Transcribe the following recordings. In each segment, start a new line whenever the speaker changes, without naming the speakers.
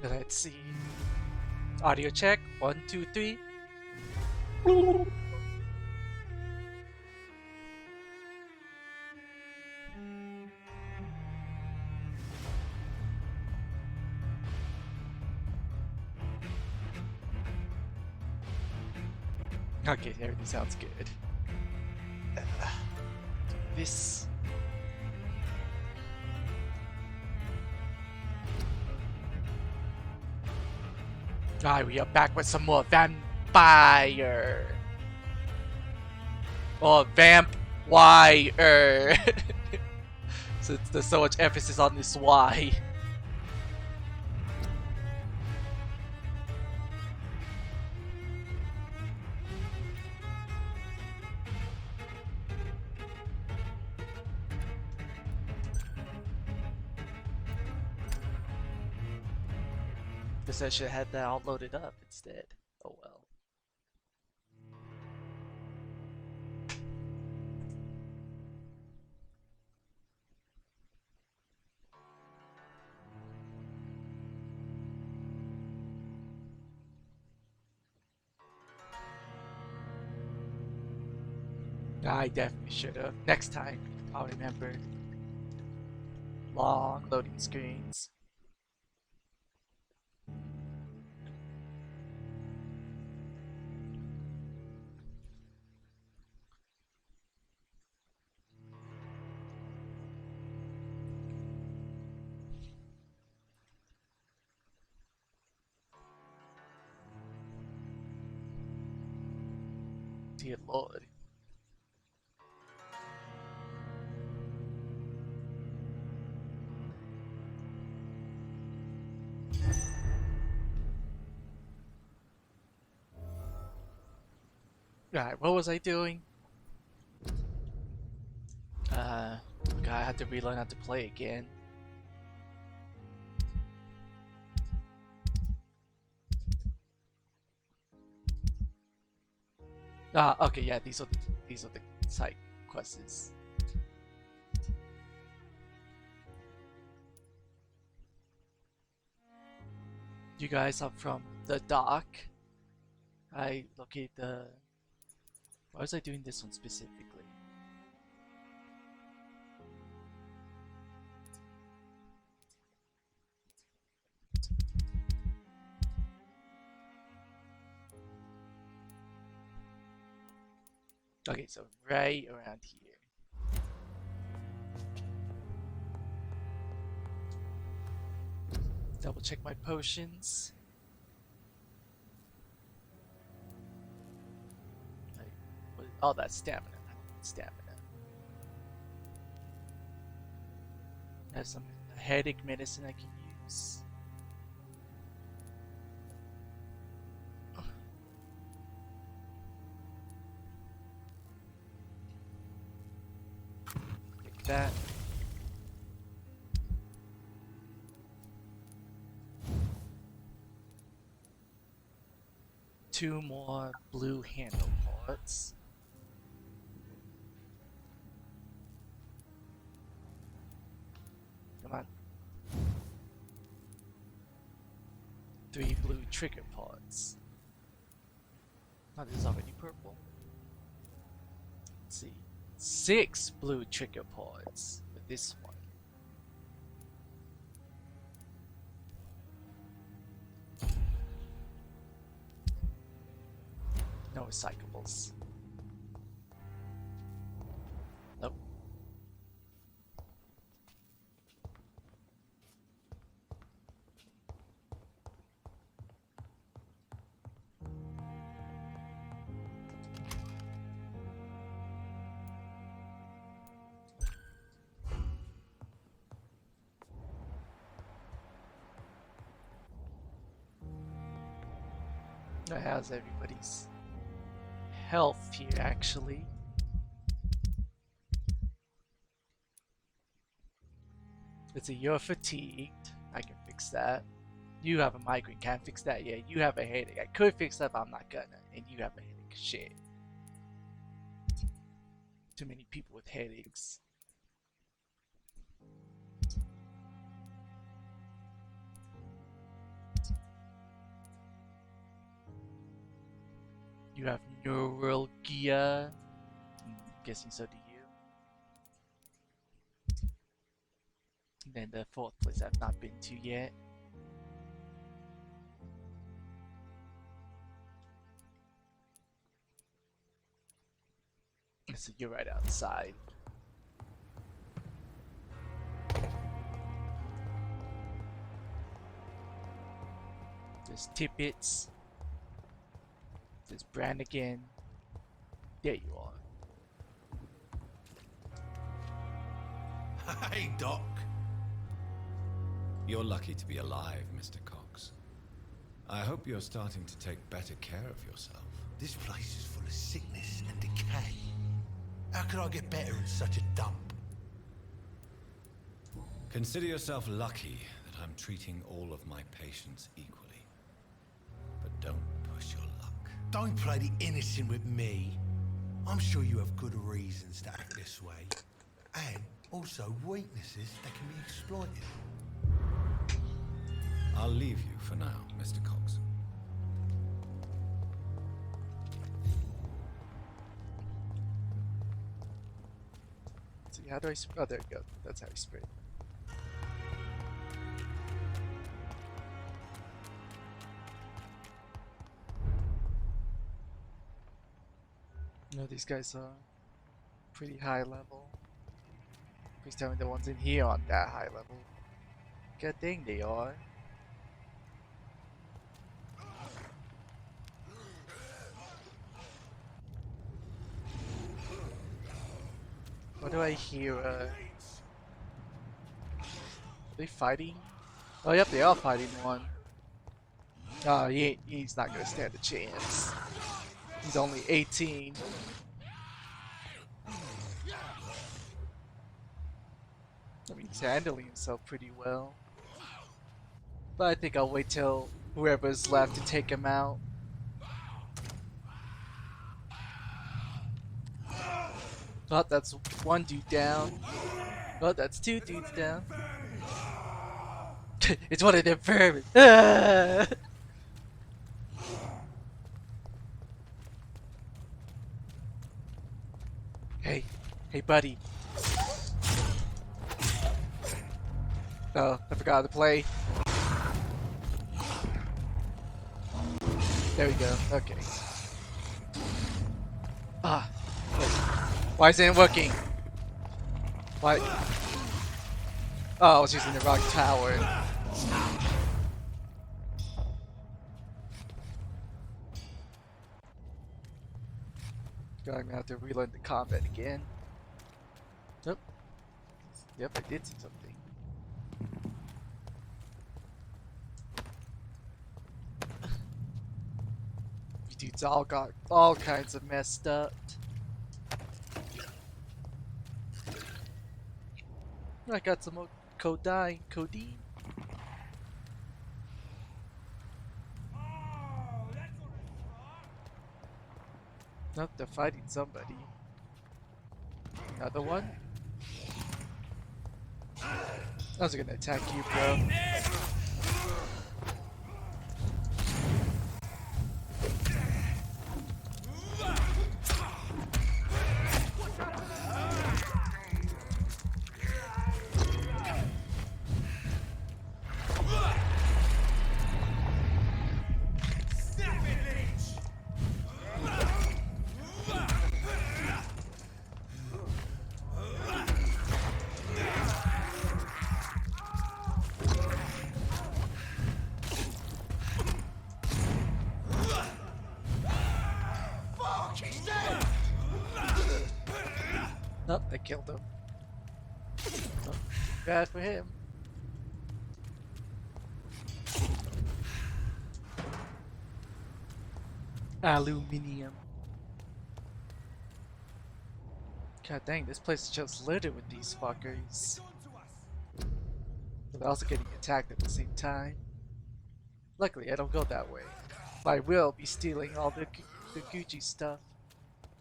Let's see. Audio check. 1, 2, 3. Okay, everything sounds good. This. Alright, we are back with some more VampYr. Or VampYr. Since there's so much emphasis on this Y. Guess I should have had that all loaded up instead. Oh well. I definitely should have. Next time, I'll remember. Long loading screens. Dear Lord. Alright, what was I doing? Okay, I had to relearn how to play again. Okay, yeah, these are the side quests. You guys are from the dock. I locate the. Why was I doing this one specifically? Okay, so right around here. Double check my potions. Oh, that's stamina. I don't need stamina. I have some headache medicine I can use. Take that. Two more blue handle parts. Come on. 3 blue trigger parts. Oh, this is already purple. Let's see. 6 blue trigger parts with this one. No recyclables. Nope. How's everybody's health here, actually? Let's see, you're fatigued. I can fix that. You have a migraine. Can't fix that. Yeah, you have a headache. I could fix that, but I'm not gonna. And you have a headache. Shit. Too many people with headaches. You have neuralgia. Guessing so do you. And then the fourth place I've not been to yet. So you're right outside. There's Tippets. There's Brannigan. There you are.
Hey, Doc.
You're lucky to be alive, Mr. Cox. I hope you're starting to take better care of yourself.
This place is full of sickness and decay. How could I get better in such a dump?
Consider yourself lucky that I'm treating all of my patients equally. But don't push your luck.
Don't play the innocent with me. I'm sure you have good reasons to act this way. And also weaknesses that can be exploited.
I'll leave you for now, Mr. Cox.
See, how do I oh, there you go. That's how you sprint. No, these guys are pretty high level. Please tell me the ones in here aren't that high level. God dang, they are. What do I hear? Are they fighting? Oh, yep, they are fighting one. Oh, he's not gonna stand a chance. He's only 18. I mean, he's handling himself pretty well. But I think I'll wait till whoever's left to take him out. Oh, that's one dude down. Oh, that's two dudes down. It's one of them vermin. Hey, hey, buddy. Oh, I forgot to play. There we go. Okay. Ah. Wait. Why isn't it working? Why? Oh, I was using the wrong tower. I'm gonna have to relearn the combat again. Yep. Yep, I did see something. These dudes all got all kinds of messed up. I got some more codeine. Nope, they're fighting somebody. Another one? I was gonna attack you, bro. Nope, they killed him. Oh, bad for him. Aluminium. God dang, this place is just littered with these fuckers. But they're also getting attacked at the same time. Luckily, I don't go that way. I will be stealing all the Gucci stuff.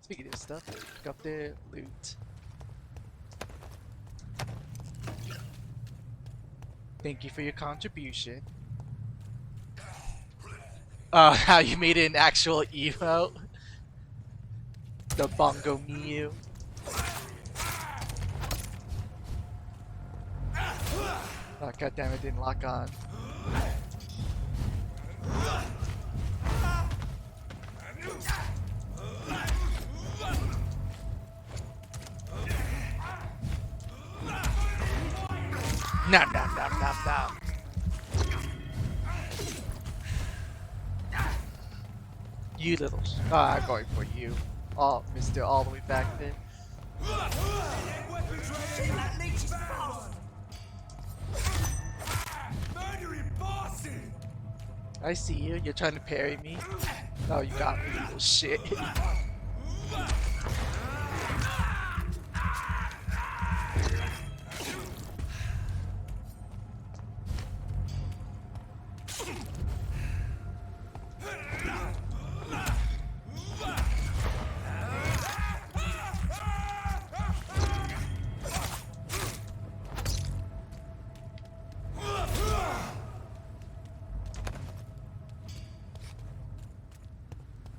Speaking of stuff, pick up their loot. Thank you for your contribution. How you made it an actual emote? The bongo meal. Oh, god damn it, didn't lock on. Nom nom nom nom nom. You little I'm going for you. Oh, Mr. All the way back there. I see you. You're trying to parry me. Oh, you got me, you little shit.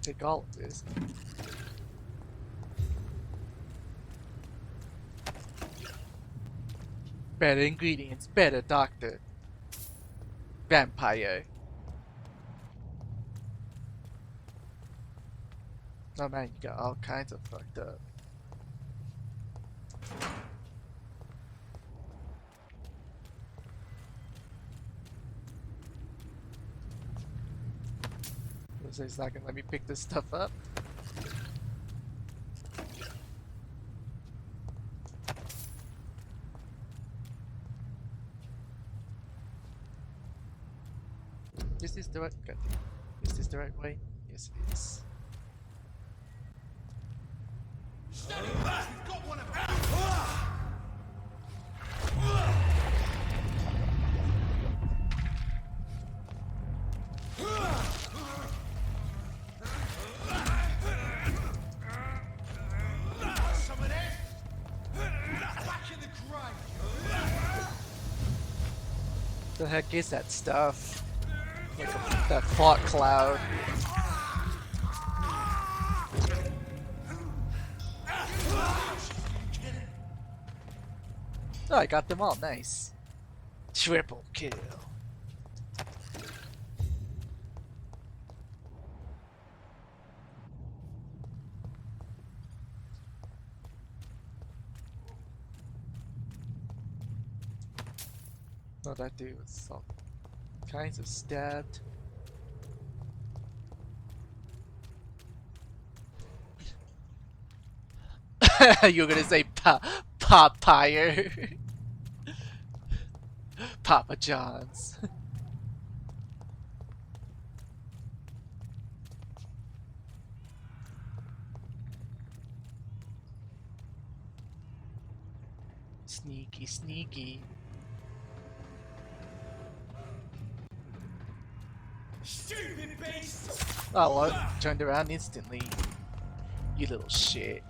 Take all of this. Better ingredients, better doctor. VampYr. Oh man, you got all kinds of fucked up. Looks like it's not gonna let me pick this stuff up. Is this the right? God damn. Is this the right way? Yes, it is. The heck is that stuff? Like that fog cloud. Oh, I got them all. Nice. Triple kill. Oh, that dude was all kinds of stabbed. You're gonna say VampYr. Papa John's. Sneaky, sneaky.
Stupid beast!
Oh, well, turned around instantly. You little shit.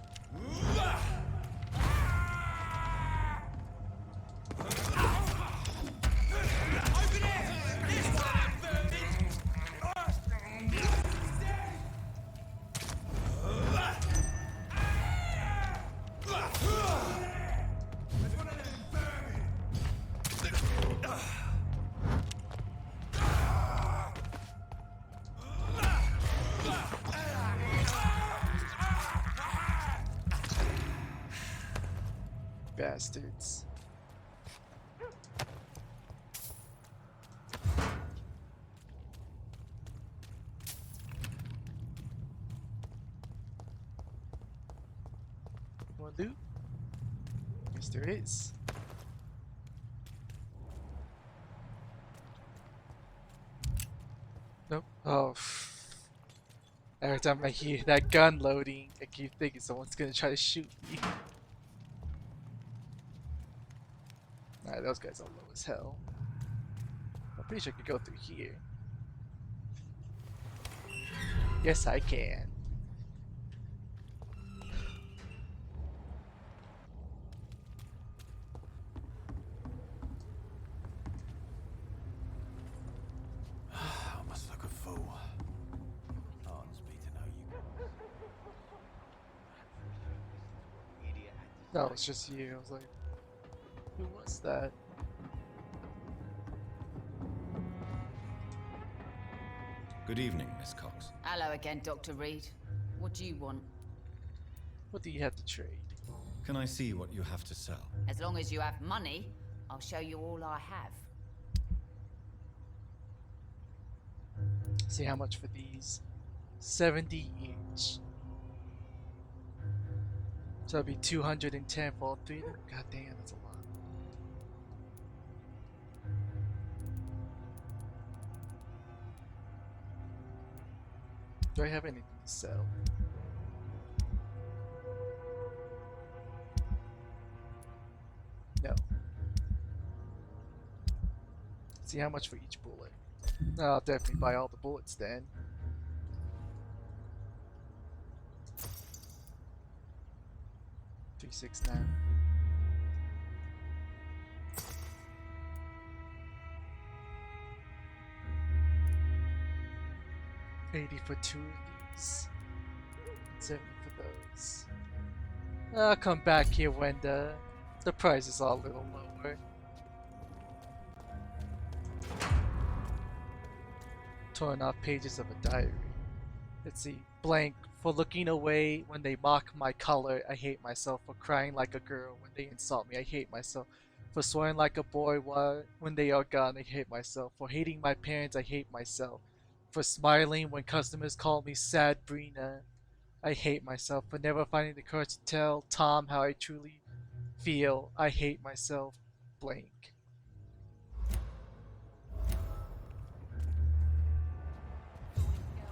Bastards. More loot? Yes, there is. Nope. Oh. Every time I hear that gun loading, I keep thinking someone's gonna try to shoot me. Alright, those guys are low as hell. I'm pretty sure I could go through here. Yes, I can.
I must look a fool. Heart's beating how you.
No, it's just you. I was like, who was that?
Good evening, Miss Cox.
Hello again, Dr. Reed. What do you want?
What do you have to trade?
Can I see what you have to sell?
As long as you have money, I'll show you all I have.
See how much for these? 70 each. So it'd be 210 for all three of them? God damn, that's a lot. Do I have anything to sell? No. See how much for each bullet. I'll definitely buy all the bullets then. $369. $80 for 2 of these. $70 for those. I'll come back here when the price is all a little lower. Torn off pages of a diary. Let's see. Blank. For looking away when they mock my color, I hate myself. For crying like a girl when they insult me, I hate myself. For swearing like a boy when they are gone, I hate myself. For hating my parents, I hate myself. For smiling when customers call me Sad Brina, I hate myself. For never finding the courage to tell Tom how I truly feel, I hate myself. Blank.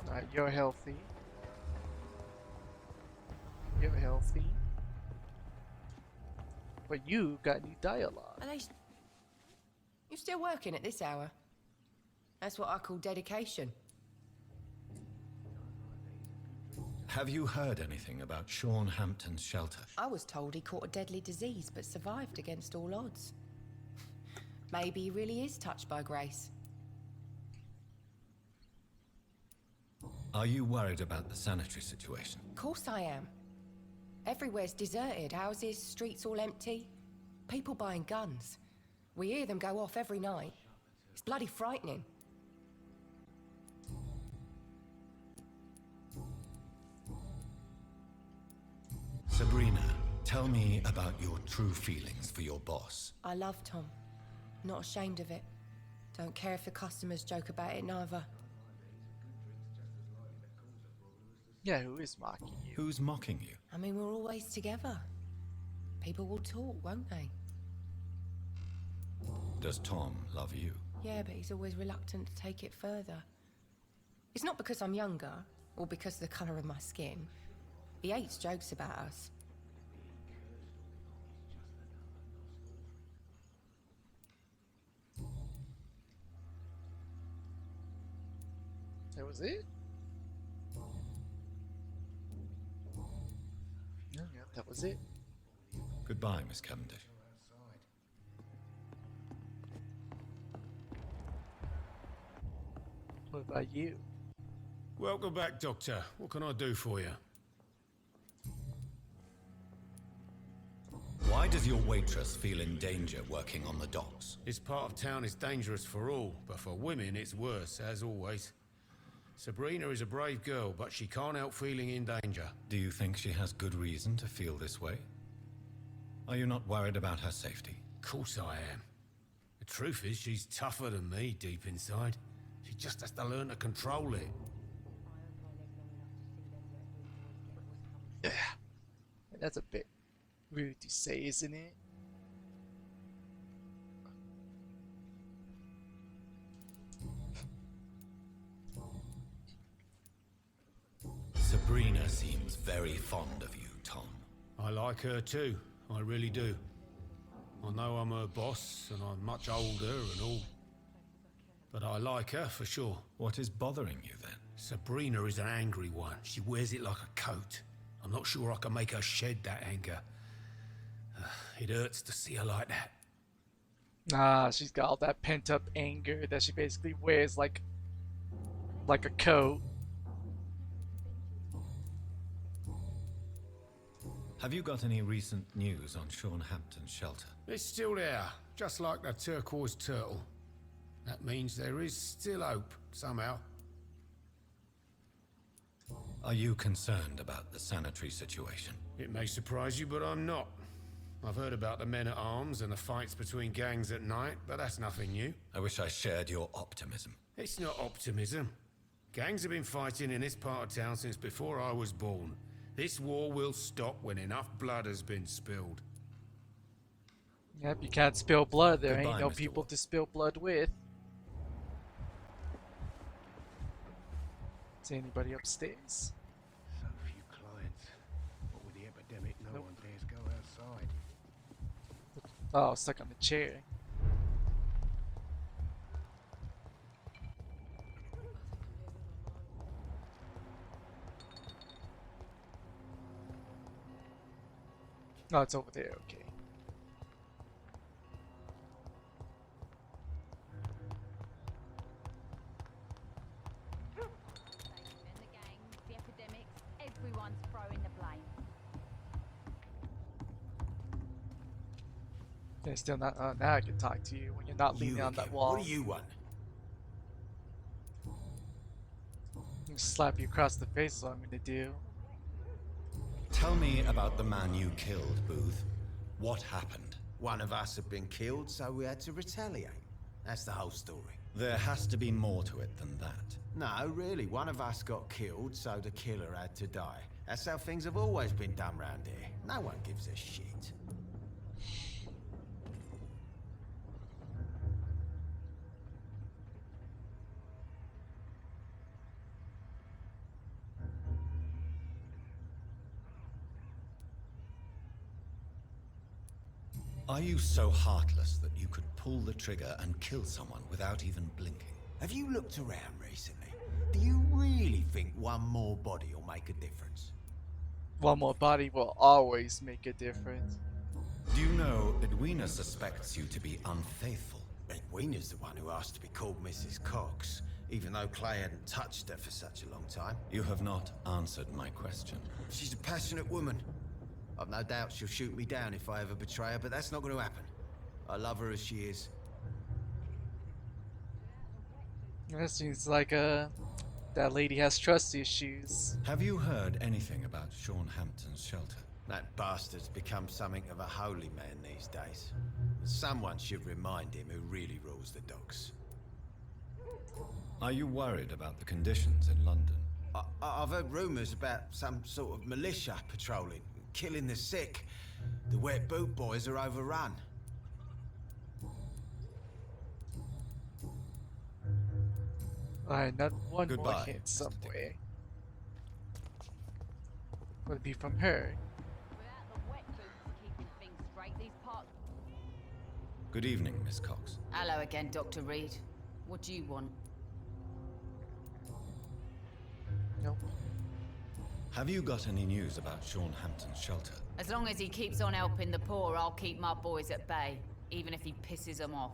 Alright, you're healthy. You're healthy. But you got new dialogue.
Are they... You're still working at this hour? That's what I call dedication.
Have you heard anything about Sean Hampton's shelter?
I was told he caught a deadly disease but survived against all odds. Maybe he really is touched by grace.
Are you worried about the sanitary situation?
Of course I am. Everywhere's deserted, houses, streets all empty. People buying guns. We hear them go off every night. It's bloody frightening.
Sabrina, tell me about your true feelings for your boss.
I love Tom. Not ashamed of it. Don't care if the customers joke about it neither.
Yeah, who is mocking you?
Who's mocking you?
I mean, we're always together. People will talk, won't they?
Does Tom love you?
Yeah, but he's always reluctant to take it further. It's not because I'm younger, or because of the colour of my skin. He hates jokes about us.
That was it? Yeah, that was it.
Goodbye, Miss Cavendish.
What about you?
Welcome back, Doctor. What can I do for you?
Why does your waitress feel in danger working on the docks?
This part of town is dangerous for all, but for women it's worse, as always. Sabrina is a brave girl, but she can't help feeling in danger.
Do you think she has good reason to feel this way? Are you not worried about her safety?
Of course I am. The truth is, she's tougher than me deep inside. She just has to learn to control it.
Yeah. That's a bit rude to say, isn't it?
Sabrina seems very fond of you, Tom.
I like her too, I really do. I know I'm her boss, and I'm much older and all. But I like her for sure.
What is bothering you then?
Sabrina is an angry one. She wears it like a coat. I'm not sure I can make her shed that anger. It hurts to see her like that.
Ah, she's got all that pent up anger that she basically wears like a coat.
Have you got any recent news on Sean Hampton's shelter?
It's still there, just like the turquoise turtle. That means there is still hope, somehow.
Are you concerned about the sanitary situation?
It may surprise you, but I'm not. I've heard about the men-at-arms and the fights between gangs at night, but that's nothing new.
I wish I shared your optimism.
It's not optimism. Gangs have been fighting in this part of town since before I was born. This war will stop when enough blood has been spilled.
Yep, you can't spill blood. There
Goodbye,
ain't no
Mr.
people
Wolf.
to spill blood with. Is anybody upstairs?
So few clients. What with the epidemic, no one dares go outside.
Oh, stuck on the chair. Oh, it's over there. Okay.
And the gangs, the epidemics, everyone's throwing the blame.
Okay, still not. Now I can talk to you when you're not leaning on that
again.
wall.
What do you want?
Slap you across the face is what I'm gonna do.
Tell me about the man you killed, Booth. What happened?
One of us had been killed, so we had to retaliate. That's the whole story.
There has to be more to it than that.
No, really, one of us got killed, so the killer had to die. That's how things have always been done round here. No one gives a shit.
Are you so heartless that you could pull the trigger and kill someone without even blinking?
Have you looked around recently? Do you really think one more body will make a difference?
One more body will always make a difference.
Do you know Edwina suspects you to be unfaithful?
Edwina's the one who asked to be called Mrs. Cox, even though Clay hadn't touched her for such a long time.
You have not answered my question.
She's a passionate woman. I've no doubt she'll shoot me down if I ever betray her, but that's not going to happen. I love her as she is.
That seems like that lady has trust issues.
Have you heard anything about Sean Hampton's shelter?
That bastard's become something of a holy man these days. Someone should remind him who really rules the docks.
Are you worried about the conditions in London?
I've heard rumours about some sort of militia patrolling, killing the sick. The wet boot boys are overrun.
Alright, not one more
Goodbye,
hint
Mr.
somewhere. Would it be from her?
Without the wet boots keeping things straight, these parts.
Good evening, Miss Cox.
Hello again, Dr. Reed. What do you want?
Nope.
Have you got any news about Sean Hampton's shelter?
As long as he keeps on helping the poor, I'll keep my boys at bay, even if he pisses them off.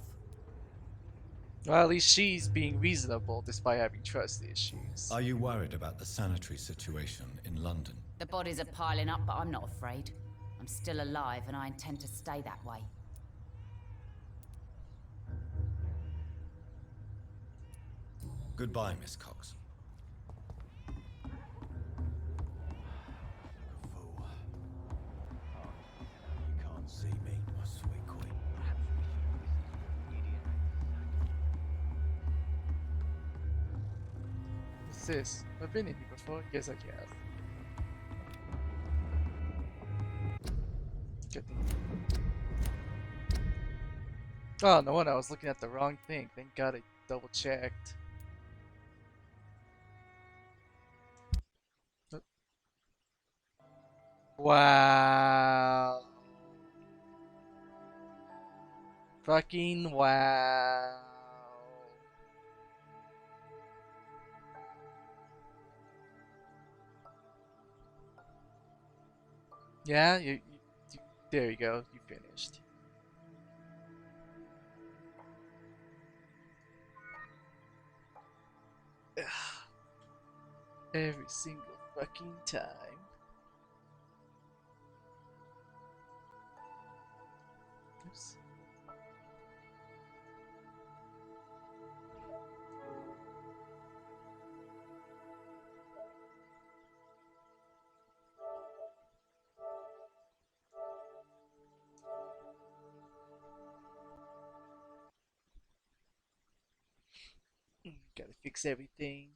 Well, at least she's being reasonable despite having trust issues.
Are you worried about the sanitary situation in London?
The bodies are piling up, but I'm not afraid. I'm still alive, and I intend to stay that way.
Goodbye, Miss Cox.
Fool. Oh, you can't see me, my sweet queen.
What's this? I've been in here before. Yes, I have. Good thing. Oh, no wonder I was looking at the wrong thing. Thank God I double checked. Wow. Fucking wow. Yeah, you there you go. You finished. Every single fucking time. shoes. Gotta fix everything.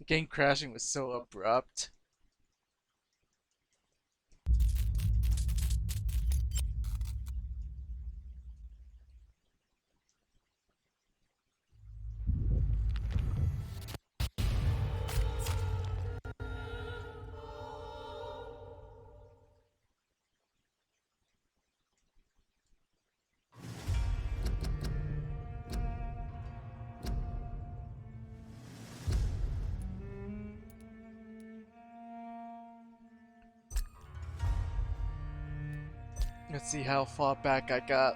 The game crashing was so abrupt. Let's see how far back I got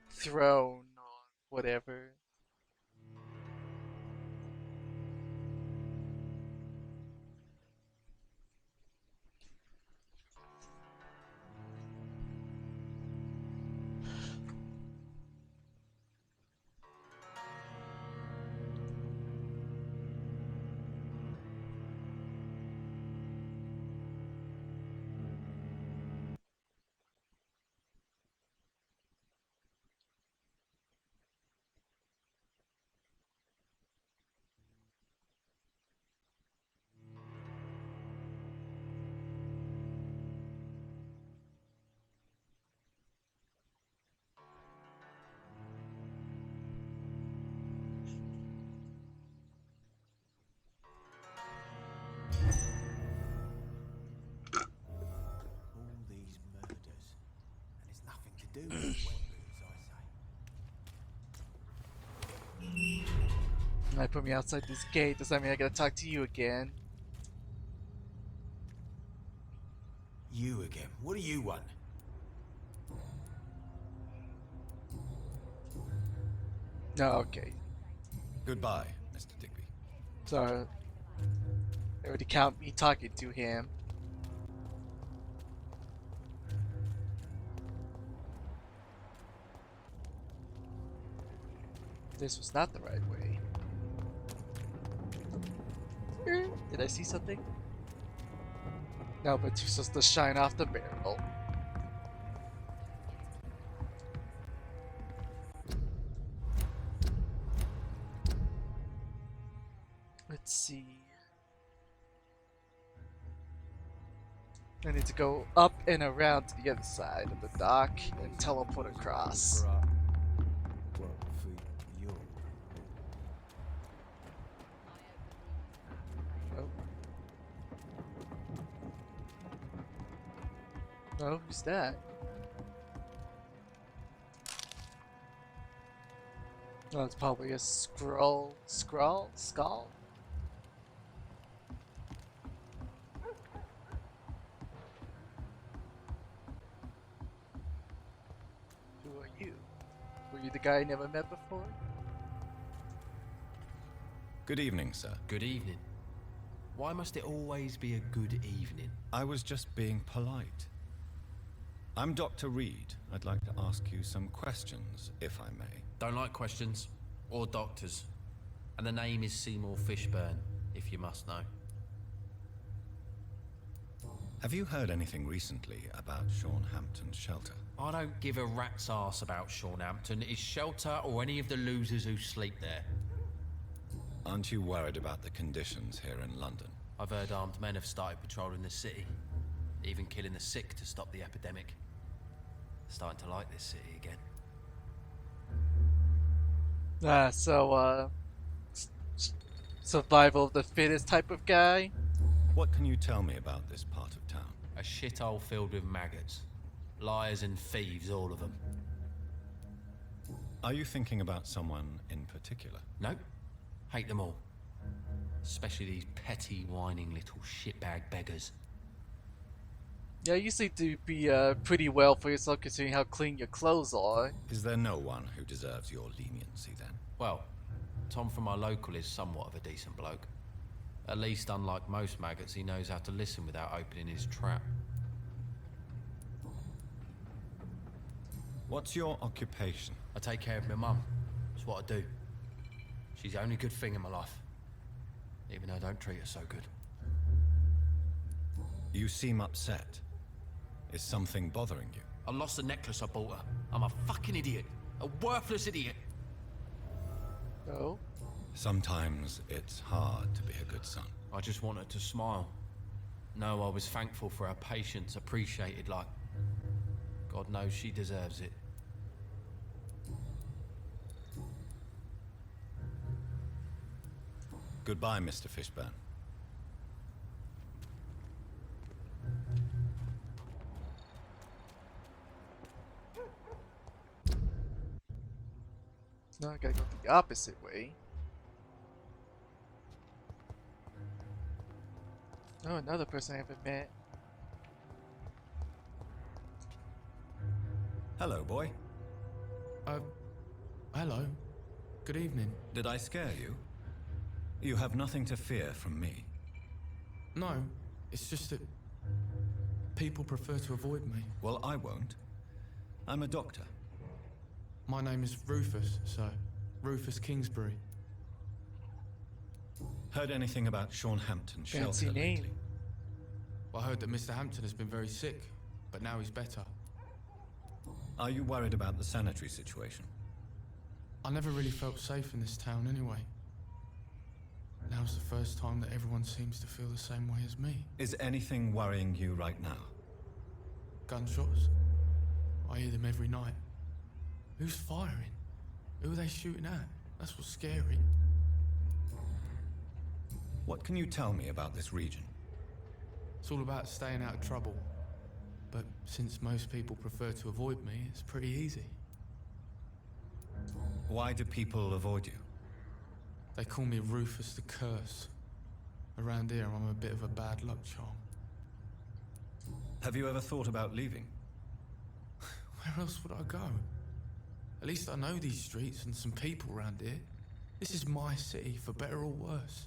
thrown or whatever.
All these murders, and it's nothing to do with wet boots, I say.
I put me outside this gate. Does that mean I gotta talk to you again?
You again? What do you want?
No, okay.
Goodbye, Mr. Digby.
So, they already count me talking to him. This was not the right way. Did I see something? No, but you're supposed to shine off the barrel. Let's see. I need to go up and around to the other side of the dock and teleport across.
Well, for you.
Oh. Oh, who's that? Oh, it's probably a skull. Who are you? Were you the guy I never met before?
Good evening, sir.
Good evening. Why must it always be a good evening?
I was just being polite. I'm Dr. Reed. I'd like to ask you some questions, if I may.
Don't like questions. Or doctors. And the name is Seymour Fishburne, if you must know.
Have you heard anything recently about Sean Hampton's shelter?
I don't give a rat's ass about Sean Hampton, his shelter, or any of the losers who sleep there.
Aren't you worried about the conditions here in London?
I've heard armed men have started patrolling the city. Even killing the sick to stop the epidemic. Starting to like this city again.
Survival of the fittest type of guy?
What can you tell me about this part of town?
A shithole filled with maggots. Liars and thieves, all of them.
Are you thinking about someone in particular?
Nope. Hate them all. Especially these petty, whining little shitbag beggars.
Yeah, you seem to be pretty well for yourself considering how clean your clothes are.
Is there no one who deserves your leniency then?
Well, Tom from our local is somewhat of a decent bloke. At least, unlike most maggots, he knows how to listen without opening his trap.
What's your occupation?
I take care of my mum. It's what I do. She's the only good thing in my life. Even though I don't treat her so good.
You seem upset. Is something bothering you?
I lost the necklace I bought her. I'm a fucking idiot. A worthless idiot.
No.
Sometimes it's hard to be a good son.
I just want her to smile. No, I was thankful for her patience, appreciated like... God knows she deserves it.
Goodbye, Mr. Fishburne.
No, I gotta go the opposite way. Oh, another person I haven't met.
Hello, boy.
Hello. Good evening.
Did I scare you? You have nothing to fear from me.
No, it's just that people prefer to avoid me.
Well, I won't. I'm a doctor.
My name is Rufus, sir. Rufus Kingsbury.
Heard anything about Sean Hampton's
Fancy
shelter
name.
lately?
I heard that Mr. Hampton has been very sick, but now he's better.
Are you worried about the sanitary situation?
I never really felt safe in this town anyway. Now's the first time that everyone seems to feel the same way as me.
Is anything worrying you right now?
Gunshots. I hear them every night. Who's firing? Who are they shooting at? That's what's scary.
What can you tell me about this region?
It's all about staying out of trouble. But since most people prefer to avoid me, it's pretty easy.
Why do people avoid you?
They call me Rufus the Curse. Around here, I'm a bit of a bad luck charm.
Have you ever thought about leaving?
Where else would I go? At least I know these streets and some people around here. This is my city, for better or worse.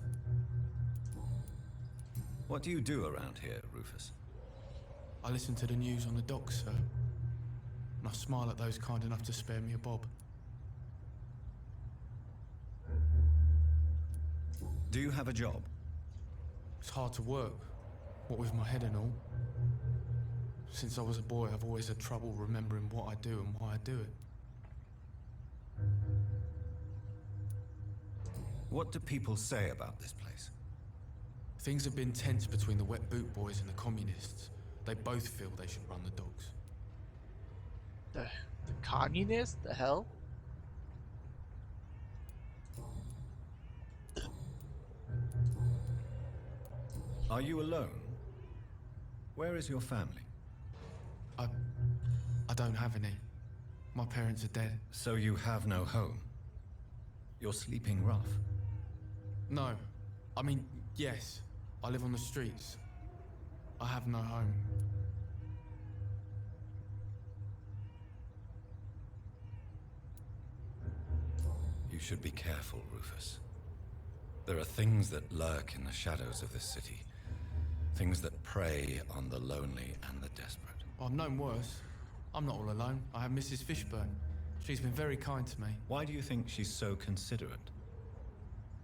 What do you do around here, Rufus?
I listen to the news on the docks, sir. And I smile at those kind enough to spare me a bob.
Do you have a job?
It's hard to work, what with my head and all. Since I was a boy, I've always had trouble remembering what I do and why I do it.
What do people say about this place?
Things have been tense between the wet boot boys and the communists. They both feel they should run the docks.
The communists? The hell?
Are you alone? Where is your family?
I don't have any. My parents are dead.
So you have no home? You're sleeping rough.
No. I mean, yes. I live on the streets. I have no home.
You should be careful, Rufus. There are things that lurk in the shadows of this city. Things that prey on the lonely and the desperate.
I've known worse. I'm not all alone. I have Mrs. Fishburne. She's been very kind to me.
Why do you think she's so considerate?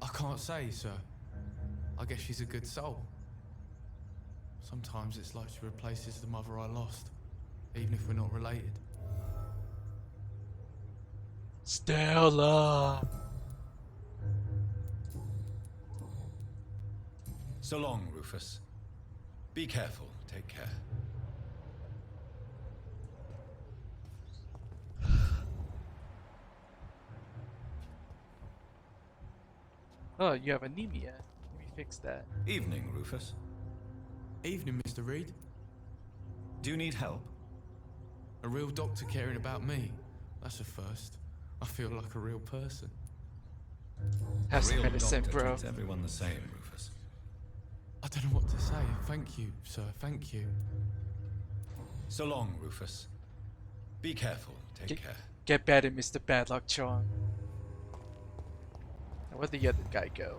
I can't say, sir. I guess she's a good soul. Sometimes it's like she replaces the mother I lost, even if we're not related.
Stella!
So long, Rufus. Be careful. Take care.
Oh, you have anemia. Let me fix that.
Evening, Rufus.
Evening, Mr. Reed.
Do you need help?
A real doctor caring about me. That's a first. I feel like a real person.
Have
A
some
real
medicine,
doctor
bro.
treats everyone the same, Rufus.
I don't know what to say. Thank you, sir. Thank you.
So long, Rufus. Be careful. Take care.
Get better, Mr. Bad Luck Charm. Where'd the other guy go?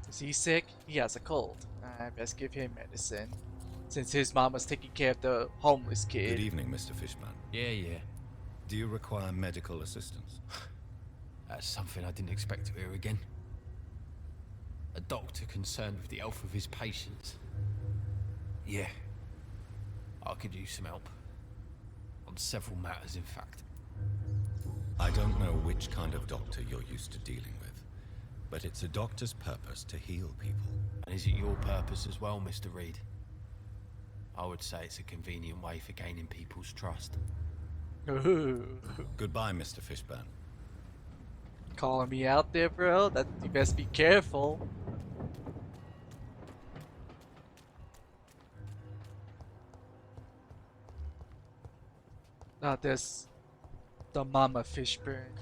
Is he sick? He has a cold. I best give him medicine. Since his mom was taking care of the homeless kid.
Good evening, Mr. Fishman.
Yeah.
Do you require medical assistance?
That's something I didn't expect to hear again. A doctor concerned with the health of his patients. Yeah. I could use some help. On several matters, in fact.
I don't know which kind of doctor you're used to dealing with, but it's a doctor's purpose to heal people.
And is it your purpose as well, Mr. Reed? I would say it's a convenient way for gaining people's trust.
Ooh.
Goodbye, Mr. Fishburne.
Calling me out there, bro? That you best be careful. Now there's the Mama Fishburne.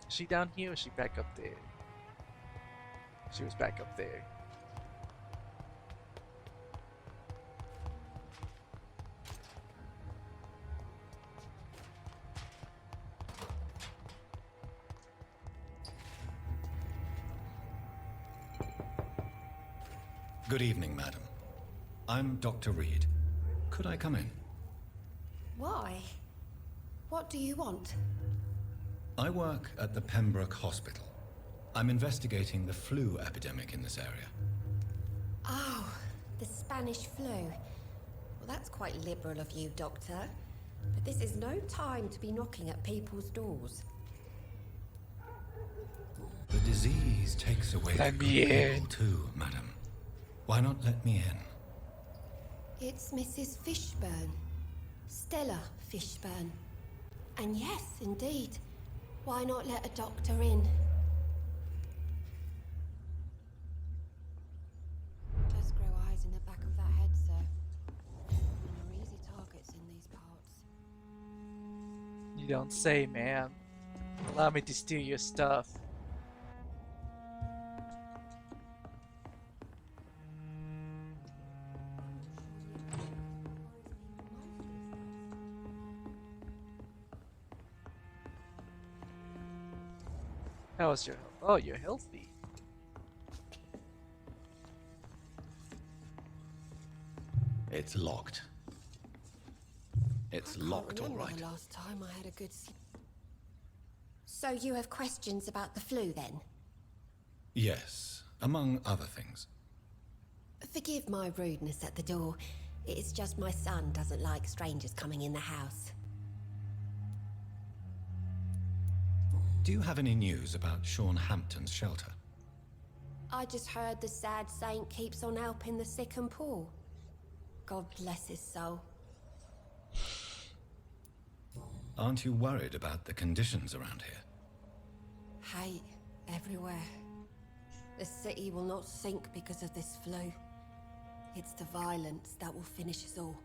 Is she down here or is she back up there? She was back up there.
Good evening, madam. I'm Dr. Reed. Could I come in?
Why? What do you want?
I work at the Pembroke Hospital. I'm investigating the flu epidemic in this area.
Oh, the Spanish flu. Well, that's quite liberal of you, Doctor. But this is no time to be knocking at people's doors.
The disease takes away the
Let
good
me in.
people too, madam. Why not let me in?
It's Mrs. Fishburne. Stella Fishburne. And yes, indeed. Why not let a doctor in? Does grow eyes in the back of that head, sir. You're easy targets in these parts.
You don't say, ma'am. Allow me to steal your stuff. How's your health? Oh, you're healthy.
It's locked. It's locked, all right.
The last time I had a good sleep. So you have questions about the flu, then?
Yes, among other things.
Forgive my rudeness at the door. It's just my son doesn't like strangers coming in the house.
Do you have any news about Sean Hampton's shelter?
I just heard the sad saint keeps on helping the sick and poor. God bless his soul.
Aren't you worried about the conditions around here?
Hate everywhere. The city will not sink because of this flu. It's the violence that will finish us all.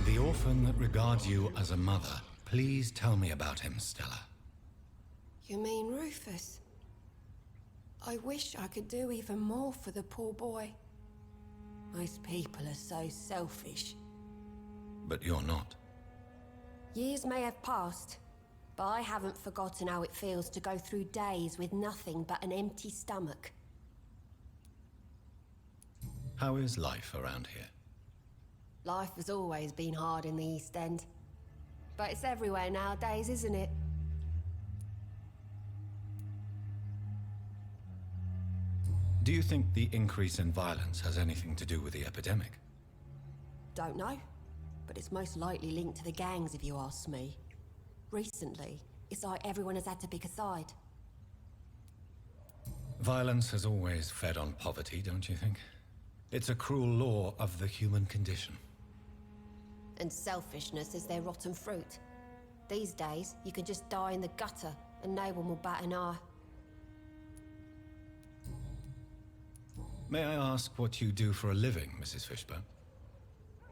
The orphan that regards you as a mother. Please tell me about him, Stella.
You mean Rufus? I wish I could do even more for the poor boy. Most people are so selfish.
But you're not.
Years may have passed, but I haven't forgotten how it feels to go through days with nothing but an empty stomach.
How is life around here?
Life has always been hard in the East End. But it's everywhere nowadays, isn't it?
Do you think the increase in violence has anything to do with the epidemic?
Don't know. But it's most likely linked to the gangs, if you ask me. Recently, it's like everyone has had to pick a side.
Violence has always fed on poverty, don't you think? It's a cruel law of the human condition.
And selfishness is their rotten fruit. These days, you can just die in the gutter, and no one will bat an eye.
May I ask what you do for a living, Mrs. Fishburne?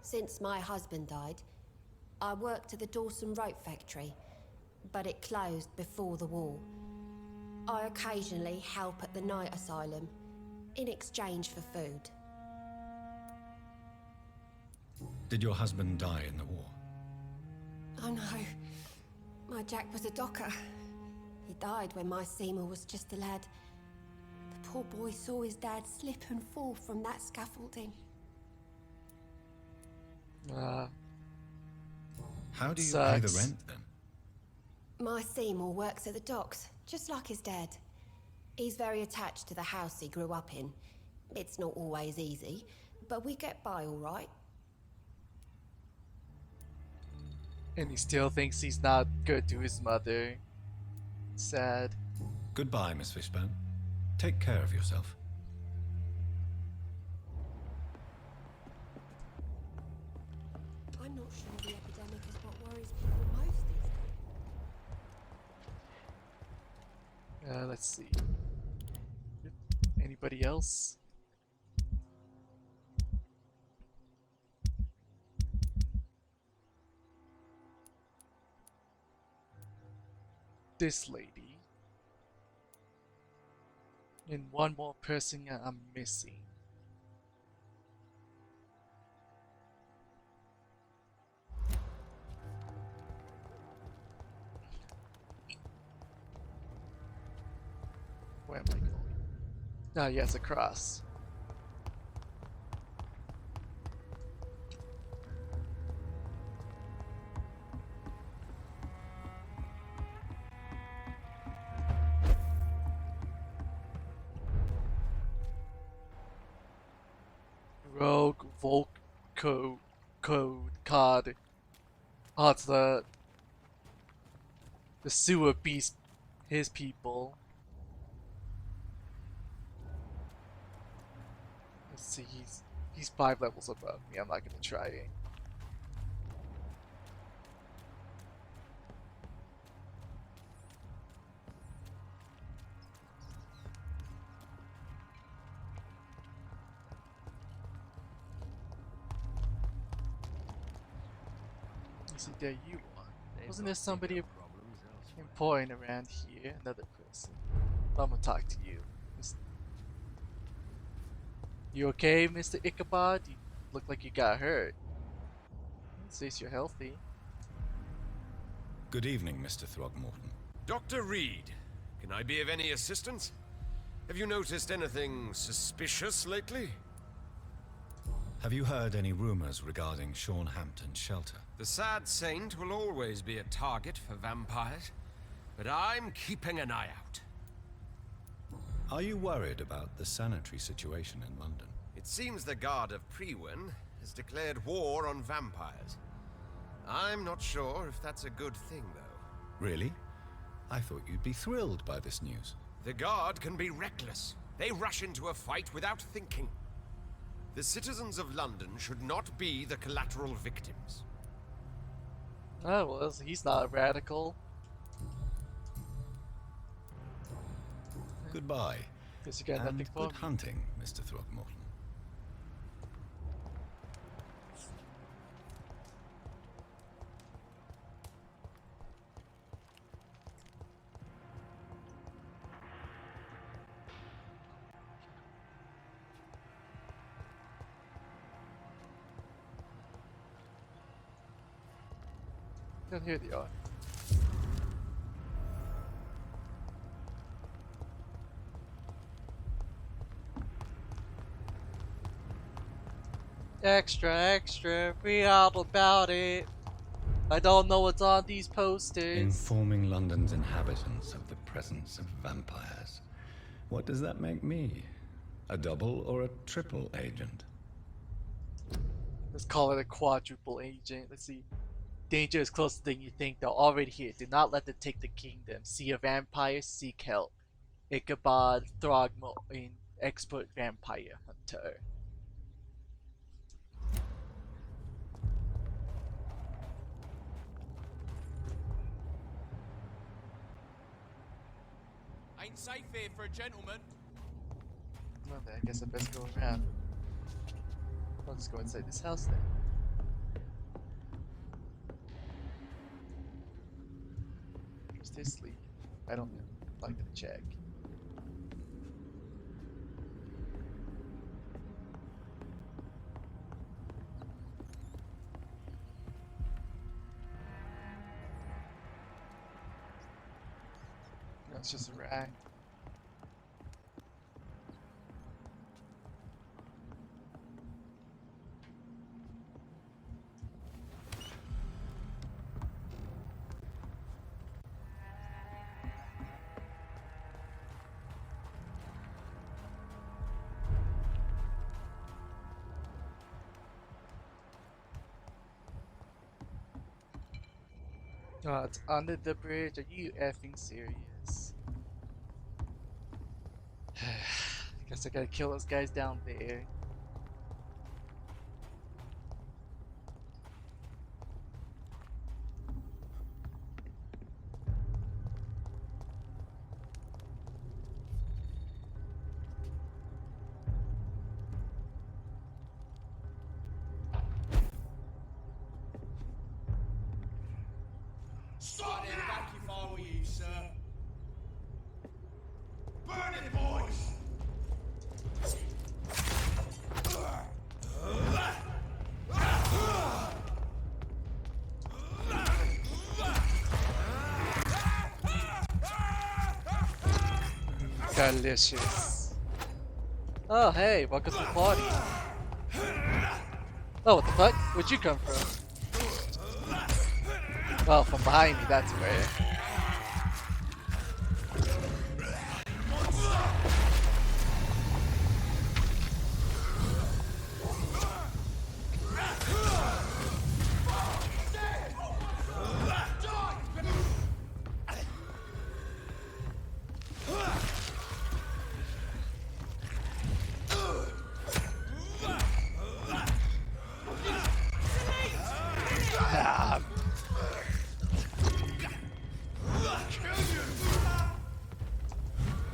Since my husband died, I worked at the Dawson Rope Factory, but it closed before the war. I occasionally help at the night asylum, in exchange for food.
Did your husband die in the war?
Oh no. My Jack was a docker. He died when my Seymour was just a lad. The poor boy saw his dad slip and fall from that scaffolding.
How do you pay the
Sucks.
rent then?
My Seymour works at the docks, just like his dad. He's very attached to the house he grew up in. It's not always easy, but we get by all right.
And he still thinks he's not good to his mother. Sad.
Goodbye, Miss Fishburne. Take care of yourself.
I'm not sure the epidemic is what worries people most these days.
Let's see. Anybody else? This lady. And one more person I'm missing. Where am I going? Ah, yes, across. Rogue Volco Code Card. Oh, it's the sewer beast, his people. Let's see, he's 5 levels above me. I'm not gonna try it. See, there you are. Wasn't there somebody important around here? Another person. I'm gonna talk to you. You okay, Mr. Ichabod? You look like you got hurt. At least you're healthy.
Good evening, Mr. Throgmorton.
Dr. Reed, can I be of any assistance? Have you noticed anything suspicious lately?
Have you heard any rumors regarding Sean Hampton's shelter?
The sad saint will always be a target for vampires, but I'm keeping an eye out.
Are you worried about the sanitary situation in London?
It seems the Guard of Prewin has declared war on vampires. I'm not sure if that's a good thing, though.
Really? I thought you'd be thrilled by this news.
The Guard can be reckless. They rush into a fight without thinking. The citizens of London should not be the collateral victims.
Oh, well, he's not a radical.
Goodbye.
Guess you got nothing
And
for
good
me.
hunting, Mr. Throgmorton.
And here they are. Extra, extra, read all about it. I don't know what's on these posters.
Informing London's inhabitants of the presence of vampires. What does that make me? A double or a triple agent?
Let's call it a quadruple agent. Let's see. Danger is closer than you think. They're already here. Do not let them take the kingdom. See a vampire, seek help. Ichabod Throgmorton, expert vampire hunter.
Ain't safe here for a gentleman.
Well, then I guess I best go around. I'll just go inside this house then. Just his sleep. I don't know. I'm gonna check. That's just a rag. Oh, it's under the bridge. Are you effing serious? Guess I gotta kill those guys down there.
Stop it back if I were you, sir. Burn it, boys!
Delicious. Oh, hey, welcome to the party. Oh, what the fuck? Where'd you come from? Well, from behind me, that's where.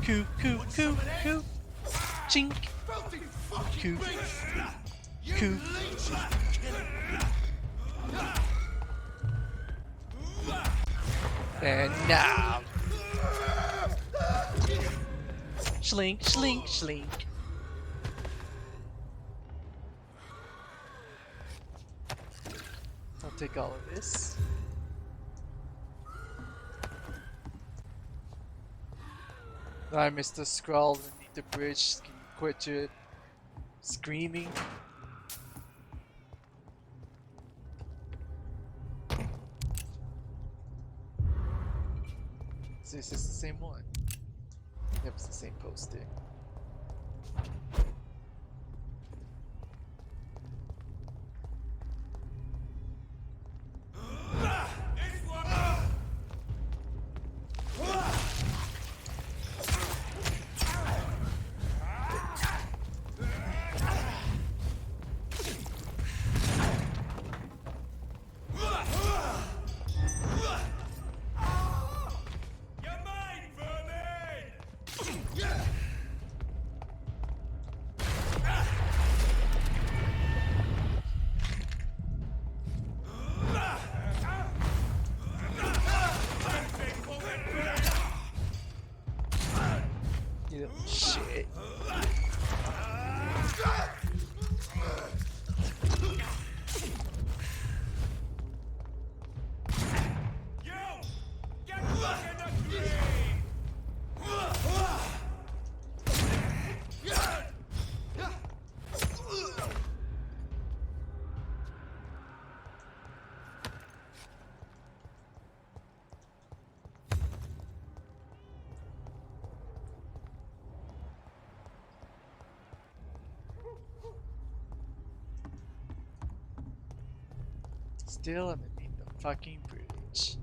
Coo, coo, coo, coo. Chink. Coo. Coo. And now. Slink, slink, slink. I'll take all of this. I missed the scroll underneath the bridge. Can you quit your screaming? Is this the same one? Yep, it's the same poster. You little shit. Still underneath the fucking bridge.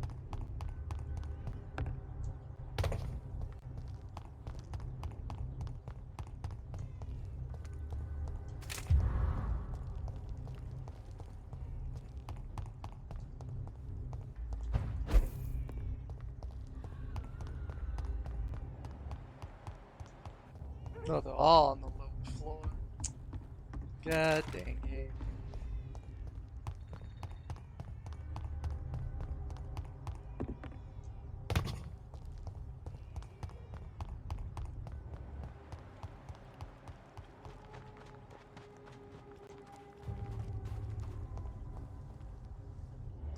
No, they're all on the lower floor. God dang it.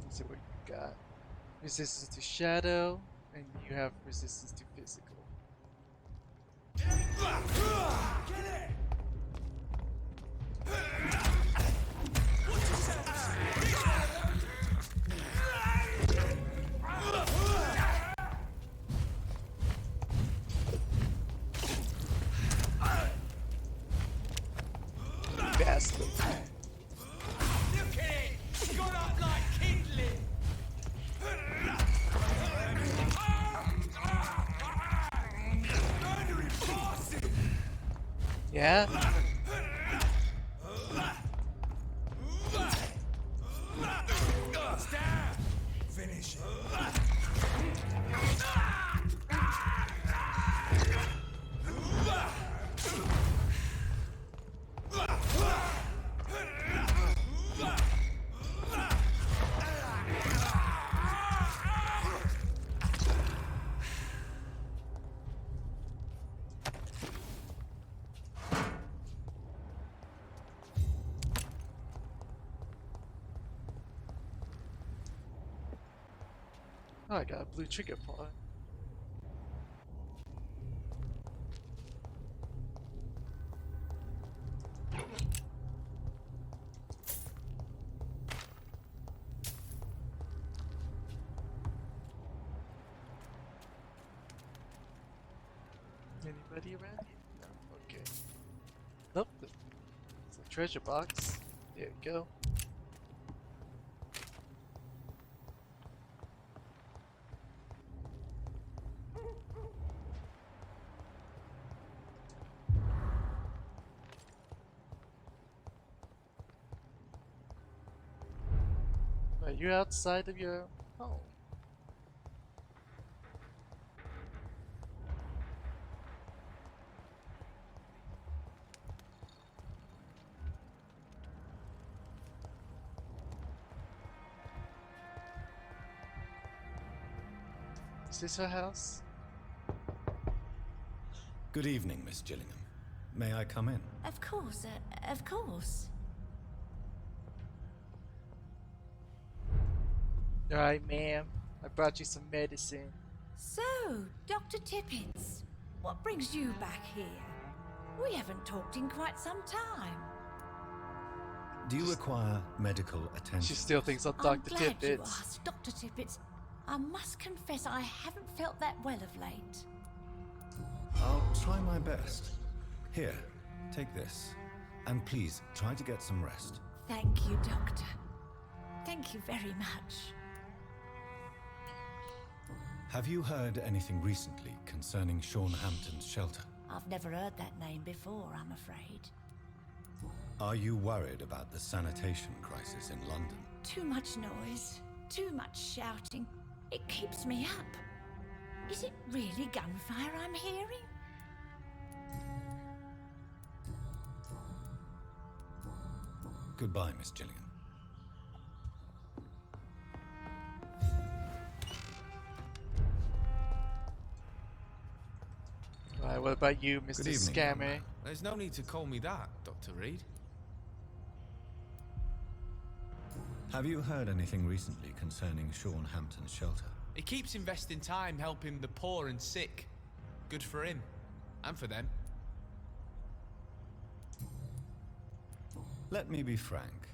Let's see what you got. Resistance to shadow, And you have resistance to physical. Bastard.
Look at it! Got up like kindling! Murdering bastard!
Yeah?
Stab! Finish it.
Oh, I got a blue trigger pod. Anybody around here? No. Okay. Nope. It's a treasure box. There we go. Are you outside of your home? Is this her house?
Good evening, Miss Gillingham. May I come in?
Of course, of course.
Alright, ma'am. I brought you some medicine.
So, Dr. Tippets, what brings you back here? We haven't talked in quite some time.
Do you require medical attention?
She still thinks I'm
I'm
Dr.
glad you
Tippets.
asked, Dr. Tippets. I must confess I haven't felt that well of late.
I'll try my best. Here, take this. And please, try to get some rest.
Thank you, Doctor. Thank you very much.
Have you heard anything recently concerning Sean Hampton's shelter?
I've never heard that name before, I'm afraid.
Are you worried about the sanitation crisis in London?
Too much noise, too much shouting. It keeps me up. Is it really gunfire I'm hearing?
Goodbye, Miss Gillingham.
Alright, what about you, Mr.
Good evening, young
Scammer?
man.
There's no need to call me that, Dr. Reed.
Have you heard anything recently concerning Sean Hampton's shelter?
He keeps investing time helping the poor and sick. Good for him. And for them.
Let me be frank.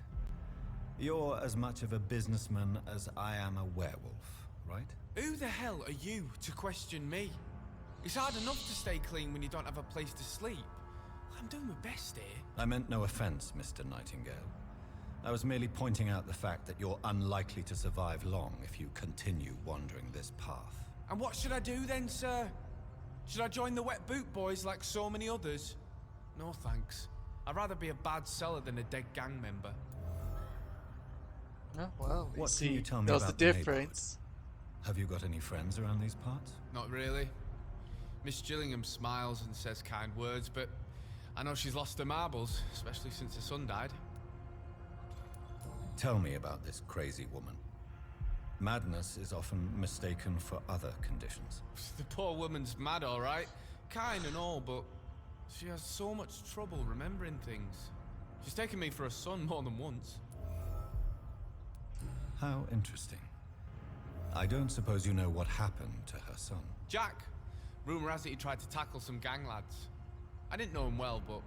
You're as much of a businessman as I am a werewolf, right?
Who the hell are you to question me? It's hard enough to stay clean when you don't have a place to sleep. I'm doing my best here.
I meant no offense, Mr. Nightingale. I was merely pointing out the fact that you're unlikely to survive long if you continue wandering this path.
And what should I do then, sir? Should I join the Wet Boot Boys like so many others? No thanks. I'd rather be a bad seller than a dead gang member.
Oh, well,
What
see,
can you tell me
that's
about
the
the
difference.
Have you got any friends around these parts?
Not really. Miss Gillingham smiles and says kind words, but I know she's lost her marbles, especially since her son died.
Tell me about this crazy woman. Madness is often mistaken for other conditions.
The poor woman's mad, all right. Kind and all, but she has so much trouble remembering things. She's taken me for a son more than once.
How interesting. I don't suppose you know what happened to her son.
Jack. Rumour has it he tried to tackle some gang lads. I didn't know him well, but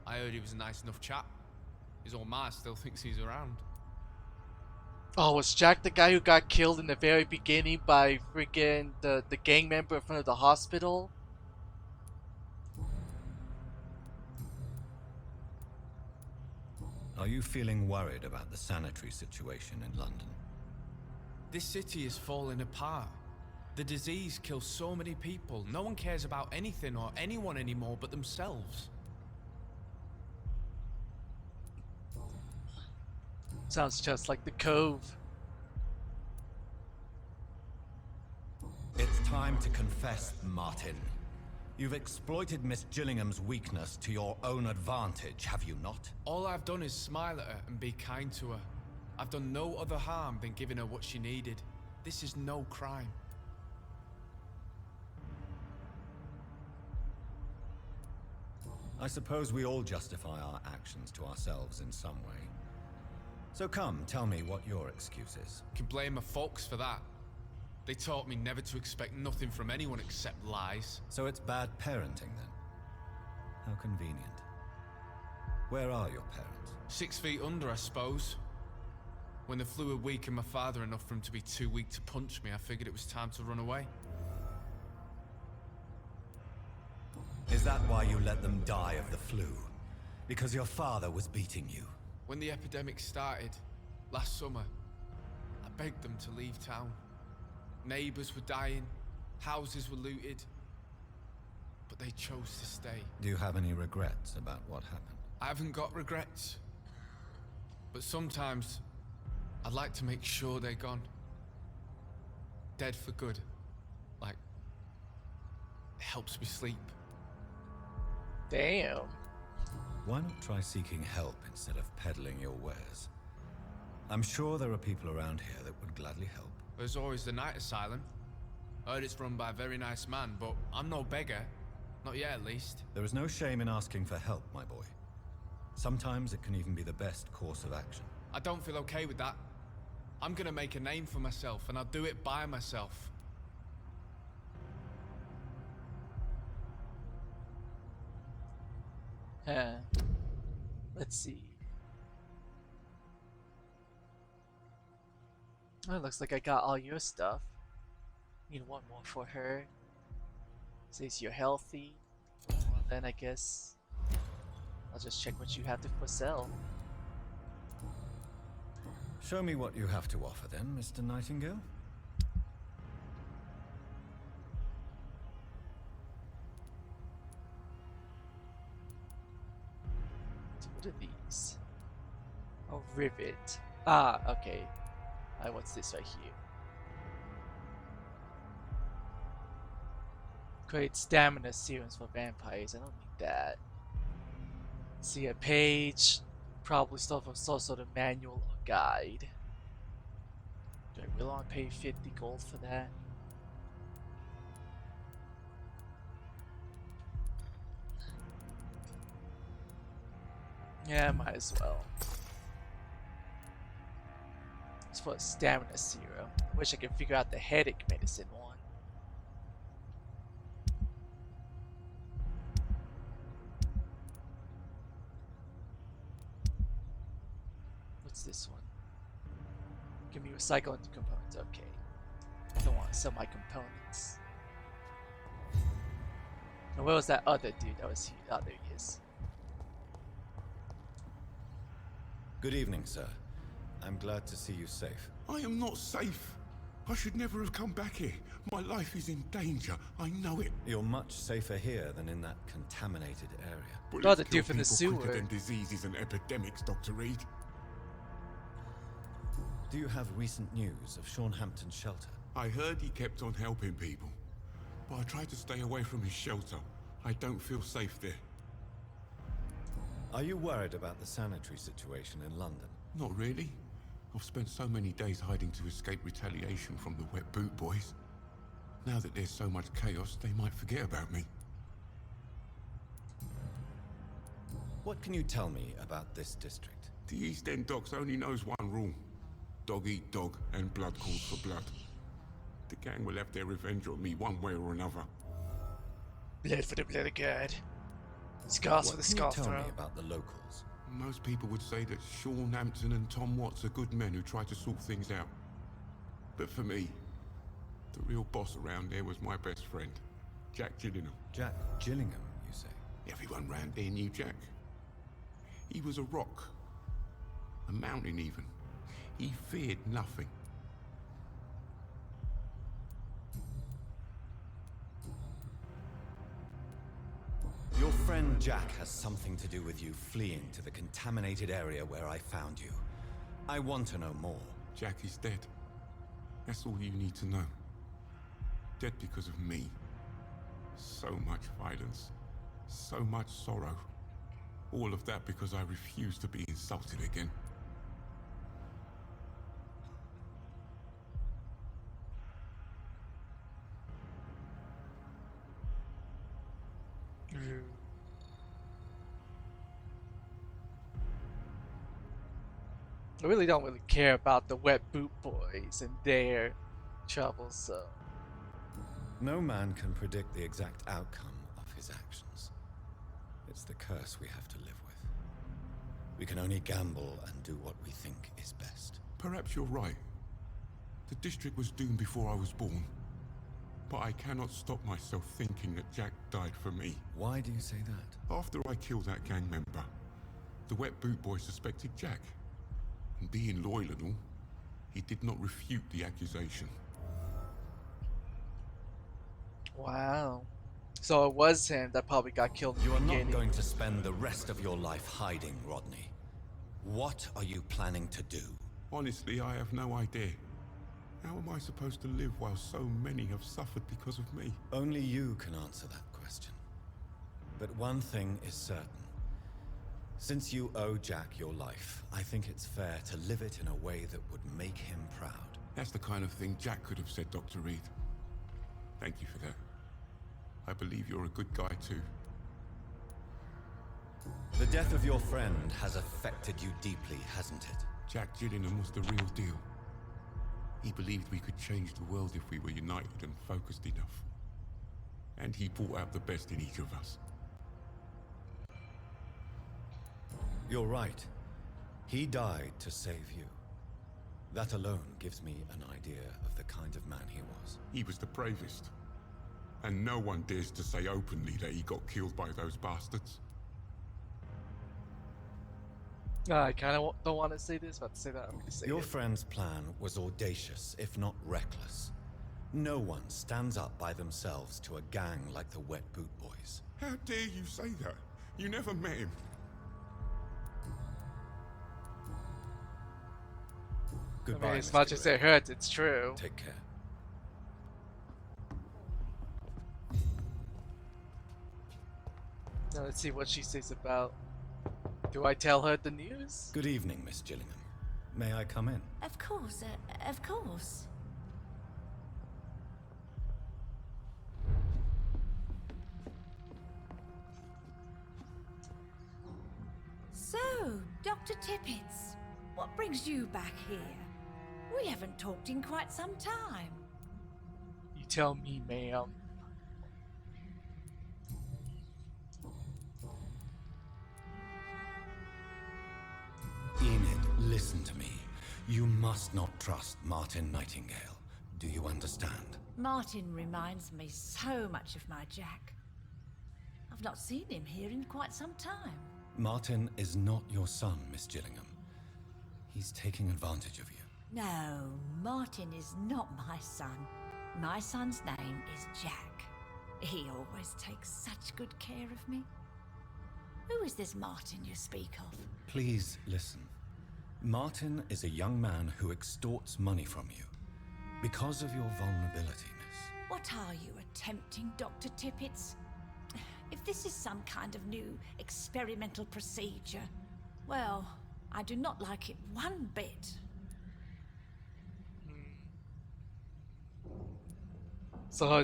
I heard he was a nice enough chap. His old ma still thinks he's around.
Oh, was Jack the guy who got killed in the very beginning by freaking the gang member in front of the hospital?
Are you feeling worried about the sanitary situation in London?
This city is falling apart. The disease kills so many people. No one cares about anything or anyone anymore but themselves.
Sounds just like the Cove.
It's time to confess, Martin. You've exploited Miss Gillingham's weakness to your own advantage, have you not?
All I've done is smile at her and be kind to her. I've done no other harm than giving her what she needed. This is no crime.
I suppose we all justify our actions to ourselves in some way. So come, tell me what your excuse is.
You can blame my folks for that. They taught me never to expect nothing from anyone except lies.
So it's bad parenting then? How convenient. Where are your parents?
6 feet under, I suppose. When the flu had weakened my father enough for him to be too weak to punch me, I figured it was time to run away.
Is that why you let them die of the flu? Because your father was beating you?
When the epidemic started, last summer, I begged them to leave town. Neighbors were dying, houses were looted, but they chose to stay.
Do you have any regrets about what happened?
I haven't got regrets, but sometimes I'd like to make sure they're gone. Dead for good. Like, it helps me sleep.
Damn.
Why not try seeking help instead of peddling your wares? I'm sure there are people around here that would gladly help.
There's always the night asylum. Heard it's run by a very nice man, but I'm no beggar. Not yet, at least.
There is no shame in asking for help, my boy. Sometimes it can even be the best course of action.
I don't feel okay with that. I'm gonna make a name for myself, and I'll do it by myself.
Let's see. Oh, it looks like I got all your stuff. Need one more for her. Says you're healthy. Well, then I guess I'll just check what you have to for sale.
Show me what you have to offer then, Mr. Nightingale.
What are these? Oh, rivet. Ah, okay. What's this right here? Create stamina serums for vampires. I don't need that. See a page. Probably stuff of some sort of manual or guide. Do I really want to pay 50 gold for that? Yeah, might as well. It's for a stamina serum. Wish I could figure out the headache medicine one. What's this one? Give me recycle into components. Okay. I don't want to sell my components. Now, where was that other dude that was here? Oh, there he is.
Good evening, sir. I'm glad to see you safe.
I am not safe. I should never have come back here. My life is in danger. I know it.
You're much safer here than in that contaminated area.
Oh, the
Bullets
dude
kill
from the
people quicker
sewer.
than diseases and epidemics, Dr. Reed.
Do you have recent news of Sean Hampton's shelter?
I heard he kept on helping people, but I tried to stay away from his shelter. I don't feel safe there.
Are you worried about the sanitary situation in London?
Not really. I've spent so many days hiding to escape retaliation from the Wet Boot Boys. Now that there's so much chaos, they might forget about me.
What can you tell me about this district?
The East End Docks only knows one rule. Dog eat dog, and blood calls for blood. The gang will have their revenge on me one way or another.
Blood for the blood of God. Scars for the scar
Tell
throw.
me about the locals.
Most people would say that Sean Hampton and Tom Watts are good men who try to sort things out. But for me, the real boss around there was my best friend, Jack Gillingham.
Jack Gillingham, you say?
Everyone round here knew Jack. He was a rock. A mountain even. He feared nothing.
Your friend Jack has something to do with you fleeing to the contaminated area where I found you. I want to know more.
Jack is dead. That's all you need to know. Dead because of me. So much violence. So much sorrow. All of that because I refused to be insulted again.
I really don't really care about the Wet Boot Boys and their troubles, so.
No man can predict the exact outcome of his actions. It's the curse we have to live with. We can only gamble and do what we think is best.
Perhaps you're right. The district was doomed before I was born. But I cannot stop myself thinking that Jack died for me.
Why do you say that?
After I killed that gang member, the Wet Boot Boy suspected Jack. And being loyal and all, he did not refute the accusation.
Wow. So it was him that probably got killed in
You
the
are
beginning.
not going to spend the rest of your life hiding, Rodney. What are you planning to do?
Honestly, I have no idea. How am I supposed to live while so many have suffered because of me?
Only you can answer that question. But one thing is certain. Since you owe Jack your life, I think it's fair to live it in a way that would make him proud.
That's the kind of thing Jack could have said, Dr. Reed. Thank you for that. I believe you're a good guy too.
The death of your friend has affected you deeply, hasn't it?
Jack Gillingham was the real deal. He believed we could change the world if we were united and focused enough. And he brought out the best in each of us.
You're right. He died to save you. That alone gives me an idea of the kind of man he was.
He was the bravest. And no one dares to say openly that he got killed by those bastards.
I kind of don't want to say this, but to say that I'm going to say
Your
it.
friend's plan was audacious, if not reckless. No one stands up by themselves to a gang like the Wet Boot Boys.
How dare you say that? You never met him.
Goodbye,
as much
Mr.
as it hurts, it's true.
Take care.
Now let's see what she says about. Do I tell her the news?
Good evening, Miss Gillingham. May I come in?
Of course, of course. So, Dr. Tippets, what brings you back here? We haven't talked in quite some time.
You tell me, ma'am.
Enid, listen to me. You must not trust Martin Nightingale. Do you understand?
Martin reminds me so much of my Jack. I've not seen him here in quite some time.
Martin is not your son, Miss Gillingham. He's taking advantage of you.
No, Martin is not my son. My son's name is Jack. He always takes such good care of me. Who is this Martin you speak of?
Please listen. Martin is a young man who extorts money from you. Because of your vulnerability, miss.
What are you attempting, Dr. Tippets? If this is some kind of new experimental procedure, well, I do not like it one bit.
So,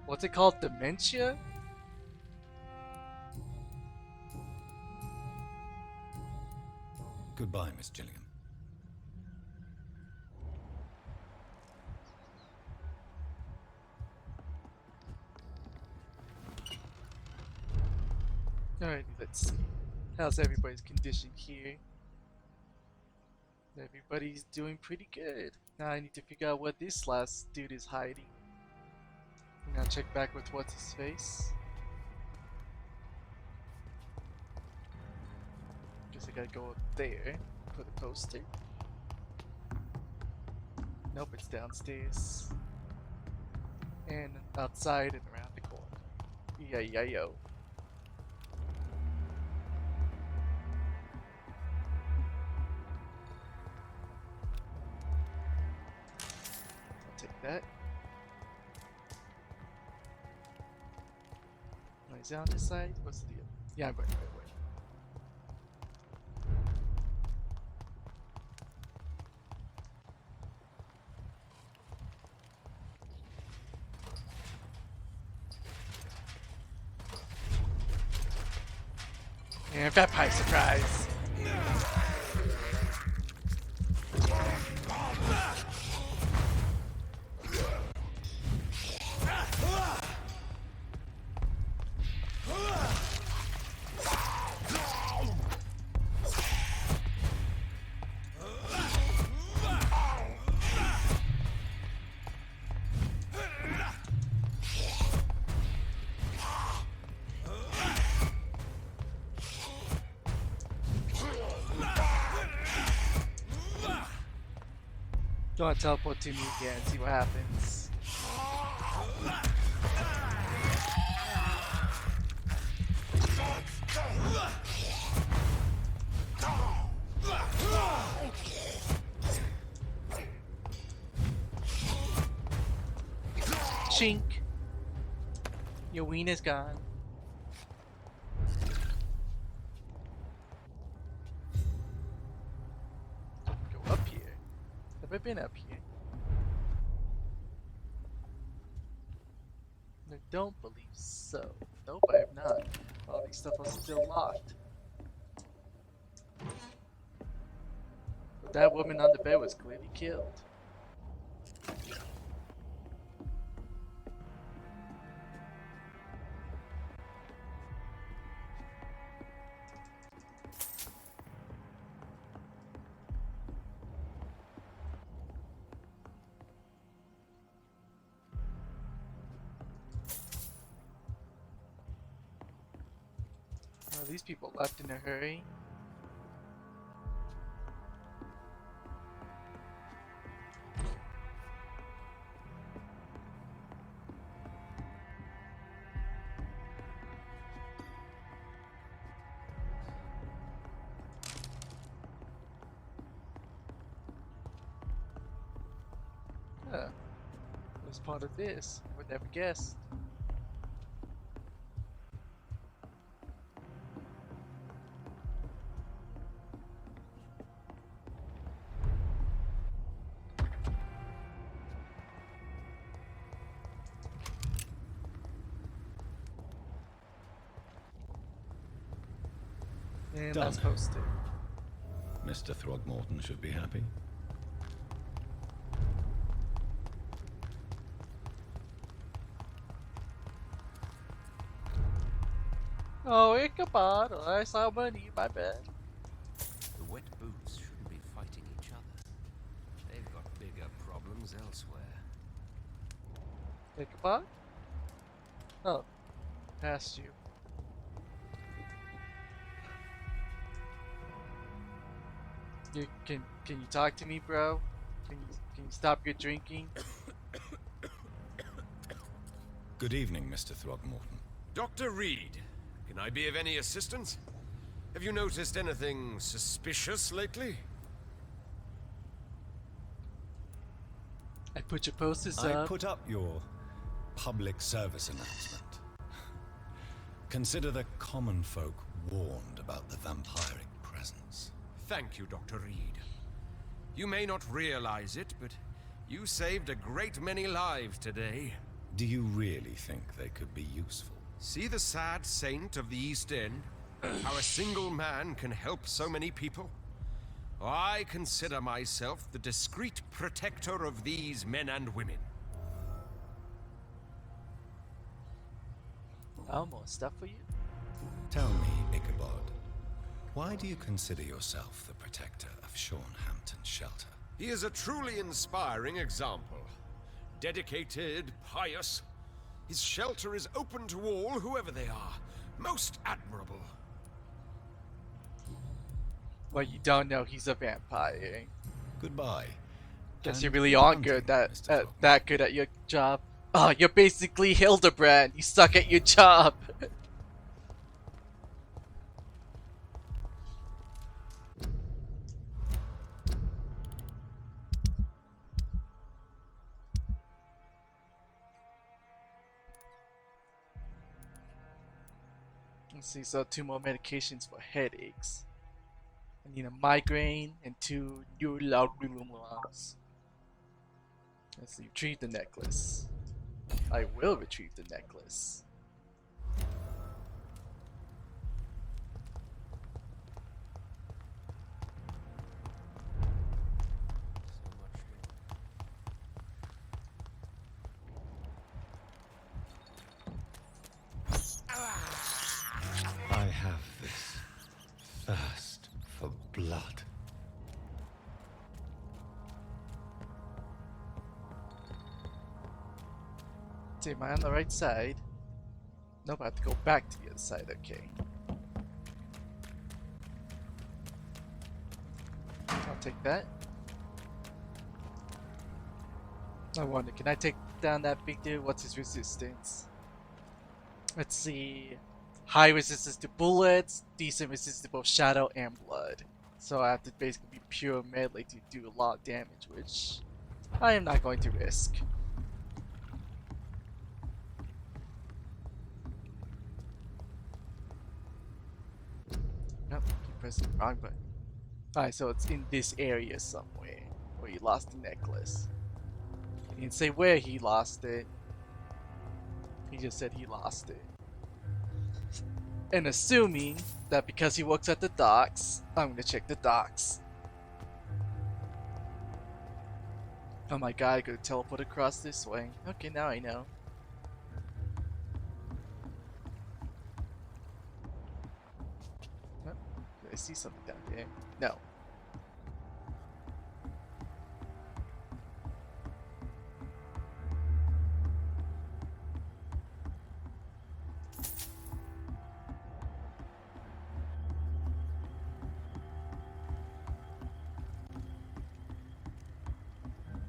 what's it called? Dementia?
Goodbye, Miss Gillingham.
Alright, let's see. How's everybody's condition here? Everybody's doing pretty good. Now I need to figure out what this last dude is hiding. I'm gonna check back with what's his face. Guess I gotta go up there for the poster. Nope, it's downstairs. And outside and around the corner. E-I-E-I-O. I'll take that. Oh, is it on this side? What's the deal? Yeah, I'm going the right way. And vampire surprise! Go and teleport to me again and see what happens. Chink! Your wiener's gone. Go up here. Have I been up here? I don't believe so. Nope, I have not. All these stuff are still locked. But that woman on the bed was clearly killed. Oh, these people left in a hurry. Huh. Was part of this. I would never guess. And
Done.
that's posted.
Mr. Throgmorton should be happy.
Oh, Ichabod! I saw money, my bad.
The wet boots shouldn't be fighting each other. They've got bigger problems elsewhere.
Ichabod? Oh, past you. Can you talk to me, bro? Can you stop your drinking?
Good evening, Mr. Throgmorton.
Dr. Reed, can I be of any assistance? Have you noticed anything suspicious lately?
I put your posters
I
up.
put up your public service announcement. Consider the common folk warned about the vampiric presence.
Thank you, Dr. Reed. You may not realize it, but you saved a great many lives today.
Do you really think they could be useful?
See the sad saint of the East End? How a single man can help so many people? I consider myself the discreet protector of these men and women.
Oh, more stuff for you?
Tell me, Ichabod, why do you consider yourself the protector of Hampton's shelter?
He is a truly inspiring example. Dedicated, pious. His shelter is open to all, whoever they are. Most admirable.
Well, you don't know he's a vampire.
Goodbye.
Guess
And
you really
good
aren't
hunting,
good at
Mr. Faulkner.
that good at your job. Oh, you're basically Hildebrand. You suck at your job. Let's see, so 2 more medications for headaches. I need a migraine and 2 new loudlums. Let's see, retrieve the necklace. I will retrieve the necklace.
I have this thirst for blood.
See, am I on the right side? Nope, I have to go back to the other side, okay. I'll take that. I wonder, can I take down that big dude? What's his resistance? Let's see. High resistance to bullets, decent resistance to both shadow and blood. So I have to basically be pure melee to do a lot of damage, which I am not going to risk. Nope, keep pressing the wrong button. Alright, so it's in this area somewhere where he lost the necklace. He didn't say where he lost it. He just said he lost it. And assuming that because he works at the docks, I'm gonna check the docks. Oh my god, I could teleport across this way. Okay, now I know. Oh, did I see something down there? No.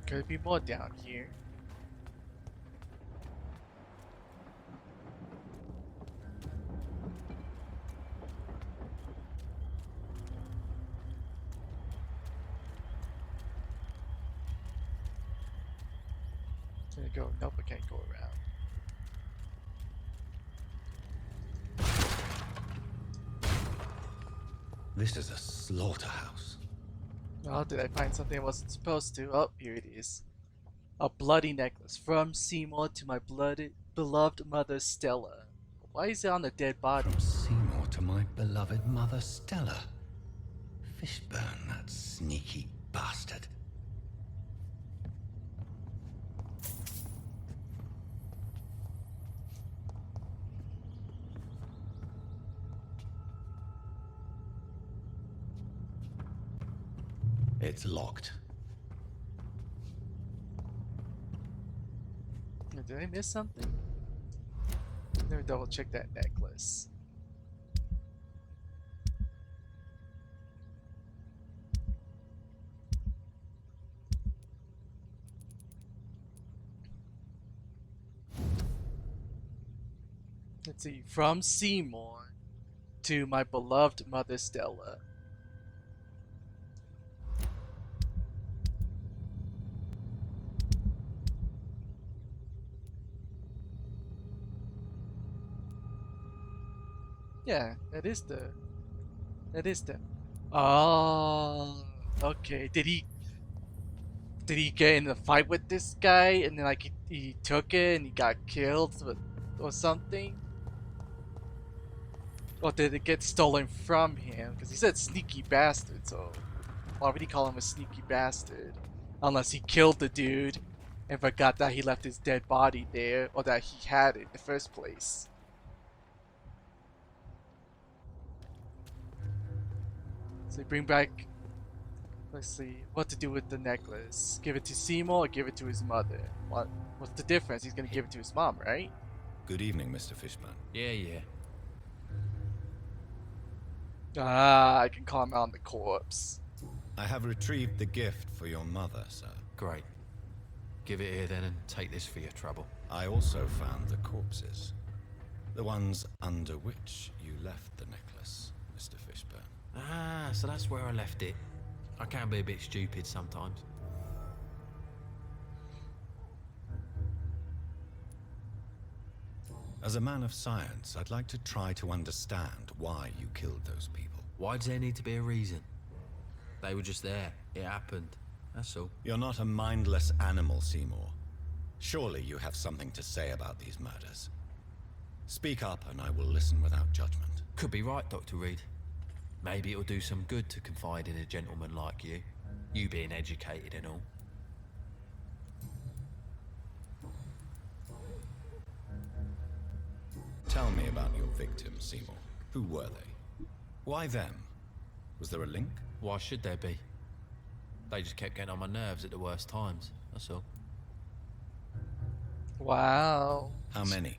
Could be more down here. Can I go? Nope, I can't go around.
This is a slaughterhouse.
Oh, did I find something I wasn't supposed to? Oh, here it is. A bloody necklace from Seymour to my beloved mother Stella. Why is it on a dead body?
From Seymour to my beloved mother Stella. Fishburne, that sneaky bastard. It's locked.
Did I miss something? Let me double check that necklace. Let's see, from Seymour to my beloved mother Stella. Yeah, that is the. Oh, okay. Did he get in a fight with this guy and then like he took it and he got killed or something? Or did it get stolen from him? Because he said sneaky bastard, so why would he call him a sneaky bastard? Unless he killed the dude and forgot that he left his dead body there or that he had it in the first place. So you bring back. Let's see what to do with the necklace. Give it to Seymour or give it to his mother? What's the difference? He's gonna give it to his mom, right?
Good evening, Mr. Fishburne.
Yeah.
Ah, I can calm down the corpse.
I have retrieved the gift for your mother, sir.
Great. Give it here then and take this for your trouble.
I also found the corpses. The ones under which you left the necklace, Mr. Fishburne.
Ah, so that's where I left it. I can be a bit stupid sometimes.
As a man of science, I'd like to try to understand why you killed those people.
Why does there need to be a reason? They were just there. It happened. That's all.
You're not a mindless animal, Seymour. Surely you have something to say about these murders. Speak up and I will listen without judgment.
Could be right, Dr. Reed. Maybe it'll do some good to confide in a gentleman like you. You being educated and all.
Tell me about your victims, Seymour. Who were they? Why them? Was there a link?
Why should there be? They just kept getting on my nerves at the worst times, that's all.
Wow.
How many?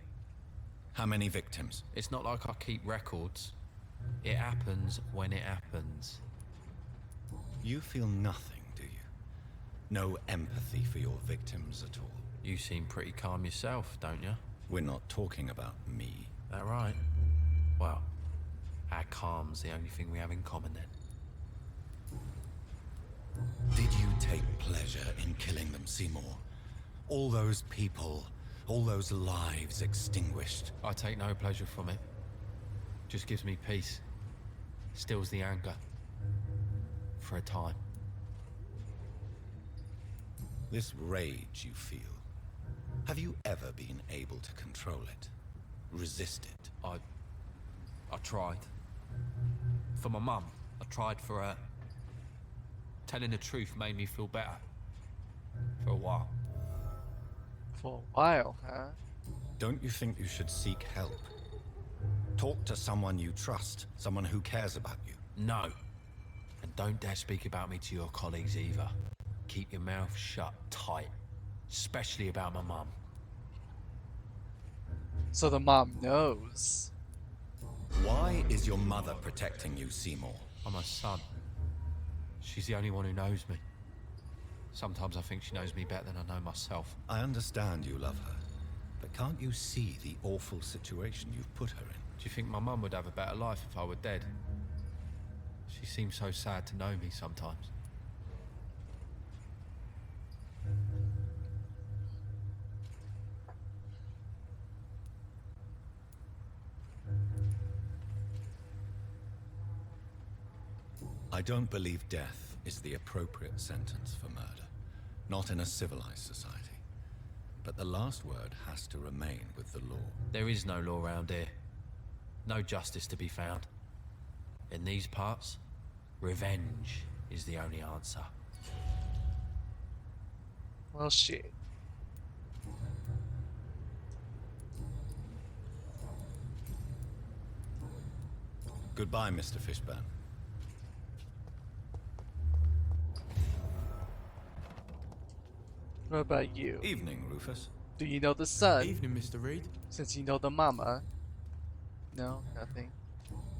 How many victims?
It's not like I keep records. It happens when it happens.
You feel nothing, do you? No empathy for your victims at all?
You seem pretty calm yourself, don't you?
We're not talking about me.
That right? Well, our calm's the only thing we have in common then.
Did you take pleasure in killing them, Seymour? All those people, all those lives extinguished.
I take no pleasure from it. Just gives me peace. Stills the anger. For a time.
This rage you feel, have you ever been able to control it? Resist it?
I tried. For my mum. I tried for her. Telling the truth made me feel better. For a while.
For a while, huh?
Don't you think you should seek help? Talk to someone you trust, someone who cares about you.
No. And don't dare speak about me to your colleagues either. Keep your mouth shut tight. Especially about my mum.
So the mom knows.
Why is your mother protecting you, Seymour?
I'm her son. She's the only one who knows me. Sometimes I think she knows me better than I know myself.
I understand you love her, but can't you see the awful situation you've put her in?
Do you think my mum would have a better life if I were dead? She seems so sad to know me sometimes.
I don't believe death is the appropriate sentence for murder. Not in a civilized society. But the last word has to remain with the law.
There is no law around here. No justice to be found. In these parts, revenge is the only answer.
Well, shit.
Goodbye, Mr. Fishburne.
What about you?
Evening, Rufus.
Do you know the son?
Evening, Mr. Reed.
Since you know the mama. No, nothing.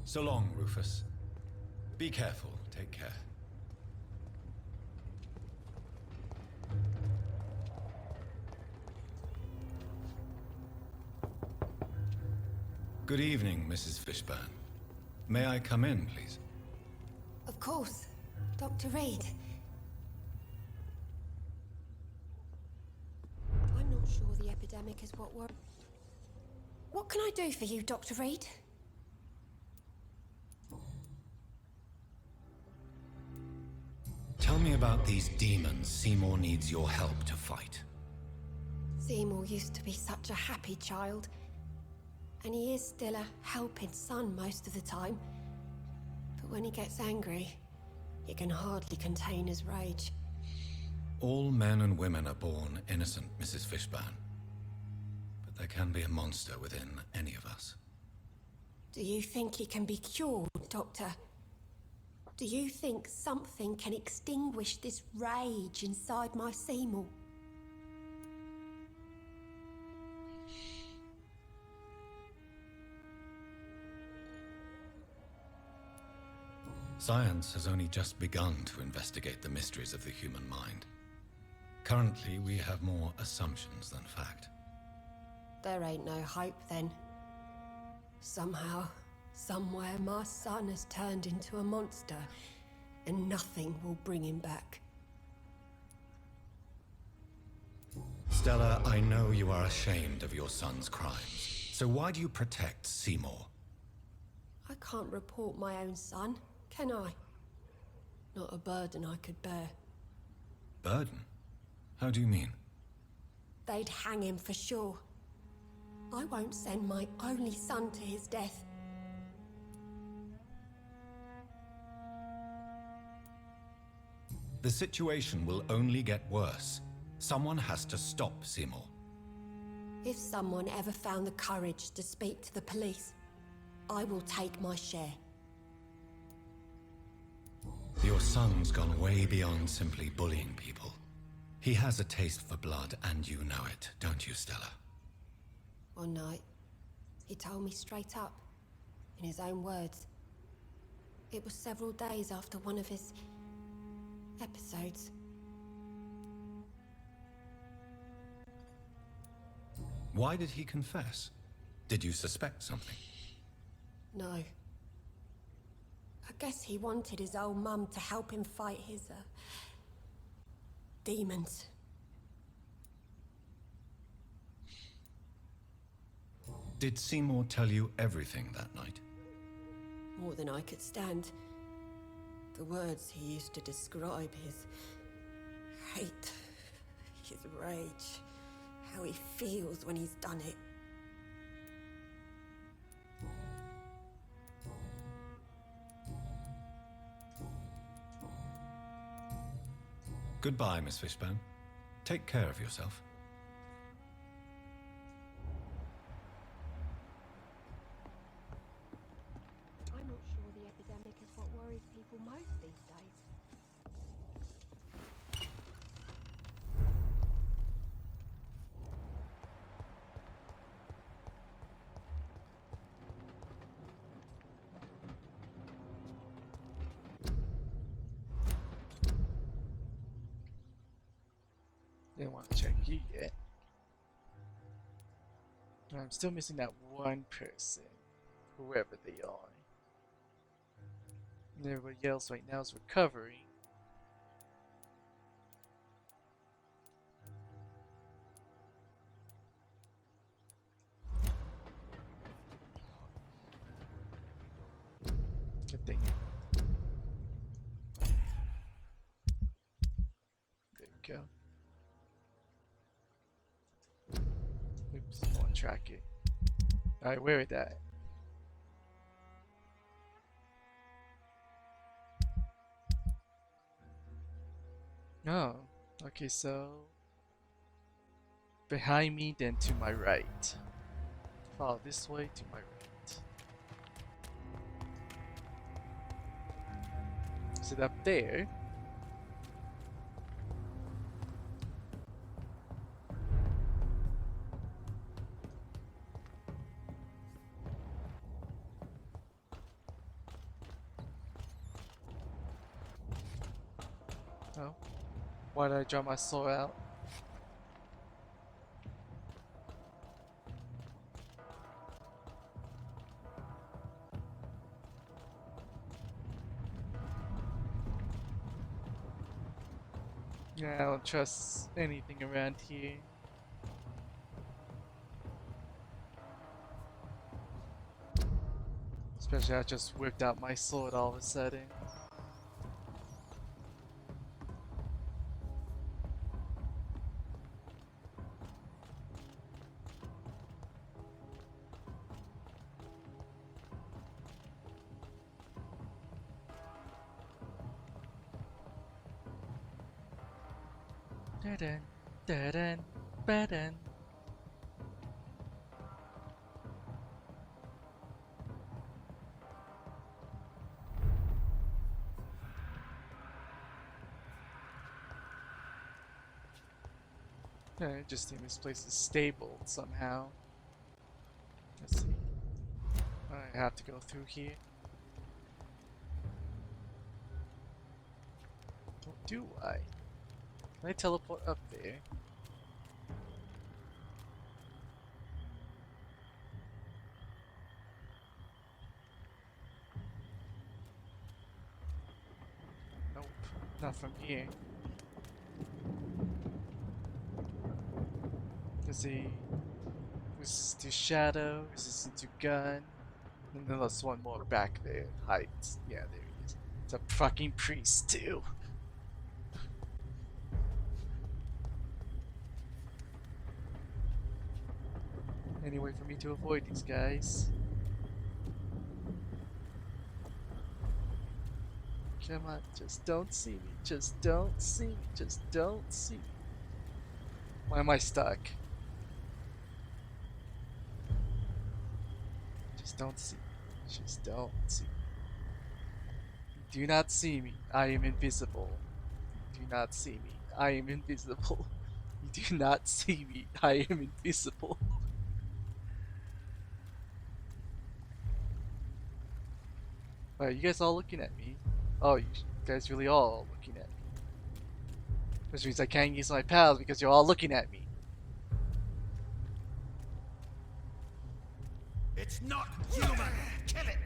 So long, Rufus. Be careful. Take care. Good evening, Mrs. Fishburne. May I come in, please?
Of course. Dr. Reed. I'm not sure the epidemic is what we're... What can I do for you, Dr. Reed?
Tell me about these demons Seymour needs your help to fight.
Seymour used to be such a happy child. And he is still a helping son most of the time. But when he gets angry, he can hardly contain his rage.
All men and women are born innocent, Mrs. Fishburne. But there can be a monster within any of us.
Do you think he can be cured, Doctor? Do you think something can extinguish this rage inside my Seymour?
Science has only just begun to investigate the mysteries of the human mind. Currently, we have more assumptions than fact.
There ain't no hope then. Somehow, somewhere, my son has turned into a monster, and nothing will bring him back.
Stella, I know you are ashamed of your son's crimes. So why do you protect Seymour?
I can't report my own son, can I? Not a burden I could bear.
Burden? How do you mean?
They'd hang him for sure. I won't send my only son to his death.
The situation will only get worse. Someone has to stop Seymour.
If someone ever found the courage to speak to the police, I will take my share.
Your son's gone way beyond simply bullying people. He has a taste for blood, and you know it, don't you, Stella?
One night, he told me straight up, in his own words. It was several days after one of his episodes.
Why did he confess? Did you suspect something?
No. I guess he wanted his old mum to help him fight his, demons.
Did Seymour tell you everything that night?
More than I could stand. The words he used to describe his hate, his rage, how he feels when he's done it.
Goodbye, Miss Fishburne. Take care of yourself.
I'm not sure the epidemic is what worries people most these days.
Didn't want to check you yet. I'm still missing that one person, whoever they are. And everybody else right now is recovering. Good thing. There we go. Oops, I want to track it. Alright, where is that? Oh, okay, so behind me, then to my right. Follow this way to my right. Is it up there? Oh. Why did I draw my sword out? Yeah, I don't trust anything around here. Especially I just whipped out my sword all of a sudden. Da-dun, da-dun, ba-dun. Yeah, I just think this place is stable somehow. Let's see. I have to go through here. Or do I? Can I teleport up there? Nope, not from here. Let's see. This is to shadow, this is into gun. And then there's one more back there. Heights. Yeah, there he is. It's a fucking priest too. Any way for me to avoid these guys? Come on, just don't see me. Just don't see me. Just don't see me. Why am I stuck? Just don't see me. Just don't see me. Do not see me. I am invisible. Do not see me. I am invisible. You do not see me. I am invisible. Are you guys all looking at me? Oh, you guys really all looking at me. Which means I can't use my pals because you're all looking at me.
It's not human! Kill it!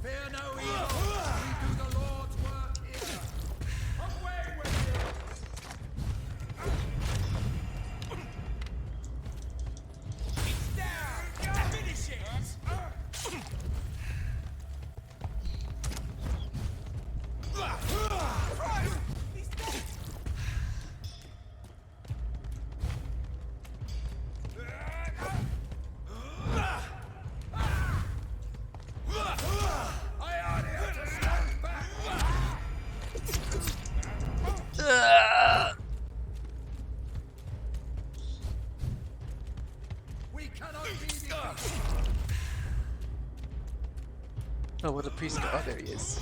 Fear no evil! We do the Lord's work here! Away with you! It's down! Finish it! We cannot be defeated.
Oh, where the priest go? Oh, there he is.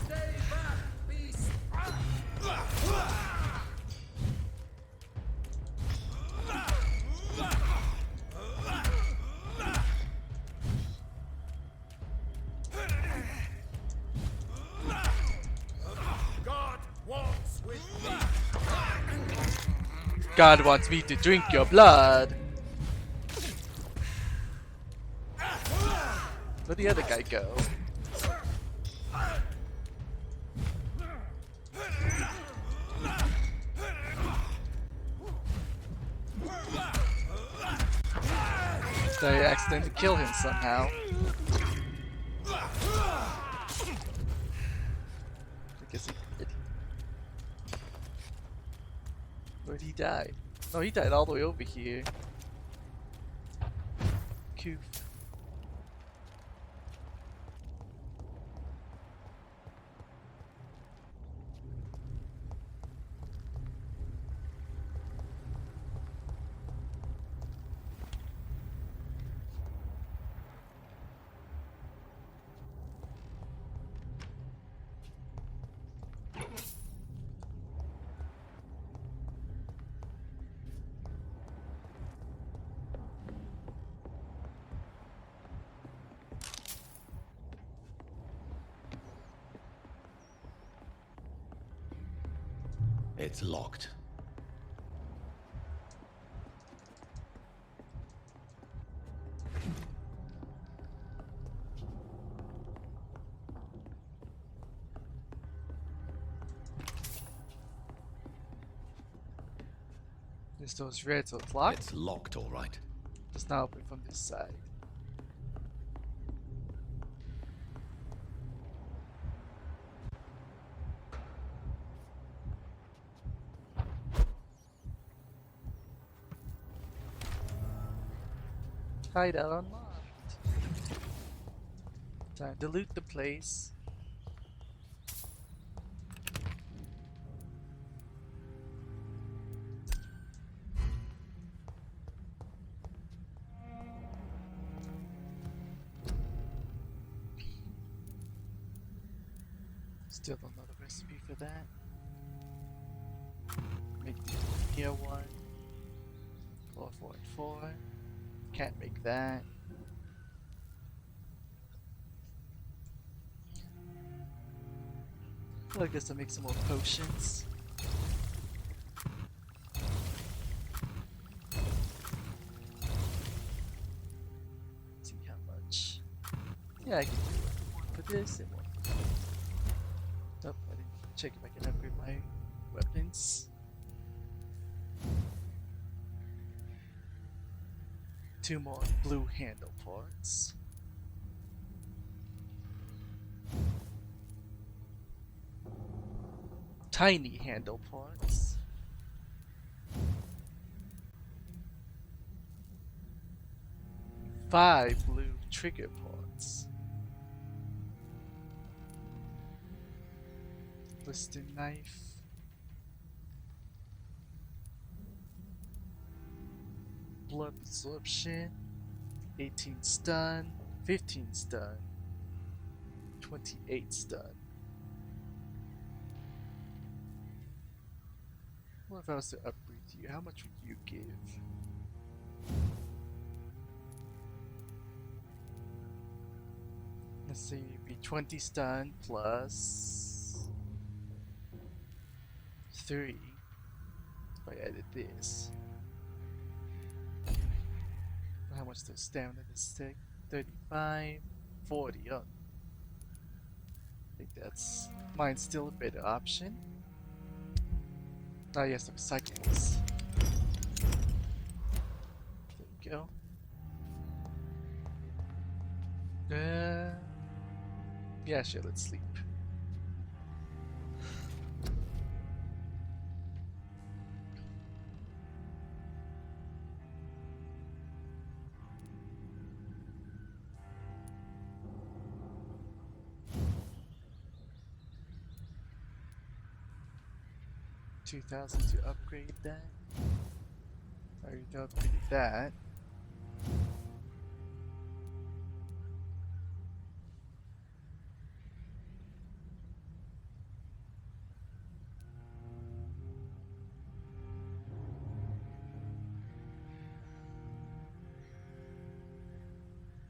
Stay back, beast! God walks with me.
God wants me to drink your blood. Where'd the other guy go? Did I accidentally kill him somehow? I guess he did. Where'd he die? Oh, he died all the way over here. Coof.
It's locked.
This door's red, so it's locked.
It's locked, all right.
It's not open from this side. Hideout unlocked. Time to loot the place. Still don't know the recipe for that. Make the here one. 4, 4, and 4. Can't make that. Well, I guess I'll make some more potions. See how much. Yeah, I can do it. One for this and one for that. Oh, I didn't check if I can upgrade my weapons. 2 more blue handle parts. Tiny handle parts. Five blue trigger parts. Blister knife. Blood absorption. 18 stun. 15 stun. 28 stun. What if I was to upgrade you? How much would you give? Let's see, it'd be 20 stun plus 3 if I added this. How much does stamina this take? 35, 40. Oh, I think that's mine's still a better option. Ah, yes, the recyclables. There we go. Yeah, sure, let's sleep. $2,000 to upgrade that. I already upgraded that.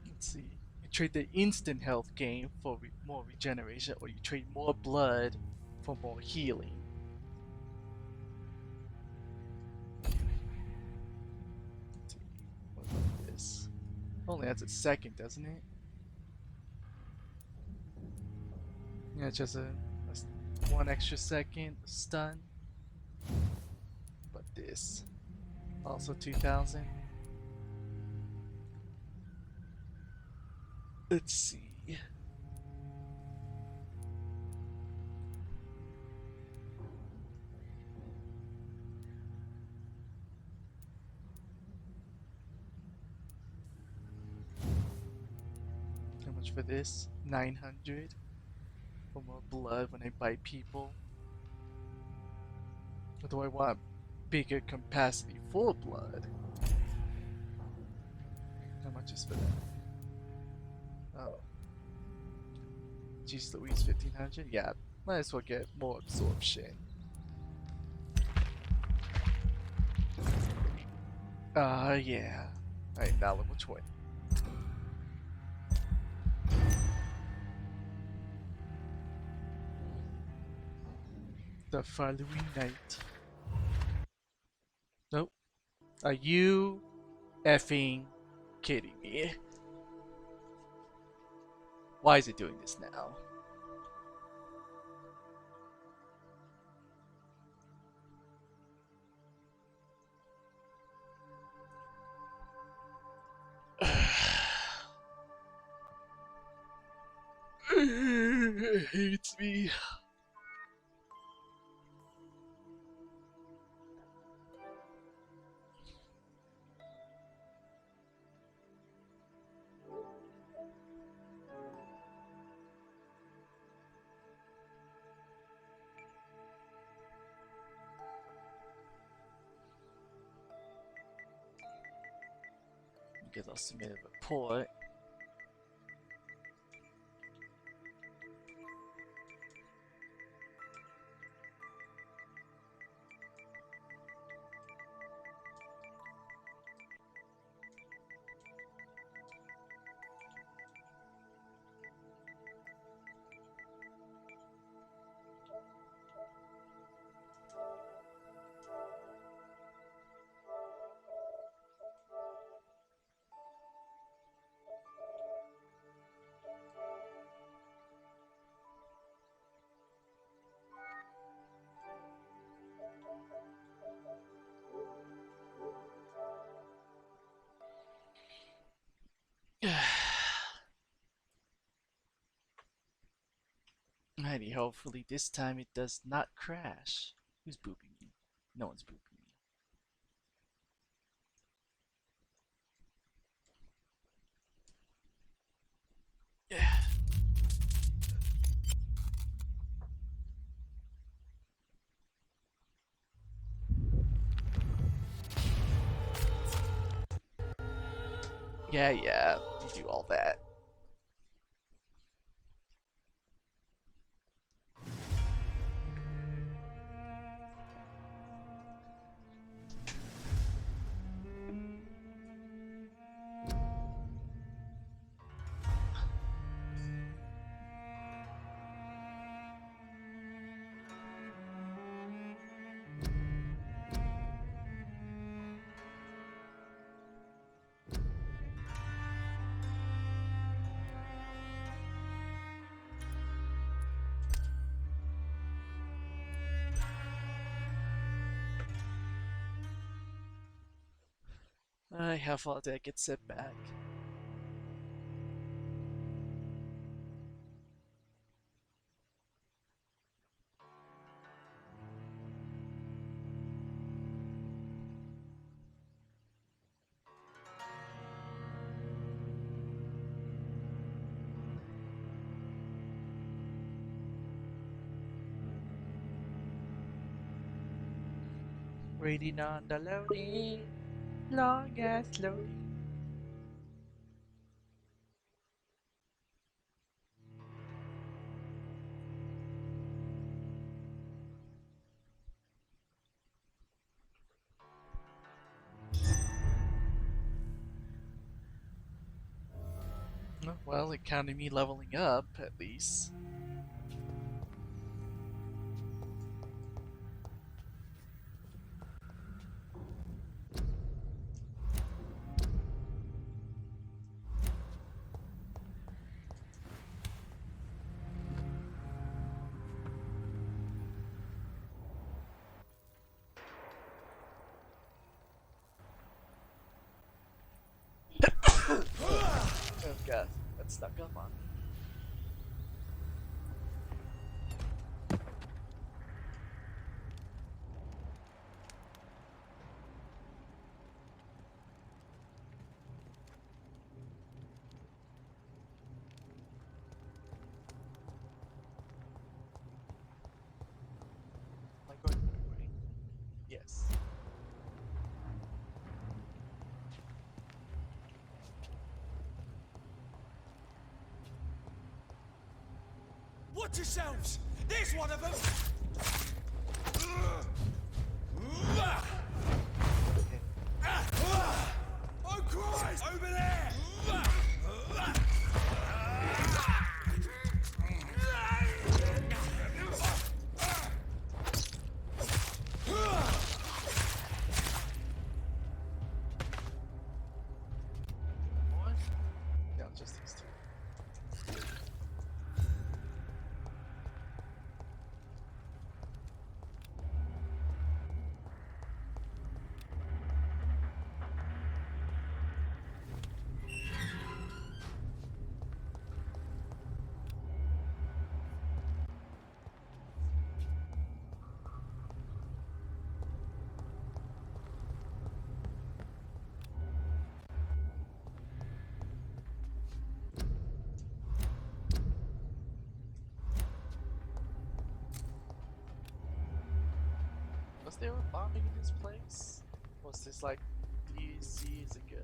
Let's see. You trade the instant health gain for more regeneration, or you trade more blood for more healing. Let's see. What about this? Only adds a second, doesn't it? Yeah, it's just a 1 extra second stun. But this also 2,000. Let's see. How much for this? 900 for more blood when I bite people. Or do I want bigger capacity for blood? How much is for that? Oh. Jeez Louise, 1500? Yeah, might as well get more absorption. Yeah. Alright, now level 20. The following night. Nope. Are you effing kidding me? Why is it doing this now? It hates me. Because I'll submit a report. Alrighty, hopefully this time it does not crash. Who's booping me? No one's booping me. Yeah. Yeah, you do all that. How far did I get set back? Waiting on the loading, long ass loading. Well, it counted me leveling up, at least. Oh god, that snuck up on me. Am I going the right way? Yes.
Watch yourselves! There's one of them! Oh Christ! Over there!
What? No, just these two. Was there a bombing in this place? Was this like years ago?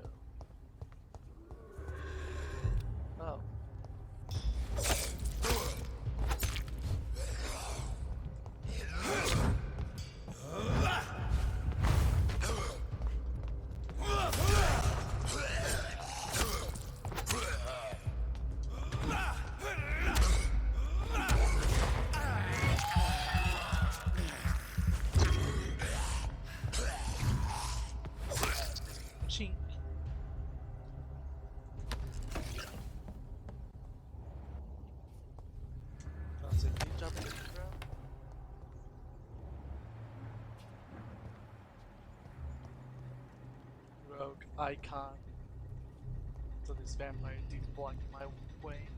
Oh. Chink. Sounds like you jump in the ground. Rogue icon. So this vampire dude blocking my way.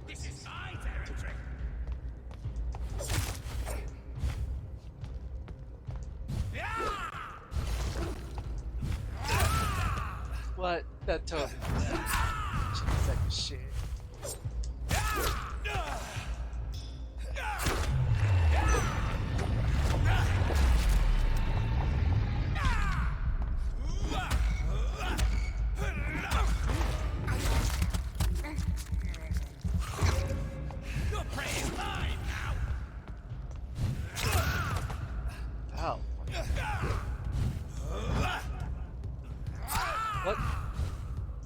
This is my territory.
What? That totally second shit.
Your prey is mine now.
Ow. What?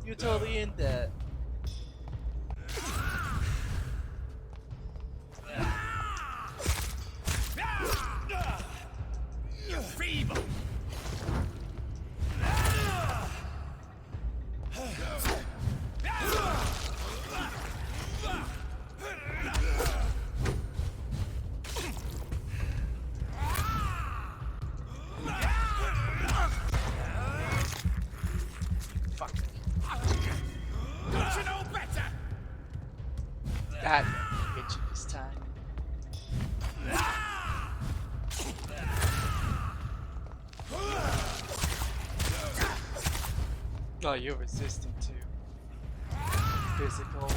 You're totally in that.
You're feeble.
Fuck.
Don't you know better?
That get you this time. Oh, you're resistant to physical.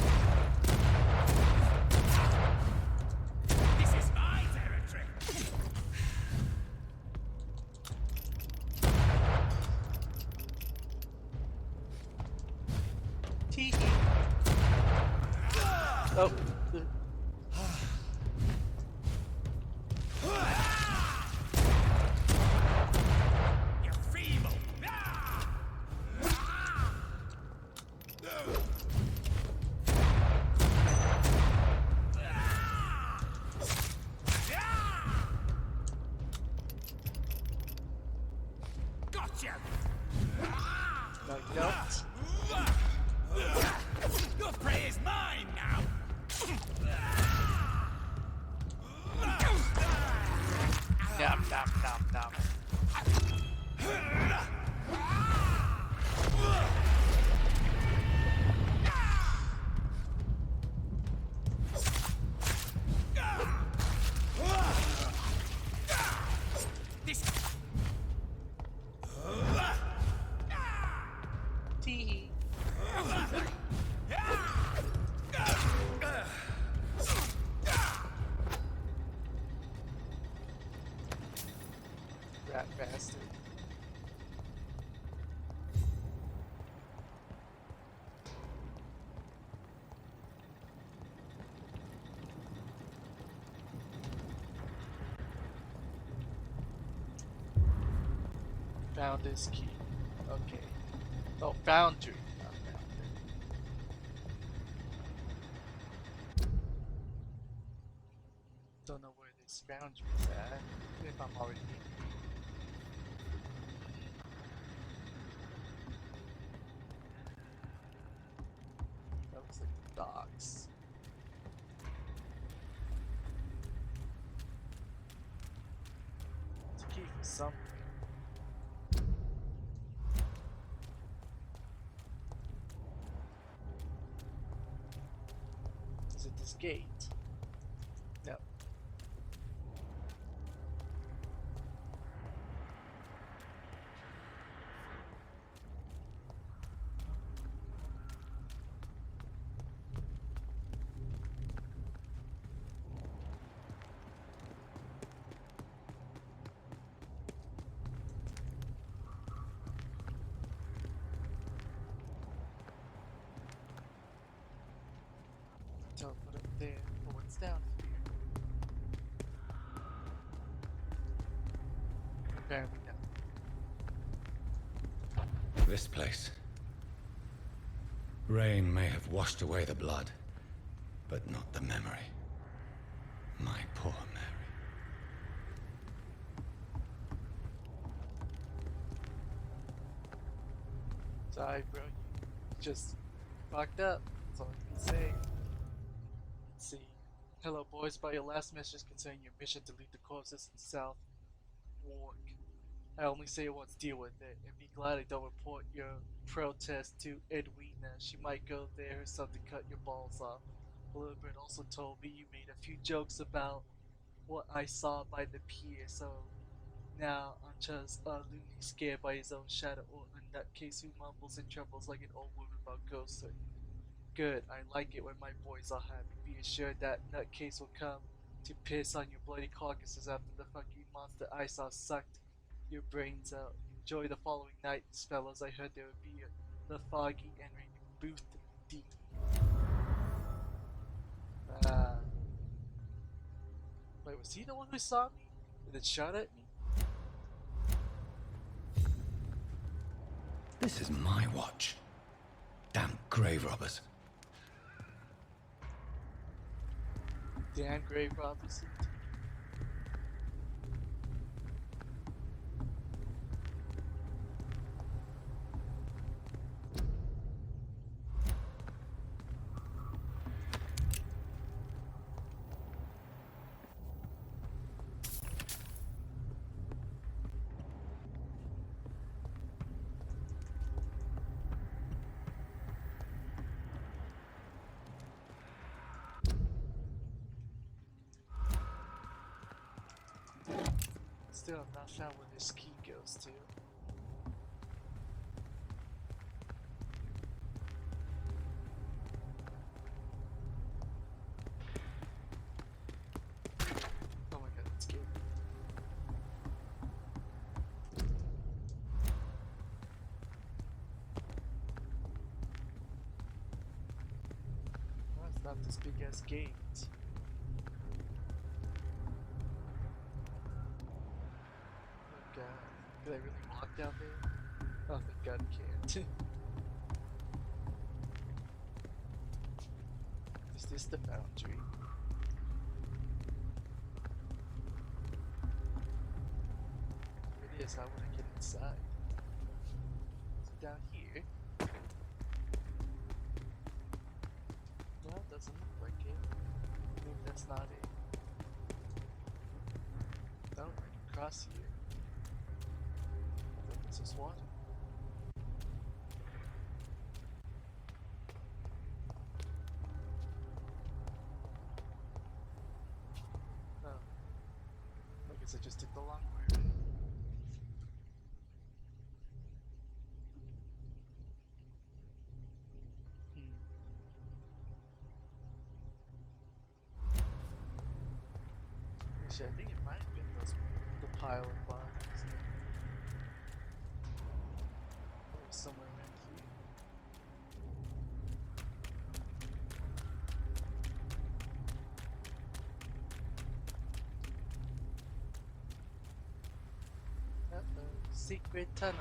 This is my territory.
Tee hee. Oh.
You're feeble. Gotcha.
No, you don't.
Your prey is mine now.
Nom nom nom nom.
This.
Tee hee. Rat bastard. Found this key. Okay. Oh, boundary. Not boundary. Don't know where this boundary is at. If I'm already in. That looks like the docks. It's a key for something. Is it this gate? No. Don't put it there. Oh, what's down here? Apparently not.
This place. Rain may have washed away the blood, but not the memory. My poor Mary.
Sorry, bro. You just fucked up. That's all I can say. Let's see. Hello, boys. By your last message concerning your mission to lead the corpses in South Wark. I only say once, deal with it, and be glad I don't report your protest to Edwina. She might go there herself to cut your balls off. Bluebird also told me you made a few jokes about what I saw by the pier, so now I'm just a loony scared by his own shadow, or in that case who mumbles and trembles like an old woman about ghosts. Good, I like it when my boys are happy. Be assured that nutcase will come to piss on your bloody carcasses after the fucking monster I saw sucked your brains out. Enjoy the following nights, fellas. I heard there would be the foggy and rainy booth D. Wait, was he the one who saw me? And then shot at me?
This is my watch. Damn grave robbers.
Damn grave robbers. Still have not found where this key goes to. Oh my god, that's scary. Well, it's not this big ass gate. God. Can I really walk down there? Oh, thank God I can't. Is this the foundry? It is. How would I get inside? Is it down here? No, it doesn't look like it. Maybe that's not it. No, I can cross here. This is water. Oh. I guess I just took the long way. Actually, I think it might have been the pile of bodies. Somewhere around here. Uh-oh, secret tunnel.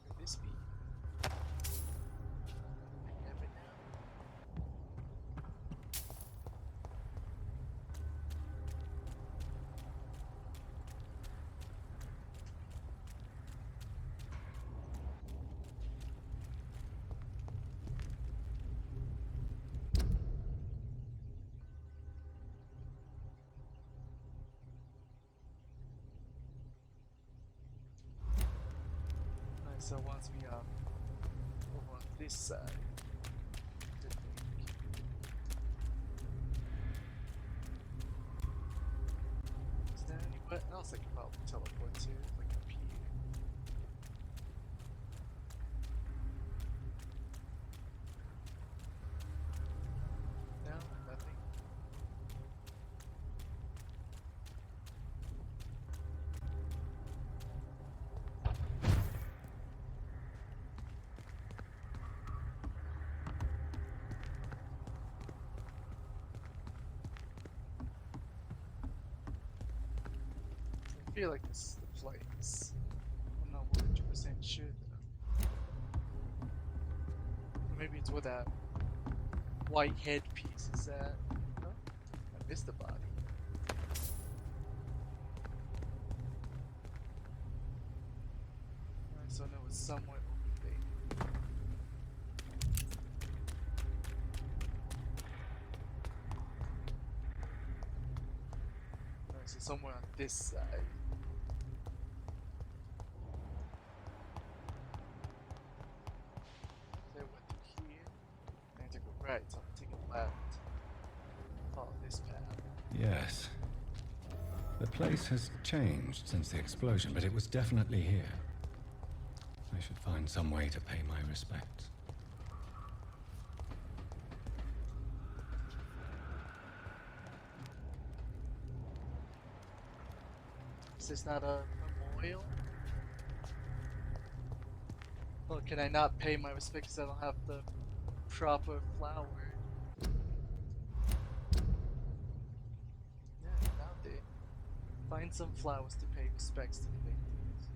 Could this be? I never know. So once we are over on this side, is there anywhere else I can probably teleport to? Like up here? No, nothing. I feel like this is the place. I'm not 100% sure though. Or maybe it's where that white headpiece is at. Oh, I missed the body. Alright, so I know it's somewhere over there. Alright, so somewhere on this side. right, so I'm taking left. Follow this path.
Yes. The place has changed since the explosion, but it was definitely here. I should find some way to pay my respects.
Is this not a memorial? Well, can I not pay my respects because I don't have the proper flower? Yeah, I found it. Find some flowers to pay respects to the victims.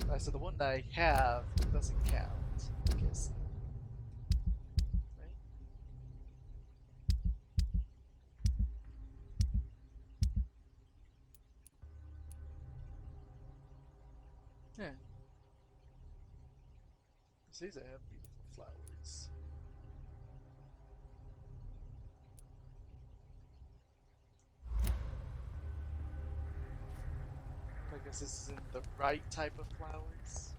Alright, so the one that I have doesn't count, I guess. Right? Yeah. These have beautiful flowers. I guess this isn't the right type of flowers.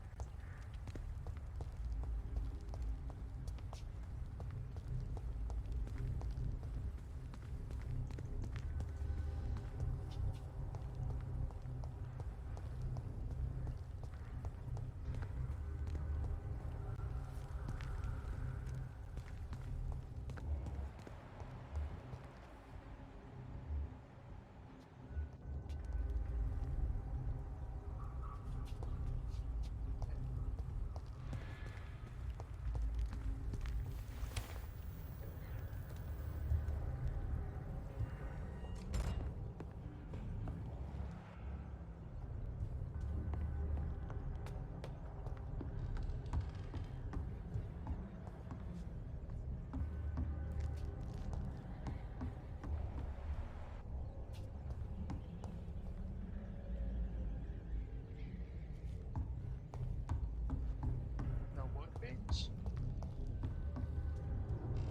No workbench?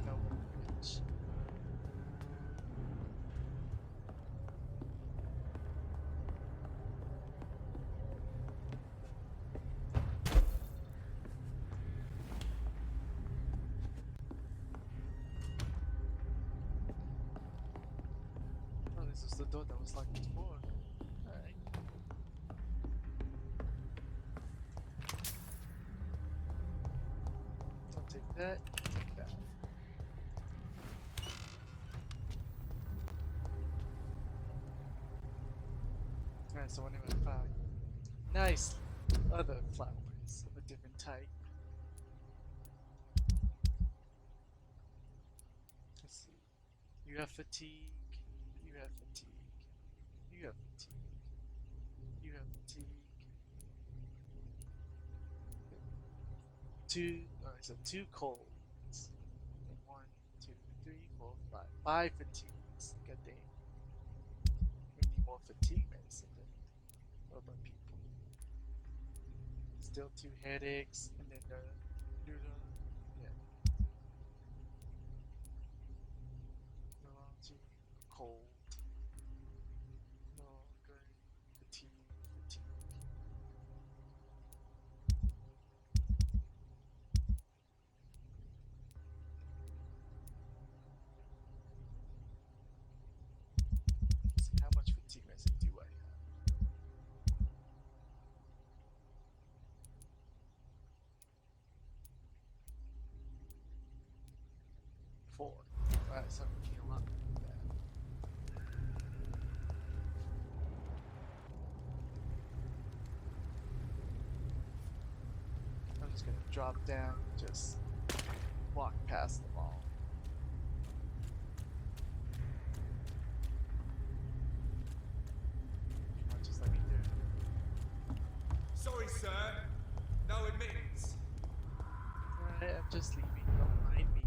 No workbench. Oh, this is the door that was locked before. Alright. I'll take that, take that. Alright, so whenever I find nice other flowers of a different type. Let's see. You have fatigue, you have fatigue, you have fatigue, you have fatigue. So two colds. And 1, 2, 3, 4, 5. 5 fatigues. God damn. We need more fatigue medicine than other people. Still 2 headaches, and then yeah. Neurology, cold. No, good. Fatigue, fatigue. Let's see, how much fatigue medicine do I have? 4. Alright, so I'm getting a lot of that. I'm just gonna drop down, just walk past them all. Come on, just let me do it.
Sorry, sir. No admittance.
Alright, I'm just leaving, don't mind me.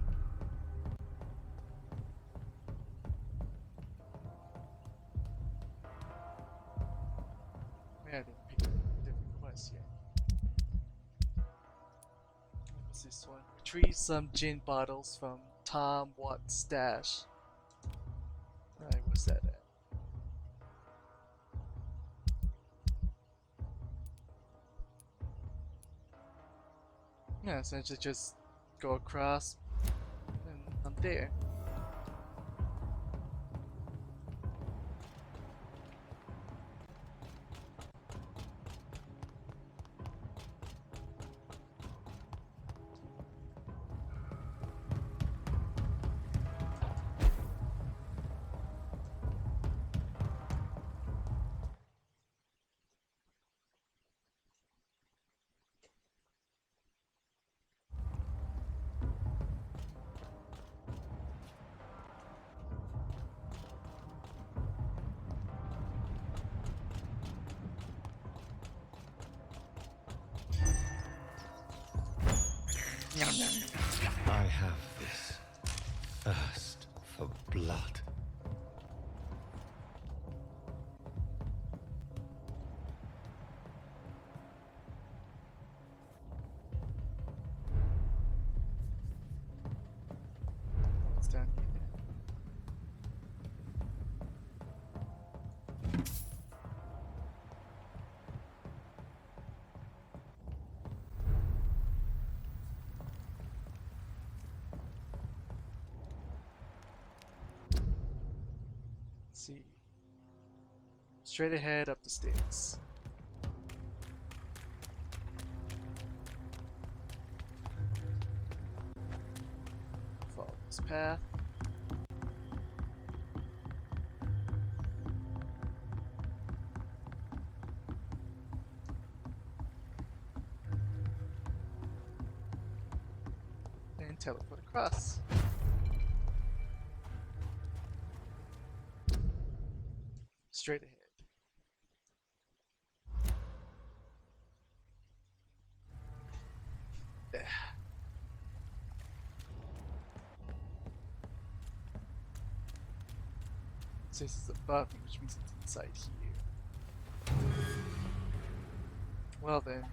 Man, I didn't pick a different quest yet. What's this one? Retrieve some gin bottles from Tom Watt's stash. Alright, what's that at? Yeah, essentially just go across and there.
I have this thirst for blood.
What's down here? Let's see. Straight ahead up the stairs. Follow this path. And teleport across. Straight ahead. Yeah. So this is above me, which means it's inside here. Well then,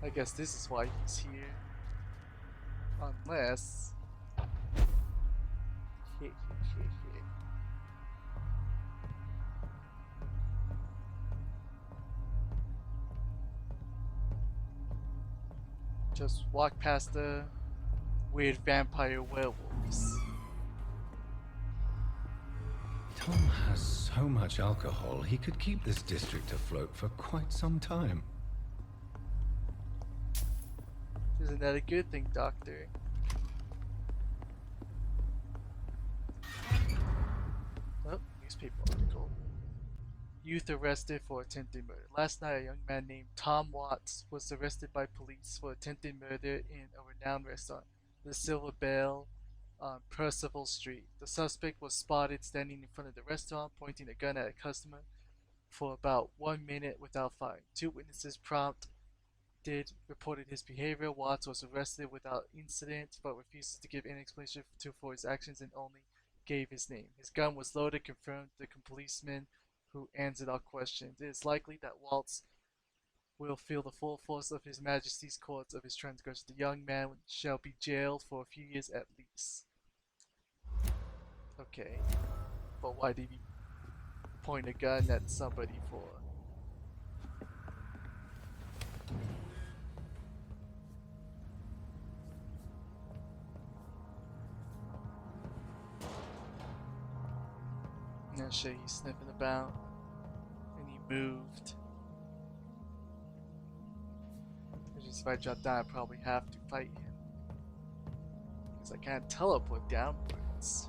I guess this is why he's here. Unless... Just walk past the weird vampire werewolves.
Tom has so much alcohol, he could keep this district afloat for quite some time.
Isn't that a good thing, Doctor? Oh, newspaper article. Youth arrested for attempted murder. Last night, a young man named Tom Watts was arrested by police for attempted murder in a renowned restaurant, the Silver Bell on Percival Street. The suspect was spotted standing in front of the restaurant, pointing a gun at a customer for about 1 minute without firing. 2 witnesses reported his behavior. Watts was arrested without incident, but refuses to give any explanation for his actions and only gave his name. His gun was loaded, confirmed the policeman who answered our questions. It is likely that Watts will feel the full force of His Majesty's courts of his transgression. The young man shall be jailed for a few years at least. Okay, but why did he point a gun at somebody for? Now sure he's sniffing about, and he moved. Which is if I drop down, I probably have to fight him, because I can't teleport downwards.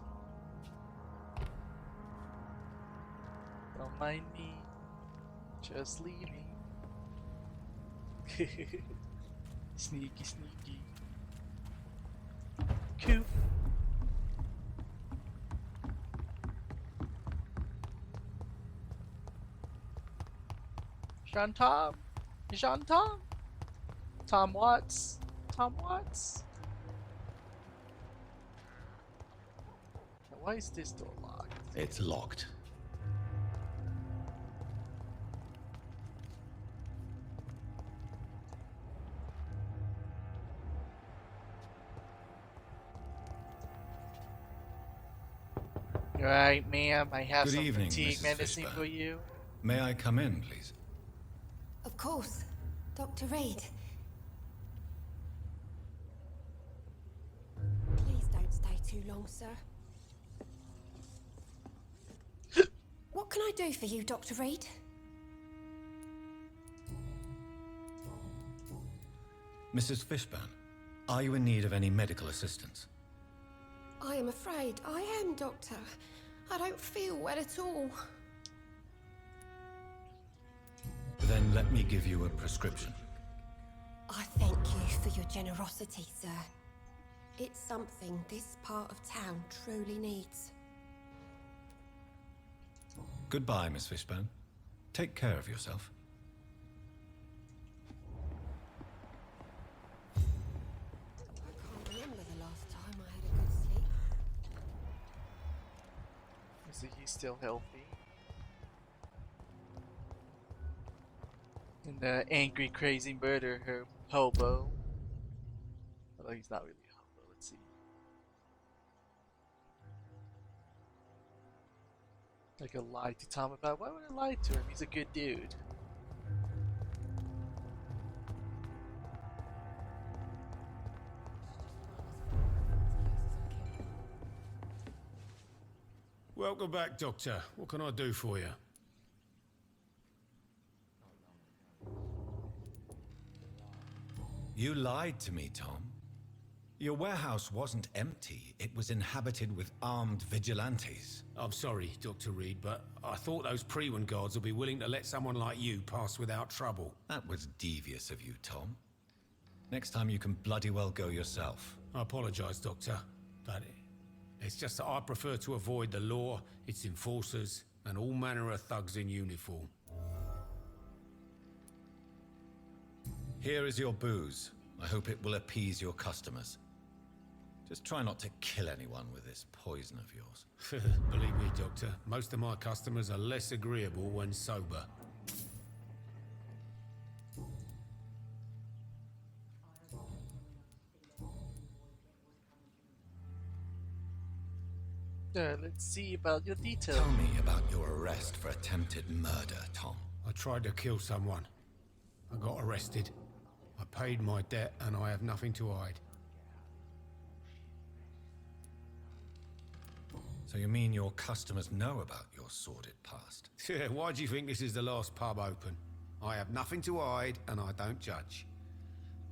Don't mind me, just leaving. Sneaky, sneaky. Coop. Tom? Tom? Tom Watts? Tom Watts? Now, why is this door locked?
It's locked.
Alright, ma'am, I have
Good
some
evening,
fatigue
Mrs.
medicine
Fishburne.
for you.
May I come in, please?
Of course. Dr. Reed. Please don't stay too long, sir. What can I do for you, Dr. Reed?
Mrs. Fishburne, are you in need of any medical assistance?
I am afraid I am, Doctor. I don't feel well at all.
Then let me give you a prescription.
I thank you for your generosity, sir. It's something this part of town truly needs.
Goodbye, Miss Fishburne. Take care of yourself.
I can't remember the last time I had a good sleep.
Is he still healthy? And the angry, crazy murderer hobo. Although he's not really a hobo. Let's see. Like a lie to Tom about. Why would I lie to him? He's a good dude.
Welcome back, Doctor. What can I do for you?
You lied to me, Tom. Your warehouse wasn't empty. It was inhabited with armed vigilantes.
I'm sorry, Dr. Reed, but I thought those Prewen guards would be willing to let someone like you pass without trouble.
That was devious of you, Tom. Next time you can bloody well go yourself.
I apologize, Doctor, but it's just that I prefer to avoid the law, its enforcers, and all manner of thugs in uniform.
Here is your booze. I hope it will appease your customers. Just try not to kill anyone with this poison of yours.
Believe me, Doctor, most of my customers are less agreeable when sober.
Let's see about your details.
Tell me about your arrest for attempted murder, Tom.
I tried to kill someone. I got arrested. I paid my debt and I have nothing to hide.
So you mean your customers know about your sordid past?
Why do you think this is the last pub open? I have nothing to hide and I don't judge.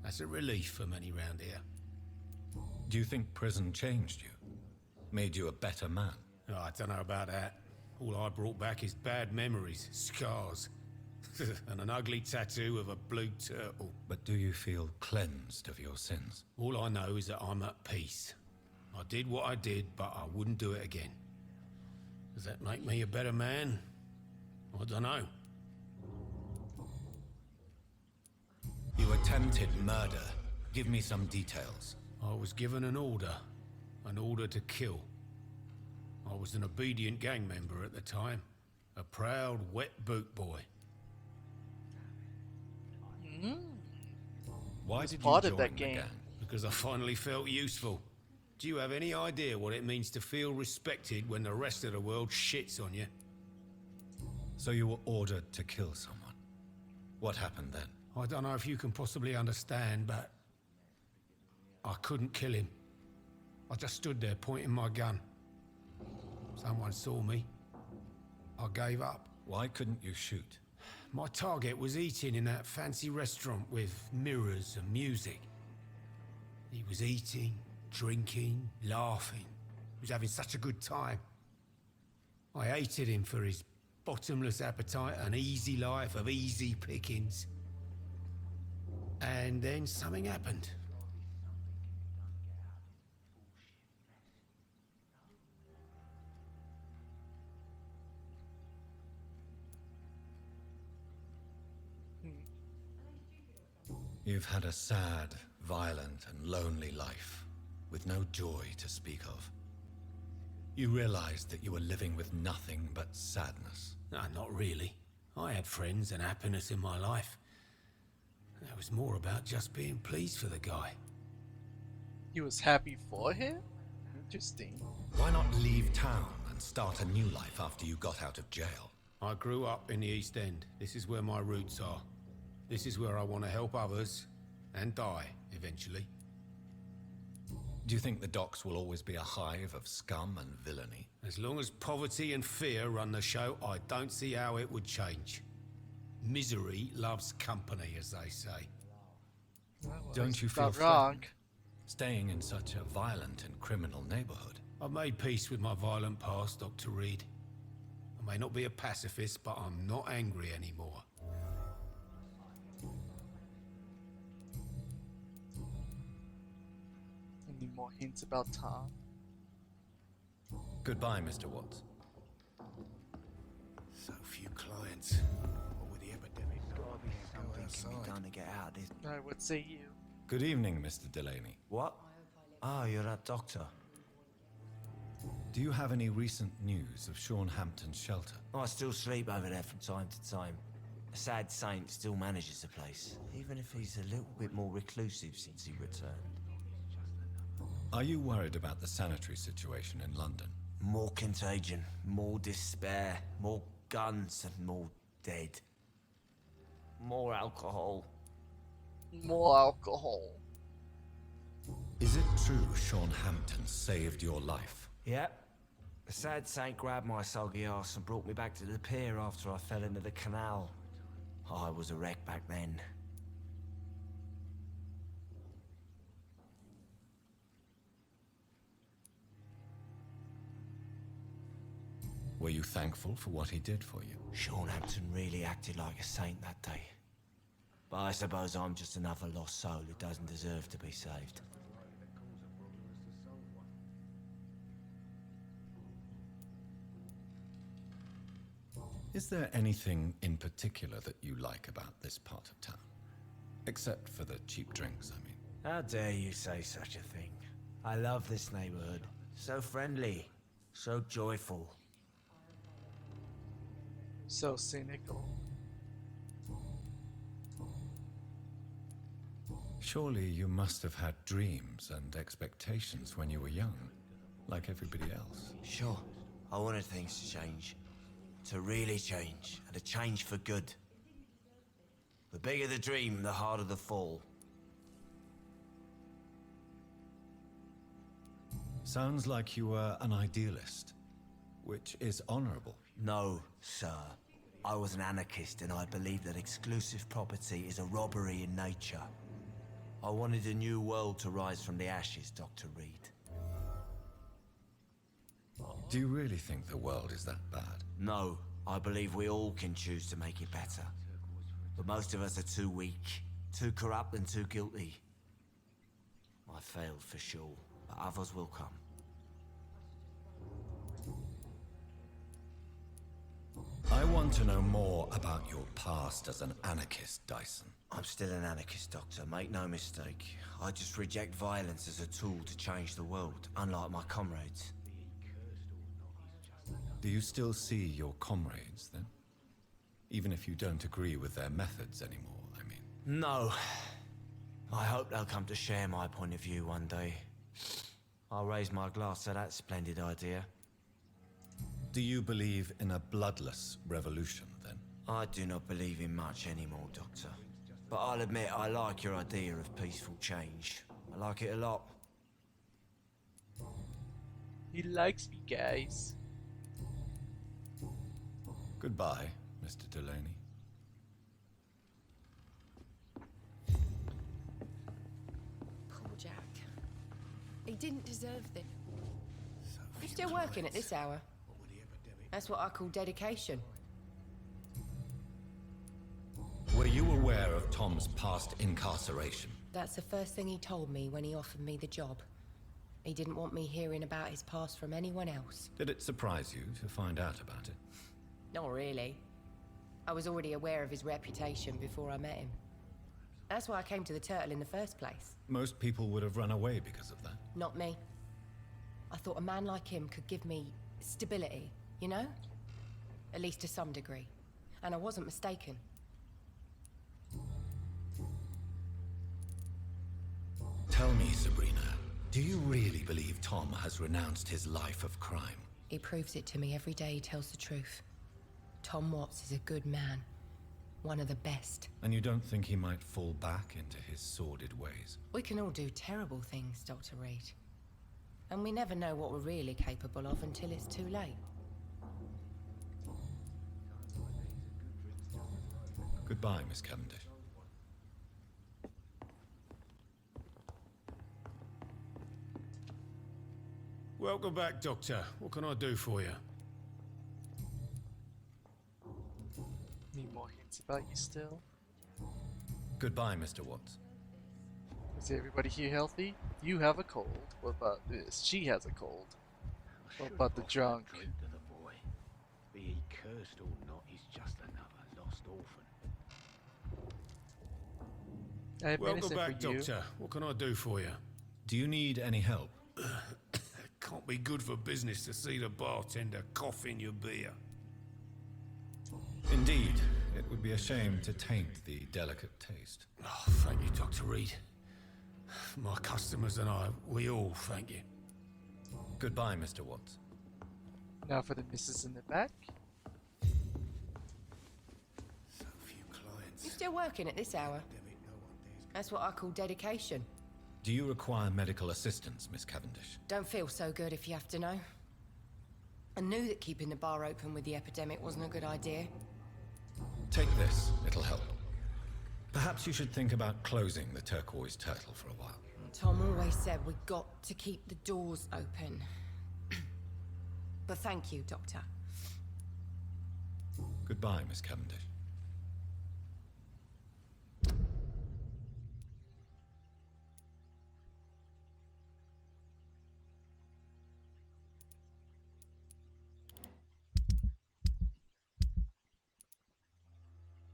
That's a relief for many round here.
Do you think prison changed you? Made you a better man?
Oh, I don't know about that. All I brought back is bad memories, scars, and an ugly tattoo of a blue turtle.
But do you feel cleansed of your sins?
All I know is that I'm at peace. I did what I did, but I wouldn't do it again. Does that make me a better man? I don't know.
You attempted murder. Give me some details.
I was given an order to kill. I was an obedient gang member at the time, a proud wet boot boy.
Why did you
part
join
of that
the
game?
gang?
Because I finally felt useful. Do you have any idea what it means to feel respected when the rest of the world shits on you?
So you were ordered to kill someone. What happened then?
I don't know if you can possibly understand, but I couldn't kill him. I just stood there pointing my gun. Someone saw me. I gave up.
Why couldn't you shoot?
My target was eating in that fancy restaurant with mirrors and music. He was eating, drinking, laughing. He was having such a good time. I hated him for his bottomless appetite and easy life of easy pickings. And then something happened.
You've had a sad, violent, and lonely life, with no joy to speak of. You realized that you were living with nothing but sadness.
No, not really. I had friends and happiness in my life. It was more about just being pleased for the guy.
You was happy for him? Interesting.
Why not leave town and start a new life after you got out of jail?
I grew up in the East End. This is where my roots are. This is where I want to help others and die, eventually.
Do you think the docks will always be a hive of scum and villainy?
As long as poverty and fear run the show, I don't see how it would change. Misery loves company, as they say.
Don't you feel
not wrong.
threatened, staying in such a violent and criminal neighborhood?
I've made peace with my violent past, Dr. Reed. I may not be a pacifist, but I'm not angry anymore.
Any more hints about Tom?
Goodbye, Mr. Watts.
So few clients. What with the epidemic? Something can be done to get out of this.
I would say you.
Good evening, Mr. Delaney.
What? Oh, you're that doctor.
Do you have any recent news of Sean Hampton's shelter?
I still sleep over there from time to time. A sad saint still manages the place, even if he's a little bit more reclusive since he returned.
Are you worried about the sanitary situation in London?
More contagion, more despair, more guns and more dead. More alcohol.
More alcohol.
Is it true Sean Hampton saved your life?
Yep. The sad saint grabbed my soggy ass and brought me back to the pier after I fell into the canal. I was a wreck back then.
Were you thankful for what he did for you?
Sean Hampton really acted like a saint that day. But I suppose I'm just another lost soul who doesn't deserve to be saved.
Is there anything in particular that you like about this part of town? Except for the cheap drinks, I mean.
How dare you say such a thing? I love this neighborhood. So friendly, so joyful.
So cynical.
Surely you must have had dreams and expectations when you were young, like everybody else.
Sure, I wanted things to change. To really change, and to change for good. The bigger the dream, the harder the fall.
Sounds like you were an idealist, which is honorable.
No, sir. I was an anarchist, and I believed that exclusive property is a robbery in nature. I wanted a new world to rise from the ashes, Dr. Reed.
Do you really think the world is that bad?
No, I believe we all can choose to make it better. But most of us are too weak, too corrupt and too guilty. I failed for sure, but others will come.
I want to know more about your past as an anarchist, Dyson.
I'm still an anarchist, Doctor, make no mistake. I just reject violence as a tool to change the world, unlike my comrades.
Do you still see your comrades, then? Even if you don't agree with their methods anymore, I mean.
No. I hope they'll come to share my point of view one day. I'll raise my glass to that splendid idea.
Do you believe in a bloodless revolution, then?
I do not believe in much anymore, Doctor. But I'll admit I like your idea of peaceful change. I like it a lot.
He likes me, guys.
Goodbye, Mr. Delaney.
Poor Jack. He didn't deserve this. You're still working at this hour? That's what I call dedication.
Were you aware of Tom's past incarceration?
That's the first thing he told me when he offered me the job. He didn't want me hearing about his past from anyone else.
Did it surprise you to find out about it?
Not really. I was already aware of his reputation before I met him. That's why I came to the Turtle in the first place.
Most people would have run away because of that.
Not me. I thought a man like him could give me stability, you know? At least to some degree. And I wasn't mistaken.
Tell me, Sabrina, do you really believe Tom has renounced his life of crime?
He proves it to me every day he tells the truth. Tom Watts is a good man. One of the best.
And you don't think he might fall back into his sordid ways?
We can all do terrible things, Dr. Reed. And we never know what we're really capable of until it's too late.
Goodbye, Miss Cavendish.
Welcome back, Doctor. What can I do for you?
Need more hints about you still?
Goodbye, Mr. Watts.
Is everybody here healthy? You have a cold. What about this? She has a cold. What about the drunk?
To the boy. Be he cursed or not, he's just another lost orphan.
I have
Welcome
medicine
back,
for you.
Doctor. What can I do for you?
Do you need any help?
Can't be good for business to see the bartender cough in your beer.
Indeed. It would be a shame to taint the delicate taste.
Oh, thank you, Dr. Reed. My customers and I, we all thank you.
Goodbye, Mr. Watts.
Now for the missus in the back.
So few clients.
You still working at this hour? That's what I call dedication.
Do you require medical assistance, Miss Cavendish?
Don't feel so good if you have to know. I knew that keeping the bar open with the epidemic wasn't a good idea.
Take this, it'll help. Perhaps you should think about closing the Turquoise Turtle for a while.
Tom always said we got to keep the doors open. But thank you, Doctor.
Goodbye, Miss Cavendish.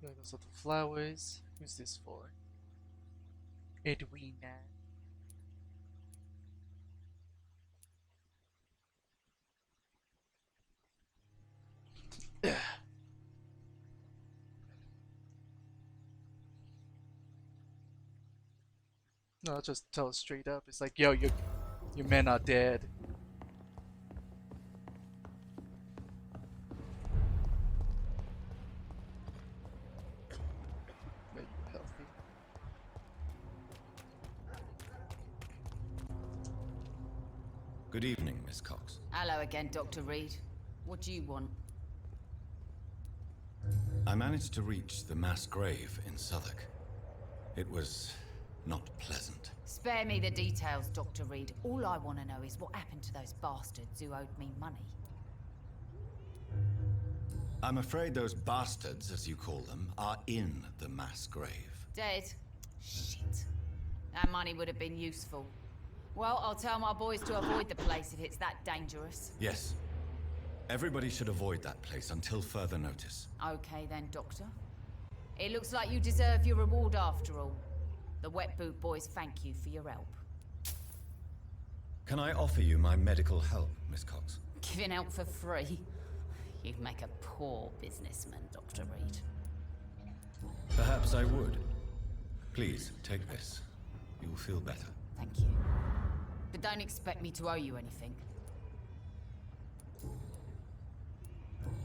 Those are the flowers. Who's this for? Edwina. No, I'll just tell it straight up. It's like, yo, your men are dead. Are you healthy?
Good evening, Miss Cox.
Hello again, Dr. Reed. What do you want?
I managed to reach the mass grave in Southwark. It was not pleasant.
Spare me the details, Dr. Reed. All I want to know is what happened to those bastards who owed me money.
I'm afraid those bastards, as you call them, are in the mass grave.
Dead? Shit. That money would have been useful. Well, I'll tell my boys to avoid the place if it's that dangerous.
Yes. Everybody should avoid that place until further notice.
Okay then, Doctor. It looks like you deserve your reward after all. The Wet Boot boys thank you for your help.
Can I offer you my medical help, Miss Cox?
Giving help for free? You'd make a poor businessman, Dr. Reed.
Perhaps I would. Please, take this. You will feel better.
Thank you. But don't expect me to owe you anything.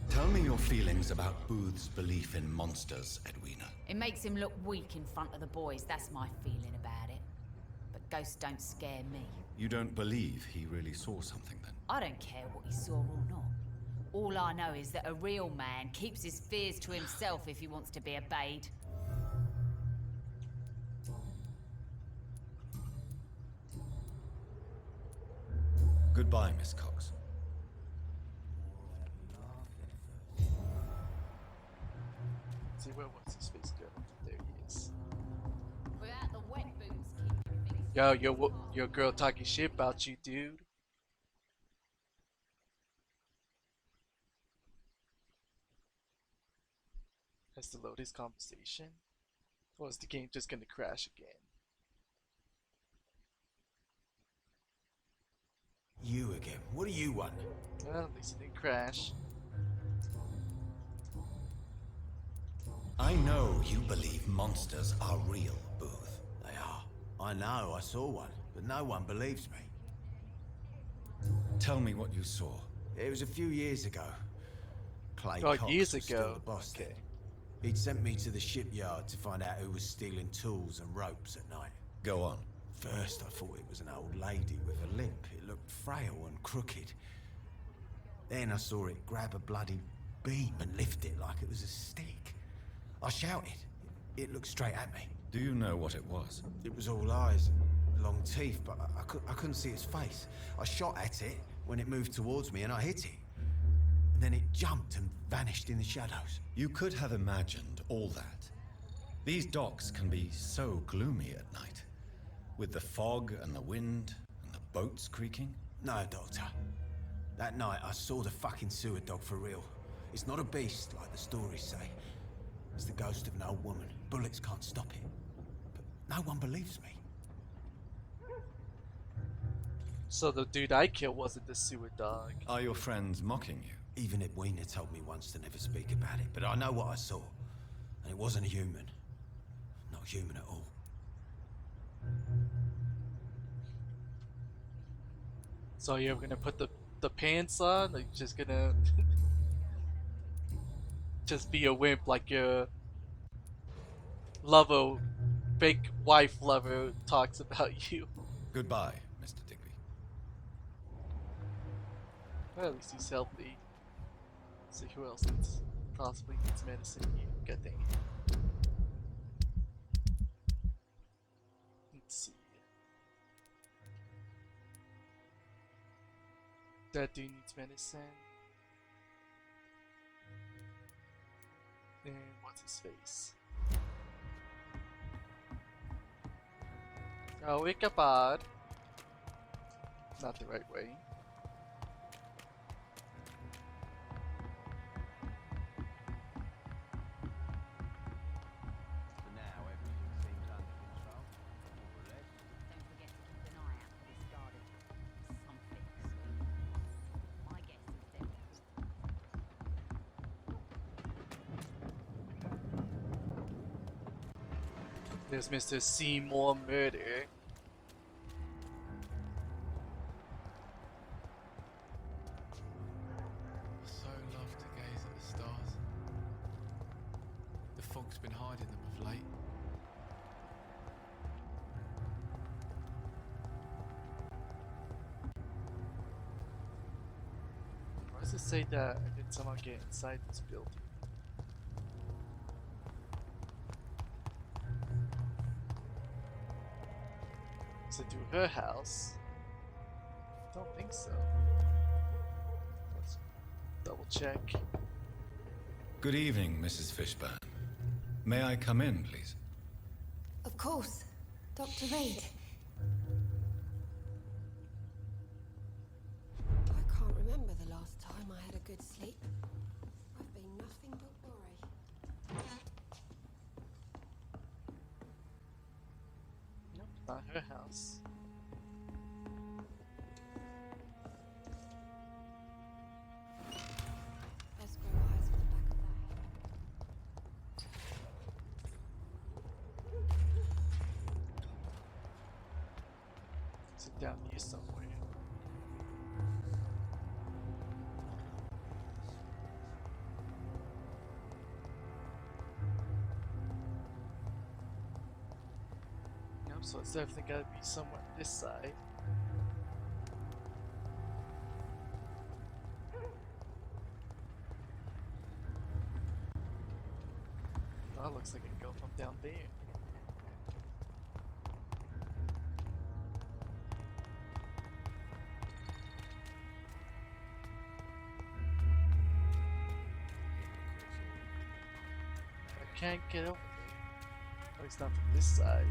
Tell me your feelings about Booth's belief in monsters, Edwina.
It makes him look weak in front of the boys, that's my feeling about it. But ghosts don't scare me.
You don't believe he really saw something, then?
I don't care what he saw or not. All I know is that a real man keeps his fears to himself if he wants to be obeyed.
Goodbye, Miss Cox.
See, where was his face go? There he is.
Without the wet boots keeping things...
Yo, your girl talking shit about you, dude. Has to load his conversation? Or is the game just gonna crash again?
You again? What do you want?
Well, at least it didn't crash.
I know you believe monsters are real, Booth.
They are. I know, I saw one, but no one believes me.
Tell me what you saw.
It was a few years ago. Clay
Oh,
Cox
years
was still
ago.
the boss then.
Okay.
He'd sent me to the shipyard to find out who was stealing tools and ropes at night.
Go on.
First I thought it was an old lady with a limp. It looked frail and crooked. Then I saw it grab a bloody beam and lift it like it was a stick. I shouted. It looked straight at me.
Do you know what it was?
It was all eyes and long teeth, but I couldn't see its face. I shot at it when it moved towards me and I hit it. And then it jumped and vanished in the shadows.
You could have imagined all that. These docks can be so gloomy at night. With the fog and the wind and the boats creaking.
No, Doctor. That night I saw the fucking sewer dog for real. It's not a beast like the stories say. It's the ghost of an old woman. Bullets can't stop it. But no one believes me.
So the dude I killed wasn't the sewer dog.
Are your friends mocking you?
Even Edwina told me once to never speak about it, but I know what I saw. And it wasn't a human. Not human at all.
So you're gonna put the pants on? Or you just gonna just be a wimp like your lover, fake wife lover talks about you?
Goodbye, Mr. Digby.
Well, at least he's healthy. Let's see who else possibly needs medicine here. God dang it. Let's see. That dude needs medicine. And what's his face? Oh, Ichabod. Not the right way. There's Mr. Seymour Murder.
I so love to gaze at the stars. The fog's been hiding them of late.
Why does it say that I did somehow get inside this building? Is it to her house? Don't think so. Let's double check.
Good evening, Mrs. Fishburne. May I come in, please?
Of course. Dr. Reed. I can't remember the last time I had a good sleep. I've been nothing but worry.
Nope, not her house.
Best grow eyes on the back of that.
Sit down here somewhere. Nope, so it's definitely gotta be somewhere on this side. That looks like it can go from down there. I can't get over there. At least not from this side.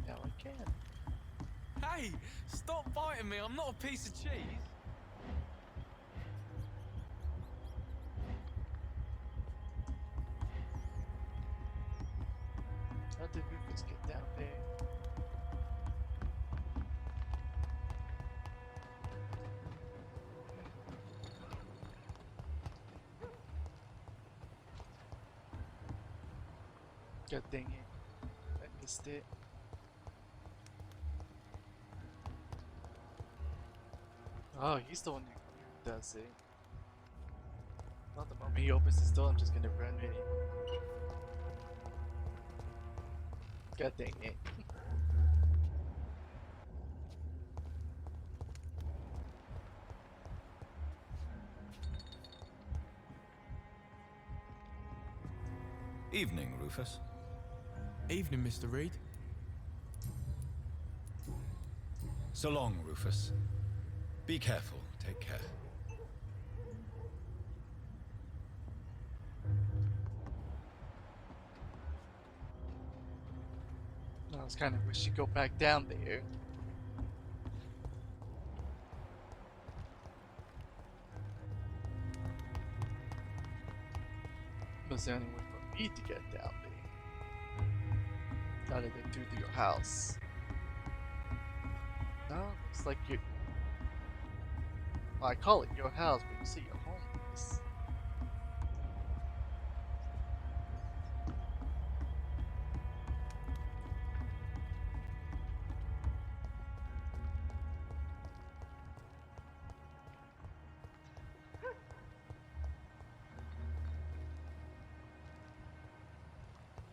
Now I can.
Hey! Stop biting me! I'm not a piece of cheese!
How did Rufus get down there? God dang it. I missed it. Oh, he's the one who does it. Not the moment he opens this door, I'm just gonna run with him. God dang it.
Evening, Rufus.
Evening, Mr. Reed.
So long, Rufus. Be careful. Take care.
I was kind of wish you'd go back down there. Was the only way for me to get down there. Rather than through your house. No, looks like you. Well, I call it your house, but you see your home is.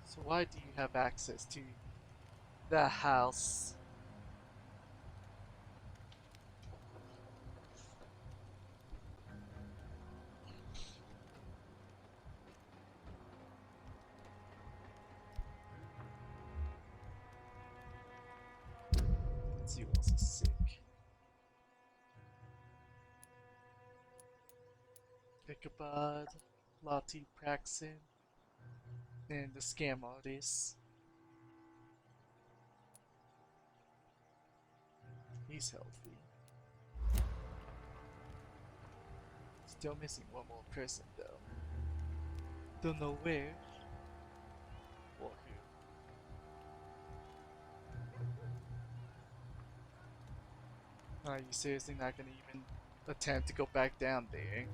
So why do you have access to the house? Let's see who else is sick. Ichabod, Lottie Praxon, and the scam artist. He's healthy. Still missing one more person though. Don't know where or who. Are you seriously not gonna even attempt to go back down there?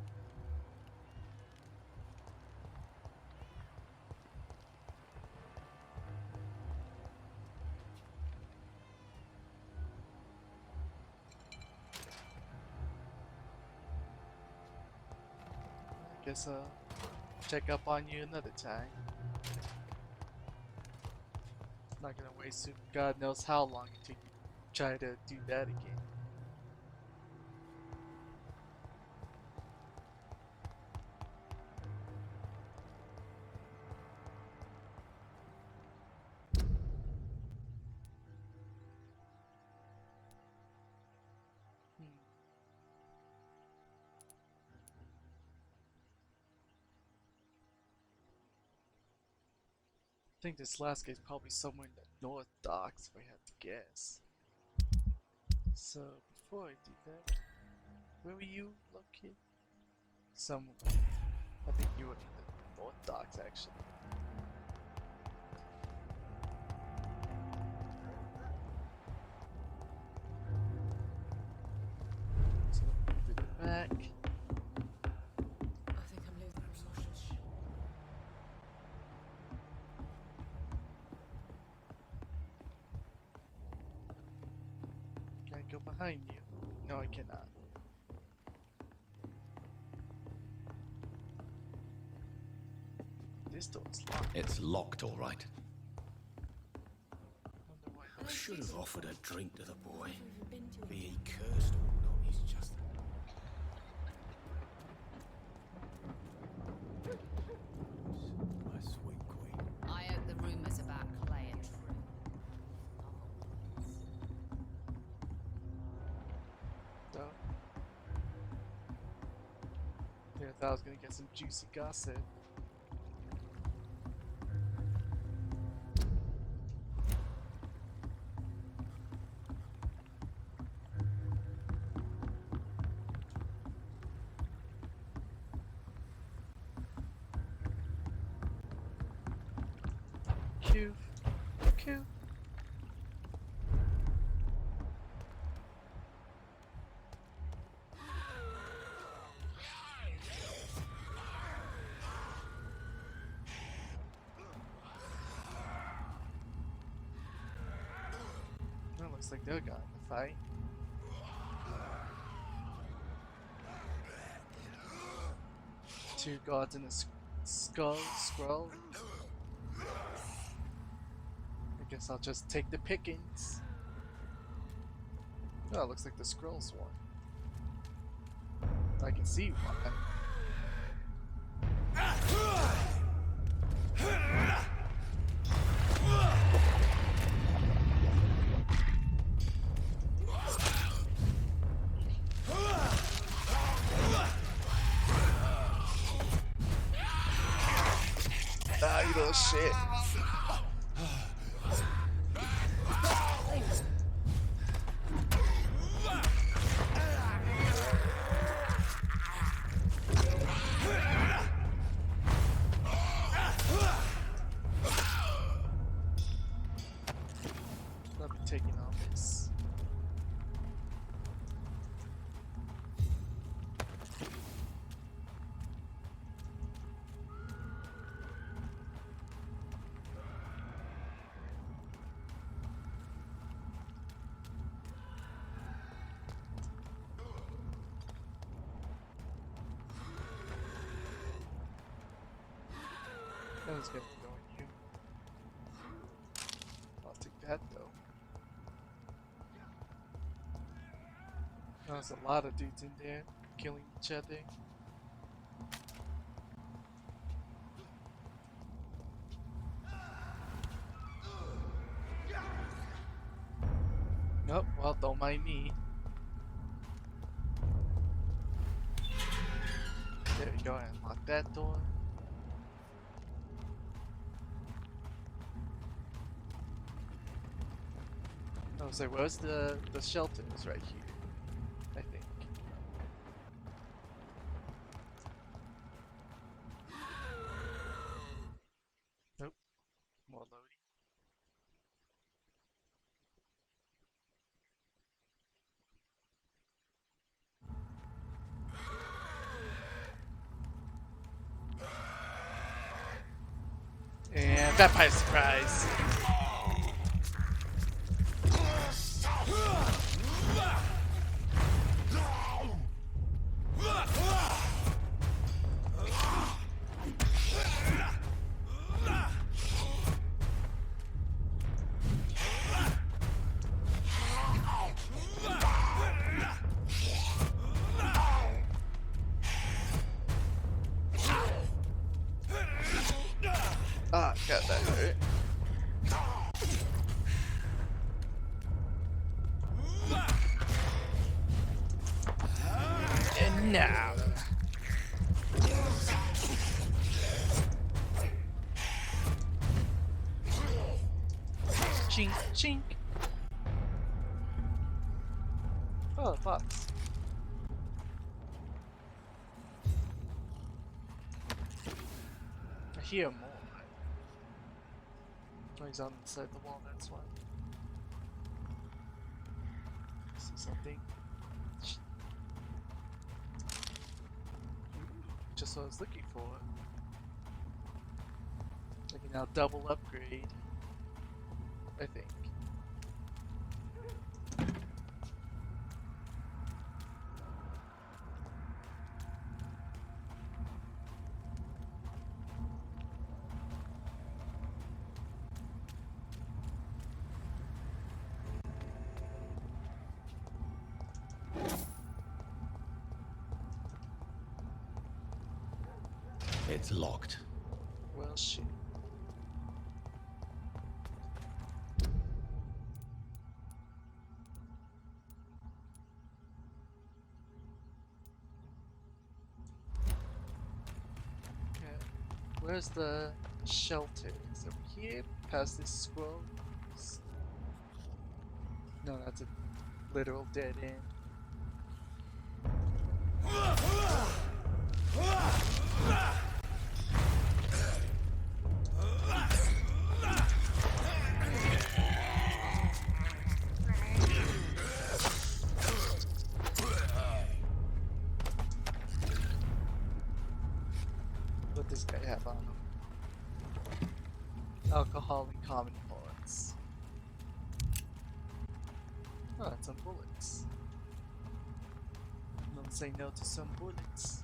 Guess I'll check up on you another time. Not gonna waste God knows how long until you try to do that again. I think this last guy's probably somewhere in the North Docks, if I had to guess. So, before I do that, where were you located? I think you were in the North Docks, actually. So, put it back.
I think I'm losing sausage.
Can I go behind you? No, I cannot. This door's locked.
It's locked, all right.
I should have offered a drink to the boy. Be he cursed or not, he's just... My sweet queen.
I hope the rumours about Clay are true.
So, yeah, I thought I was gonna get some juicy gossip. Q. Q. That looks like they're gonna fight. Two guards and a scroll. I guess I'll just take the pickings. Oh, it looks like the scrolls won. I can see why. Ah, you little shit. I'll be taking all this. That was gonna go in you. I'll take that though. There's a lot of dudes in there killing each other. Nope, well, don't mind me. There we go, and lock that door. I was like, where's the shelters right here? I think. Nope. More loading. And vampire surprise. Ah, got that hurt. And now. Chink, chink. Oh, the box. I hear more. Oh, he's on the side of the wall, that's why. See something? Just what I was looking for. I can now double upgrade. I think.
It's locked.
Well, shit. Okay. Where's the shelter? Is it over here? Past this scroll? No, that's a literal dead end. What does this guy have on him? Alcohol and common parts. Oh, that's some bullets. Don't say no to some bullets.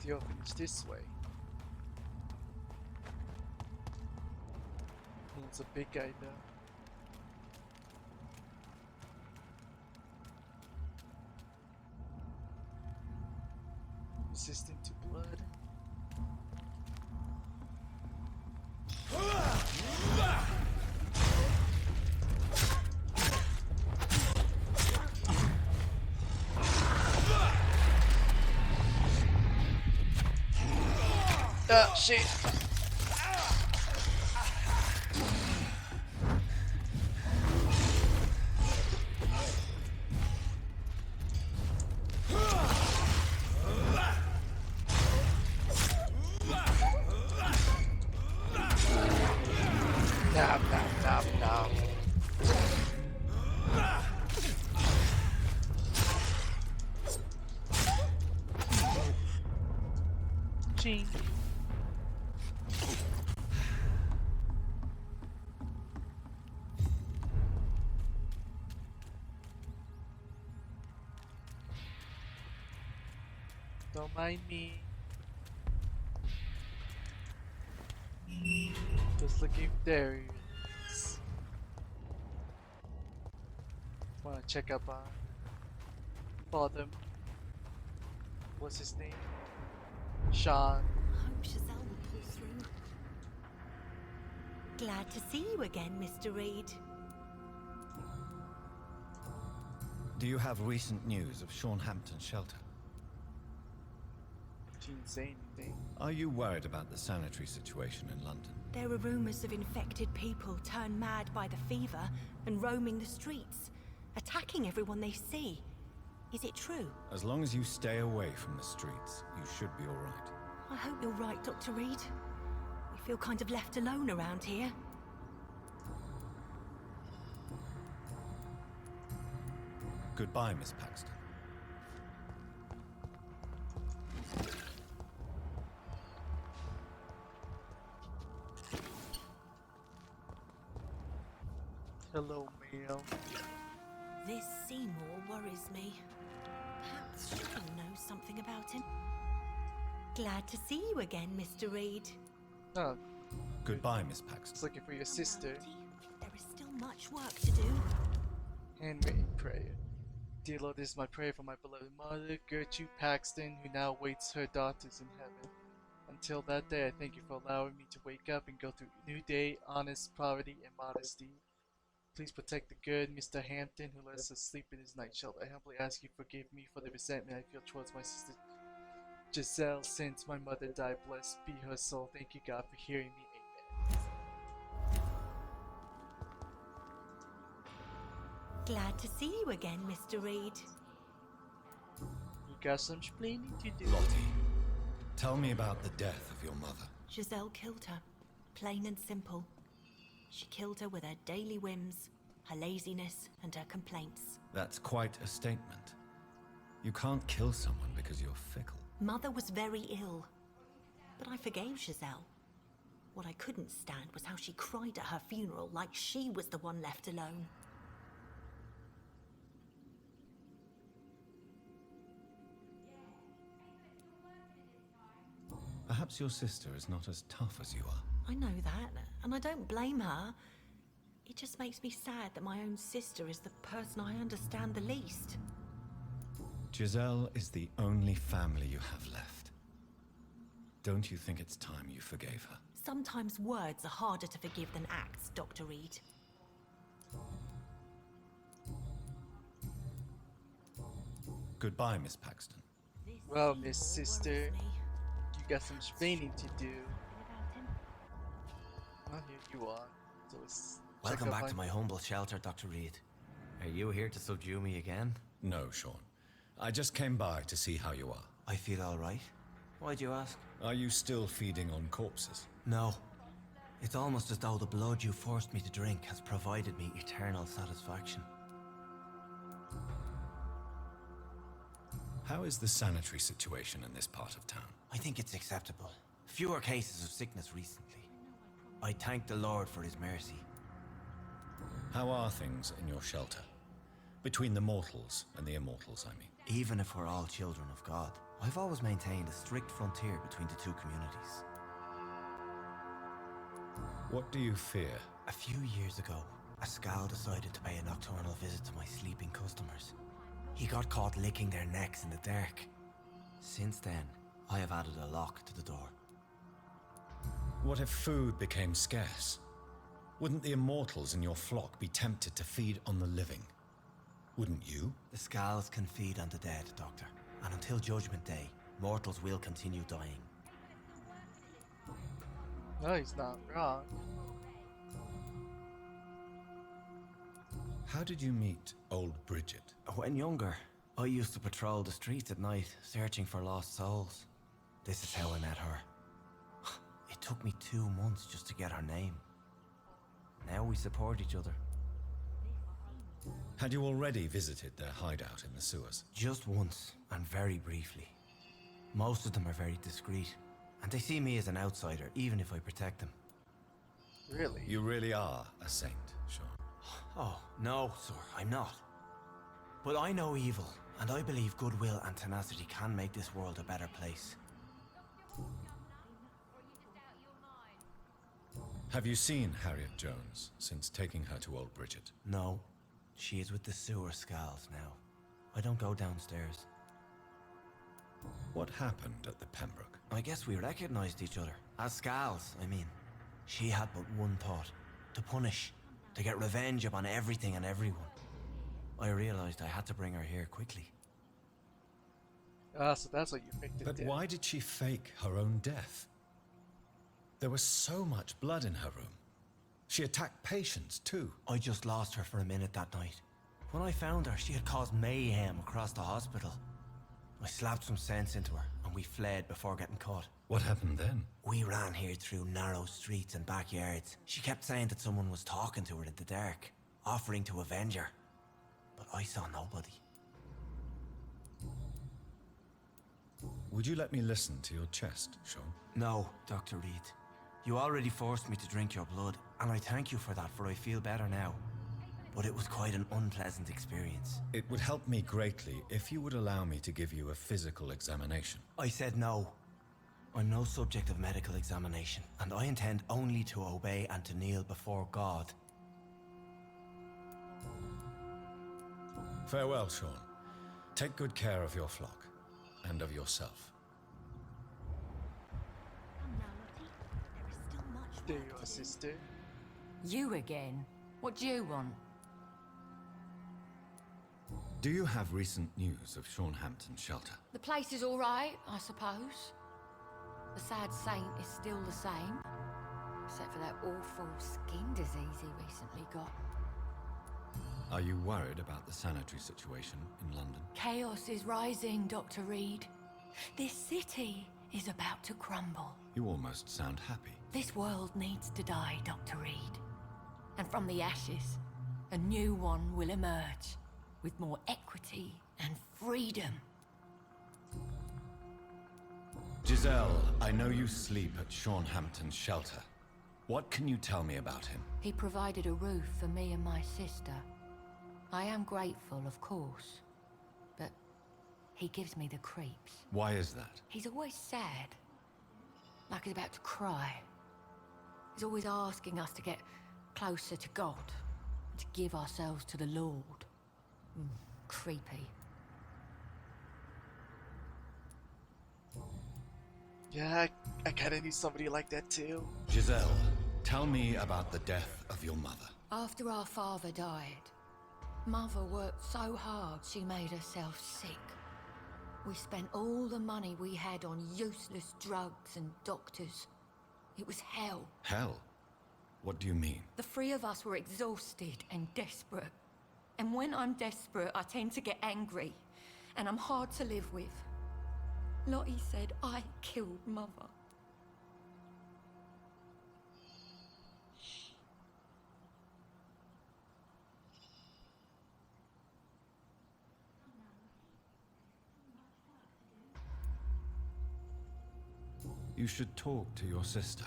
The orphanage this way. It's a big guy though. Resistant to blood. Ah, shit! Nom, nom, nom, nom. Ching. Don't mind me. Just looking. There he is. Wanna check up on Bottom. What's his name? Sean.
Hope Giselle will pull through. Glad to see you again, Mr. Reed.
Do you have recent news of Sean Hampton's shelter?
Didn't say anything.
Are you worried about the sanitary situation in London?
There are rumors of infected people turned mad by the fever and roaming the streets, attacking everyone they see. Is it true?
As long as you stay away from the streets, you should be all right.
I hope you're right, Dr. Reed. We feel kind of left alone around here.
Goodbye, Miss Paxton.
Hello, Mail.
This Seymour worries me. Perhaps Sean knows something about him. Glad to see you again, Mr. Reed.
Oh,
Goodbye, Miss Paxton.
just looking for your sister.
There is still much work to do.
Handwritten prayer. Dear Lord, this is my prayer for my beloved mother, Gertrude Paxton, who now awaits her daughters in heaven. Until that day, I thank you for allowing me to wake up and go through a new day, honest, poverty, and modesty. Please protect the good Mr. Hampton, who lets us sleep in his night shelter. I humbly ask you to forgive me for the resentment I feel towards my sister Giselle since my mother died. Blessed be her soul. Thank you, God, for hearing me. Amen.
Glad to see you again, Mr. Reed.
You got some explaining to do.
Lottie, tell me about the death of your mother.
Giselle killed her. Plain and simple. She killed her with her daily whims, her laziness, and her complaints.
That's quite a statement. You can't kill someone because you're fickle.
Mother was very ill, but I forgave Giselle. What I couldn't stand was how she cried at her funeral like she was the one left alone.
Perhaps your sister is not as tough as you are.
I know that, and I don't blame her. It just makes me sad that my own sister is the person I understand the least.
Giselle is the only family you have left. Don't you think it's time you forgave her?
Sometimes words are harder to forgive than acts, Dr. Reed.
Goodbye, Miss Paxton.
Well, Miss Sister, you got some explaining to do. Well, here you are. So let's
Welcome
check up
back
on-
to my humble shelter, Dr. Reed. Are you here to subdue me again?
No, Sean. I just came by to see how you are.
I feel all right. Why'd you ask?
Are you still feeding on corpses?
No. It's almost as though the blood you forced me to drink has provided me eternal satisfaction.
How is the sanitary situation in this part of town?
I think it's acceptable. Fewer cases of sickness recently. I thank the Lord for his mercy.
How are things in your shelter? Between the mortals and the immortals, I mean.
Even if we're all children of God, I've always maintained a strict frontier between the two communities.
What do you fear?
A few years ago, a Scowl decided to pay a nocturnal visit to my sleeping customers. He got caught licking their necks in the dark. Since then, I have added a lock to the door.
What if food became scarce? Wouldn't the immortals in your flock be tempted to feed on the living? Wouldn't you?
The Scowls can feed on the dead, Doctor. And until Judgment Day, mortals will continue dying.
No, he's not wrong.
How did you meet old Bridget?
When younger, I used to patrol the streets at night, searching for lost souls. This is how I met her. It took me 2 months just to get her name. Now we support each other.
Had you already visited their hideout in the sewers?
Just once, and very briefly. Most of them are very discreet, and they see me as an outsider, even if I protect them.
Really?
You really are a saint, Sean.
Oh, no, sir, I'm not. But I know evil, and I believe goodwill and tenacity can make this world a better place.
Have you seen Harriet Jones since taking her to old Bridget?
No, she is with the sewer Scowls now. I don't go downstairs.
What happened at the Pembroke?
I guess we recognized each other. As Scowls, I mean. She had but one thought. To punish. To get revenge upon everything and everyone. I realized I had to bring her here quickly.
Ah, so that's what you picked it.
But why did she fake her own death? There was so much blood in her room. She attacked patients, too.
I just lost her for a minute that night. When I found her, she had caused mayhem across the hospital. I slapped some sense into her, and we fled before getting caught.
What happened then?
We ran here through narrow streets and backyards. She kept saying that someone was talking to her in the dark, offering to avenge her. But I saw nobody.
Would you let me listen to your chest, Sean?
No, Dr. Reed. You already forced me to drink your blood, and I thank you for that, for I feel better now. But it was quite an unpleasant experience.
It would help me greatly if you would allow me to give you a physical examination.
I said no. I'm no subject of medical examination, and I intend only to obey and to kneel before God.
Farewell, Sean. Take good care of your flock, and of yourself.
There you are, sister.
You again? What do you want?
Do you have recent news of Sean Hampton's shelter?
The place is all right, I suppose. The sad saint is still the same. Except for that awful skin disease he recently got.
Are you worried about the sanitary situation in London?
Chaos is rising, Dr. Reed. This city is about to crumble.
You almost sound happy.
This world needs to die, Dr. Reed. And from the ashes, a new one will emerge, with more equity and freedom.
Giselle, I know you sleep at Sean Hampton's shelter. What can you tell me about him?
He provided a roof for me and my sister. I am grateful, of course, but he gives me the creeps.
Why is that?
He's always sad, like he's about to cry. He's always asking us to get closer to God, to give ourselves to the Lord. Creepy.
Yeah, I kinda need somebody like that too.
Giselle, tell me about the death of your mother.
After our father died, Mother worked so hard she made herself sick. We spent all the money we had on useless drugs and doctors. It was hell.
Hell? What do you mean?
The three of us were exhausted and desperate. And when I'm desperate, I tend to get angry. And I'm hard to live with. Lottie said I killed Mother.
You should talk to your sister.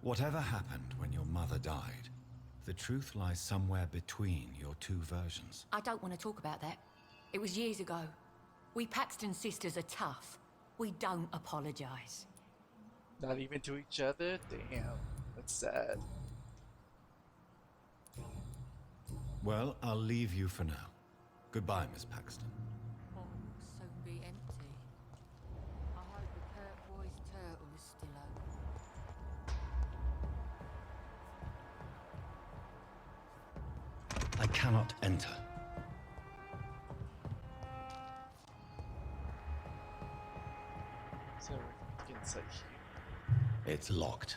Whatever happened when your mother died, the truth lies somewhere between your two versions.
I don't want to talk about that. It was years ago.
We Paxton sisters are tough. We don't apologize.
Not even to each other? Damn, that's sad.
Well, I'll leave you for now. Goodbye, Miss Paxton.
Oh, soon be empty. I hope the turquoise turtle is still open.
I cannot enter.
So we can say here.
It's locked.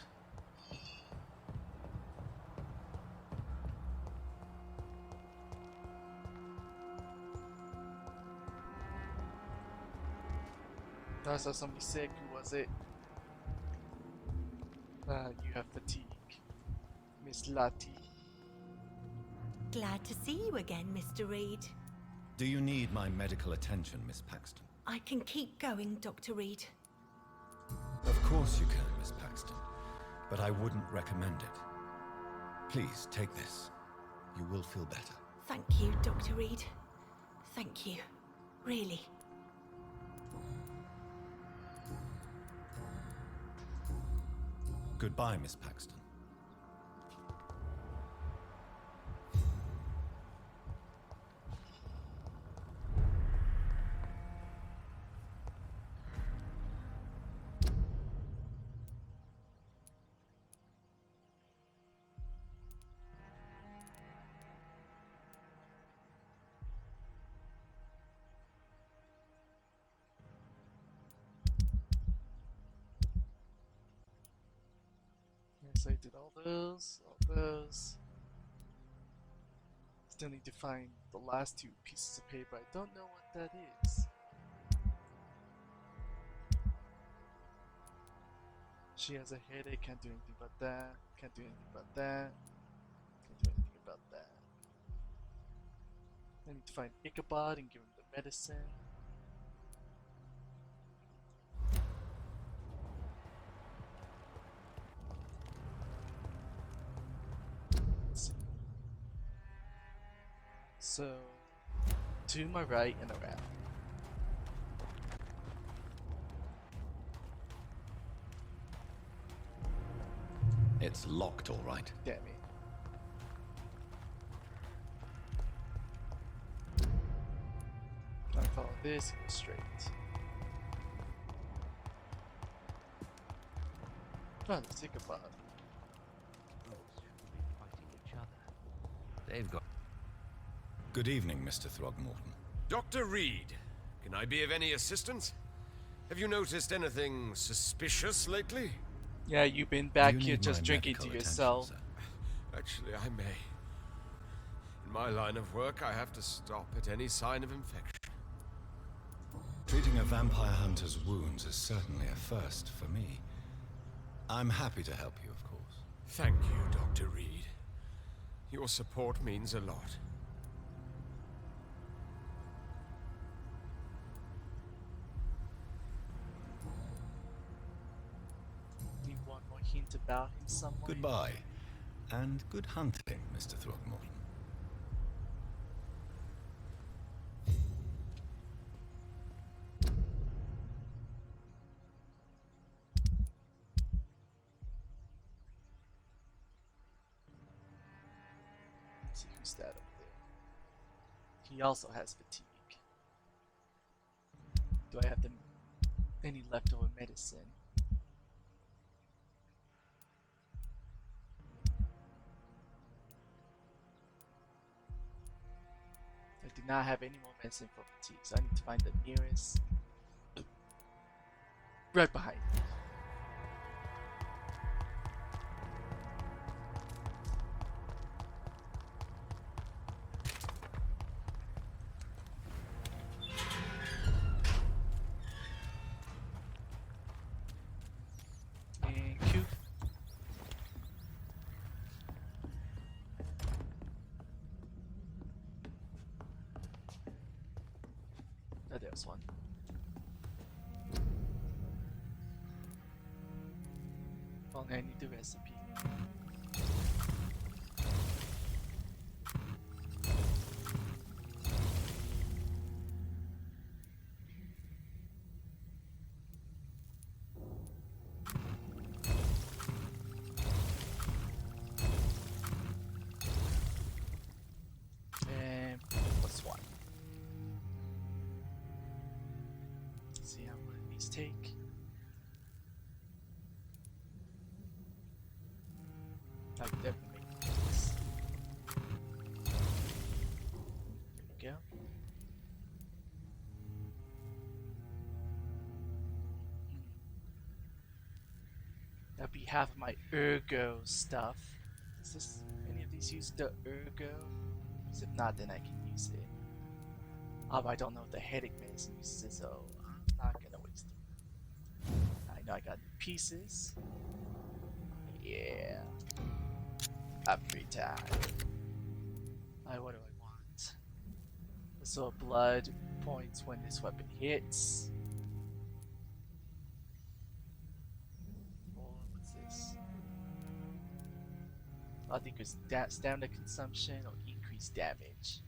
I saw somebody sick. Who was it? You have fatigue. Miss Lottie.
Glad to see you again, Mr. Reed.
Do you need my medical attention, Miss Paxton?
I can keep going, Dr. Reed.
Of course you can, Miss Paxton. But I wouldn't recommend it. Please, take this. You will feel better.
Thank you, Dr. Reed. Thank you. Really.
Goodbye, Miss Paxton.
Yes, I did all those. Still need to find the last two pieces of paper. I don't know what that is. She has a headache, can't do anything about that. Can't do anything about that. Can't do anything about that. I need to find Ichabod and give him the medicine. Let's see. So, to my right and around.
It's locked, all right.
Damn it. I follow this and go straight. Oh, let's Ichabod.
They've got...
Good evening, Mr. Throgmorton.
Dr. Reed, can I be of any assistance? Have you noticed anything suspicious lately?
Yeah, you've been back here just drinking to yourself.
Actually, I may. In my line of work, I have to stop at any sign of infection.
Treating a vampire hunter's wounds is certainly a first for me. I'm happy to help you, of course.
Thank you, Dr. Reed. Your support means a lot.
Need one more hint about him somewhere.
Goodbye, and good hunting, Mr. Throgmorton.
Let's see who's that up there. He also has fatigue. Do I have any leftover medicine? I do not have any more medicine for fatigue, so I need to find the nearest. Right behind me. And Q. Oh, there's one. Only I need the recipe. take? I can definitely make this. There we go. That'd be half of my ergo stuff. Does this any of these use the ergo? Because if not, then I can use it. But I don't know if the headache medicine uses it, so I'm not gonna waste it. I know I got pieces. Yeah. Upgrade time. Alright, what do I want? So blood points when this weapon hits. Or what's this? I think it's stamina consumption or increased damage.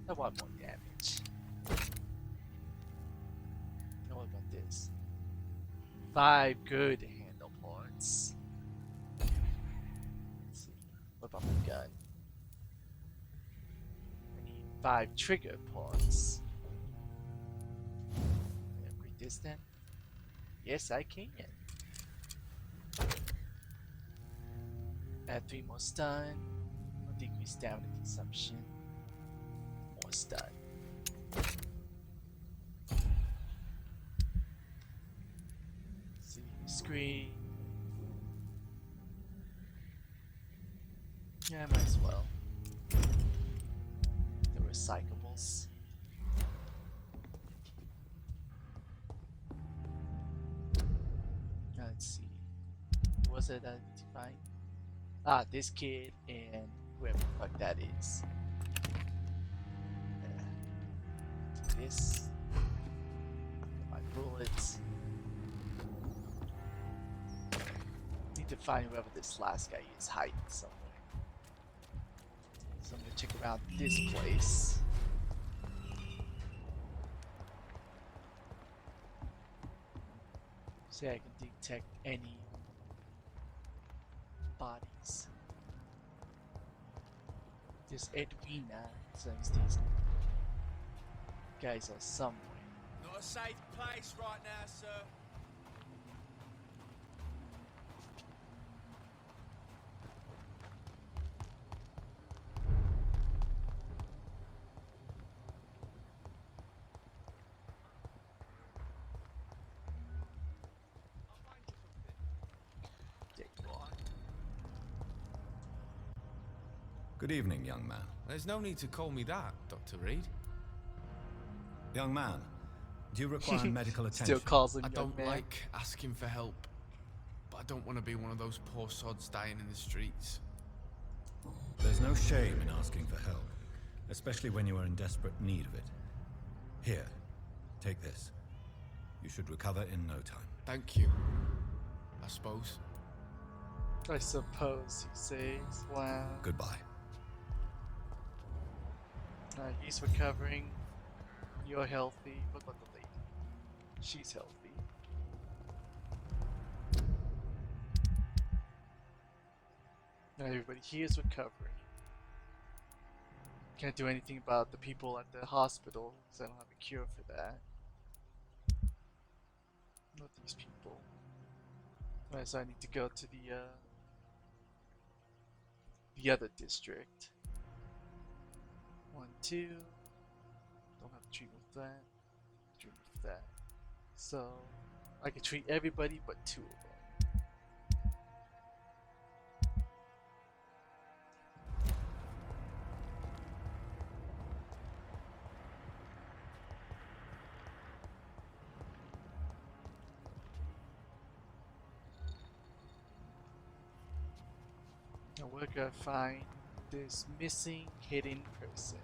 I want more damage. Now what about this? 5 good handle parts. Let's see. What about my gun? I need 5 trigger parts. Can I upgrade this then? Yes, I can. Add 3 more stun. Decrease stamina consumption. More stun. See screen. Yeah, I might as well. The recyclables. Now let's see. What was it that I need to find? Ah, this kid and whoever the fuck that is. This. My bullets. Need to find whoever this last guy is hiding somewhere. So I'm gonna check around this place. See if I can detect any bodies. This Edwina says these guys are somewhere.
Not a safe place right now, sir.
There you are.
Good evening, young man.
There's no need to call me that, Dr. Reed.
Young man, do you require medical attention?
Still calls him
I
young
don't
man.
like asking for help, but I don't want to be one of those poor sods dying in the streets.
There's no shame in asking for help, especially when you are in desperate need of it. Here, take this. You should recover in no time.
Thank you, I suppose.
I suppose he says. Wow.
Goodbye.
He's recovering. You're healthy. What about the lady? She's healthy. Now everybody here is recovering. Can't do anything about the people at the hospital because I don't have a cure for that. Not these people. Alright, so I need to go to the other district. 1, 2. Don't have to treat with that. Treat with that. So I can treat everybody but 2 of them. Now we're gonna find this missing hidden person.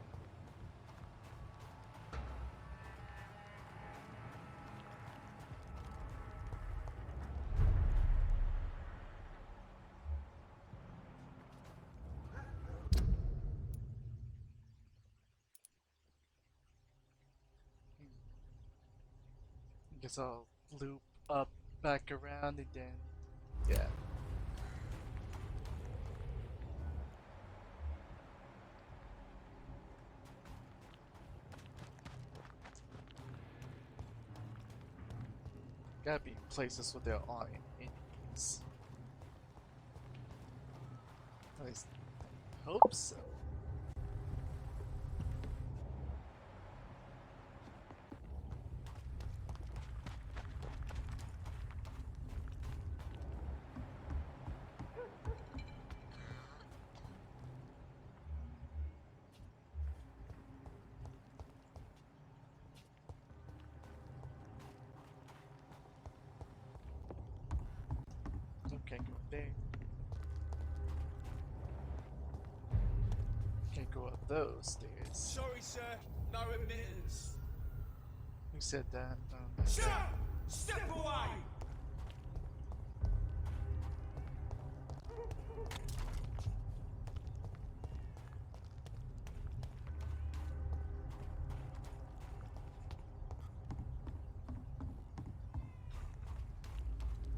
Guess I'll loop up back around and then yeah. Gotta be places where there aren't enemies. At least I hope so. Can't go there. Can't go up those stairs.
Sorry, sir. No admittance.
Who said that?
Sir! Step away!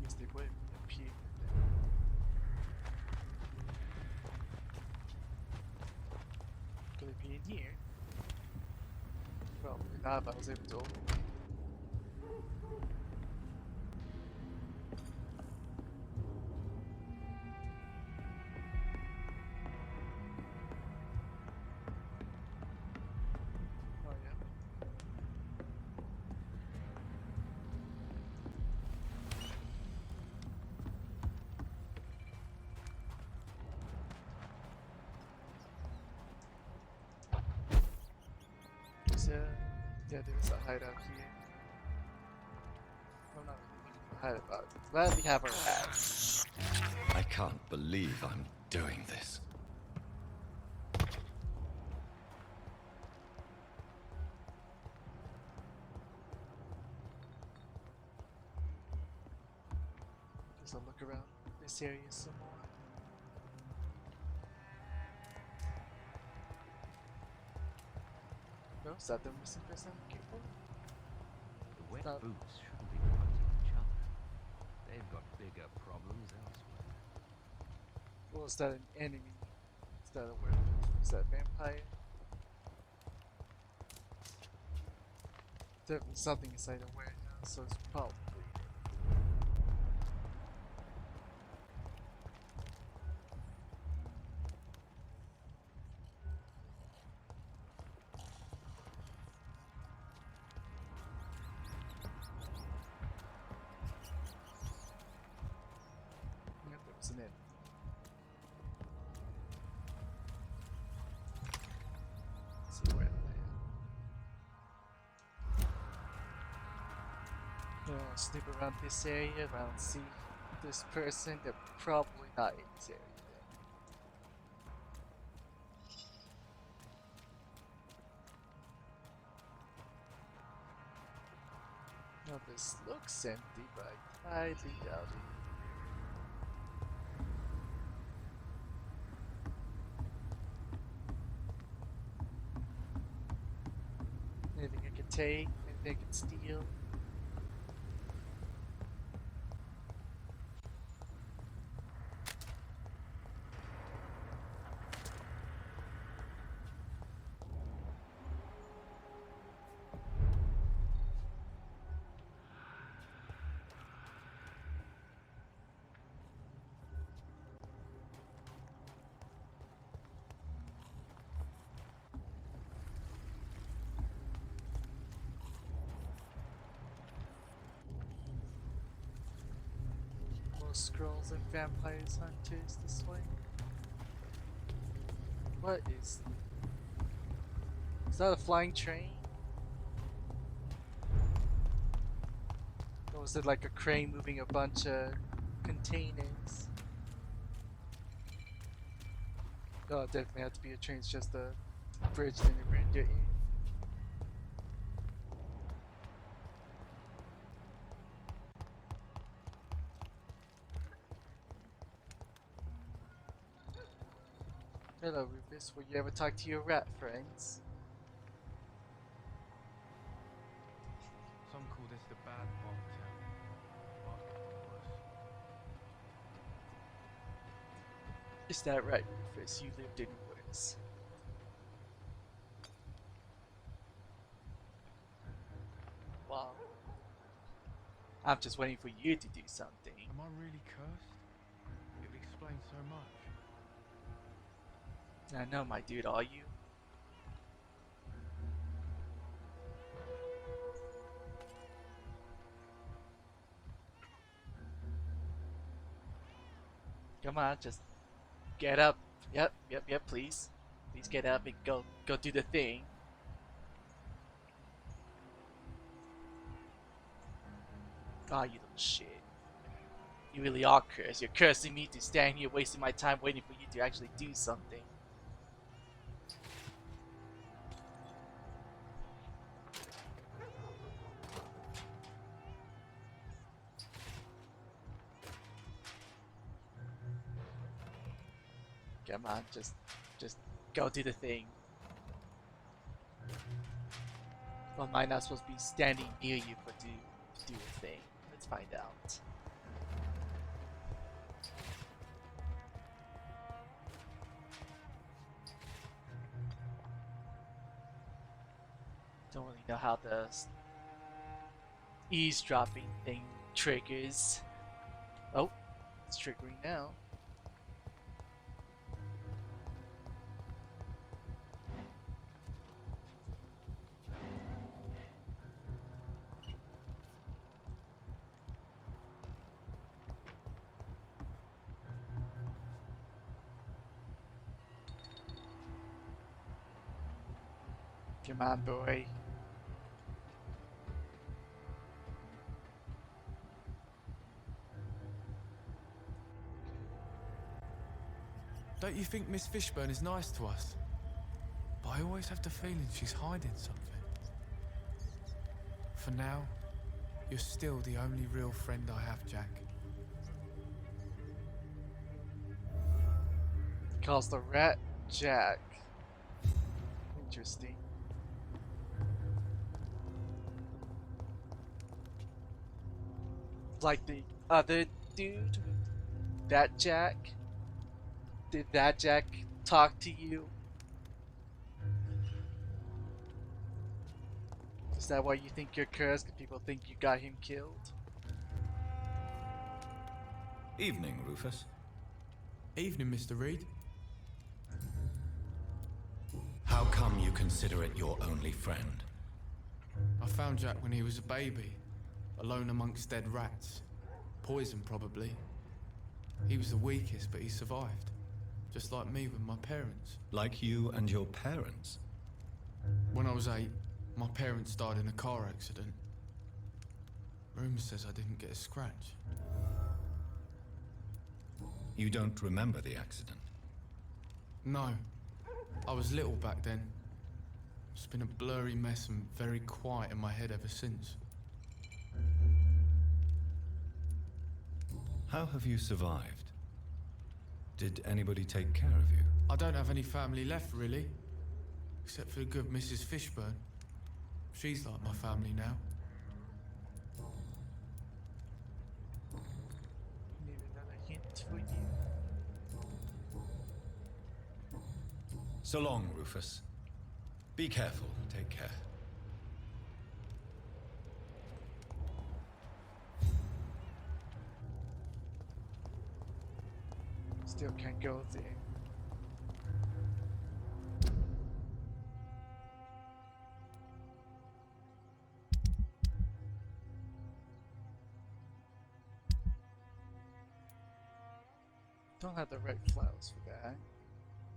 Yes, they would appear. Could it be in here? Probably not if I was able to open it. Oh yeah. Yeah, there's a hideout here. I'm not really looking for a hideout. Glad we have our rats.
I can't believe I'm doing this.
Just a look around this area some more. No, is that the missing person I'm looking for?
The wet
Stop.
boots shouldn't be fighting each other. They've got bigger problems elsewhere.
Well, is that an enemy? Is that a werewolf? Is that a vampire? Definitely something inside a warehouse, so it's probably. Yep, it was an enemy. Let's see where they're at. Snoop around this area, around see this person. They're probably not in this area then. Now this looks empty, but I highly doubt it. Anything I can take, anything I can steal. Scrolls and vampires hunters this way. What is that a flying train? Or was it like a crane moving a bunch of containers? Oh, it definitely had to be a train, it's just a bridge that never ended. Hello, Rufus. Will you ever talk to your rat friends?
Some call this the bad part of town. I've got worse.
Is that right, Rufus? You lived in woods. Wow. I'm just waiting for you to do something.
Am I really cursed? It would explain so much.
I know, my dude, are you? Come on, just get up. Yep, please. Please get up and go do the thing. Oh, you little shit. You really are cursed. You're cursing me to stand here wasting my time waiting for you to actually do something. Come on, just go do the thing. Well, am I not supposed to be standing near you for to do a thing? Let's find out. Don't really know how the eavesdropping thing triggers. Oh, it's triggering now. Come on, boy.
Don't you think Miss Fishburne is nice to us? But I always have the feeling she's hiding something. For now, you're still the only real friend I have, Jack.
Calls the rat Jack. Interesting. Like the other dude? That Jack? Did that Jack talk to you? Is that why you think you're cursed? Because people think you got him killed?
Evening, Rufus.
Evening, Mr. Reed.
How come you consider it your only friend?
I found Jack when he was a baby, alone amongst dead rats. Poison, probably. He was the weakest, but he survived. Just like me with my parents.
Like you and your parents?
When I was 8, my parents died in a car accident. Rumour says I didn't get a scratch.
You don't remember the accident?
No. I was little back then. It's been a blurry mess and very quiet in my head ever since.
How have you survived? Did anybody take care of you?
I don't have any family left, really. Except for the good Mrs. Fishburne. She's like my family now.
Need another hint for you.
So long, Rufus. Be careful. Take care.
Still can't go there. Don't have the right flowers for that.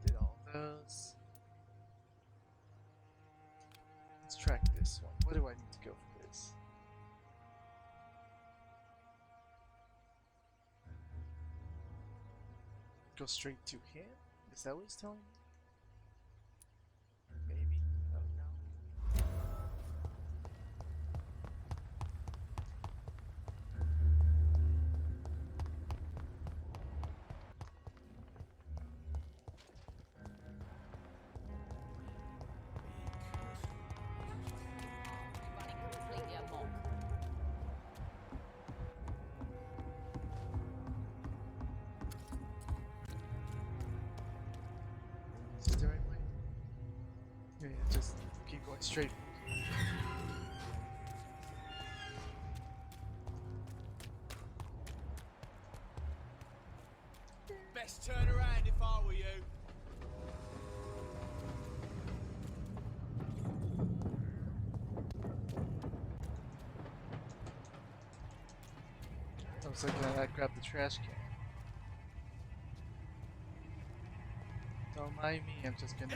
Did all those. Let's track this one. Where do I need to go for this? Go straight to him? Is that what he's telling me? Maybe. Oh no. Is this the right way? Yeah, just keep going straight.
best turn around if I were you.
I was looking at that, grab the trash can. Don't mind me, I'm just gonna.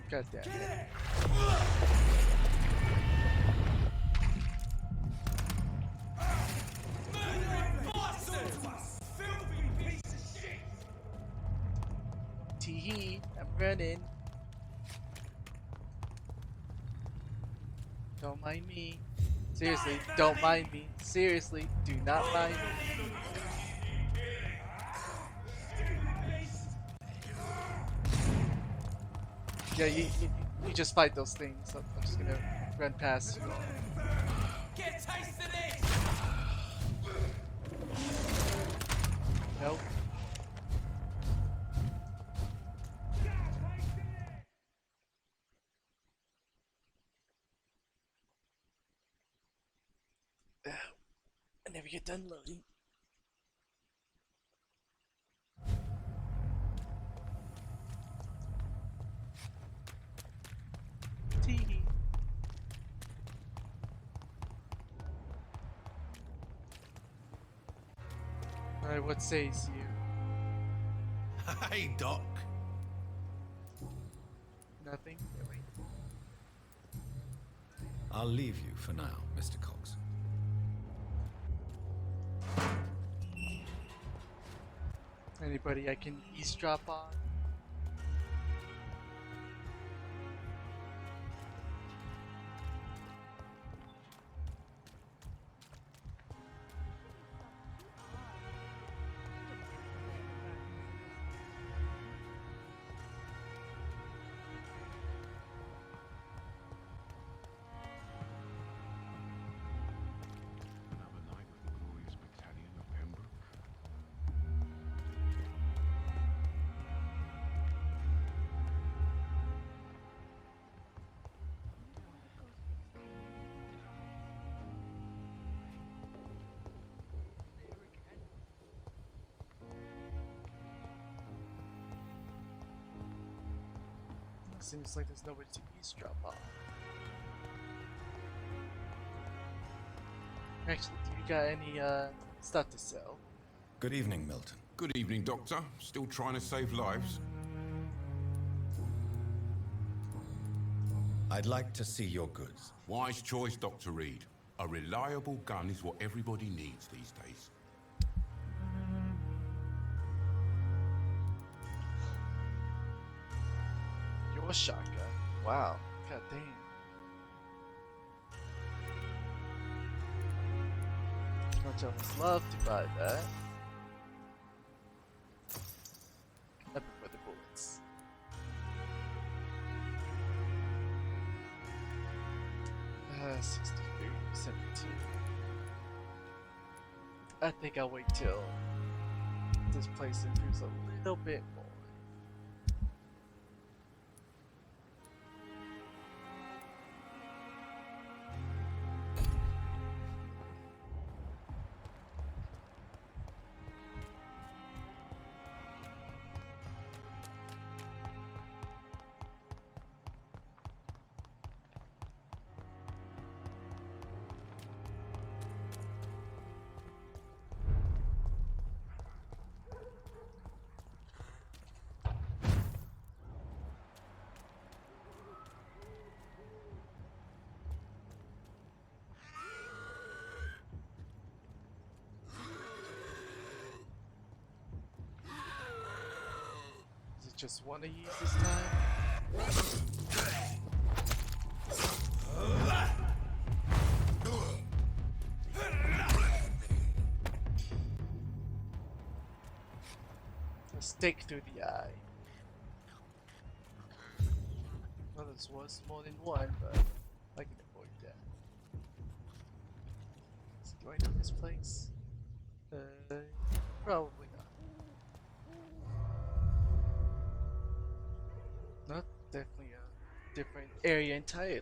God damn it. Tee-hee, I'm running. Don't mind me. Seriously, don't mind me. Seriously, do not mind me. Yeah, you just fight those things. So I'm just gonna run past you all.
Get a taste of this!
Nope. I never get done loading. Tee. Alright, what says you?
Hey, Doc.
Nothing? Really?
I'll leave you for now, Mr. Cox.
Anybody I can eavesdrop on?
Another night with the glorious battalion of Pembroke.
Seems like there's nobody to eavesdrop on. Actually, do you got any stuff to sell?
Good evening, Milton.
Good evening, Doctor. Still trying to save lives?
I'd like to see your goods.
Wise choice, Dr. Reed. A reliable gun is what everybody needs these days.
Your shotgun? Wow. God damn. Much I would love to buy that. I prefer the bullets. Uh, 63, 72. I think I'll wait till this place improves a little bit more. Is it just one of you this time? A stake through the eye. Well, this was more than one, but I can avoid that. So do I know this place? Probably not. Not definitely a different area entirely.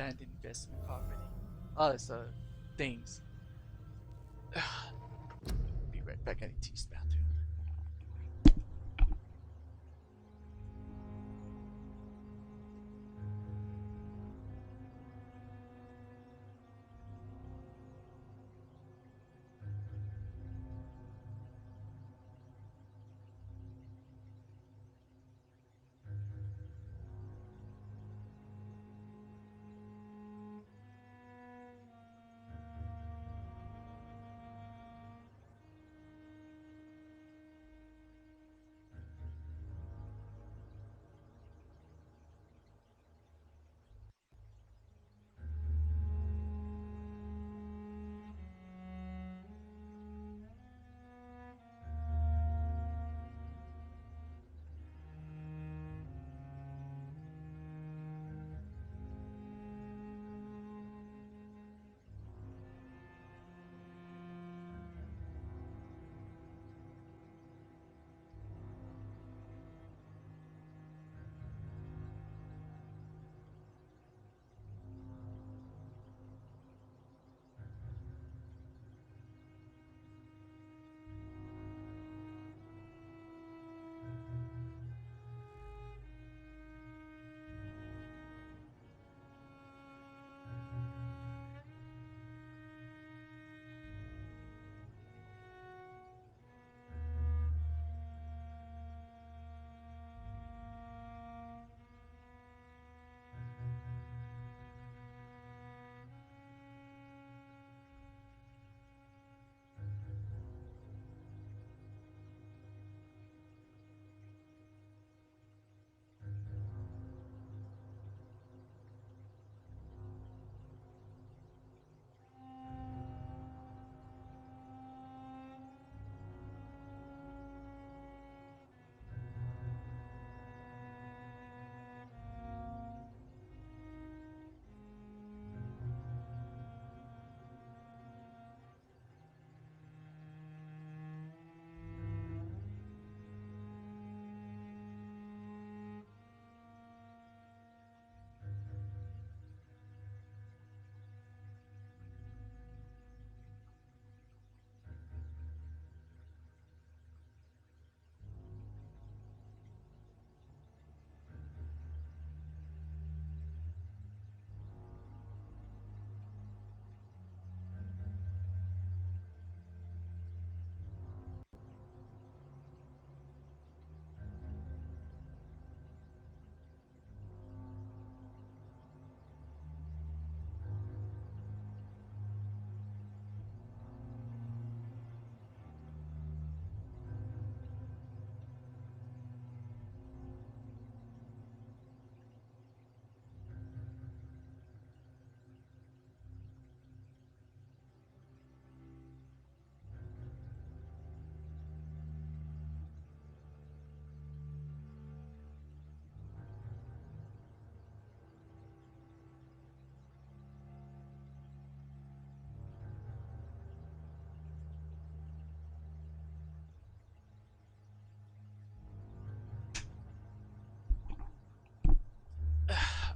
abandoned investment property. Oh, it's things. Be right back. I need to use the bathroom.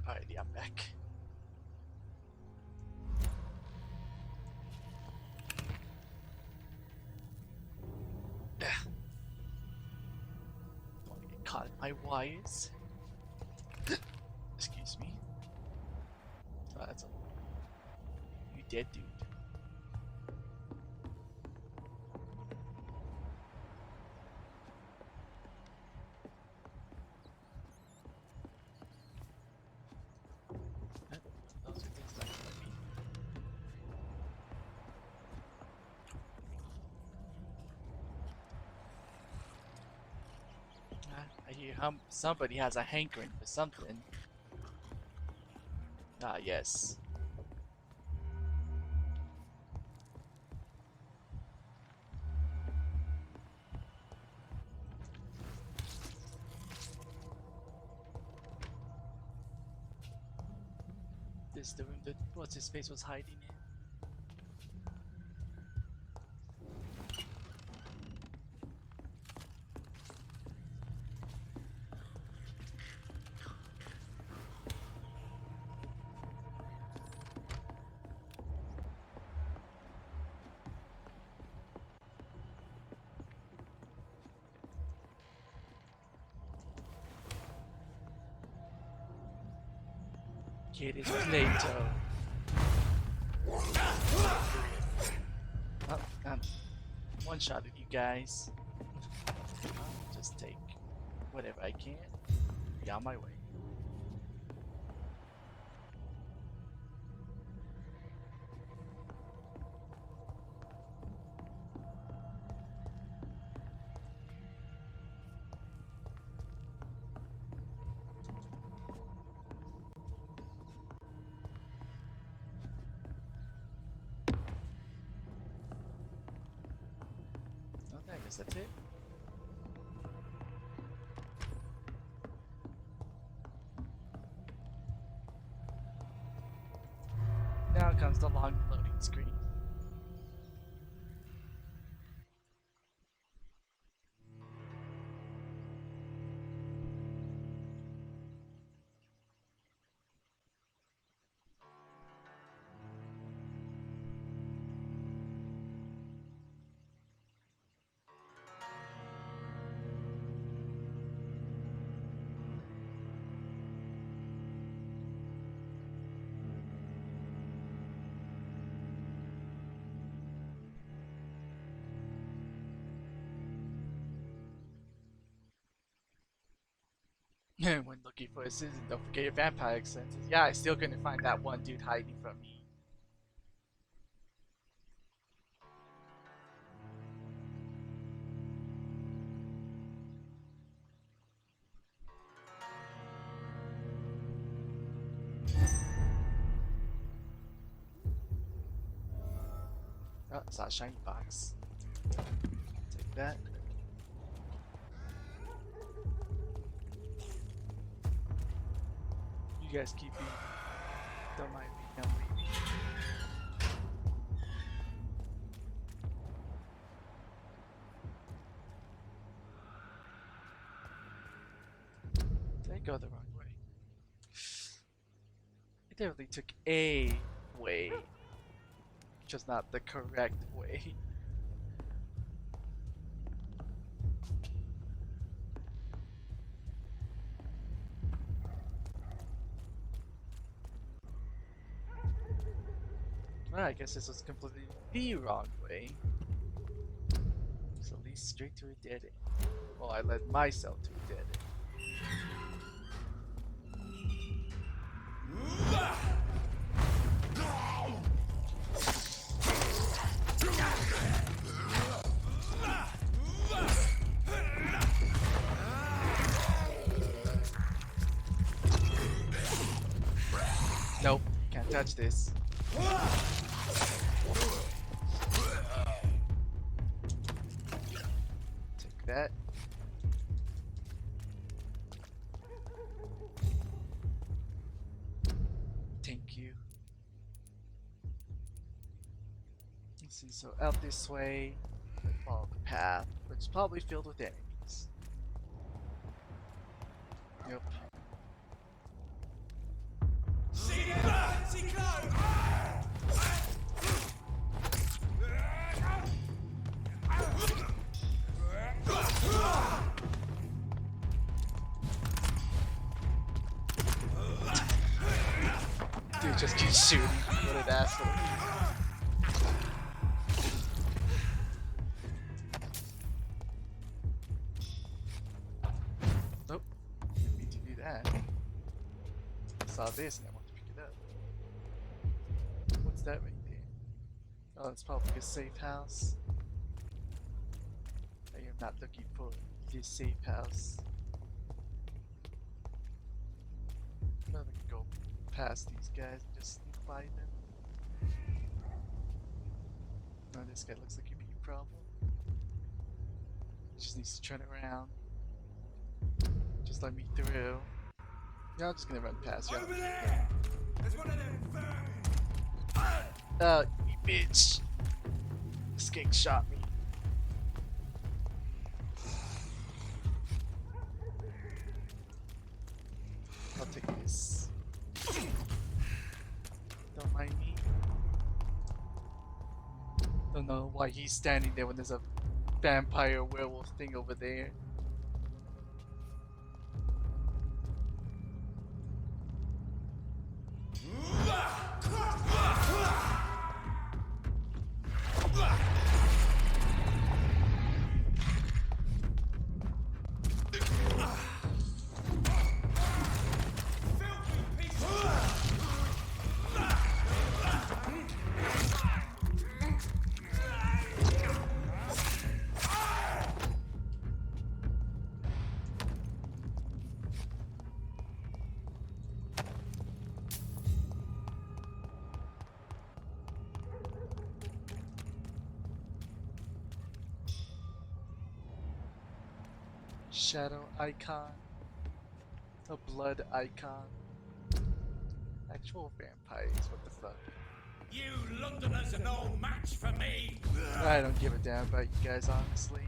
Alrighty, I'm back. Don't want to get caught in my wires. Excuse me. Oh, that's a... You dead, dude. Those are things that can be. I hear somebody has a hankering for something. Ah, yes. This is the room that what's his face was hiding in. Get his Plato. Oh, I'm one shot at you guys. I'll just take whatever I can. Be on my way. I guess that's it. Now comes the long loading screen. When looking for a citizen, don't forget your vampire senses. Yeah, I still couldn't find that one dude hiding from me. Oh, it's that shiny box. Take that. You guys keep eating. Don't mind me. I'm leaving. Did I go the wrong way? It definitely took a way, just not the correct way. Well, I guess this was completely the wrong way. So at least straight to a dead end. Well, I led myself to a dead end. Nope, can't touch this. Take that. Thank you. Let's see, so out this way, follow the path, which is probably filled with enemies. Yep. Dude just keeps shooting. What an asshole. Nope. Didn't mean to do that. I saw this and I wanted to pick it up. What's that right there? Oh, it's probably a safe house. I am not looking for this safe house. I'm gonna go past these guys and just sneak by them. Oh, this guy looks like he'd be a problem. He just needs to turn around. Just let me through. Yeah, I'm just gonna run past you.
Over there! There's one of them
vermin! You bitch! This skink shot me. I'll take this. Don't mind me. Don't know why he's standing there when there's a vampire werewolf thing over there. Shadow icon. A blood icon. Actual vampires, what the fuck?
You Londoners are no match for me!
I don't give a damn about you guys, honestly.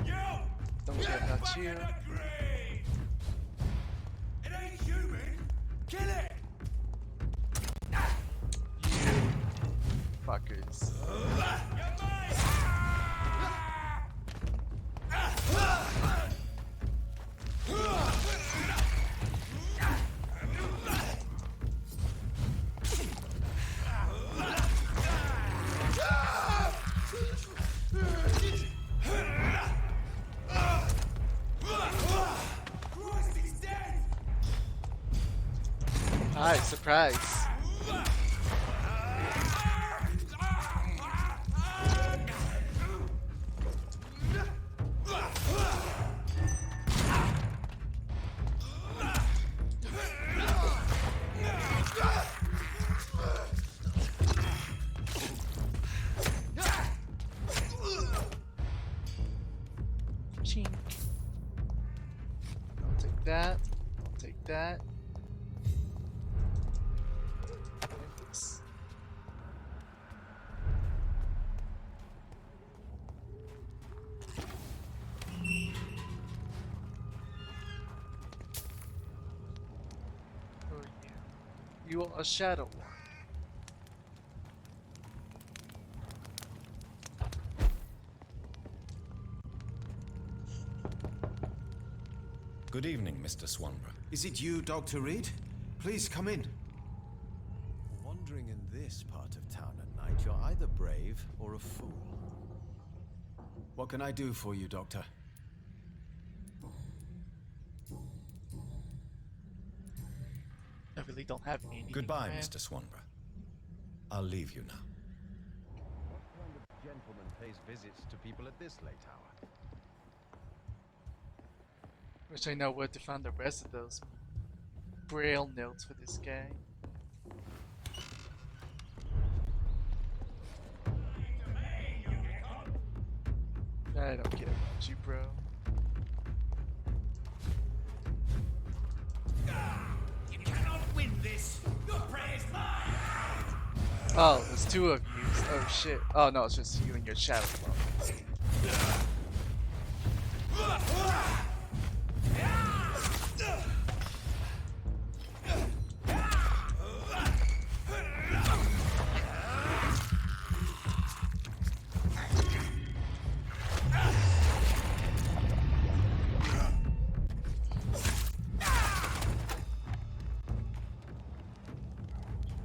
You!
Don't care about you.
Agree! It ain't human! Kill it!
You fuckers. Hi, surprise. Chink. I'll take that. I'll take that. You are a shadow one.
Good evening, Mr. Swanborough.
Is it you, Dr. Reed? Please come in.
Wandering in this part of town at night, you're either brave or a fool.
What can I do for you, Doctor?
I really don't have any.
Goodbye, Mr. Swanborough. I'll leave you now.
What kind of gentleman pays visits to people at this late hour?
Wish I know where to find the rest of those braille notes for this guy. I don't care about you, bro.
You cannot win this! Your prey is mine!
Oh, there's two of you. Oh shit. Oh no, it's just you and your shadow clone.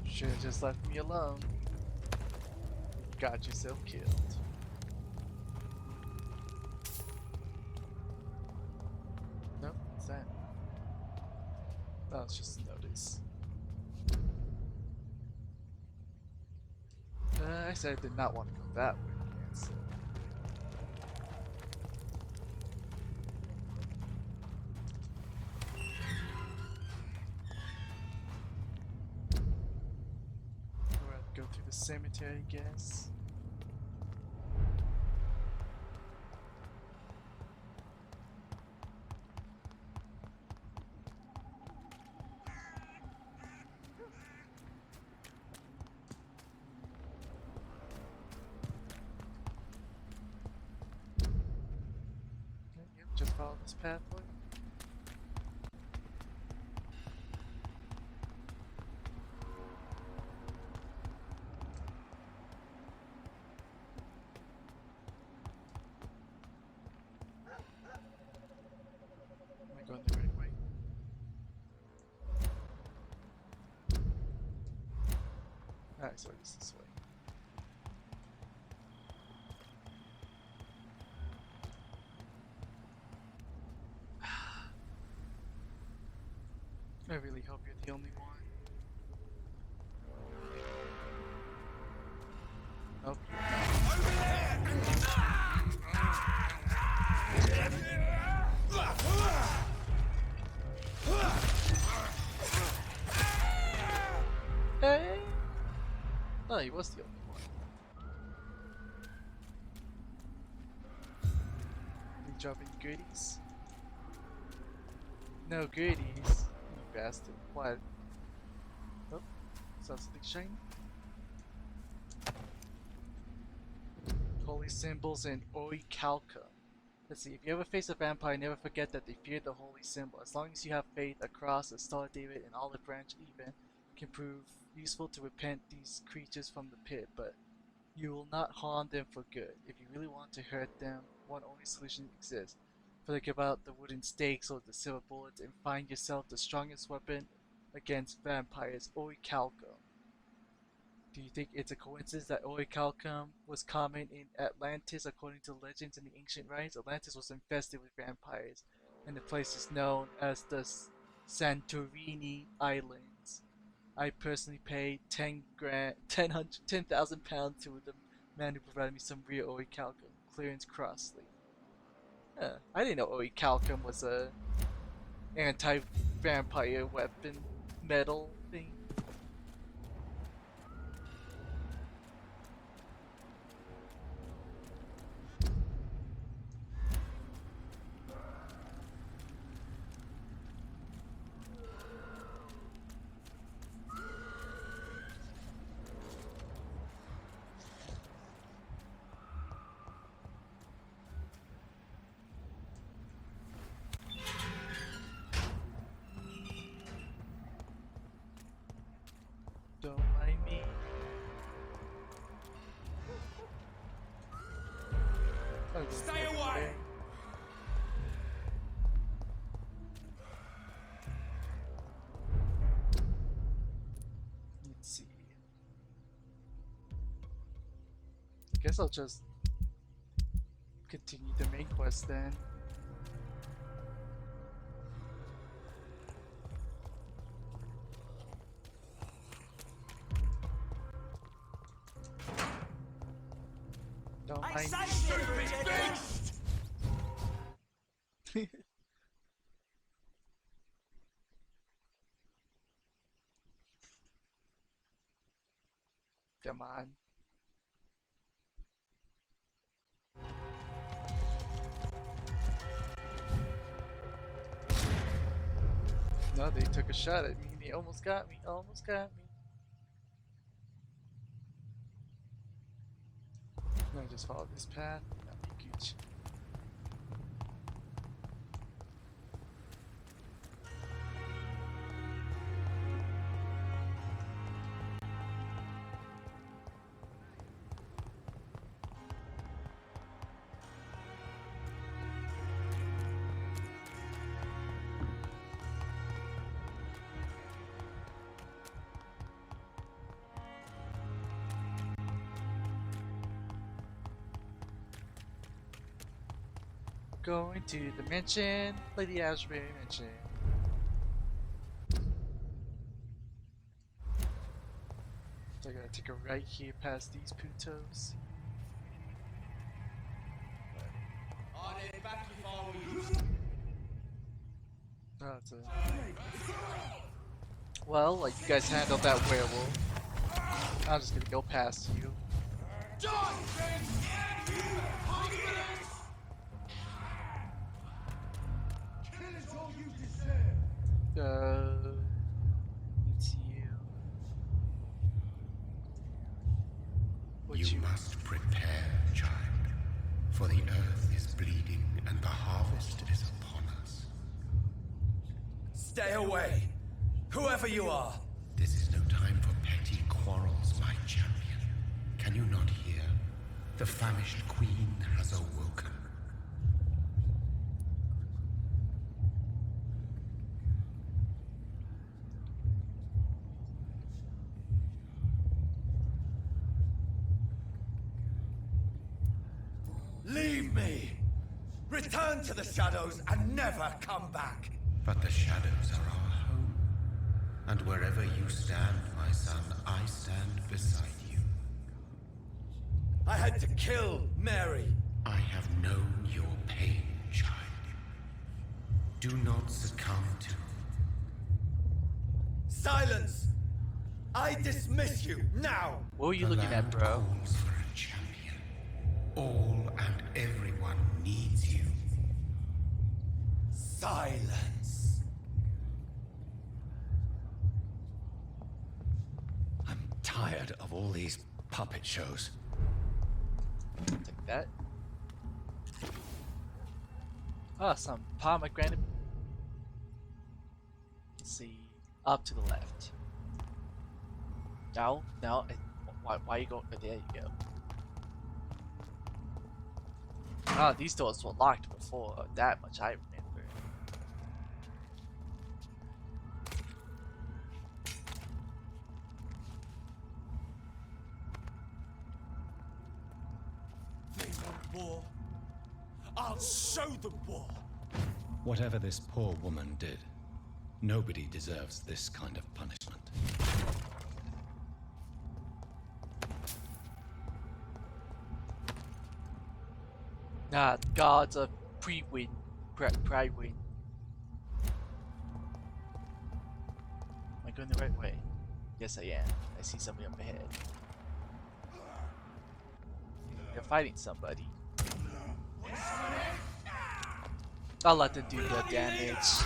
Should've just left me alone. Got yourself killed. Nope, what's that? Oh, it's just a notice. I said I did not want to go that way again, so. Go through the cemetery, I guess. Yep, just follow this pathway. Going the right way. Alright, so it's this way. I really hope you're the only one. Nope. Oh, Oh, he was the only one. Did you drop any goodies? No goodies. You bastard. What? Oh, saw something shiny. Holy symbols and orichalcum. Let's see, if you ever face a vampire, never forget that they fear the holy symbol. As long as you have faith, a cross, a Star of David, an olive branch even can prove useful to repent these creatures from the pit, but you will not harm them for good. If you really want to hurt them, one only solution exists. Forget about the wooden stakes or the silver bullets and find yourself the strongest weapon against vampires, orichalcum. Do you think it's a coincidence that orichalcum was common in Atlantis according to legends in the ancient rites? Atlantis was infested with vampires, and the place is known as the Santorini Islands. I personally paid 10,000 pounds to the man who provided me some real orichalcum. Clarence Crossley. I didn't know orichalcum was a anti-vampire weapon metal thing. Don't mind me.
Stay away!
Let's see. Guess I'll just continue the main quest then. Don't mind me. Come on. No, they took a shot at me. They almost got me. Almost got me. No, just follow this path. That'll be Gucci. Going to the mansion, Lady Ashbury mansion. So I gotta take a right here past these putos. Oh, it's a... Well, like you guys handled that werewolf. I'm just gonna go past you. It's you.
You must prepare, child, for the earth is bleeding and the harvest is upon us.
Stay away! Whoever you are!
This is no time for petty quarrels, my champion. Can you not hear? The famished queen has awoken.
Leave me! Return to the shadows and never come back!
But the shadows are our home. And wherever you stand, my son, I stand beside you.
I had to kill Mary.
I have known your pain, child. Do not succumb to...
Silence! I dismiss you now!
What were you looking at, bro?
Calls for a champion. All and everyone needs you.
Silence!
I'm tired of all these puppet shows.
Take that. Oh, some pomegranate. Let's see. Up to the left. No, no. Why you go? Oh, there you go. Ah, these doors were locked before. That much I remember.
They want war. I'll show them war.
Whatever this poor woman did, nobody deserves this kind of punishment.
Nah, gods of pre-win, pri-win. Am I going the right way? Yes, I am. I see somebody up ahead. They're fighting somebody. I'll let them do the damage.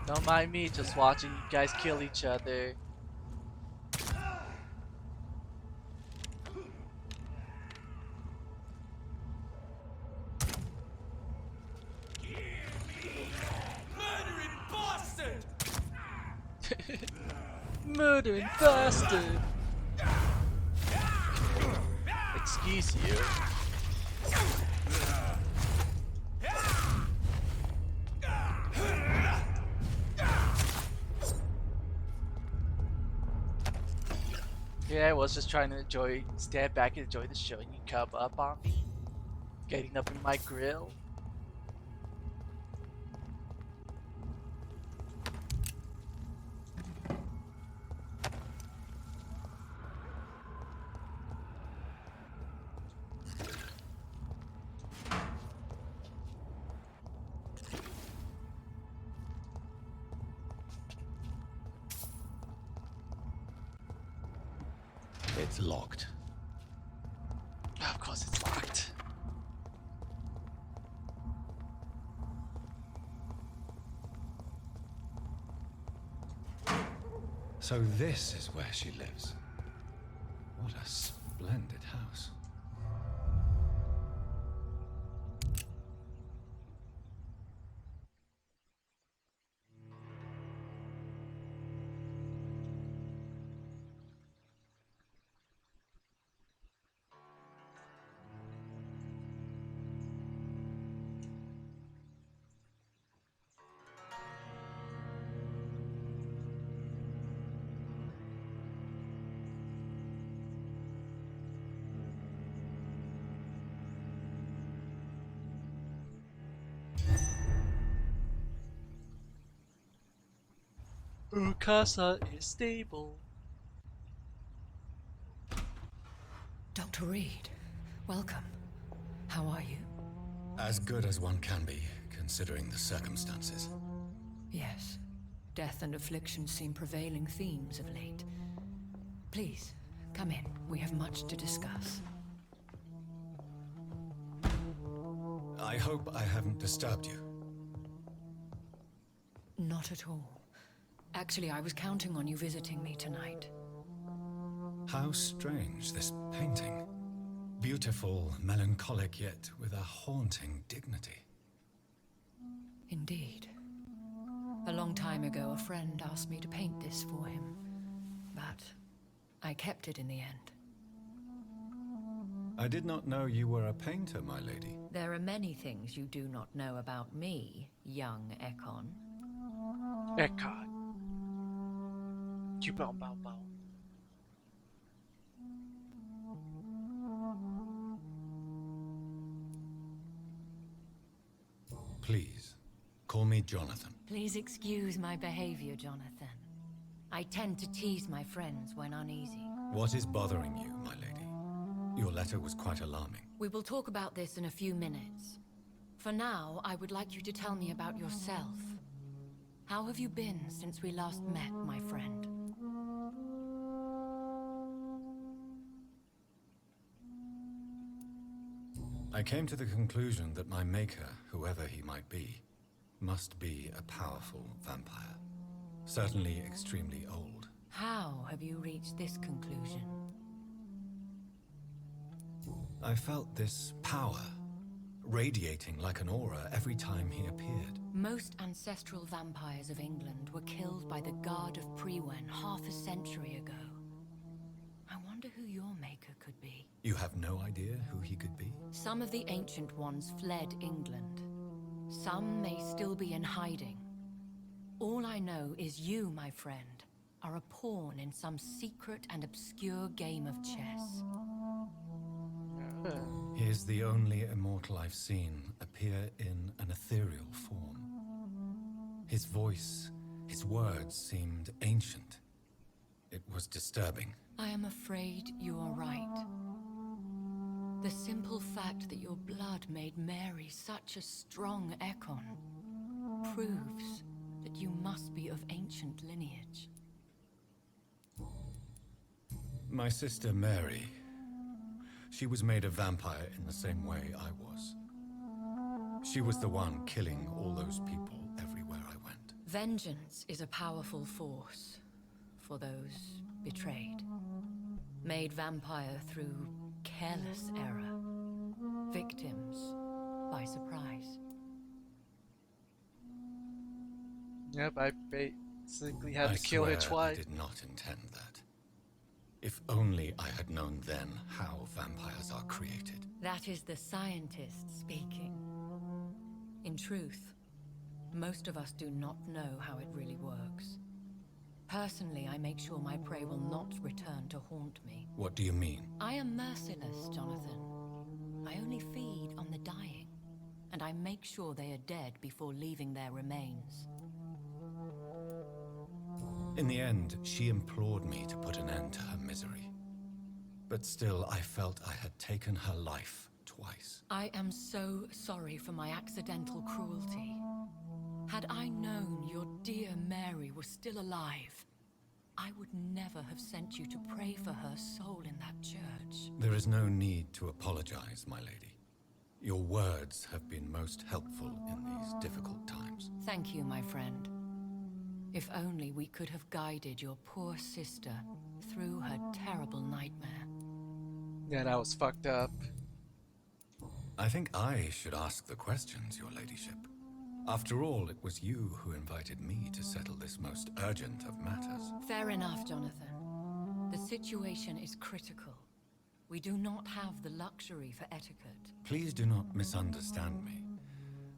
Don't mind me, just watching you guys kill each other.
Murdering bastard!
Murdering bastard! Excuse you. Yeah, I was just trying to stand back and enjoy the show, and you come up on me, getting up in my grill.
It's locked.
Of course it's locked.
So this is where she lives. What a splendid house.
Casa is stable.
Dr. Reed, welcome. How are you?
As good as one can be, considering the circumstances.
Yes. Death and affliction seem prevailing themes of late. Please, come in. We have much to discuss.
I hope I haven't disturbed you.
Not at all. Actually, I was counting on you visiting me tonight.
How strange, this painting. Beautiful, melancholic, yet with a haunting dignity.
Indeed. A long time ago, a friend asked me to paint this for him, but I kept it in the end.
I did not know you were a painter, my lady.
There are many things you do not know about me, young Ekon.
Ekon. Bow bow bow.
Please, call me Jonathan.
Please excuse my behavior, Jonathan. I tend to tease my friends when uneasy.
What is bothering you, my lady? Your letter was quite alarming.
We will talk about this in a few minutes. For now, I would like you to tell me about yourself. How have you been since we last met, my friend?
I came to the conclusion that my maker, whoever he might be, must be a powerful vampire. Certainly extremely old.
How have you reached this conclusion?
I felt this power radiating like an aura every time he appeared.
Most ancestral vampires of England were killed by the Guard of Prewen half a century ago. I wonder who your maker could be.
You have no idea who he could be?
Some of the Ancient Ones fled England. Some may still be in hiding. All I know is you, my friend, are a pawn in some secret and obscure game of chess.
He is the only immortal I've seen appear in an ethereal form. His voice, his words seemed ancient. It was disturbing.
I am afraid you are right. The simple fact that your blood made Mary such a strong Ekon proves that you must be of ancient lineage.
My sister Mary, she was made a vampire in the same way I was. She was the one killing all those people everywhere I went.
Vengeance is a powerful force for those betrayed. Made vampire through careless error. Victims by surprise.
Yep, I basically had to kill her
I
twice.
did not intend that. If only I had known then how vampires are created.
That is the scientist speaking. In truth, most of us do not know how it really works. Personally, I make sure my prey will not return to haunt me.
What do you mean?
I am merciless, Jonathan. I only feed on the dying, and I make sure they are dead before leaving their remains.
In the end, she implored me to put an end to her misery. But still, I felt I had taken her life twice.
I am so sorry for my accidental cruelty. Had I known your dear Mary was still alive, I would never have sent you to pray for her soul in that church.
There is no need to apologize, my lady. Your words have been most helpful in these difficult times.
Thank you, my friend. If only we could have guided your poor sister through her terrible nightmare.
Yeah, that was fucked up.
I think I should ask the questions, your ladyship. After all, it was you who invited me to settle this most urgent of matters.
Fair enough, Jonathan. The situation is critical. We do not have the luxury for etiquette.
Please do not misunderstand me.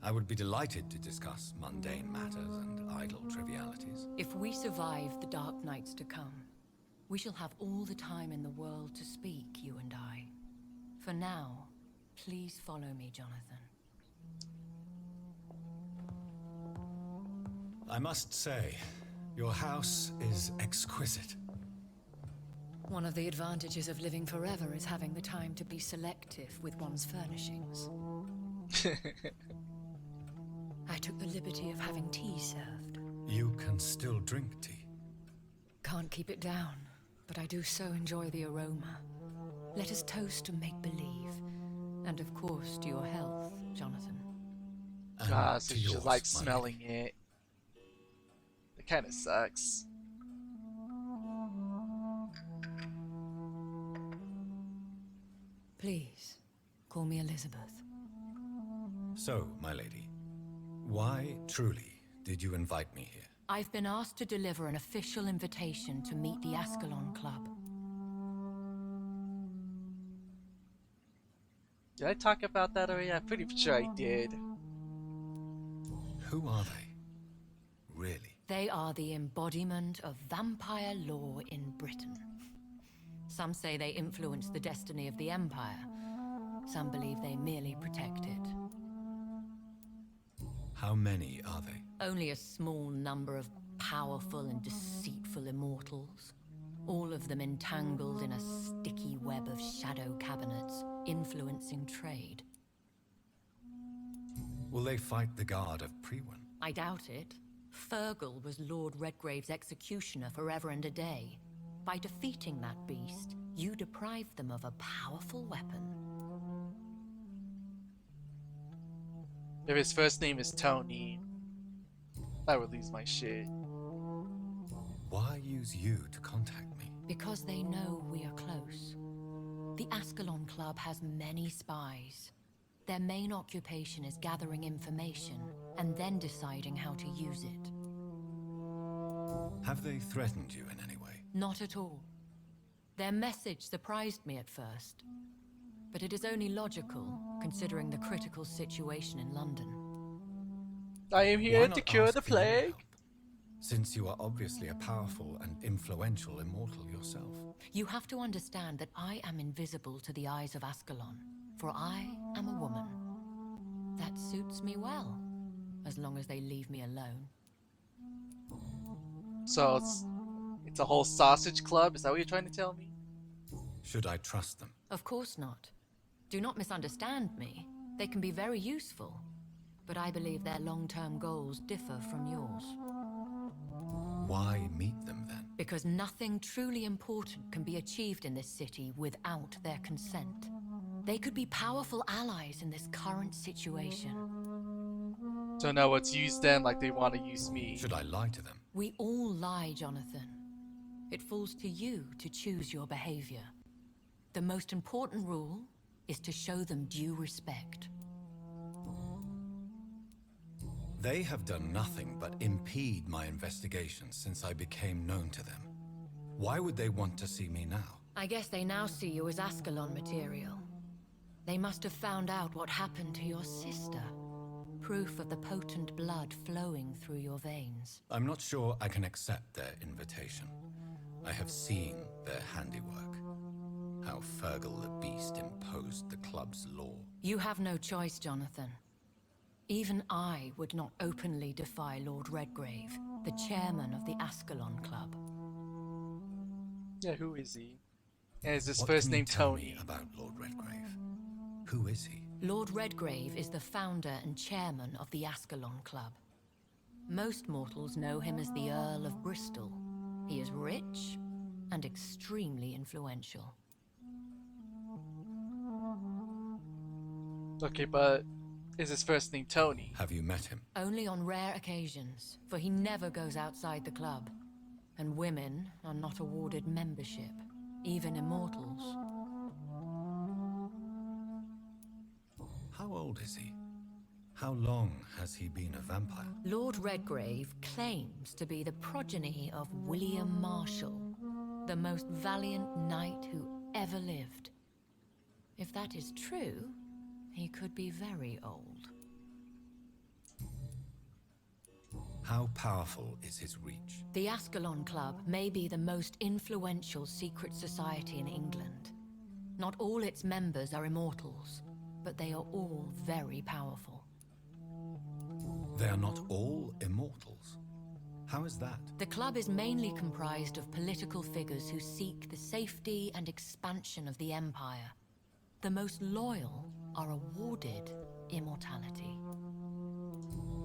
I would be delighted to discuss mundane matters and idle trivialities.
If we survive the dark nights to come, we shall have all the time in the world to speak, you and I. For now, please follow me, Jonathan.
I must say, your house is exquisite.
One of the advantages of living forever is having the time to be selective with one's furnishings. I took the liberty of having tea served.
You can still drink tea.
Can't keep it down, but I do so enjoy the aroma. Let us toast to make-believe. And of course to your health, Jonathan.
So you just like smelling it. It kinda sucks.
Please, call me Elizabeth.
So, my lady, why truly did you invite me here?
I've been asked to deliver an official invitation to meet the Ascalon Club.
Did I talk about that already? I'm pretty sure I did.
Who are they? Really?
They are the embodiment of vampire law in Britain. Some say they influence the destiny of the Empire. Some believe they merely protect it.
How many are they?
Only a small number of powerful and deceitful immortals. All of them entangled in a sticky web of shadow cabinets, influencing trade.
Will they fight the guard of Priwen?
I doubt it. Fergal was Lord Redgrave's executioner forever and a day. By defeating that beast, you deprived them of a powerful weapon.
If his first name is Tony, I would lose my shit.
Why use you to contact me?
Because they know we are close. The Ascalon Club has many spies. Their main occupation is gathering information and then deciding how to use it.
Have they threatened you in any way?
Not at all. Their message surprised me at first, but it is only logical, considering the critical situation in London.
I am here to cure the plague.
Help, since you are obviously a powerful and influential immortal yourself.
You have to understand that I am invisible to the eyes of Ascalon, for I am a woman. That suits me well, as long as they leave me alone.
So it's a whole sausage club? Is that what you're trying to tell me?
Should I trust them?
Of course not. Do not misunderstand me. They can be very useful, but I believe their long-term goals differ from yours.
Why meet them then?
Because nothing truly important can be achieved in this city without their consent. They could be powerful allies in this current situation.
So now let's use them like they want to use me.
Should I lie to them?
We all lie, Jonathan. It falls to you to choose your behavior. The most important rule is to show them due respect.
They have done nothing but impede my investigations since I became known to them. Why would they want to see me now?
I guess they now see you as Ascalon material. They must have found out what happened to your sister. Proof of the potent blood flowing through your veins.
I'm not sure I can accept their invitation. I have seen their handiwork. How Fergal the Beast imposed the club's law.
You have no choice, Jonathan. Even I would not openly defy Lord Redgrave, the chairman of the Ascalon Club.
Yeah, who is he? And is his
What
first
can you
name
tell
Tony?
me about Lord Redgrave? Who is he?
Lord Redgrave is the founder and chairman of the Ascalon Club. Most mortals know him as the Earl of Bristol. He is rich and extremely influential.
Okay, but is his first name Tony?
Have you met him?
Only on rare occasions, for he never goes outside the club. And women are not awarded membership, even immortals.
How old is he? How long has he been a vampire?
Lord Redgrave claims to be the progeny of William Marshall, the most valiant knight who ever lived. If that is true, he could be very old.
How powerful is his reach?
The Ascalon Club may be the most influential secret society in England. Not all its members are immortals, but they are all very powerful.
They are not all immortals. How is that?
The club is mainly comprised of political figures who seek the safety and expansion of the Empire. The most loyal are awarded immortality.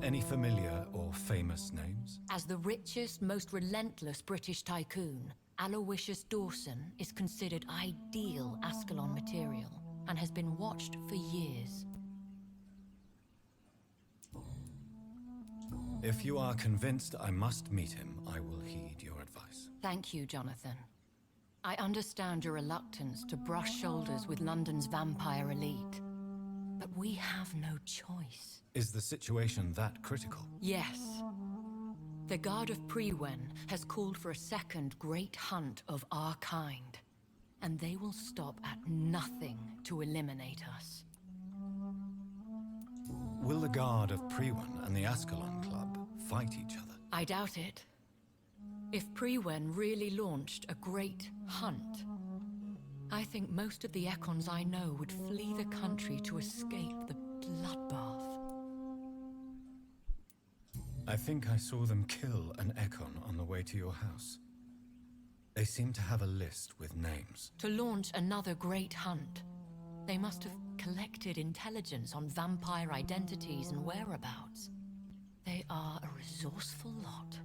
Any familiar or famous names?
As the richest, most relentless British tycoon, Aloysius Dawson is considered ideal Ascalon material and has been watched for years.
If you are convinced I must meet him, I will heed your advice.
Thank you, Jonathan. I understand your reluctance to brush shoulders with London's vampire elite, but we have no choice.
Is the situation that critical?
Yes. The Guard of Priwen has called for a second great hunt of our kind, and they will stop at nothing to eliminate us.
Will the Guard of Priwen and the Ascalon Club fight each other?
I doubt it. If Priwen really launched a great hunt, I think most of the Econs I know would flee the country to escape the bloodbath.
I think I saw them kill an Econ on the way to your house. They seem to have a list with names.
To launch another great hunt, They must have collected intelligence on vampire identities and whereabouts. They are a resourceful lot.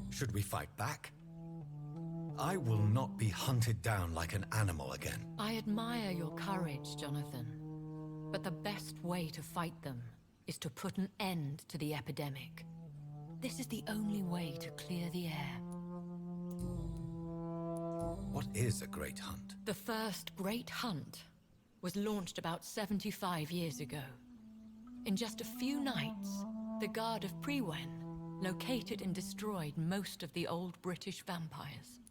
Should we fight back? I will not be hunted down like an animal again.
I admire your courage, Jonathan. But the best way to fight them is to put an end to the epidemic. This is the only way to clear the air.
What is a great hunt?
The first great hunt was launched about 75 years ago. In just a few nights, the Guard of Prewen located and destroyed most of the old British vampires.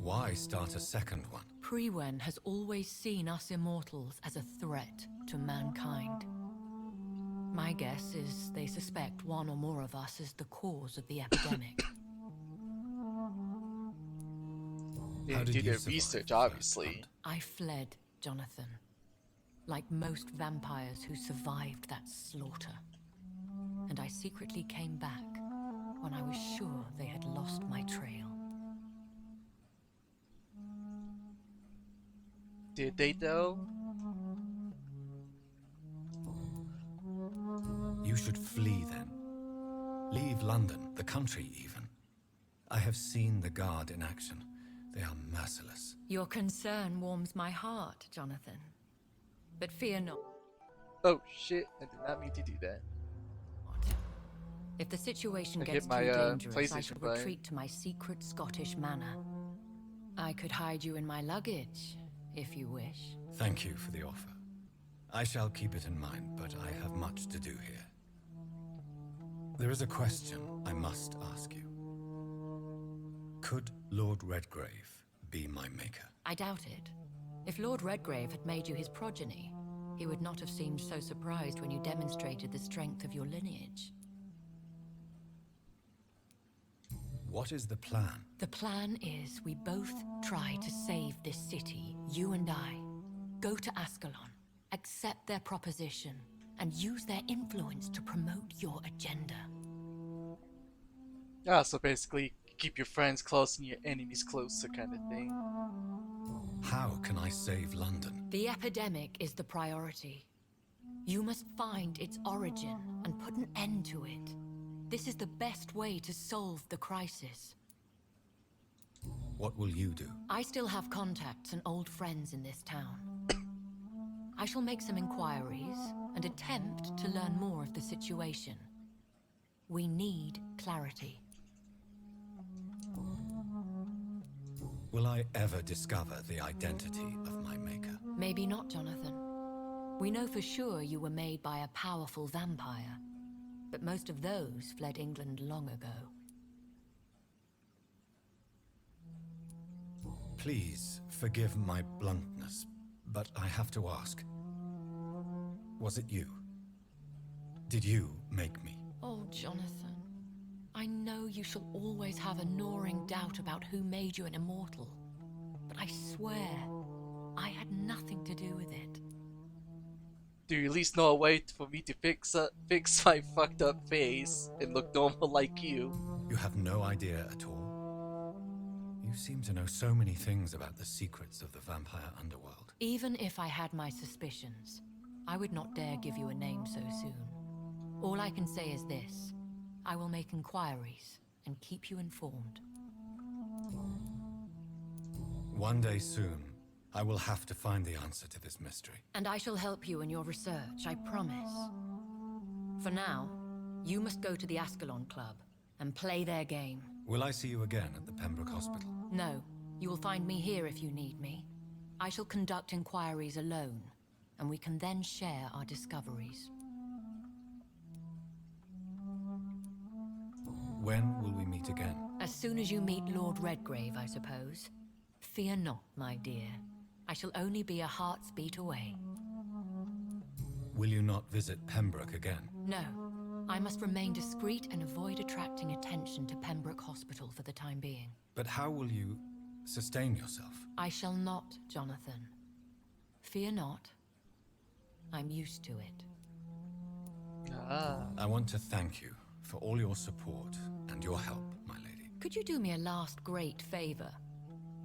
Why start a second one?
Prewen has always seen us immortals as a threat to mankind. My guess is they suspect one or more of us as the cause of the epidemic.
They do their research, obviously.
I fled, Jonathan. Like most vampires who survived that slaughter. And I secretly came back when I was sure they had lost my trail.
Did they though?
You should flee then. Leave London, the country even. I have seen the Guard in action. They are merciless.
Your concern warms my heart, Jonathan. But fear not.
Oh shit, I did not mean to do that.
If the situation
I
gets
hit my,
too dangerous, I
PlayStation
shall
button.
retreat to my secret Scottish manor. I could hide you in my luggage, if you wish.
Thank you for the offer. I shall keep it in mind, but I have much to do here. There is a question I must ask you. Could Lord Redgrave be my maker?
I doubt it. If Lord Redgrave had made you his progeny, he would not have seemed so surprised when you demonstrated the strength of your lineage.
What is the plan?
The plan is we both try to save this city, you and I. Go to Ascalon, accept their proposition, and use their influence to promote your agenda.
Ah, so basically, keep your friends close and your enemies closer kind of thing.
How can I save London?
The epidemic is the priority. You must find its origin and put an end to it. This is the best way to solve the crisis.
What will you do?
I still have contacts and old friends in this town. I shall make some inquiries and attempt to learn more of the situation. We need clarity.
Will I ever discover the identity of my maker?
Maybe not, Jonathan. We know for sure you were made by a powerful vampire, but most of those fled England long ago.
Please forgive my bluntness, but I have to ask. Was it you? Did you make me?
Oh, Jonathan. I know you shall always have a gnawing doubt about who made you an immortal, but I swear, I had nothing to do with it.
Do you at least know a way for me to fix my fucked up face and look normal like you?
You have no idea at all? You seem to know so many things about the secrets of the vampire underworld.
Even if I had my suspicions, I would not dare give you a name so soon. All I can say is this. I will make inquiries and keep you informed.
One day soon, I will have to find the answer to this mystery.
And I shall help you in your research, I promise. For now, you must go to the Ascalon Club and play their game.
Will I see you again at the Pembroke Hospital?
No, you will find me here if you need me. I shall conduct inquiries alone, and we can then share our discoveries.
When will we meet again?
As soon as you meet Lord Redgrave, I suppose. Fear not, my dear. I shall only be a heart's beat away.
Will you not visit Pembroke again?
No. I must remain discreet and avoid attracting attention to Pembroke Hospital for the time being.
But how will you sustain yourself?
I shall not, Jonathan. Fear not. I'm used to it.
I want to thank you for all your support and your help, my lady.
Could you do me a last great favor?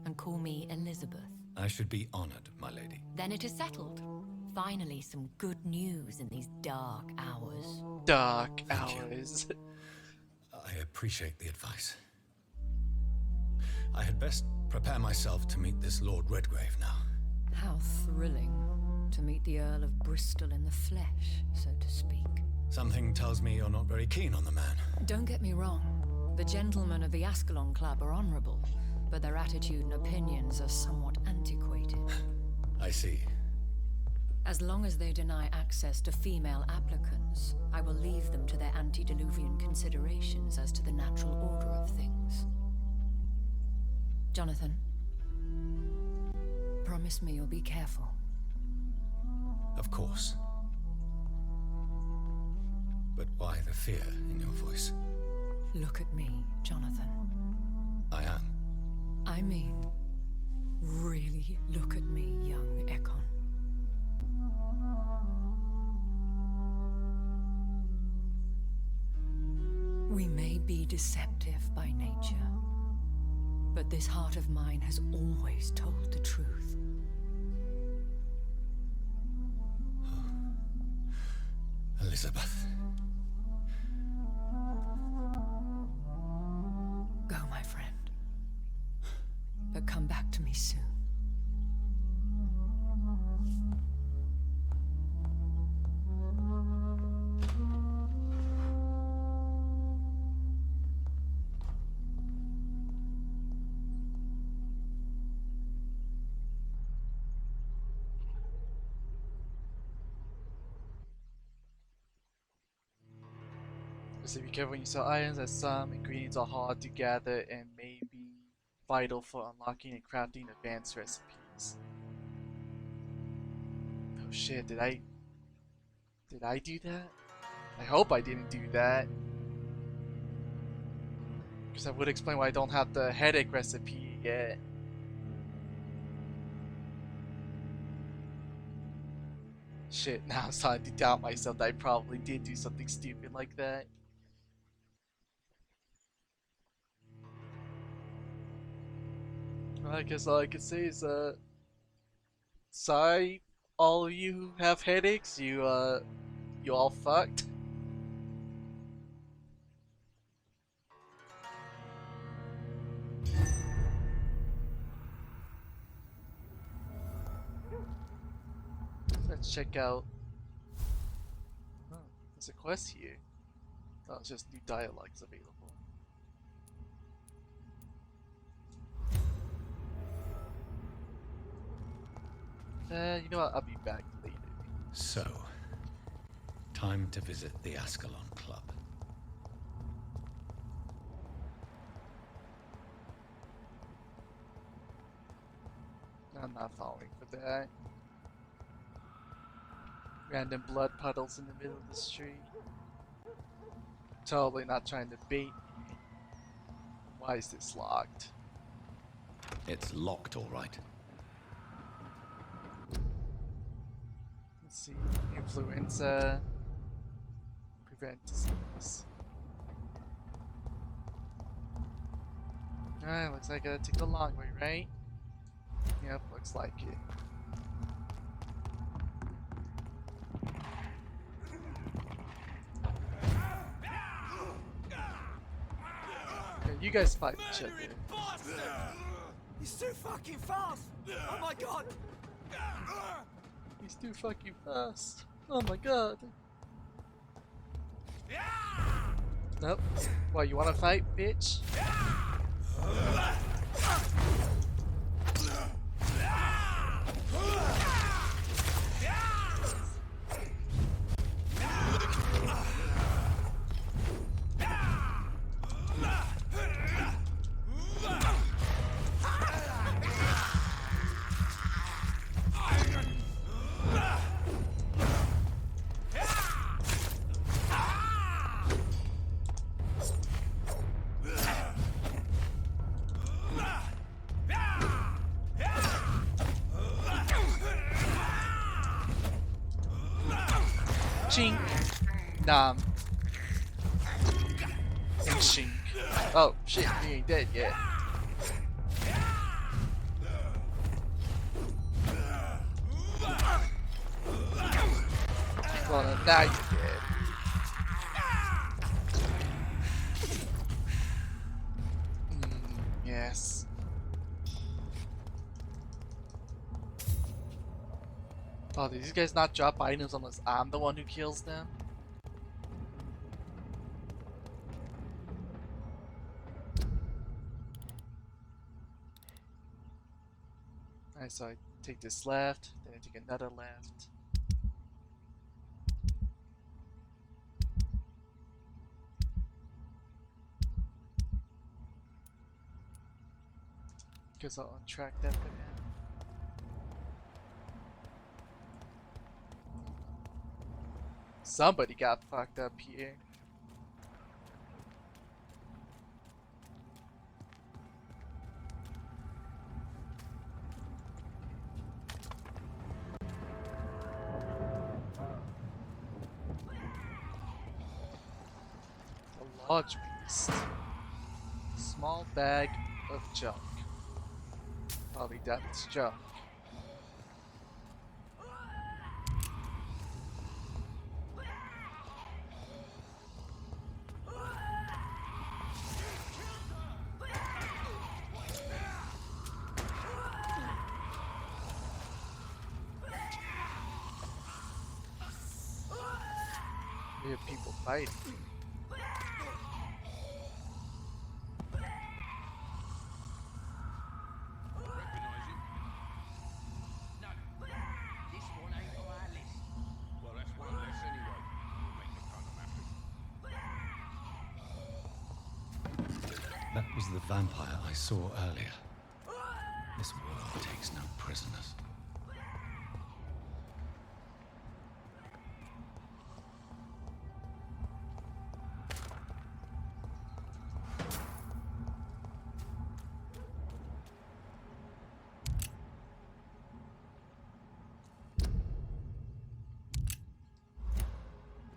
and call me Elizabeth.
I should be honored, my lady.
Then it is settled. Finally, some good news in these dark hours.
Dark hours.
I appreciate the advice. I had best prepare myself to meet this Lord Redgrave now.
How thrilling to meet the Earl of Bristol in the flesh, so to speak.
Something tells me you're not very keen on the man.
Don't get me wrong. The gentlemen of the Ascalon Club are honorable, but their attitude and opinions are somewhat antiquated.
I see.
As long as they deny access to female applicants, I will leave them to their antediluvian considerations as to the natural order of things. Jonathan, promise me you'll be careful.
Of course. But why the fear in your voice?
Look at me, Jonathan.
I am.
I mean, really look at me, young Ekon. We may be deceptive by nature, but this heart of mine has always told the truth.
Elizabeth.
Go, my friend. But come back to me soon.
So be careful when you sell items, as some ingredients are hard to gather and may be vital for unlocking and crafting advanced recipes. Oh shit, did I do that? I hope I didn't do that. Because that would explain why I don't have the headache recipe yet. Shit, now I'm starting to doubt myself that I probably did do something stupid like that. I guess all I can say is, sorry, all of you who have headaches, you all fucked. Let's check out. Oh, there's a quest here. Oh, it's just new dialogues available. You know what? I'll be back later.
So, time to visit the Ascalon Club.
I'm not falling for that. Random blood puddles in the middle of the street. Totally not trying to bait me. Why is this locked?
It's locked, all right.
Let's see. Influenza. Prevent disease. Alright, looks like I gotta take the long way, right? Yep, looks like it. Okay, you guys fight each other.
He's too fucking fast! Oh my god!
He's too fucking fast. Oh my god. Nope. What, you wanna fight, bitch? Chink. Nom. And shink. Oh shit, he ain't dead yet. Well, now you're dead. Yes. Oh, do these guys not drop items unless I'm the one who kills them? Alright, so I take this left, then I take another left. Guess I'll untrack that for now. Somebody got fucked up here. A large beast. Small bag of junk. Probably that's junk. We have people fighting.
That was the vampire I saw earlier. This world takes no prisoners.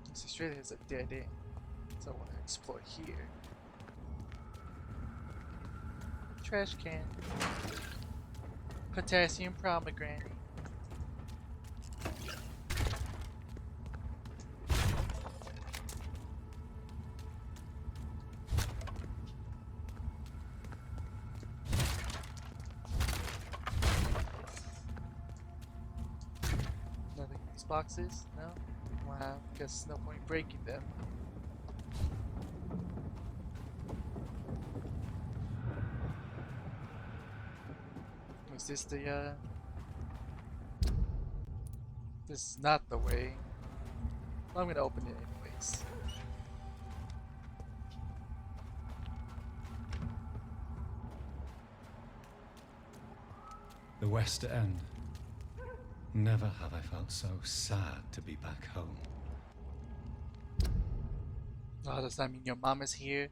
This Australia is a dead end, so I want to explore here. Trash can. Potassium pomegranate. Nothing in these boxes? No? Wow, guess no point breaking them. Is this the, This is not the way. Well, I'm gonna open it anyways.
The West End. Never have I felt so sad to be back home.
Oh, does that mean your mom is here?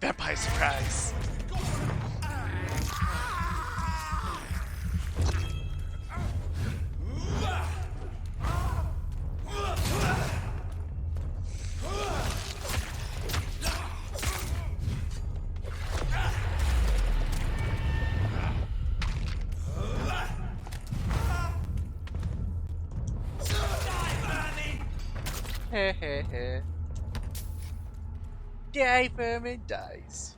Vampire surprise! Heh heh heh. Die, vermin, dies.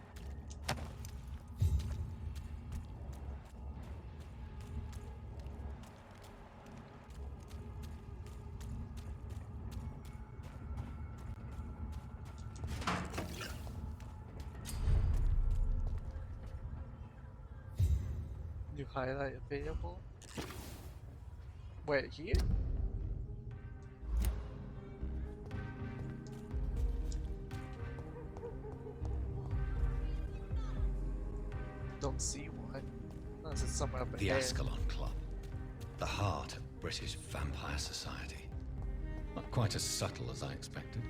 New highlight available. Wait, here? Don't see one. Unless it's somewhere up
The
ahead.
Ascalon Club. The heart of British vampire society. Not quite as subtle as I expected.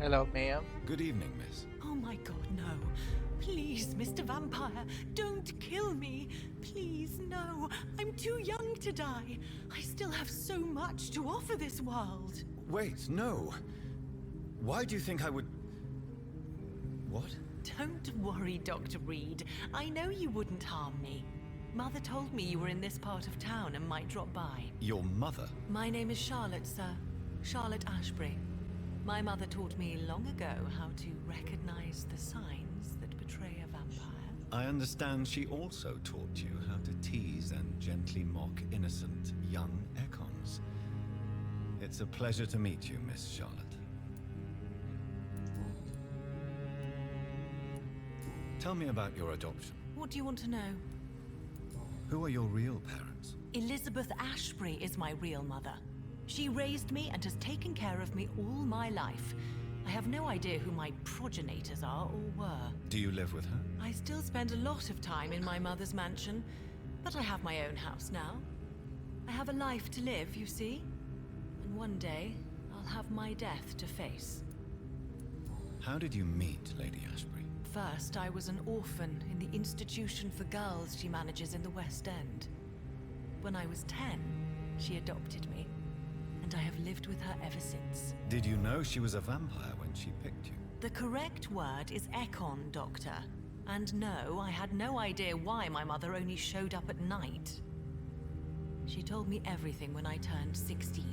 Hello, ma'am.
Good evening, miss.
Oh my god, no. Please, Mr. Vampire, don't kill me. Please, no. I'm too young to to die. I still have so much to offer this world.
Wait, no. Why do you think I would... What?
Don't worry, Dr. Reed. I know you wouldn't harm me. Mother told me you were in this part of town and might drop by.
Your mother?
My name is Charlotte, sir. Charlotte Ashbury. My mother taught me long ago how to recognize the signs that betray a vampire.
I understand she also taught you how to tease and gently mock innocent young Ekons. It's a pleasure to meet you, Miss Charlotte. Tell me about your adoption.
What do you want to know?
Who are your real parents?
Elizabeth Ashbury is my real mother. She raised me and has taken care of me all my life. I have no idea who my progenitors are or were.
Do you live with her?
I still spend a lot of time in my mother's mansion, but I have my own house now. I have a life to live, you see? And one day, I'll have my death to face.
How did you meet Lady Ashbury?
First, I was an orphan in the institution for girls she manages in the West End. When I was 10, she adopted me, and I have lived with her ever since.
Did you know she was a vampire when she picked you?
The correct word is Ekon, Doctor. And no, I had no idea why my mother only showed up at night. She told me everything when I turned 16,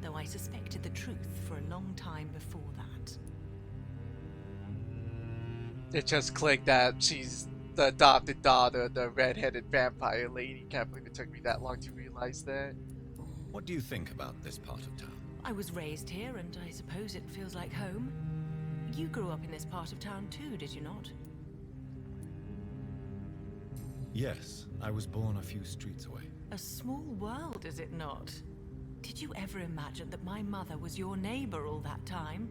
though I suspected the truth for a long time before that.
It just clicked that she's the adopted daughter of the red-headed vampire lady. Can't believe it took me that long to realize that.
What do you think about this part of town?
I was raised here, and I suppose it feels like home. You grew up in this part of town too, did you not?
Yes, I was born a few streets away.
A small world, is it not? Did you ever imagine that my mother was your neighbor all that time?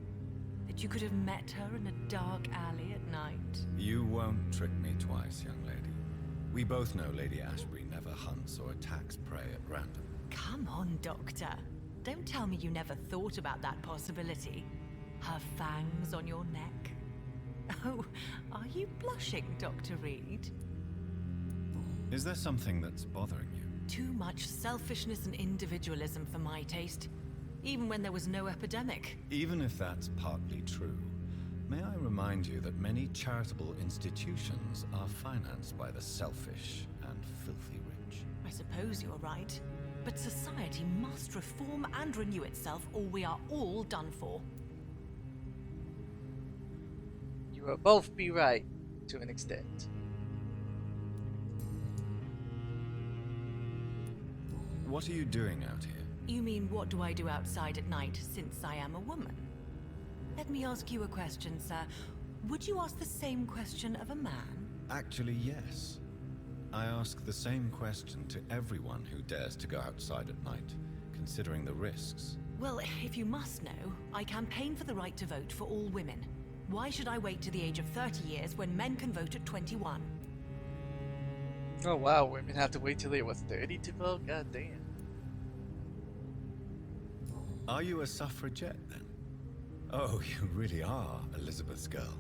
That you could have met her in a dark alley at night?
You won't trick me twice, young lady. We both know Lady Ashbury never hunts or attacks prey at random.
Come on, Doctor. Don't tell me you never thought about that possibility. Her fangs on your neck. Oh, are you blushing, Dr. Reed?
Is there something that's bothering you?
Too much selfishness and individualism for my taste. Even when there was no epidemic.
Even if that's partly true, may I remind you that many charitable institutions are financed by the selfish and filthy rich.
I suppose you're right. But society must reform and renew itself, or we are all done for.
You will both be right, to an extent.
What are you doing out here?
You mean, what do I do outside at night, since I am a woman? Let me ask you a question, sir. Would you ask the same question of a man?
Actually, yes. I ask the same question to everyone who dares to go outside at night, considering the risks.
Well, if you must know, I campaign for the right to vote for all women. Why should I wait to the age of 30 years when men can vote at 21?
Oh wow, women have to wait till they were 30 to vote? God damn.
Are you a suffragette, then? Oh, you really are Elizabeth's girl.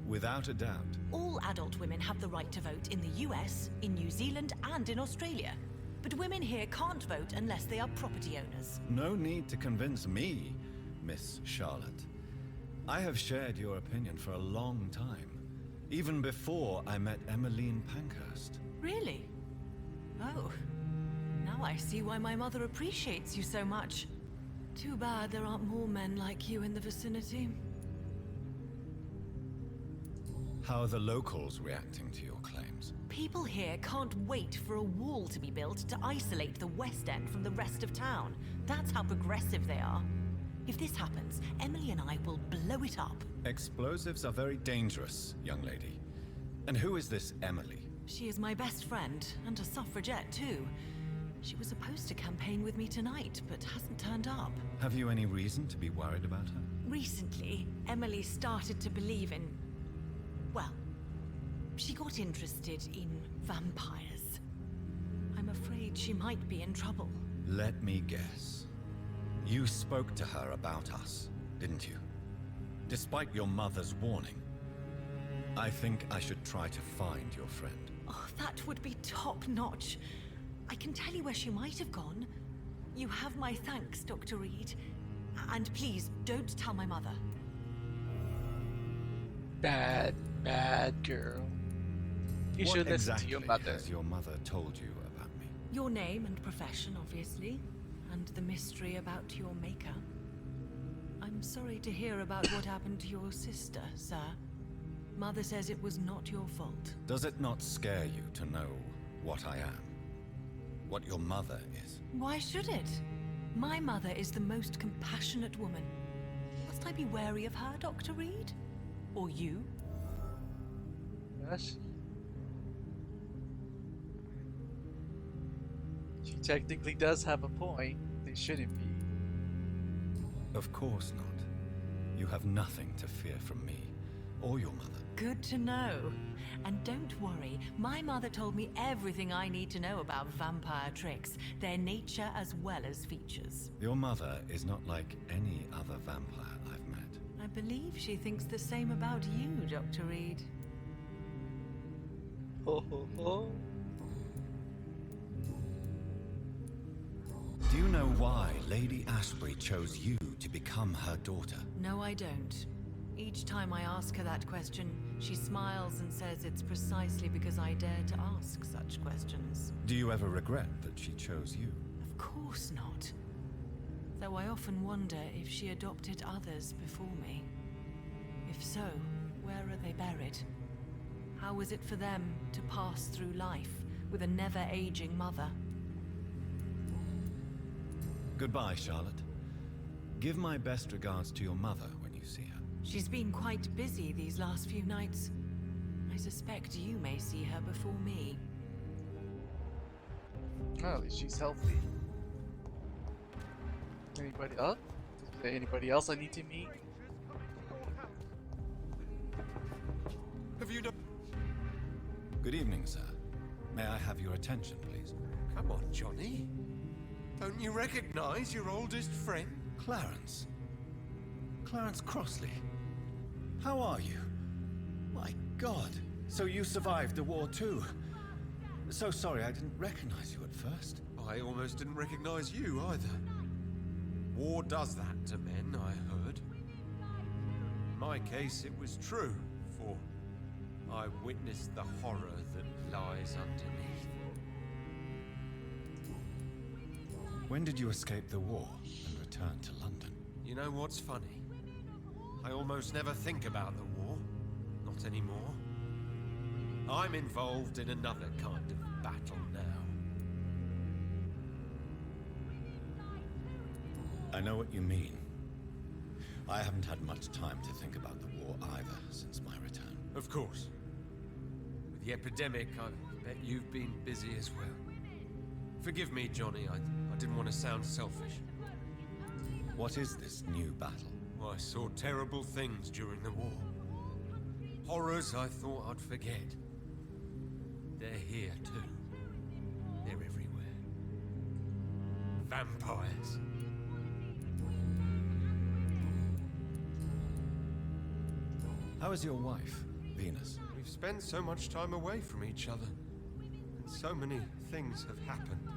Without a doubt.
All adult women have the right to vote in the US, in New Zealand, and in Australia. But women here can't vote unless they are property owners.
No need to convince me, Miss Charlotte. I have shared your opinion for a long time. Even before I met Emmeline Pankhurst.
Really? Oh. Now I see why my mother appreciates you so much. Too bad there aren't more men like you in the vicinity.
How are the locals reacting to your claims?
People here can't wait for a wall to be built to isolate the West End from the rest of town. That's how progressive they are. If this happens, Emily and I will blow it up.
Explosives are very dangerous, young lady. And who is this Emily?
She is my best friend, and a suffragette too. She was supposed to campaign with me tonight, but hasn't turned up.
Have you any reason to be worried about her?
Recently, Emily started to believe in... well, she got interested in vampires. I'm afraid she might be in trouble.
Let me guess. You spoke to her about us, didn't you? Despite your mother's warning. I think I should try to find your friend.
Oh, that would be top-notch. I can tell you where she might have gone. You have my thanks, Dr. Reed. And please, don't tell my mother.
Bad girl. You
What
should listen
exactly
to your mother.
has your mother told you about me?
Your name and profession, obviously, and the mystery about your maker. I'm sorry to hear about what happened to your sister, sir. Mother says it was not your fault.
Does it not scare you to know what I am? What your mother is?
Why should it? My mother is the most compassionate woman. Must I be wary of her, Dr. Reed? Or you?
Yes. She technically does have a point. They shouldn't be.
Of course not. You have nothing to fear from me, or your mother.
Good to know. And don't worry, my mother told me everything I need to know about vampire tricks, their nature as well as features.
Your mother is not like any other vampire I've met.
I believe she thinks the same about you, Dr. Reed.
Ho ho ho.
Do you know why Lady Ashbury chose you to become her daughter?
No, I don't. Each time I ask her that question, she smiles and says it's precisely because I dare to ask such questions.
Do you ever regret that she chose you?
Of course not. Though I often wonder if she adopted others before me. If so, where are they buried? How was it for them to pass through life with a never-aging mother?
Goodbye, Charlotte. Give my best regards to your mother when you see her.
She's been quite busy these last few nights. I suspect you may see her before me.
Well, at least she's healthy. Anybody else? Is there anybody else I need to meet?
Have you done?
Good evening, sir. May I have your attention, please?
Come on, Johnny. Don't you recognize your oldest friend?
Clarence. Clarence Crossley. How are you? My God. So you survived the war too. So sorry I didn't recognize you at first.
I almost didn't recognize you either. War does that to men, I heard. In my case, it was true, for I witnessed the horror that lies underneath.
When did you escape the war and return to London?
You know what's funny? I almost never think about the war. Not anymore. I'm involved in another kind of battle now.
I know what you mean. I haven't had much time to think about the war either since my return.
Of course. With the epidemic, I bet you've been busy as well. Forgive me, Johnny. I didn't want to sound selfish.
What is this new battle?
I saw terrible things during the war. Horrors I thought I'd forget. They're here too. They're everywhere. Vampires.
How is your wife, Venus?
We've spent so much time away from each other. And so many things have happened.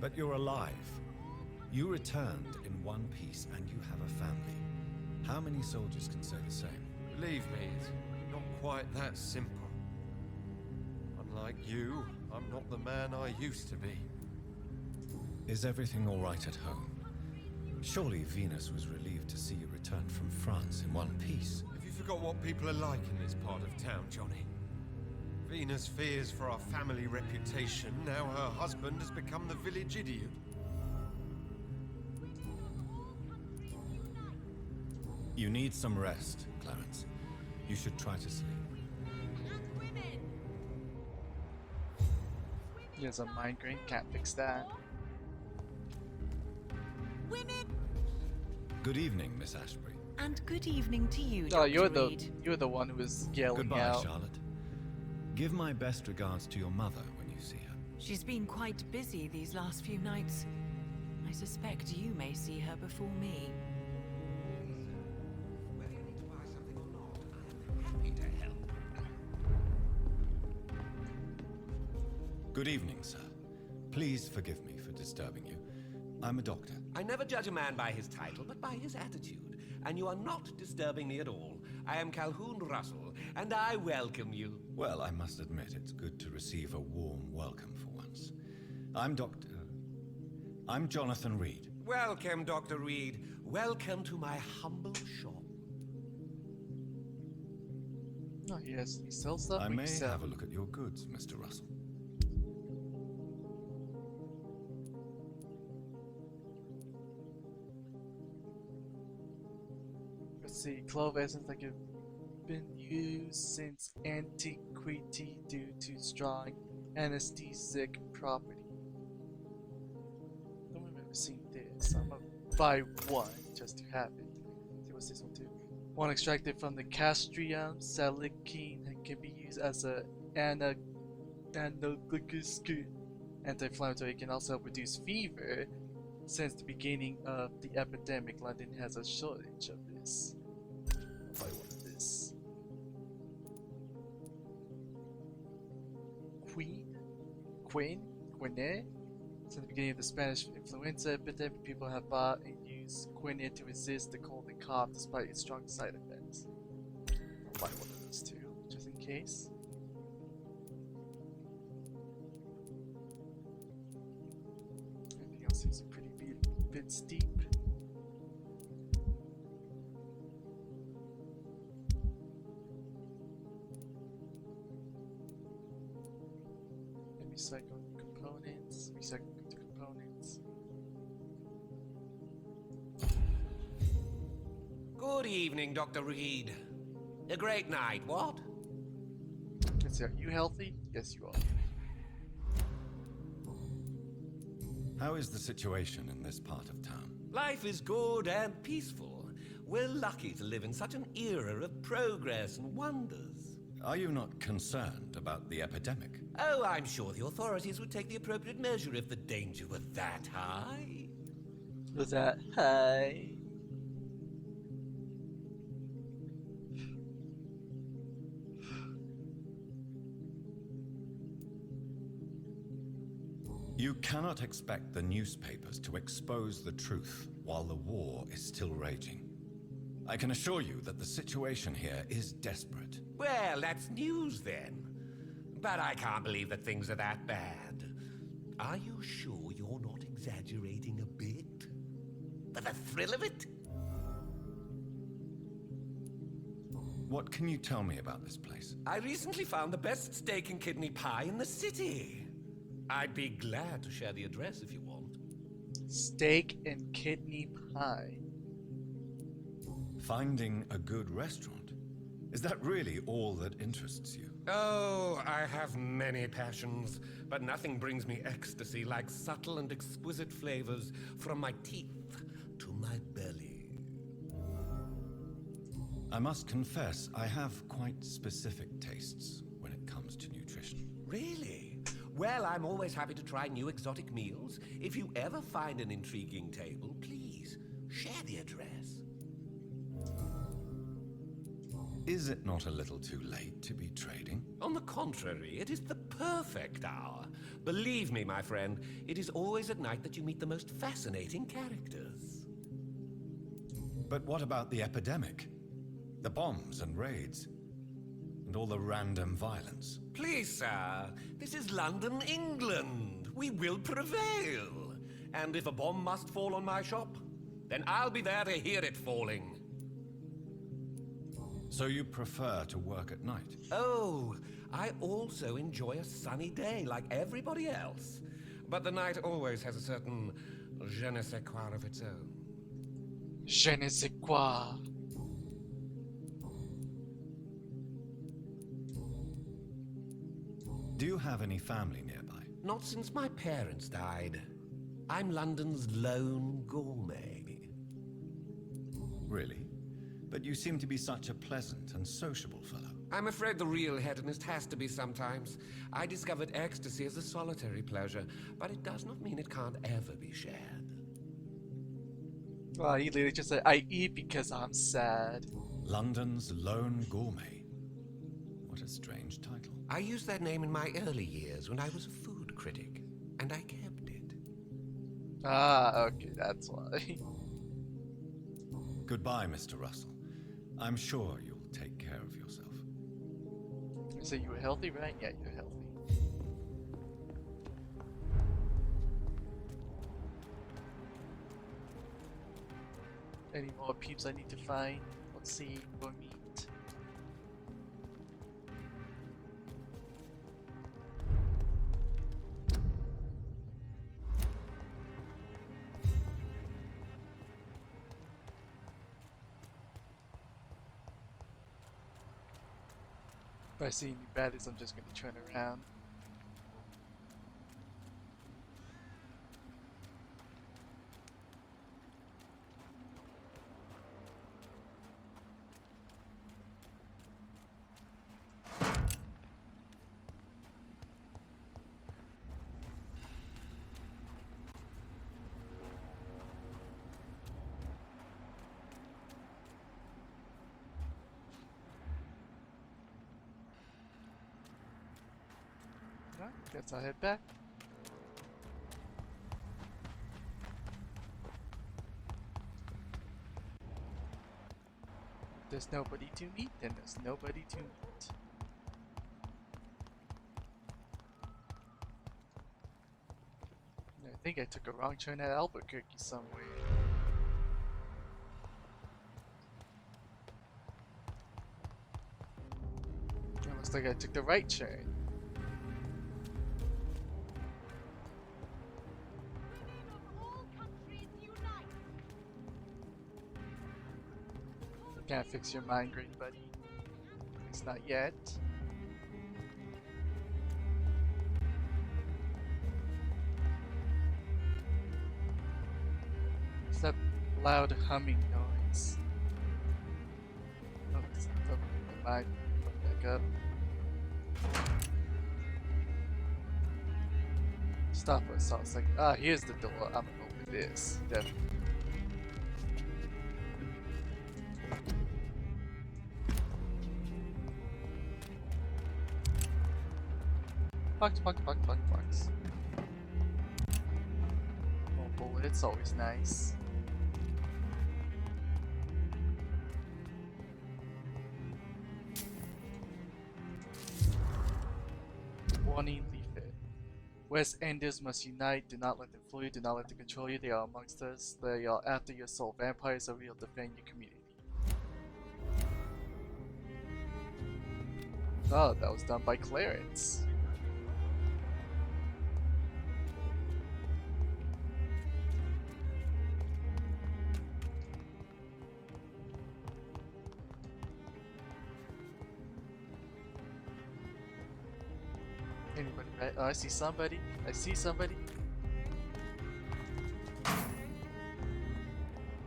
But you're alive. You returned in one piece and you have a family. How many soldiers can say the same?
Believe me, it's not quite that simple. Unlike you, I'm not the man I used to be.
Is everything all right at home? Surely Venus was relieved to see you return from France in one piece.
Have you forgot what people are like in this part of town, Johnny? Venus fears for our family reputation. Now her husband has become the village idiot.
You need some rest, Clarence. You should try to sleep.
He has a migraine, can't fix that.
Women!
Good evening, Miss Ashbury.
And good evening to you,
Oh,
Dr.
you're the one who was yelling
Goodbye,
out.
Charlotte. Give my best regards to your mother when you see her.
She's been quite busy these last few nights. I suspect you may see her before me.
Whether you need to buy something or not, I am happy to help.
Good evening, sir. Please forgive me for disturbing you. I'm a doctor.
I never judge a man by his title, but by his attitude. And you are not disturbing me at all. I am Calhoun Russell, and I welcome you.
Well, I must admit, it's good to receive a warm welcome for once. I'm Jonathan Reed.
Welcome, Dr. Reed. Welcome to my humble shop.
Oh, yes, he sells stuff.
I may have a look at your goods, Mr. Russell.
Let's see, clove essence that have been used since antiquity due to strong anesthetic property. I don't remember seeing this. I'm gonna buy one just to have it. See what's this one too? One extracted from the castrium salicine and can be used as a anti-inflammatory. It can also help reduce fever. Since the beginning of the epidemic, London has a shortage of this. I'll buy one of this. Quine? Since the beginning of the Spanish influenza epidemic, people have bought and used quinine to resist the cold and cough despite its strong side effects. I'll buy one of those too, just in case. Everything else seems a pretty bit steep. Recycle components.
Good evening, Dr. Reed. A great night, what?
Let's see, are you healthy? Yes, you are.
How is the situation in this part of town?
Life is good and peaceful. We're lucky to live in such an era of progress and wonders.
Are you not concerned about the epidemic?
Oh, I'm sure the authorities would take the appropriate measure if the danger were that high.
Was that high?
You cannot expect the newspapers to expose the truth while the war is still raging. I can assure you that the situation here is desperate.
Well, that's news then. But I can't believe that things are that bad. Are you sure you're not exaggerating a bit? For the thrill of it?
What can you tell me about this place?
I recently found the best steak and kidney pie in the city. I'd be glad to share the address if you want.
Steak and kidney pie.
Finding a good restaurant? Is that really all that interests you?
Oh, I have many passions, but nothing brings me ecstasy like subtle and exquisite flavors from my teeth to my belly.
I must confess, I have quite specific tastes when it comes to nutrition.
Really? Well, I'm always happy to try new exotic meals. If you ever find an intriguing table, please share the address.
Is it not a little too late to be trading?
On the contrary, it is the perfect hour. Believe me, my friend, it is always at night that you meet the most fascinating characters.
But what about the epidemic? The bombs and raids? And all the random violence?
Please, sir, this is London, England. We will prevail. And if a bomb must fall on my shop, then I'll be there to hear it falling.
So you prefer to work at night?
Oh, I also enjoy a sunny day like everybody else. But the night always has a certain je ne sais quoi of its own.
Je ne sais quoi.
Do you have any family nearby?
Not since my parents died. I'm London's lone gourmet.
Really? But you seem to be such a pleasant and sociable fellow.
I'm afraid the real hedonist has to be sometimes. I discovered ecstasy as a solitary pleasure, but it does not mean it can't ever be shared.
Well, he literally just said, I eat because I'm sad.
London's lone gourmet. What a strange title.
I used that name in my early years when I was a food critic, and I kept it.
Ah, okay, that's why.
Goodbye, Mr. Russell. I'm sure you'll take care of yourself.
So you were healthy, right? Yeah, you're healthy. Any more peeps I need to find? Let's see, or meet. If I see any baddies, I'm just gonna turn around. Alright, guess I'll head back. If there's nobody to meet, then there's nobody to meet. I think I took a wrong turn at Albuquerque somewhere. It looks like I took the right turn. Can't fix your mind, great buddy. At least not yet. What's that loud humming noise? Oh, it's up. Never mind. Back up. Stop for a second. Ah, here's the door. I'm gonna open this. Definitely. Box. More bullets, always nice. Warning leaflet. West Enders must unite. Do not let them fool you. Do not let them control you. They are amongst us. They are after your soul. Vampires, or we'll defend your community. Oh, that was done by Clarence. Anybody, right? Oh, I see somebody.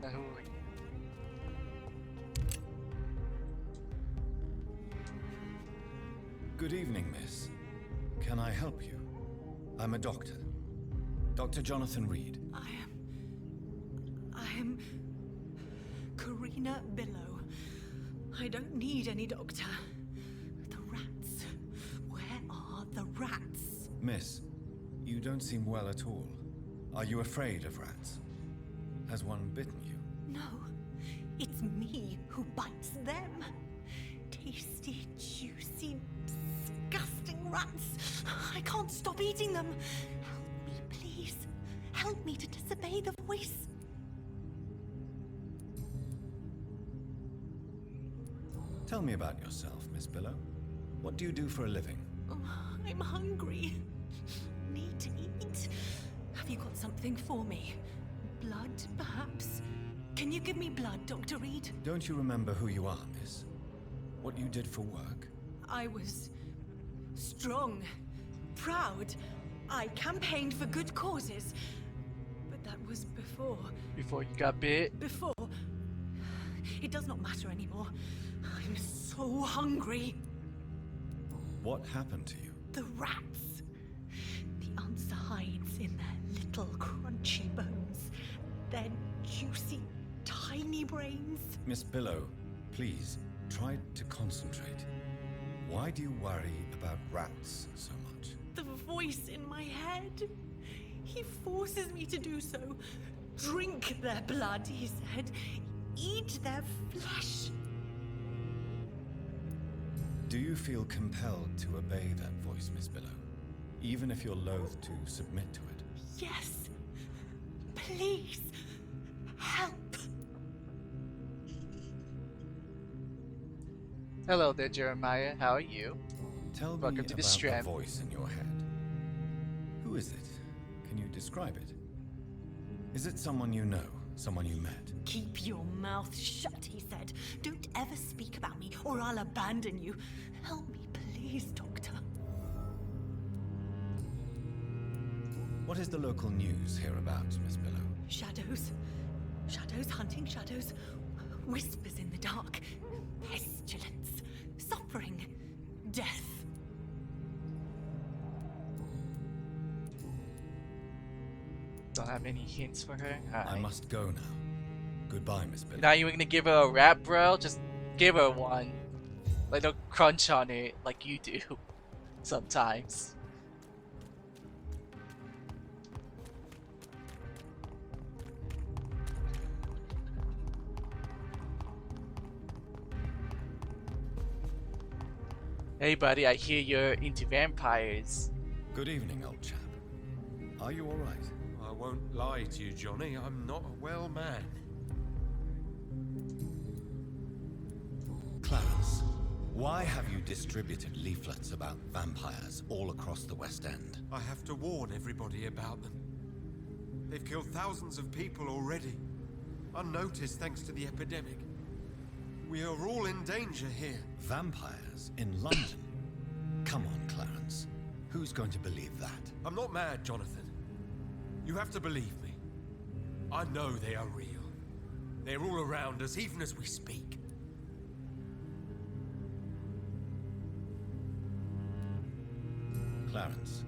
Now who are we?
Good evening, miss. Can I help you? I'm a doctor. Dr. Jonathan Reed.
I am Karina Billow. I don't need any doctor. The rats. Where are the rats?
Miss, you don't seem well at all. Are you afraid of rats? Has one bitten you?
No, it's me who bites them. Tasty, juicy, disgusting rats. I can't stop eating them. Help me, please. Help me to disobey the voice.
Tell me about yourself, Miss Billow. What do you do for a living?
Oh, I'm hungry. Need to eat. Have you got something for me? Blood, perhaps? Can you give me blood, Dr. Reed?
Don't you remember who you are, miss? What you did for work?
I was strong, proud. I campaigned for good causes. But that was before.
Before you got bit?
Before. It does not matter anymore. I'm so hungry.
What happened to you?
The rats. The answer hides in their little crunchy bones. Their juicy, tiny brains.
Miss Billow, please, try to concentrate. Why do you worry about rats so much?
The voice in my head. He forces me to do so. Drink their blood, he said. Eat their flesh.
Do you feel compelled to obey that voice, Miss Billow? Even if you're loath to submit to it?
Yes. Please. Help.
Hello there, Jeremiah. How are you?
Tell
Welcome
me
to the
about
stream.
the voice in your head. Who is it? Can you describe it? Is it someone you know? Someone you met?
Keep your mouth shut, he said. Don't ever speak about me, or I'll abandon you. Help me, please, Doctor.
What is the local news hereabouts, Miss Billow?
Shadows. Shadows hunting shadows. Whispers in the dark. Pestilence. Suffering. Death.
Don't have any hints for her?
I
Alright.
must go now. Goodbye, Miss Billow.
Now you're gonna give her a rap, bro? Just give her one. Like, don't crunch on it like you do sometimes. Hey buddy, I hear you're into vampires.
Good evening, old chap. Are you alright?
I won't lie to you, Johnny. I'm not a well man.
Clarence, why have you distributed leaflets about vampires all across the West End?
I have to warn everybody about them. They've killed thousands of people already, unnoticed thanks to the epidemic. We are all in danger here.
Vampires in London? Come on, Clarence. Who's going to believe that?
I'm not mad, Jonathan. You have to believe me. I know they are real. They're all around us, even as we speak.
Clarence,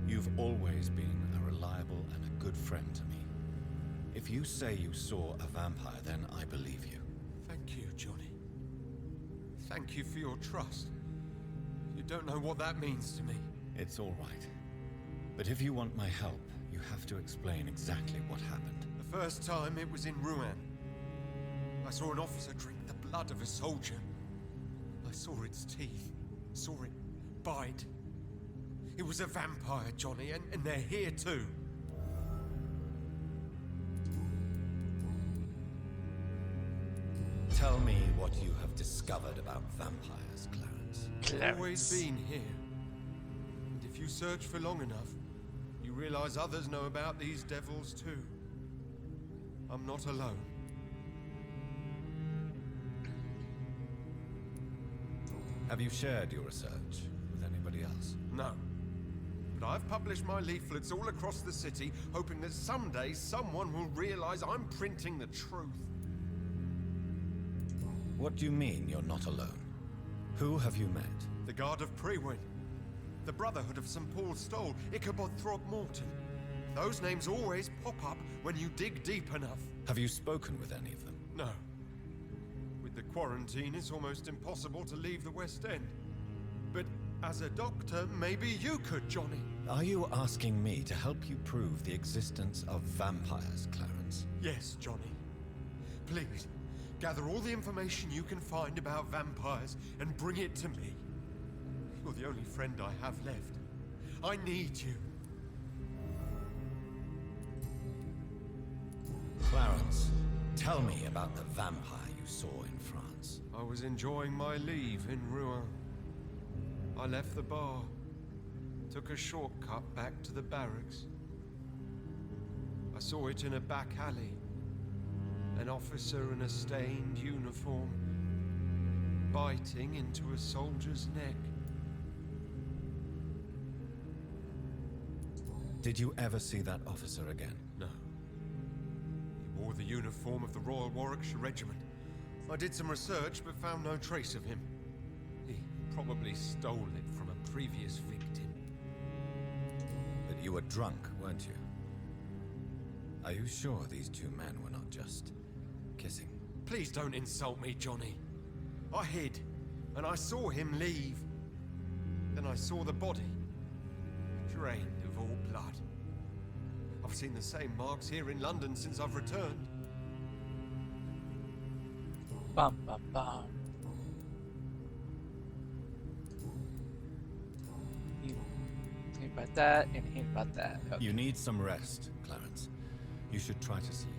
you've always been a reliable and a good friend to me. If you say you saw a vampire, then I believe you.
Thank you, Johnny. Thank you for your trust. You don't know what that means to me.
It's all right. But if you want my help, you have to explain exactly what happened.
The first time it was in Rouen. I saw an officer drink the blood of a soldier. I saw its teeth, saw it bite. It was a vampire, Johnny, and they're here too.
Tell me what you have discovered about vampires, Clarence.
They've always been here. And if you search for long enough, you realize others know about these devils too. I'm not alone.
Have you shared your research with anybody else?
No. But I've published my leaflets all across the city, hoping that someday someone will realize I'm printing the truth.
What do you mean you're not alone? Who have you met?
The Guard of Prewin, the Brotherhood of St. Paul's Stole, Ichabod Throckmorton. Those names always pop up when you dig deep enough.
Have you spoken with any of them?
No. With the quarantine, it's almost impossible to leave the West End. But as a doctor, maybe you could, Johnny.
Are you asking me to help you prove the existence of vampires, Clarence?
Yes, Johnny. Please, gather all the information you can find about vampires and bring it to me. You're the only friend I have left. I need you.
Clarence, tell me about the vampire you saw in France.
I was enjoying my leave in Rouen. I left the bar, took a shortcut back to the barracks. I saw it in a back alley. An officer in a stained uniform, biting into a soldier's neck.
Did you ever see that officer again?
No. He wore the uniform of the Royal Warwickshire Regiment. I did some research, but found no trace of him. He probably stole it from a previous victim.
But you were drunk, weren't you? Are you sure these two men were not just kissing?
Please don't insult me, Johnny. I hid, and I saw him leave. Then I saw the body. drained of all blood. I've seen the same marks here in London since I've returned.
Bum bum bum. Hint about that and hint about that. Okay.
You need some rest, Clarence. You should try to sleep.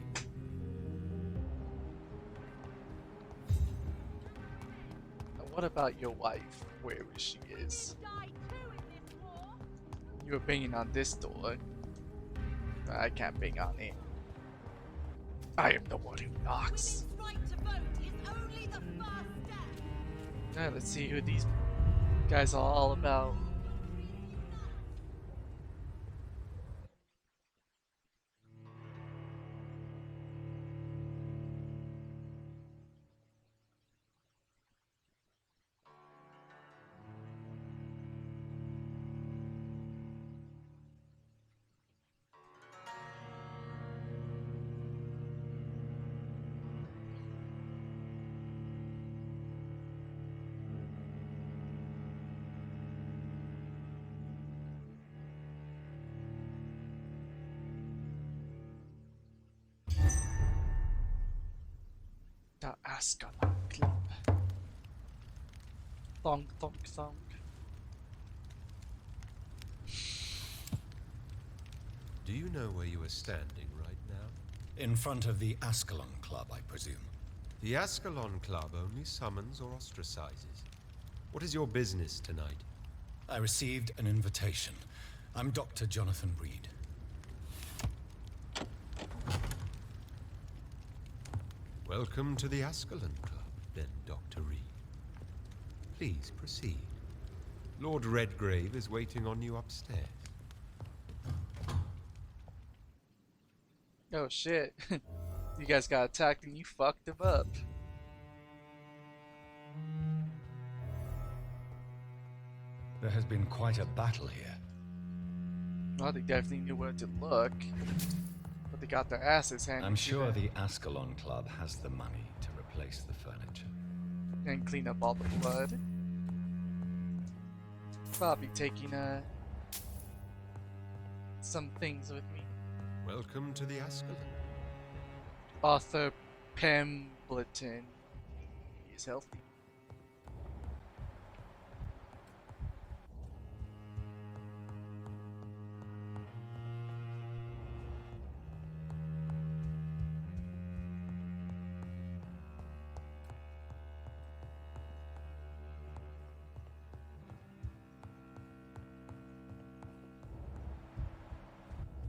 Now, what about your wife, wherever she is? You were banging on this door. I can't bang on it. I am the one who knocks. Now let's see who these guys are all about. The Ascalon Club. Thong thong thong.
Do you know where you are standing right now?
In front of the Ascalon Club, I presume.
The Ascalon Club only summons or ostracizes. What is your business tonight?
I received an invitation. I'm Dr. Jonathan Reed.
Welcome to the Ascalon Club, then, Dr. Reed. Please proceed. Lord Redgrave is waiting on you upstairs.
Oh shit. You guys got attacked and you fucked him up.
There has been quite a battle here.
Well, they definitely knew where to look. But they got their asses handed
I'm
to
sure
them.
the Ascalon Club has the money to replace the furniture.
And clean up all the blood. Probably taking some things with me.
Welcome to the Ascalon.
Arthur Pembleton. He is healthy.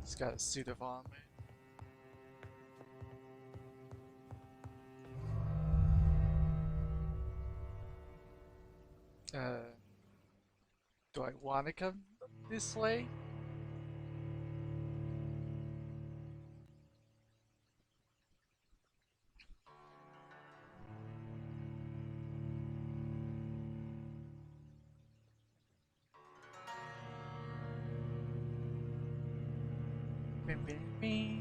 He's got a suit of armor. Do I want to come this way? Bing, bing, bing.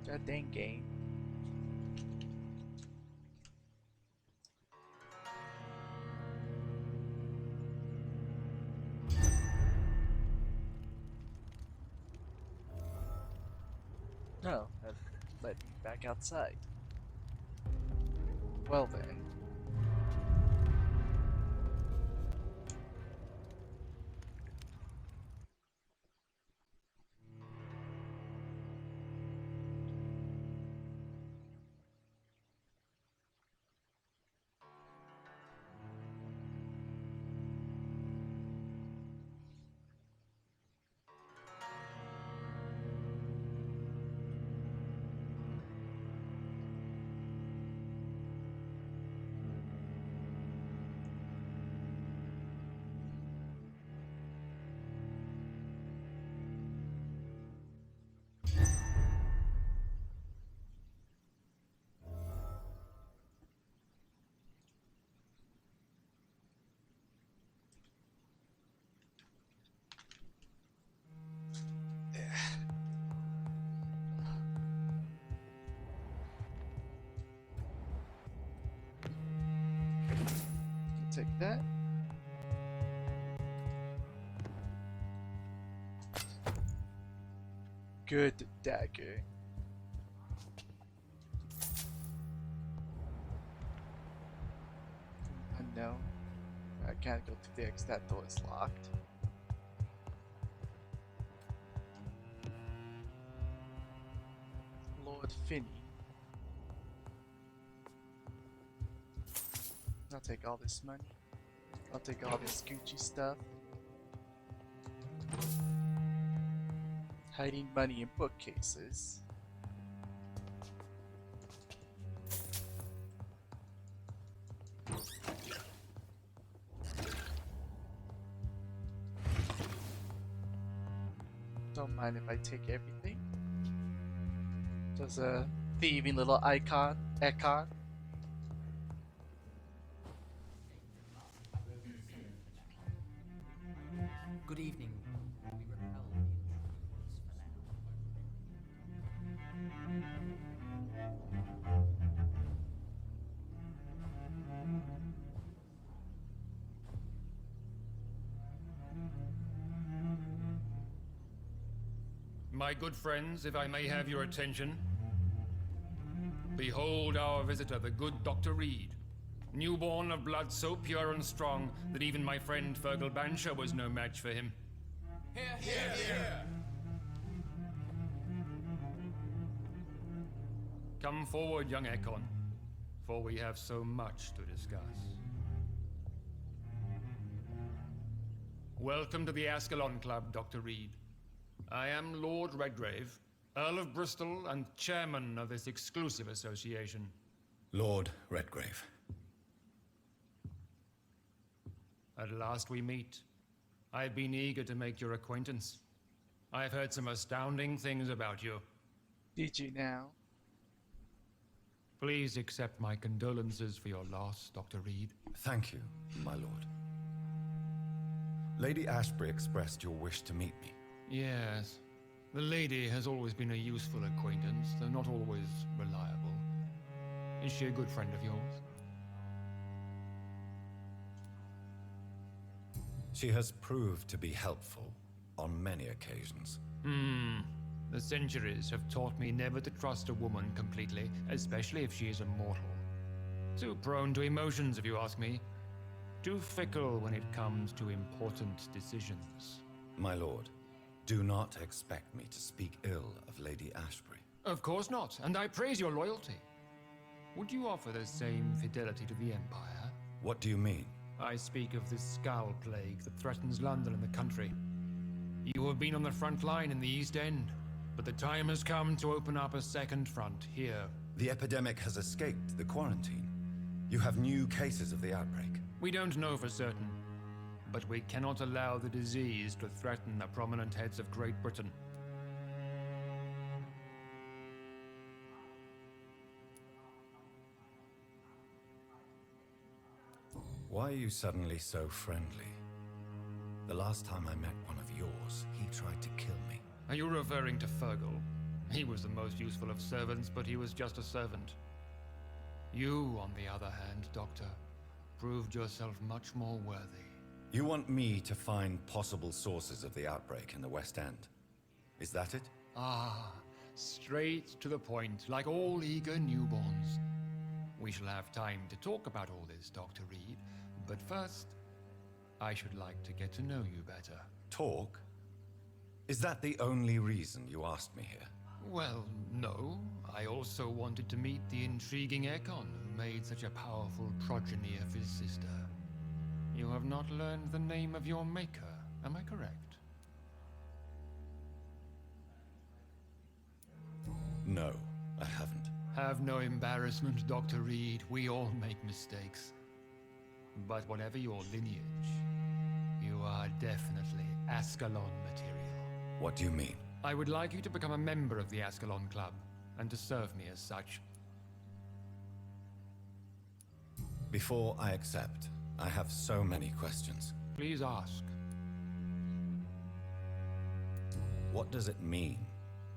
God dang game. No, that led me back outside. Well then. take that. Good dagger. Unknown. I can't go through there because that door is locked. Lord Finney. I'll take all this money. I'll take all this Gucci stuff. Hiding money in bookcases. Don't mind if I take everything. There's a thieving little icon.
Good evening.
My good friends, if I may have your attention. Behold our visitor, the good Dr. Reed. Newborn of blood so pure and strong that even my friend Fergal Bansher was no match for him.
Here, here, here!
Come forward, young Ekon, for we have so much to discuss. Welcome to the Ascalon Club, Dr. Reed. I am Lord Redgrave, Earl of Bristol and chairman of this exclusive association.
Lord Redgrave.
At last we meet. I've been eager to make your acquaintance. I've heard some astounding things about you.
Did you now?
Please accept my condolences for your loss, Dr. Reed.
Thank you, my lord. Lady Ashbury expressed your wish to meet me.
Yes. The lady has always been a useful acquaintance, though not always reliable. Is she a good friend of yours?
She has proved to be helpful on many occasions.
The centuries have taught me never to trust a woman completely, especially if she is a mortal. Too prone to emotions, if you ask me. Too fickle when it comes to important decisions.
My lord, do not expect me to speak ill of Lady Ashbury.
Of course not, and I praise your loyalty. Would you offer the same fidelity to the Empire?
What do you mean?
I speak of the Skull Plague that threatens London and the country. You have been on the front line in the East End, but the time has come to open up a second front here.
The epidemic has escaped the quarantine. You have new cases of the outbreak.
We don't know for certain, but we cannot allow the disease to threaten the prominent heads of Great Britain.
Why are you suddenly so friendly? The last time I met one of yours, he tried to kill me.
Are you referring to Fergal? He was the most useful of servants, but he was just a servant. You, on the other hand, Doctor, proved yourself much more worthy.
You want me to find possible sources of the outbreak in the West End? Is that it?
Ah, straight to the point, like all eager newborns. We shall have time to talk about all this, Dr. Reed, but first, I should like to get to know you better.
Talk? Is that the only reason you asked me here?
Well, no. I also wanted to meet the intriguing Ekon who made such a powerful progeny of his sister. You have not learned the name of your maker, am I correct?
No, I haven't.
Have no embarrassment, Dr. Reed. We all make mistakes. But whatever your lineage, you are definitely Ascalon material.
What do you mean?
I would like you to become a member of the Ascalon Club, and to serve me as such.
Before I accept, I have so many questions.
Please ask.
What does it mean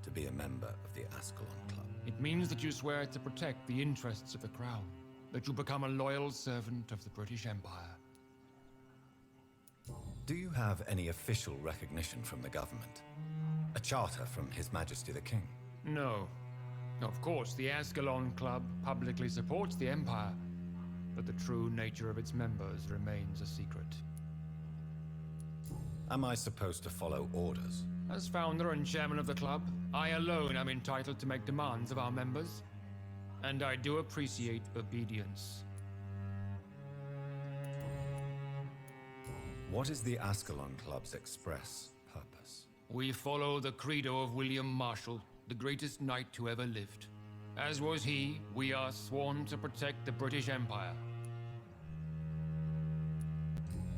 to be a member of the Ascalon Club?
It means that you swear to protect the interests of the Crown, that you become a loyal servant of the British Empire.
Do you have any official recognition from the government? A charter from His Majesty the King?
No. Of course, the Ascalon Club publicly supports the Empire, but the true nature of its members remains a secret.
Am I supposed to follow orders?
As founder and chairman of the club, I alone am entitled to make demands of our members, and I do appreciate obedience.
What is the Ascalon Club's express purpose?
We follow the credo of William Marshall, the greatest knight who ever lived. As was he, we are sworn to protect the British Empire.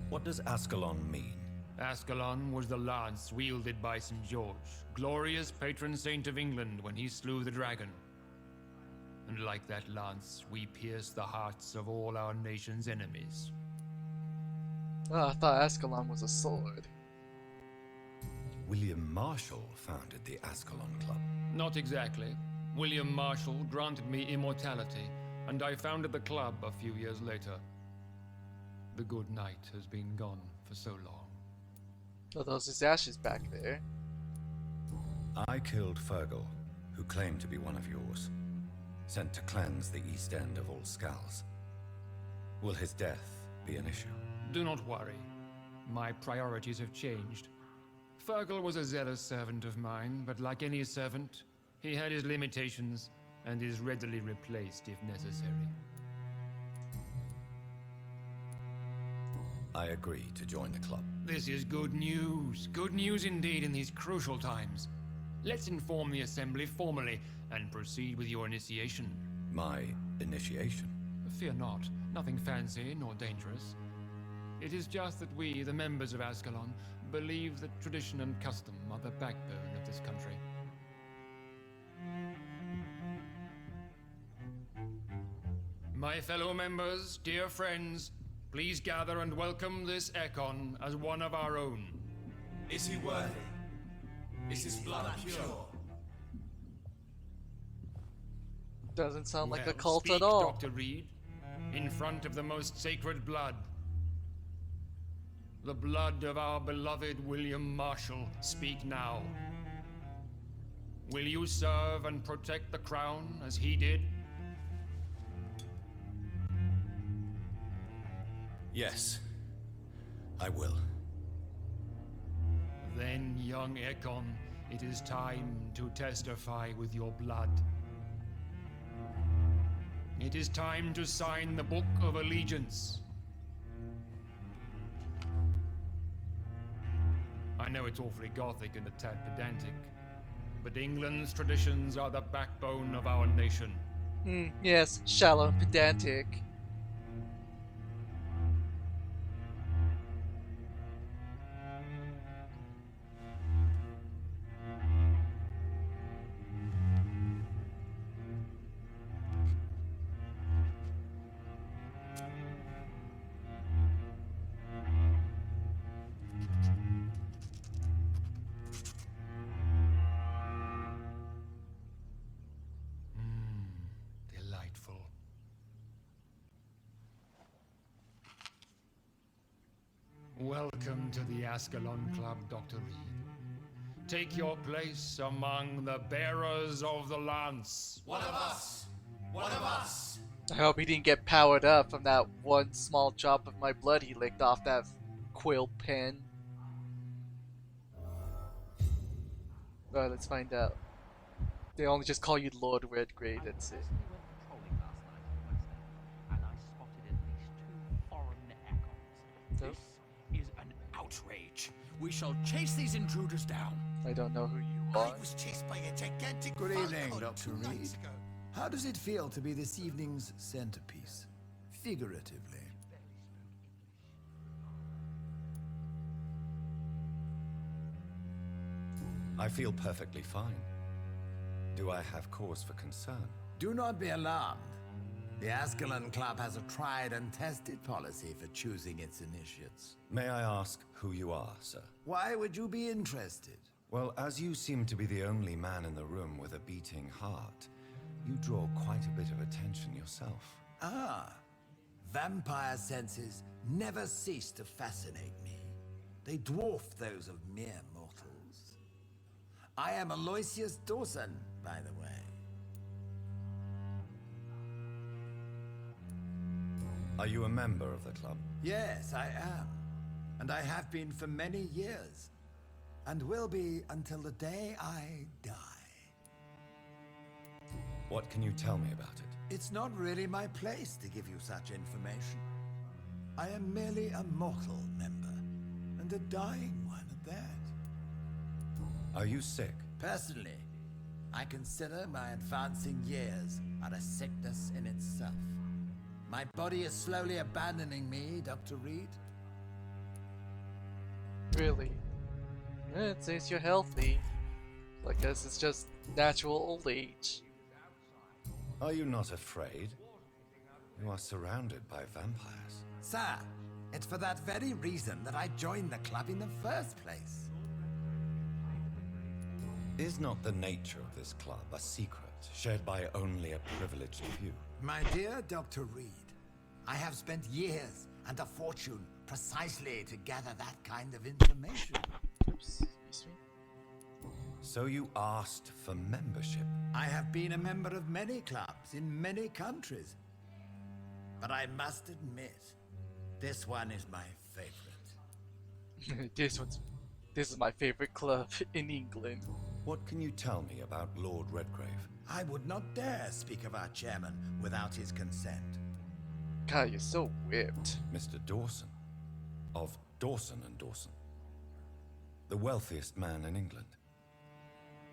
What does Ascalon mean?
Ascalon was the lance wielded by St. George, glorious patron saint of England when he slew the dragon. And like that lance, we pierce the hearts of all our nation's enemies.
Oh, I thought Ascalon was a sword.
William Marshall founded the Ascalon Club.
Not exactly. William Marshall granted me immortality, and I founded the club a few years later. The good knight has been gone for so long.
Oh, those his ashes back there.
I killed Fergal, who claimed to be one of yours, sent to cleanse the East End of all Skulls. Will his death be an issue?
Do not worry. My priorities have changed. Fergal was a zealous servant of mine, but like any servant, he had his limitations and is readily replaced if necessary.
I agree to join the club.
This is good news. Good news indeed in these crucial times. Let's inform the Assembly formally and proceed with your initiation.
My initiation?
Fear not. Nothing fancy nor dangerous. It is just that we, the members of Ascalon, believe that tradition and custom are the backbone of this country. My fellow members, dear friends, please gather and welcome this Ekon as one of our own.
Is he worthy? Is his blood pure?
Doesn't sound like a
Well,
cult
speak,
at all.
Dr. Reed, in front of the most sacred blood. The blood of our beloved William Marshall, speak now. Will you serve and protect the crown as he did?
Yes, I will.
Then, young Ekon, it is time to testify with your blood. It is time to sign the Book of Allegiance. I know it's awfully gothic and a tad pedantic, but England's traditions are the backbone of our nation.
Yes, shallow and pedantic.
Delightful. Welcome to the Ascalon Club, Dr. Reed. Take your place among the bearers of the lance.
One of us! One of us!
I hope he didn't get powered up from that one small drop of my blood he licked off that quill pen. Alright, let's find out. They only just call you Lord Redgrave, that's it.
And I spotted at least 2 foreign Ekons. This is an outrage. We shall chase these intruders down.
I don't know who you are.
I was chased by a gigantic
Good evening,
falcon
Dr.
2
Reed.
nights ago.
How does it feel to be this evening's centerpiece? Figuratively.
I feel perfectly fine. Do I have cause for concern?
Do not be alarmed. The Ascalon Club has a tried and tested policy for choosing its initiates.
May I ask who you are, sir?
Why would you be interested?
Well, as you seem to be the only man in the room with a beating heart, you draw quite a bit of attention yourself.
Ah, vampire senses never cease to fascinate me. They dwarf those of mere mortals. I am Aloysius Dawson, by the way.
Are you a member of the club?
Yes, I am. And I have been for many years. And will be until the day I die.
What can you tell me about it?
It's not really my place to give you such information. I am merely a mortal member, and a dying one at that.
Are you sick?
Personally, I consider my advancing years are a sickness in itself. My body is slowly abandoning me, Dr. Reed.
Really? Yeah, it says you're healthy. I guess it's just natural old age.
Are you not afraid? You are surrounded by vampires.
Sir, it's for that very reason that I joined the club in the first place.
Is not the nature of this club a secret, shared by only a privileged few?
My dear Dr. Reed, I have spent years and a fortune precisely to gather that kind of information.
Oops, excuse me.
So you asked for membership?
I have been a member of many clubs in many countries. But I must admit, this one is my favorite.
This is my favorite club in England.
What can you tell me about Lord Redgrave?
I would not dare speak of our chairman without his consent.
God, you're so whipped.
Mr. Dawson, of Dawson and Dawson, the wealthiest man in England.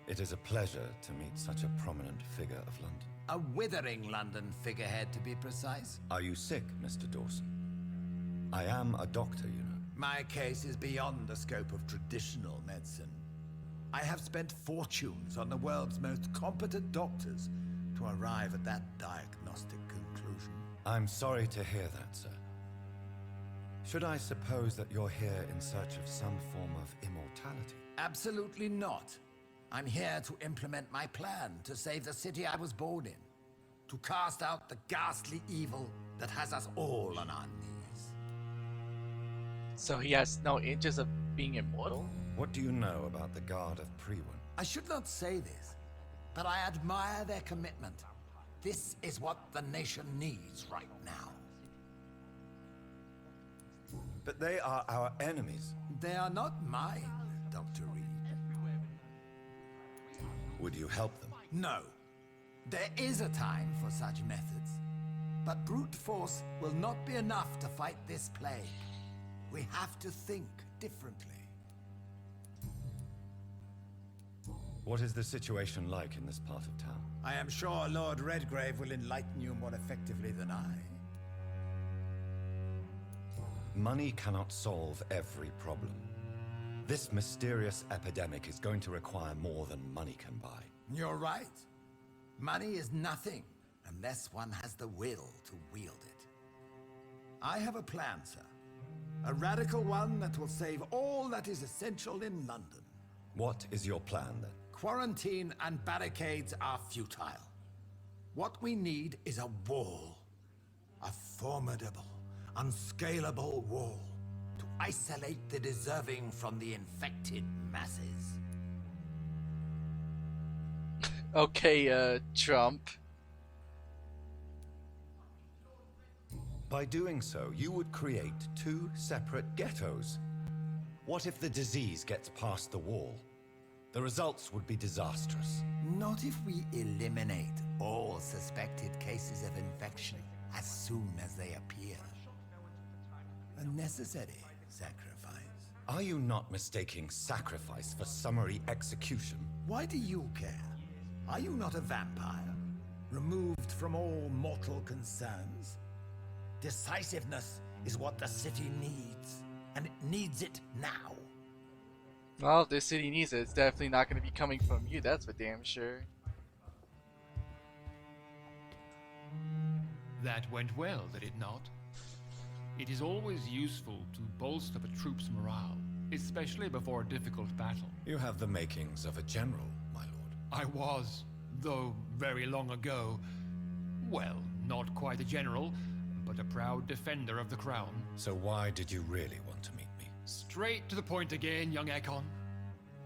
It is a pleasure to meet such a prominent figure of London.
A withering London figurehead, to be precise.
Are you sick, Mr. Dawson? I am a doctor, you know.
My case is beyond the scope of traditional medicine. I have spent fortunes on the world's most competent doctors to arrive at that diagnostic conclusion.
I'm sorry to hear that, sir. Should I suppose that you're here in search of some form of immortality?
Absolutely not. I'm here to implement my plan to save the city I was born in. To cast out the ghastly evil that has us all on our knees.
So he has no interest of being immortal?
What do you know about the Guard of Priwen?
I should not say this, but I admire their commitment. This is what the nation needs right now.
But they are our enemies.
They are not mine, Dr. Reed.
Would you help them?
No. There is a time for such methods. But brute force will not be enough to fight this plague. We have to think differently.
What is the situation like in this part of town?
I am sure Lord Redgrave will enlighten you more effectively than I.
Money cannot solve every problem. This mysterious epidemic is going to require more than money can buy.
You're right. Money is nothing unless one has the will to wield it. I have a plan, sir. A radical one that will save all that is essential in London.
What is your plan, then?
Quarantine and barricades are futile. What we need is a wall. A formidable, unscalable wall to isolate the deserving from the infected masses.
Okay, Trump.
By doing so, you would create two separate ghettos. What if the disease gets past the wall? The results would be disastrous.
Not if we eliminate all suspected cases of infection as soon as they appear. A necessary sacrifice.
Are you not mistaking sacrifice for summary execution?
Why do you care? Are you not a vampire? Removed from all mortal concerns? Decisiveness is what the city needs, and it needs it now.
Well, if the city needs it, it's definitely not going to be coming from you, that's for damn sure.
That went well, did it not? It is always useful to bolster the troops' morale, especially before a difficult battle.
You have the makings of a general, my lord.
I was, though very long ago. Well, not quite a general, but a proud defender of the crown.
So why did you really want to meet me?
Straight to the point again, young Ekon.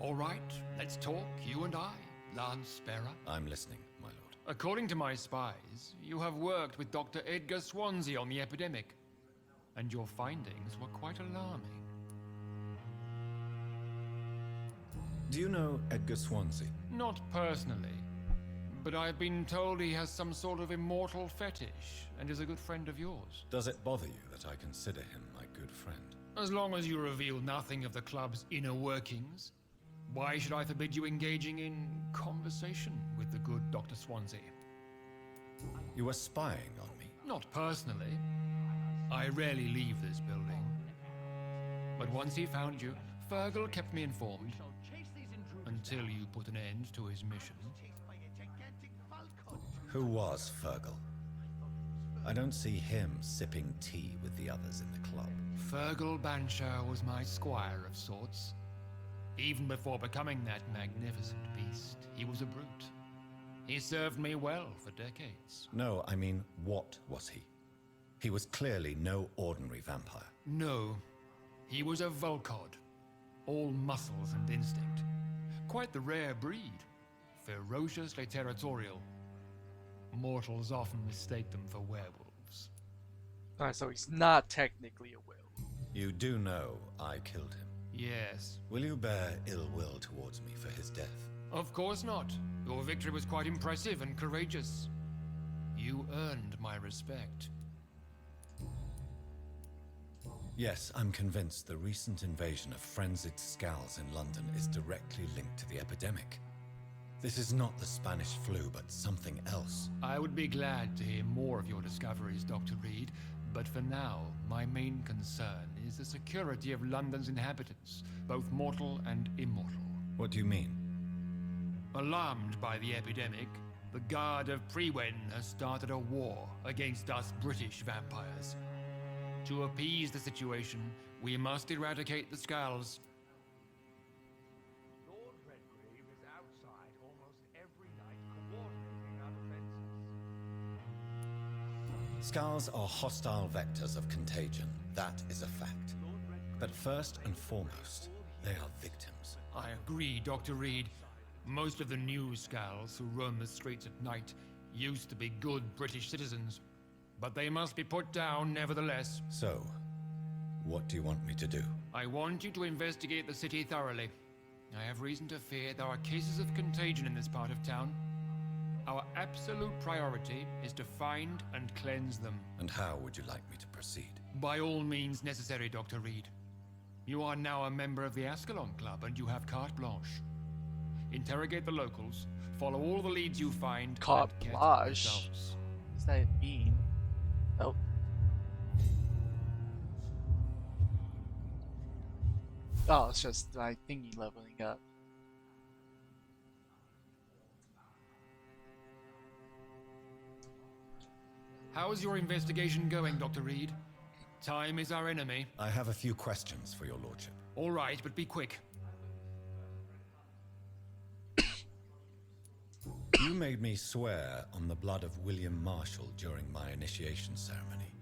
All right, let's talk, you and I, Lance Sparrow.
I'm listening, my lord.
According to my spies, you have worked with Dr. Edgar Swansea on the epidemic, and your findings were quite alarming.
Do you know Edgar Swansea?
Not personally, but I've been told he has some sort of immortal fetish and is a good friend of yours.
Does it bother you that I consider him my good friend?
As long as you reveal nothing of the club's inner workings, why should I forbid you engaging in conversation with the good Dr. Swansea?
You were spying on me?
Not personally. I rarely leave this building. But once he found you, Fergal kept me informed. Until you put an end to his mission.
Who was Fergal? I don't see him sipping tea with the others in the club.
Fergal Banshire was my squire of sorts. Even before becoming that magnificent beast, he was a brute. He served me well for decades.
No, I mean, what was he? He was clearly no ordinary vampire.
No, he was a Volcod. All muscles and instinct. Quite the rare breed. Ferociously territorial. Mortals often mistake them for werewolves.
Alright, so he's not technically a werewolf.
You do know I killed him?
Yes.
Will you bear ill will towards me for his death?
Of course not. Your victory was quite impressive and courageous. You earned my respect.
Yes, I'm convinced the recent invasion of frenzied Skulls in London is directly linked to the epidemic. This is not the Spanish flu, but something else.
I would be glad to hear more of your discoveries, Dr. Reed, but for now, my main concern is the security of London's inhabitants, both mortal and immortal.
What do you mean?
Alarmed by the epidemic, the Guard of Prewen has started a war against us British vampires. To appease the situation, we must eradicate the Skulls.
Lord Redgrave is outside almost every night coordinating our defenses.
Skulls are hostile vectors of contagion. That is a fact. But first and foremost, they are victims.
I agree, Dr. Reed. Most of the new Skulls who roam the streets at night used to be good British citizens. But they must be put down nevertheless.
So, what do you want me to do?
I want you to investigate the city thoroughly. I have reason to fear there are cases of contagion in this part of town. Our absolute priority is to find and cleanse them.
And how would you like me to proceed?
By all means necessary, Dr. Reed. You are now a member of the Ascalon Club and you have carte blanche. Interrogate the locals, follow all the leads you find,
Carte
and get
blanche?
results.
What does that mean? Oh. Oh, it's just my thingy leveling up.
How is your investigation going, Dr. Reed? Time is our enemy.
I have a few questions for your lordship.
All right, but be quick.
You made me swear on the blood of William Marshall during my initiation ceremony.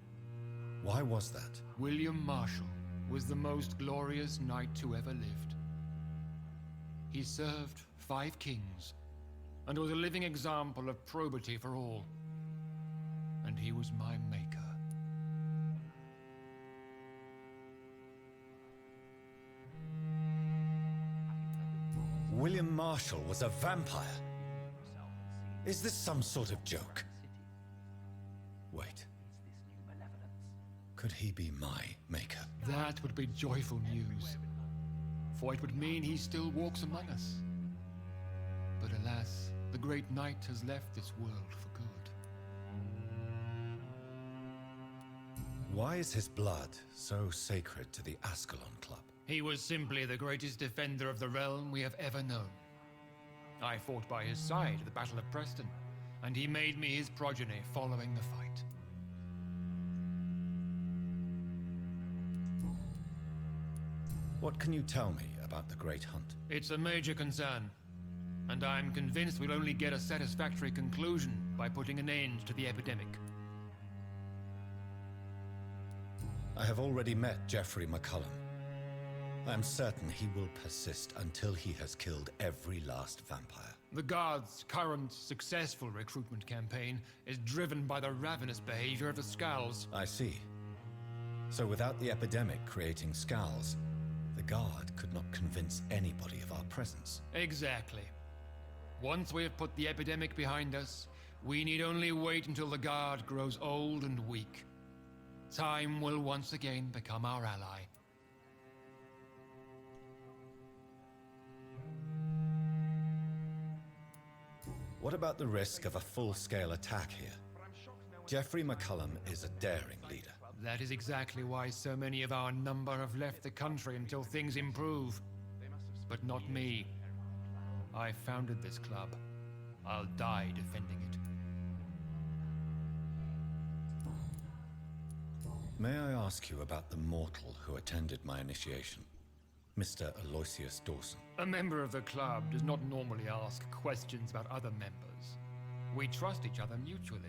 Why was that?
William Marshall was the most glorious knight who ever lived. He served 5 kings and was a living example of probity for all. And he was my maker.
William Marshall was a vampire? Is this some sort of joke? Wait. Could he be my maker?
That would be joyful news, for it would mean he still walks among us. But alas, the great knight has left this world for good.
Why is his blood so sacred to the Ascalon Club?
He was simply the greatest defender of the realm we have ever known. I fought by his side at the Battle of Preston, and he made me his progeny following the fight.
What can you tell me about the Great Hunt?
It's a major concern, and I'm convinced we'll only get a satisfactory conclusion by putting an end to the epidemic.
I have already met Geoffrey McCullum. I am certain he will persist until he has killed every last vampire.
The Guard's current successful recruitment campaign is driven by the ravenous behavior of the Skulls.
I see. So without the epidemic creating Skulls, the Guard could not convince anybody of our presence.
Exactly. Once we have put the epidemic behind us, we need only wait until the Guard grows old and weak. Time will once again become our ally.
What about the risk of a full-scale attack here? Jeffrey McCullum is a daring leader.
That is exactly why so many of our number have left the country until things improve. But not me. I founded this club. I'll die defending it.
May I ask you about the mortal who attended my initiation? Mr. Aloysius Dawson.
A member of the club does not normally ask questions about other members. We trust each other mutually.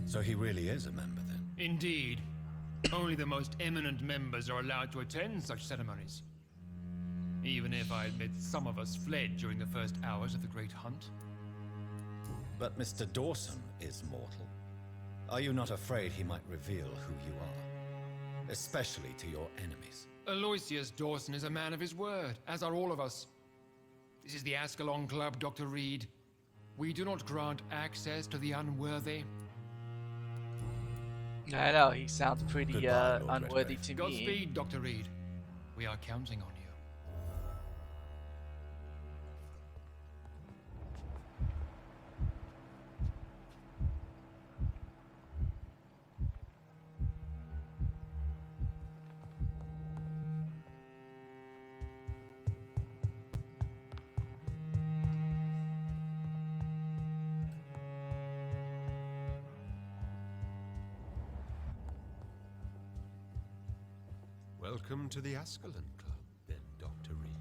So he really is a member, then?
Indeed. Only the most eminent members are allowed to attend such ceremonies. Even if I admit some of us fled during the first hours of the Great Hunt.
But Mr. Dawson is mortal. Are you not afraid he might reveal who you are? Especially to your enemies.
Aloysius Dawson is a man of his word, as are all of us. This is the Ascalon Club, Dr. Reed. We do not grant access to the unworthy.
I know, he sounds pretty
Goodbye, Lord
unworthy
Redgrave.
to me.
Godspeed, Dr. Reed. We are counting on you.
Welcome to the Ascalon Club, then, Dr. Reed.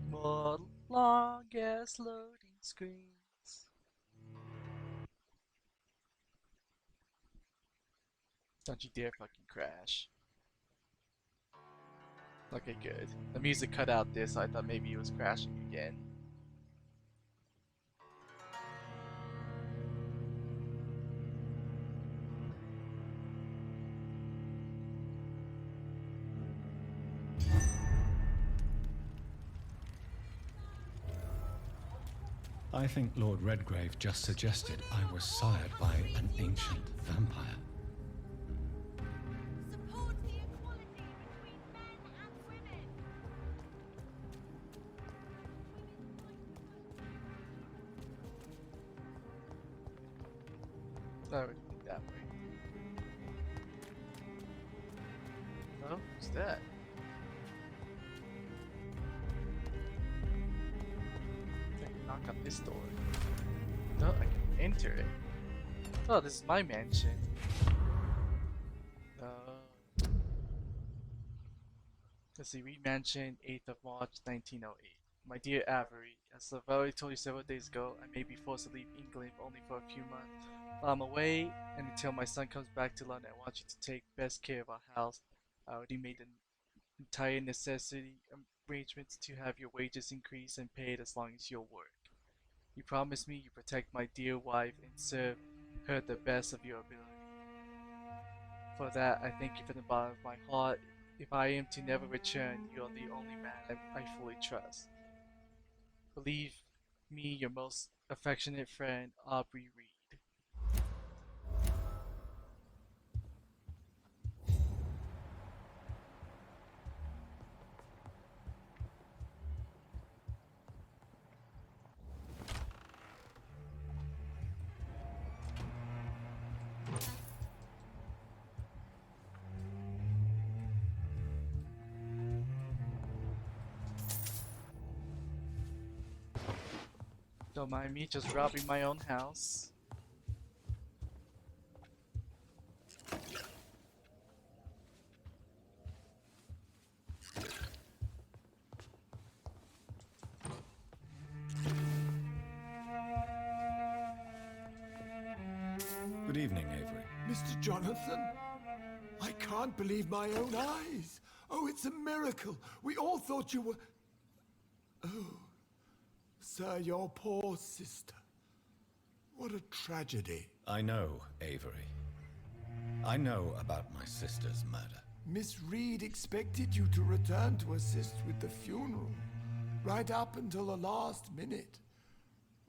More long ass loading screens. Don't you dare fucking crash. Okay, good. The music cut out this, so I thought maybe it was crashing again.
I think Lord Redgrave just suggested I was sired by an ancient vampire.
Support the equality between men and women.
I would think that way. Oh, who's that? I can knock on this door. No, I can enter it. Oh, this is my mansion. Let's see, Reed Mansion, 8th of March, 1908. My dear Avery, as I've already told you several days ago, I may be forced to leave England only for a few months. While I'm away, and until my son comes back to London, I want you to take best care of our house. I already made the entire necessity arrangements to have your wages increased and paid as long as you'll work. You promise me you protect my dear wife and serve her the best of your ability. For that, I thank you from the bottom of my heart. If I am to never return, you are the only man I fully trust. Believe me, your most affectionate friend, Aubrey Reed. Don't mind me just robbing my own house.
Good evening, Avery.
Mr. Jonathan, I can't believe my own eyes. Oh, it's a miracle. We all thought you were... Oh, sir, your poor sister. What a tragedy.
I know, Avery. I know about my sister's murder.
Miss Reed expected you to return to assist with the funeral, right up until the last minute.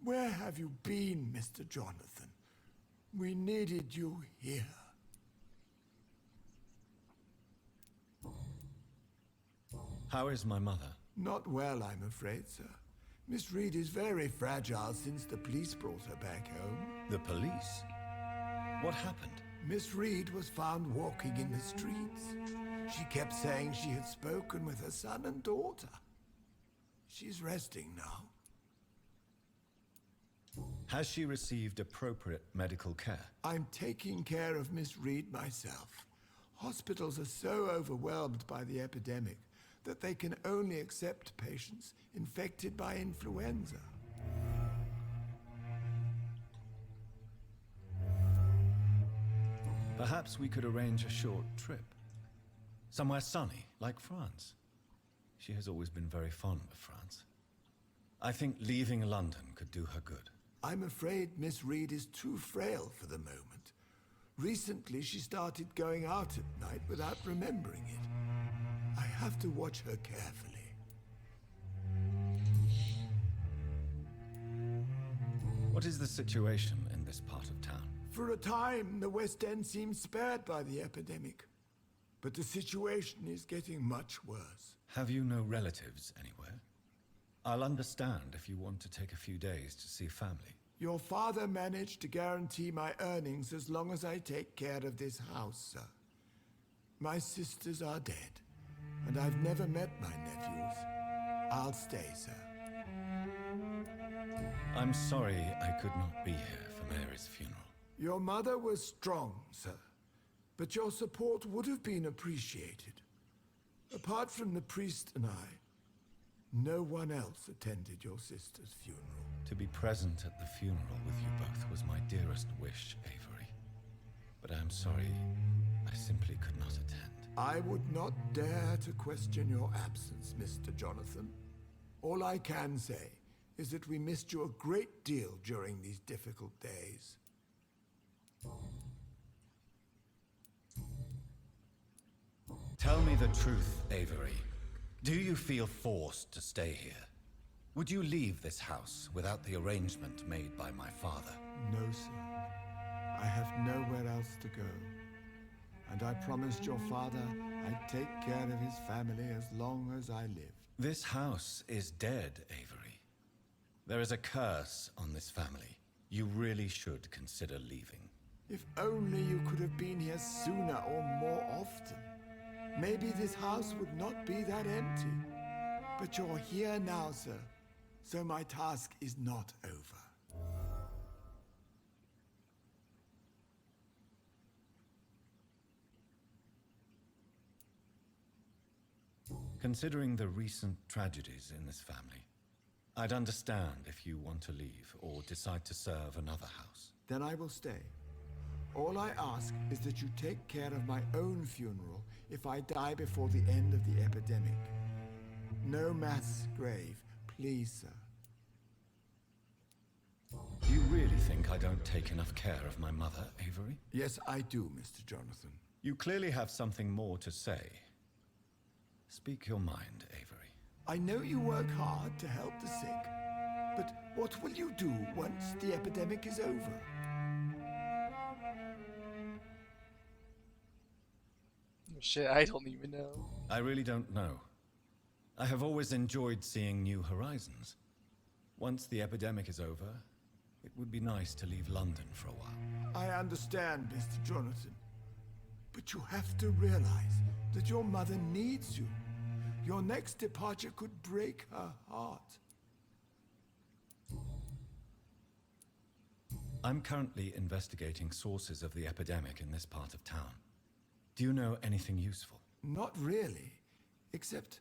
Where have you been, Mr. Jonathan? We needed you here.
How is my mother?
Not well, I'm afraid, sir. Miss Reed is very fragile since the police brought her back home.
The police? What happened?
Miss Reed was found walking in the streets. She kept saying she had spoken with her son and daughter. She's resting now.
Has she received appropriate medical care?
I'm taking care of Miss Reed myself. Hospitals are so overwhelmed by the epidemic that they can only accept patients infected by influenza.
Perhaps we could arrange a short trip. Somewhere sunny, like France. She has always been very fond of France. I think leaving London could do her good.
I'm afraid Miss Reed is too frail for the moment. Recently, she started going out at night without remembering it. I have to watch her carefully.
What is the situation in this part of town?
For a time, the West End seemed spared by the epidemic. But the situation is getting much worse.
Have you no relatives anywhere? I'll understand if you want to take a few days to see family.
Your father managed to guarantee my earnings as long as I take care of this house, sir. My sisters are dead, and I've never met my nephews. I'll stay, sir.
I'm sorry I could not be here for Mary's funeral.
Your mother was strong, sir, but your support would have been appreciated. Apart from the priest and I, no one else attended your sister's funeral.
To be present at the funeral with you both was my dearest wish, Avery. But I am sorry, I simply could not attend.
I would not dare to question your absence, Mr. Jonathan. All I can say is that we missed you a great deal during these difficult days.
Tell me the truth, Avery. Do you feel forced to stay here? Would you leave this house without the arrangement made by my father?
No, sir. I have nowhere else to go. And I promised your father I'd take care of his family as long as I lived.
This house is dead, Avery. There is a curse on this family. You really should consider leaving.
If only you could have been here sooner or more often. Maybe this house would not be that empty. But you're here now, sir. So my task is not over.
Considering the recent tragedies in this family, I'd understand if you want to leave or decide to serve another house.
Then I will stay. All I ask is that you take care of my own funeral if I die before the end of the epidemic. No mass grave, please, sir.
You really think I don't take enough care of my mother, Avery?
Yes, I do, Mr. Jonathan.
You clearly have something more to say. Speak your mind, Avery.
I know you work hard to help the sick, but what will you do once the epidemic is over?
Shit, I don't even know.
I really don't know. I have always enjoyed seeing new horizons. Once the epidemic is over, it would be nice to leave London for a while.
I understand, Mr. Jonathan. But you have to realize that your mother needs you. Your next departure could break her heart.
I'm currently investigating sources of the epidemic in this part of town. Do you know anything useful?
Not really, except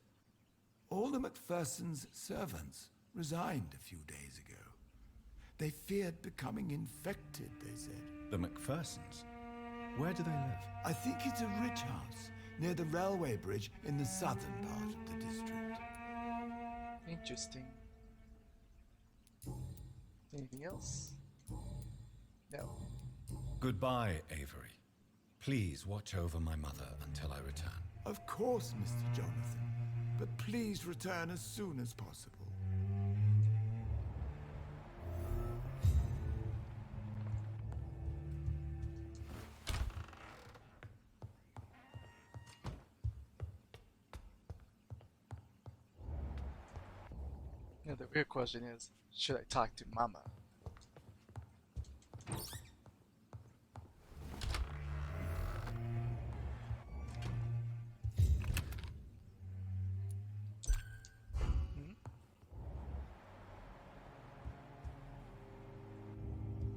all the Macpherson's servants resigned a few days ago. They feared becoming infected, they said.
The Macphersons? Where do they live?
I think it's a rich house near the railway bridge in the southern part of the district.
Interesting. Anything else? No.
Goodbye, Avery. Please watch over my mother until I return.
Of course, Mr. Jonathan. But please return as soon as possible.
Yeah, the real question is, should I talk to Mama?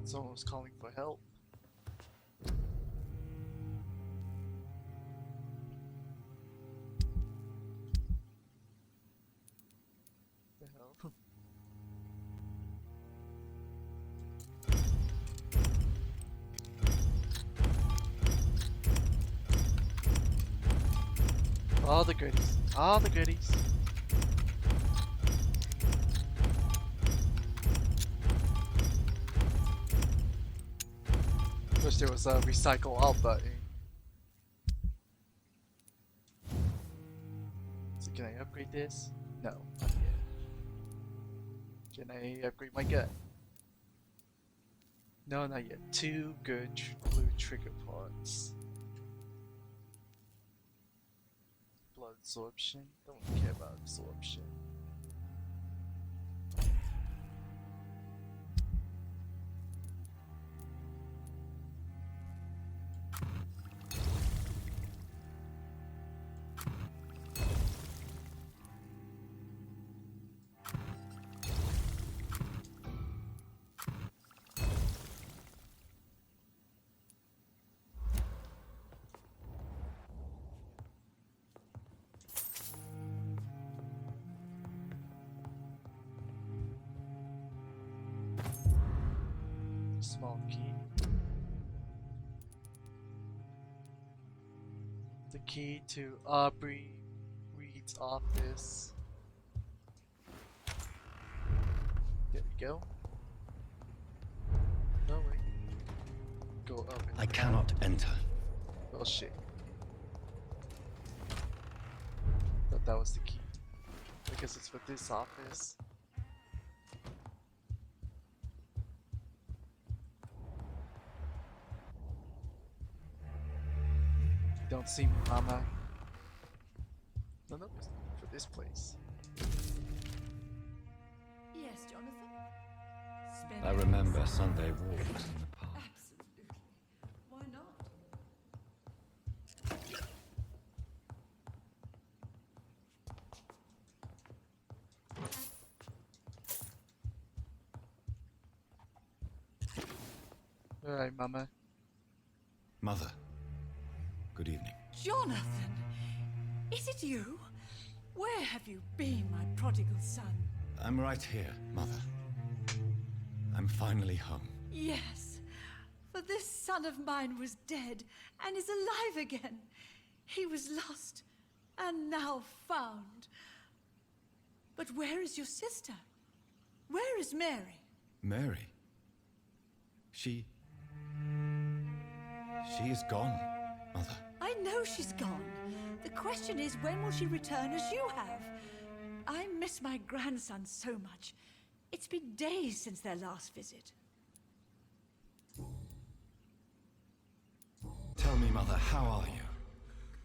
Someone was calling for help. The hell? All the goodies. All the goodies. Wish there was a recycle all button. So can I upgrade this? No, not yet. Can I upgrade my gun? No, not yet. 2 good blue trigger pods. Blood absorption? Don't care about absorption. Small key. The key to Aubrey Reed's office. There we go. No wait. Go up.
I cannot enter.
Oh shit. Thought that was the key. I guess it's for this office. Don't see me, Mama. No, no, it's for this place.
Yes, Jonathan?
I remember Sunday walks in the park.
Absolutely. Why not?
Alright, Mama.
Mother. Good evening.
Jonathan! Is it you? Where have you been, my prodigal son?
I'm right here, Mother. I'm finally home.
Yes, for this son of mine was dead and is alive again. He was lost and now found. But where is your sister? Where is Mary?
Mary? She is gone, Mother.
I know she's gone. The question is, when will she return as you have? I miss my grandson so much. It's been days since their last visit.
Tell me, Mother, how are you?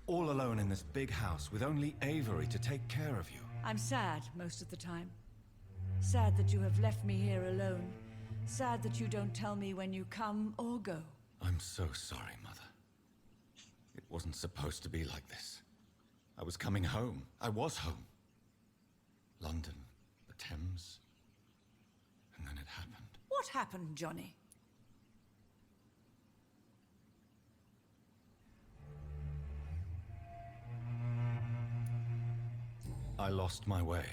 All alone in this big house with only Avery to take care of you.
I'm sad most of the time. Sad that you have left me here alone. Sad that you don't tell me when you come or go.
I'm so sorry, Mother. It wasn't supposed to be like this. I was coming home. I was home. London, the Thames, and then it happened.
What happened, Johnny?
I lost my way.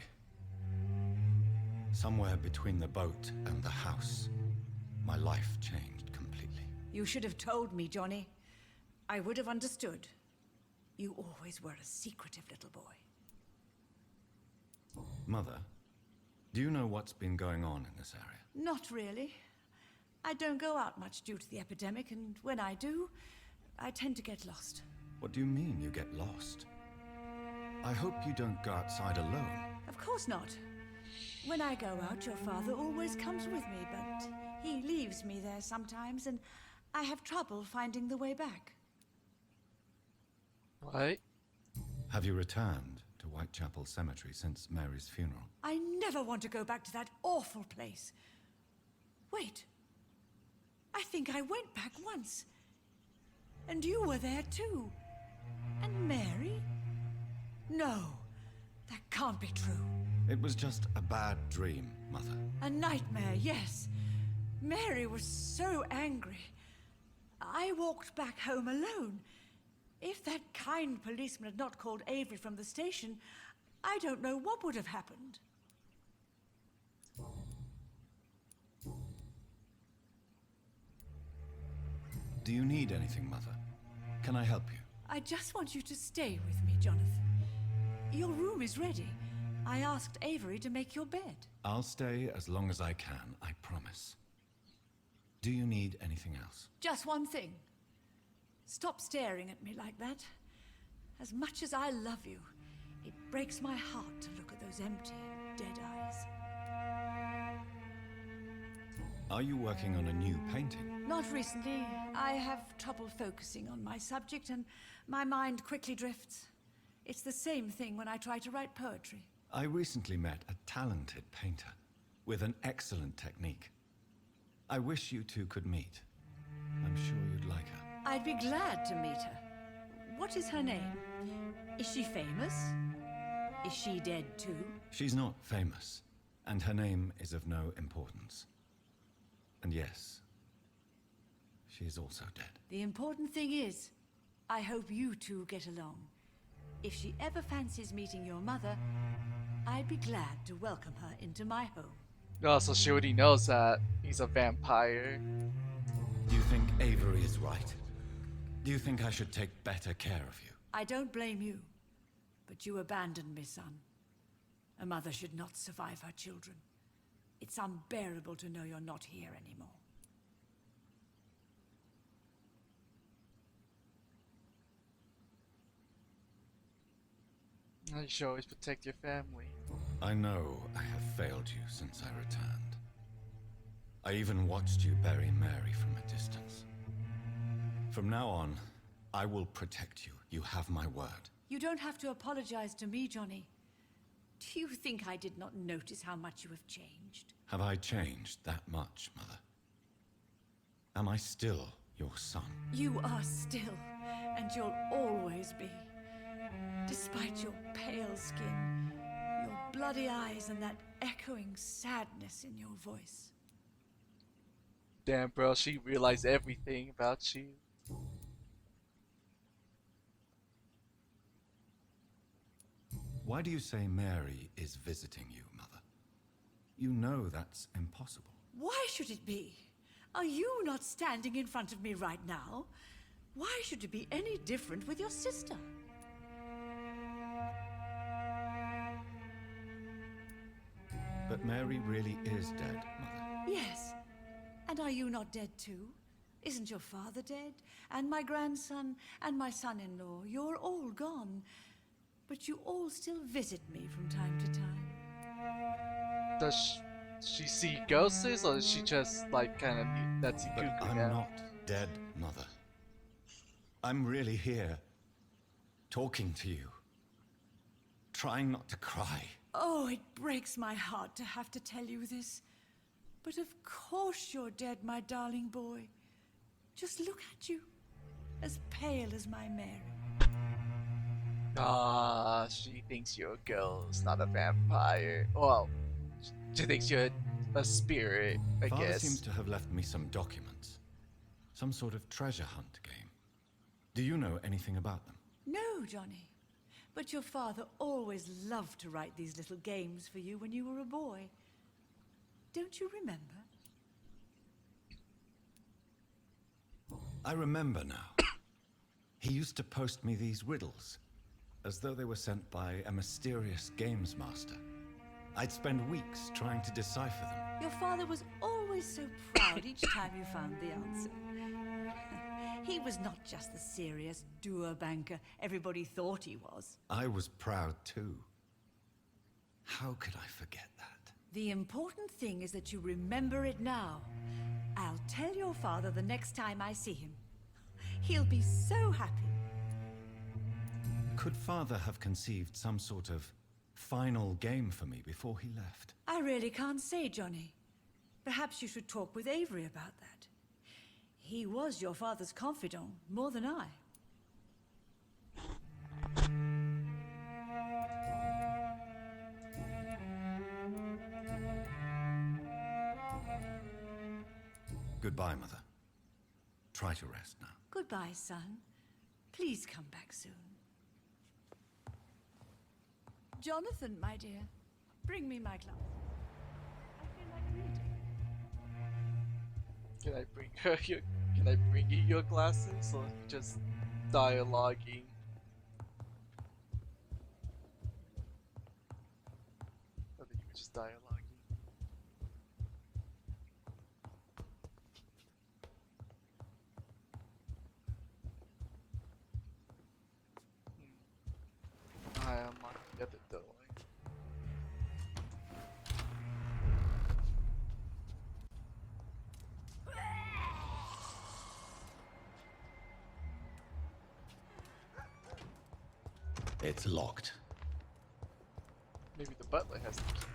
Somewhere between the boat and the house, my life changed completely.
You should have told me, Johnny. I would have understood. You always were a secretive little boy.
Mother, do you know what's been going on in this area?
Not really. I don't go out much due to the epidemic, and when I do, I tend to get lost.
What do you mean you get lost? I hope you don't go outside alone.
Of course not. When I go out, your father always comes with me, but he leaves me there sometimes, and I have trouble finding the way back.
What?
Have you returned to Whitechapel Cemetery since Mary's funeral?
I never want to go back to that awful place. Wait. I think I went back once. And you were there too. And Mary? No, that can't be true.
It was just a bad dream, Mother.
A nightmare, yes. Mary was so angry. I walked back home alone. If that kind policeman had not called Avery from the station, I don't know what would have happened.
Do you need anything, Mother? Can I help you?
I just want you to stay with me, Jonathan. Your room is ready. I asked Avery to make your bed.
I'll stay as long as I can, I promise. Do you need anything else?
Just one thing. Stop staring at me like that. As much as I love you, it breaks my heart to look at those empty and dead eyes.
Are you working on a new painting?
Not recently. I have trouble focusing on my subject, and my mind quickly drifts. It's the same thing when I try to write poetry.
I recently met a talented painter with an excellent technique. I wish you two could meet. I'm sure you'd like her.
I'd be glad to meet her. What is her name? Is she famous? Is she dead too?
She's not famous, and her name is of no importance. And yes, she is also dead.
The important thing is, I hope you two get along. If she ever fancies meeting your mother, I'd be glad to welcome her into my home.
Oh, so she already knows that he's a vampire.
Do you think Avery is right? Do you think I should take better care of you?
I don't blame you, but you abandoned me, son. A mother should not survive her children. It's unbearable to know you're not here anymore.
You should always protect your family.
I know I have failed you since I returned. I even watched you bury Mary from a distance. From now on, I will protect you. You have my word.
You don't have to apologize to me, Johnny. Do you think I did not notice how much you have changed?
Have I changed that much, Mother? Am I still your son?
You are still, and you'll always be. Despite your pale skin, your bloody eyes, and that echoing sadness in your voice.
Damn, bro, she realized everything about you.
Why do you say Mary is visiting you, Mother? You know that's impossible.
Why should it be? Are you not standing in front of me right now? Why should it be any different with your sister?
But Mary really is dead, Mother.
Yes. And are you not dead too? Isn't your father dead? And my grandson? And my son-in-law? You're all gone. But you all still visit me from time to time.
Does she see ghosts, or is she just like kind of that's
But I'm not dead, Mother. I'm really here, talking to you, trying not to cry.
Oh, it breaks my heart to have to tell you this. But of course you're dead, my darling boy. Just look at you, as pale as my Mary.
Ah, she thinks you're a ghost, not a vampire. Well, she thinks you're a spirit, I
Father
guess.
seems to have left me some documents. Some sort of treasure hunt game. Do you know anything about them?
No, Johnny. But your father always loved to write these little games for you when you were a boy. Don't you remember?
I remember now. He used to post me these riddles, as though they were sent by a mysterious games master. I'd spend weeks trying to decipher them.
Your father was always so proud each time you found the answer. He was not just the serious doer banker everybody thought he was.
I was proud too. How could I forget that?
The important thing is that you remember it now. I'll tell your father the next time I see him. He'll be so happy.
Could Father have conceived some sort of final game for me before he left?
I really can't say, Johnny. Perhaps you should talk with Avery about that. He was your father's confidant, more than I.
Goodbye, Mother. Try to rest now.
Goodbye, son. Please come back soon. Jonathan, my dear, bring me my glass. I feel like reading.
Can I bring her your? Can I bring you your glasses, or just dialoguing? I think you were just dialoguing. I am on the other door.
It's locked.
Maybe the butler has the key.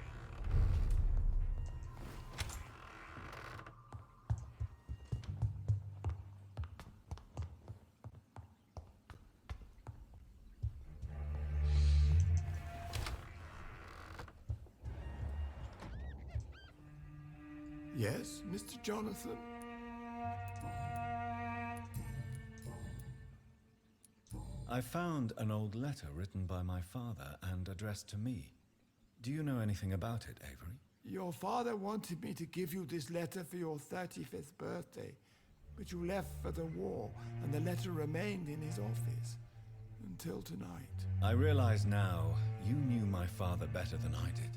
Yes, Mr. Jonathan?
I found an old letter written by my father and addressed to me. Do you know anything about it, Avery?
Your father wanted me to give you this letter for your 35th birthday, but you left for the war, and the letter remained in his office until tonight.
I realize now you knew my father better than I did.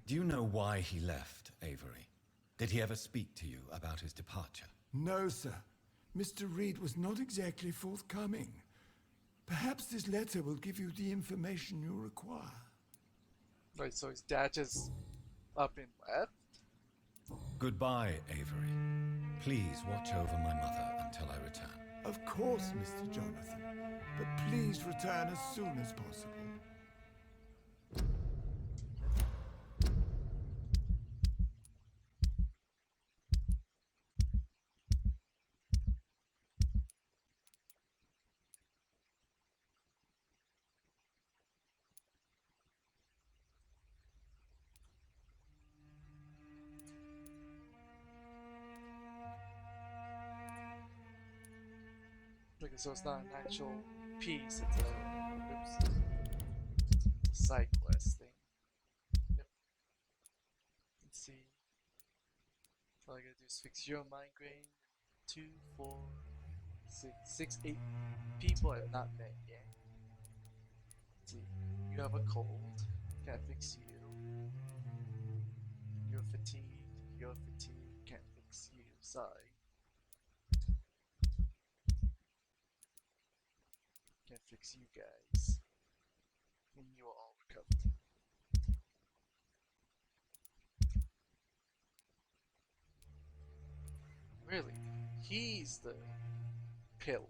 Do you know why he left, Avery? Did he ever speak to you about his departure?
No, sir. Mr. Reed was not exactly forthcoming. Perhaps this letter will give you the information you require.
Right, so his dad just up and left?
Goodbye, Avery. Please watch over my mother until I return.
Of course, Mr. Jonathan. But please return as soon as possible.
Okay, so it's not an actual piece, it's a side quest thing. Yep. Let's see. All I gotta do is fix your migraine. 2, 4, 6, 8 people I have not met yet. Let's see. You have a cold. Can't fix you. You're fatigued. You're fatigued. Can't fix you. Sorry. Can't fix you guys. And you are all recovered. Really? He's the pillar.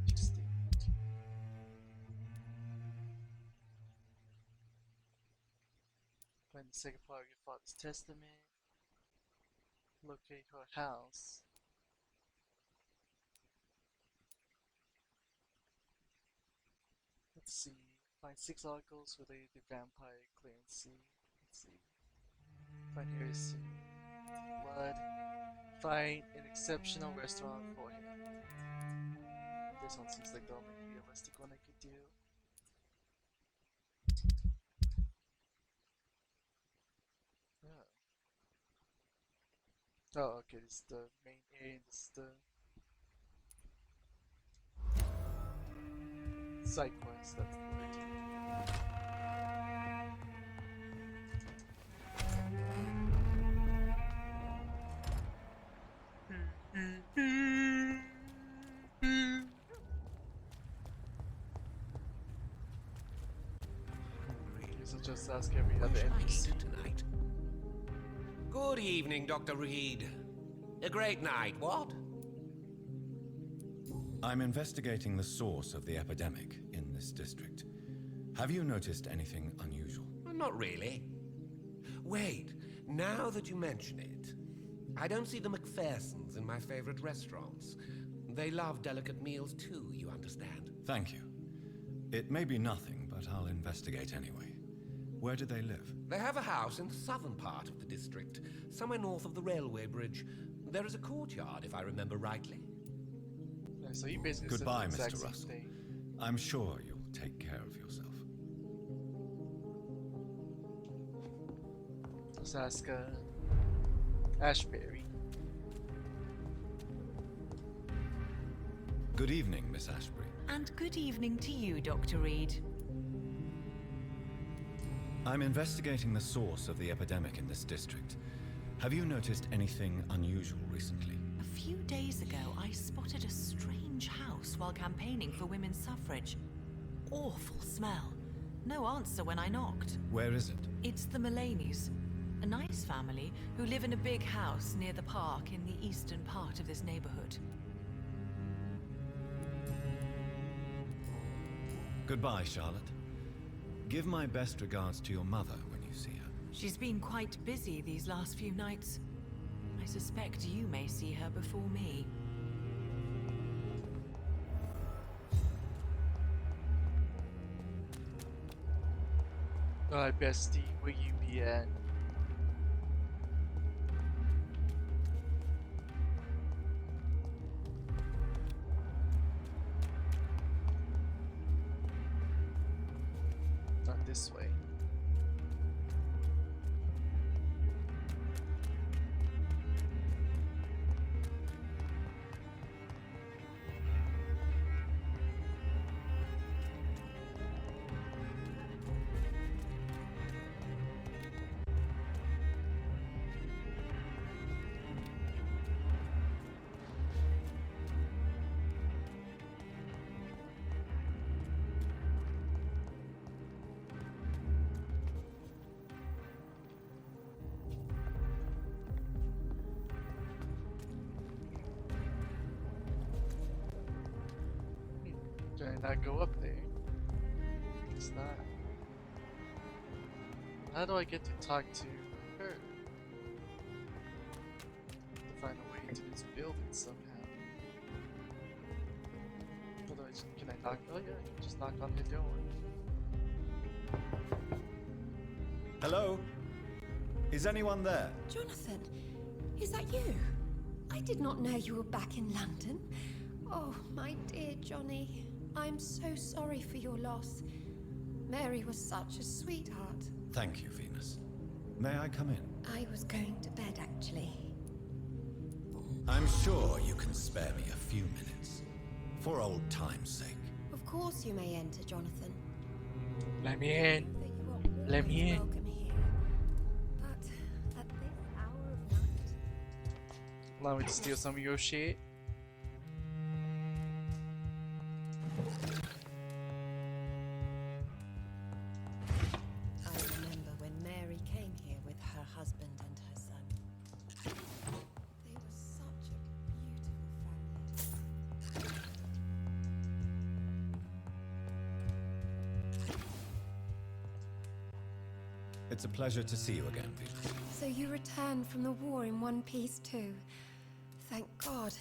Interesting. Find the second part of your father's testament. Locate her house. Let's see. Find 6 articles related to vampire clearancy. Let's see. Find heresy. Blood. Find an exceptional restaurant for him. This one seems like the only realistic. realistic one I could do. Yeah. Oh, okay, this is the main area, this is the side quest, that's the word. So just ask every other NPC
tonight. Good evening, Dr. Reed. A great night, what?
I'm investigating the source of the epidemic in this district. Have you noticed anything unusual?
Not really. Wait, now that you mention it, I don't see the McPhersons in my favorite restaurants. They love delicate meals too, you understand?
Thank you. It may be nothing, but I'll investigate anyway. Where do they live?
They have a house in the southern part of the district, somewhere north of the railway bridge. There is a courtyard, if I remember rightly.
Yeah, so you basically
Goodbye,
said the exact
Mr.
same
Russell.
thing.
I'm sure you'll take care of yourself.
Let's ask Ashbury.
Good evening, Miss Ashbury.
And good evening to you, Dr. Reed.
I'm investigating the source of the epidemic in this district. Have you noticed anything unusual recently?
A few days ago, I spotted a strange house while campaigning for women's suffrage. Awful smell. No answer when I knocked.
Where is it?
It's the Mullaneys, a nice family who live in a big house near the park in the eastern part of this neighborhood.
Goodbye, Charlotte. Give my best regards to your mother when you see her.
She's been quite busy these last few nights. I suspect you may see her before me.
Alright, bestie, where you be at? Not this way. Can I not go up there? It's not. How do I get to talk to her? To find a way into this building somehow. Otherwise, can I knock? Oh yeah, I can just knock on the door.
Hello? Is anyone there?
Jonathan, is that you? I did not know you were back in London. Oh, my dear Johnny. I'm so sorry for your loss. Mary was such a sweetheart.
Thank you, Venus. May I come in?
I was going to bed, actually.
I'm sure you can spare me a few minutes. For old time's sake.
Of course you may enter, Jonathan.
Let me in.
That you are
Let me in.
welcome here. But at this hour of night...
Allow me to steal some of your shit.
I remember when Mary came here with her husband and her son. They were such a beautiful family.
It's a pleasure to see you again, Venus.
So you returned from the war in one piece too. Thank God.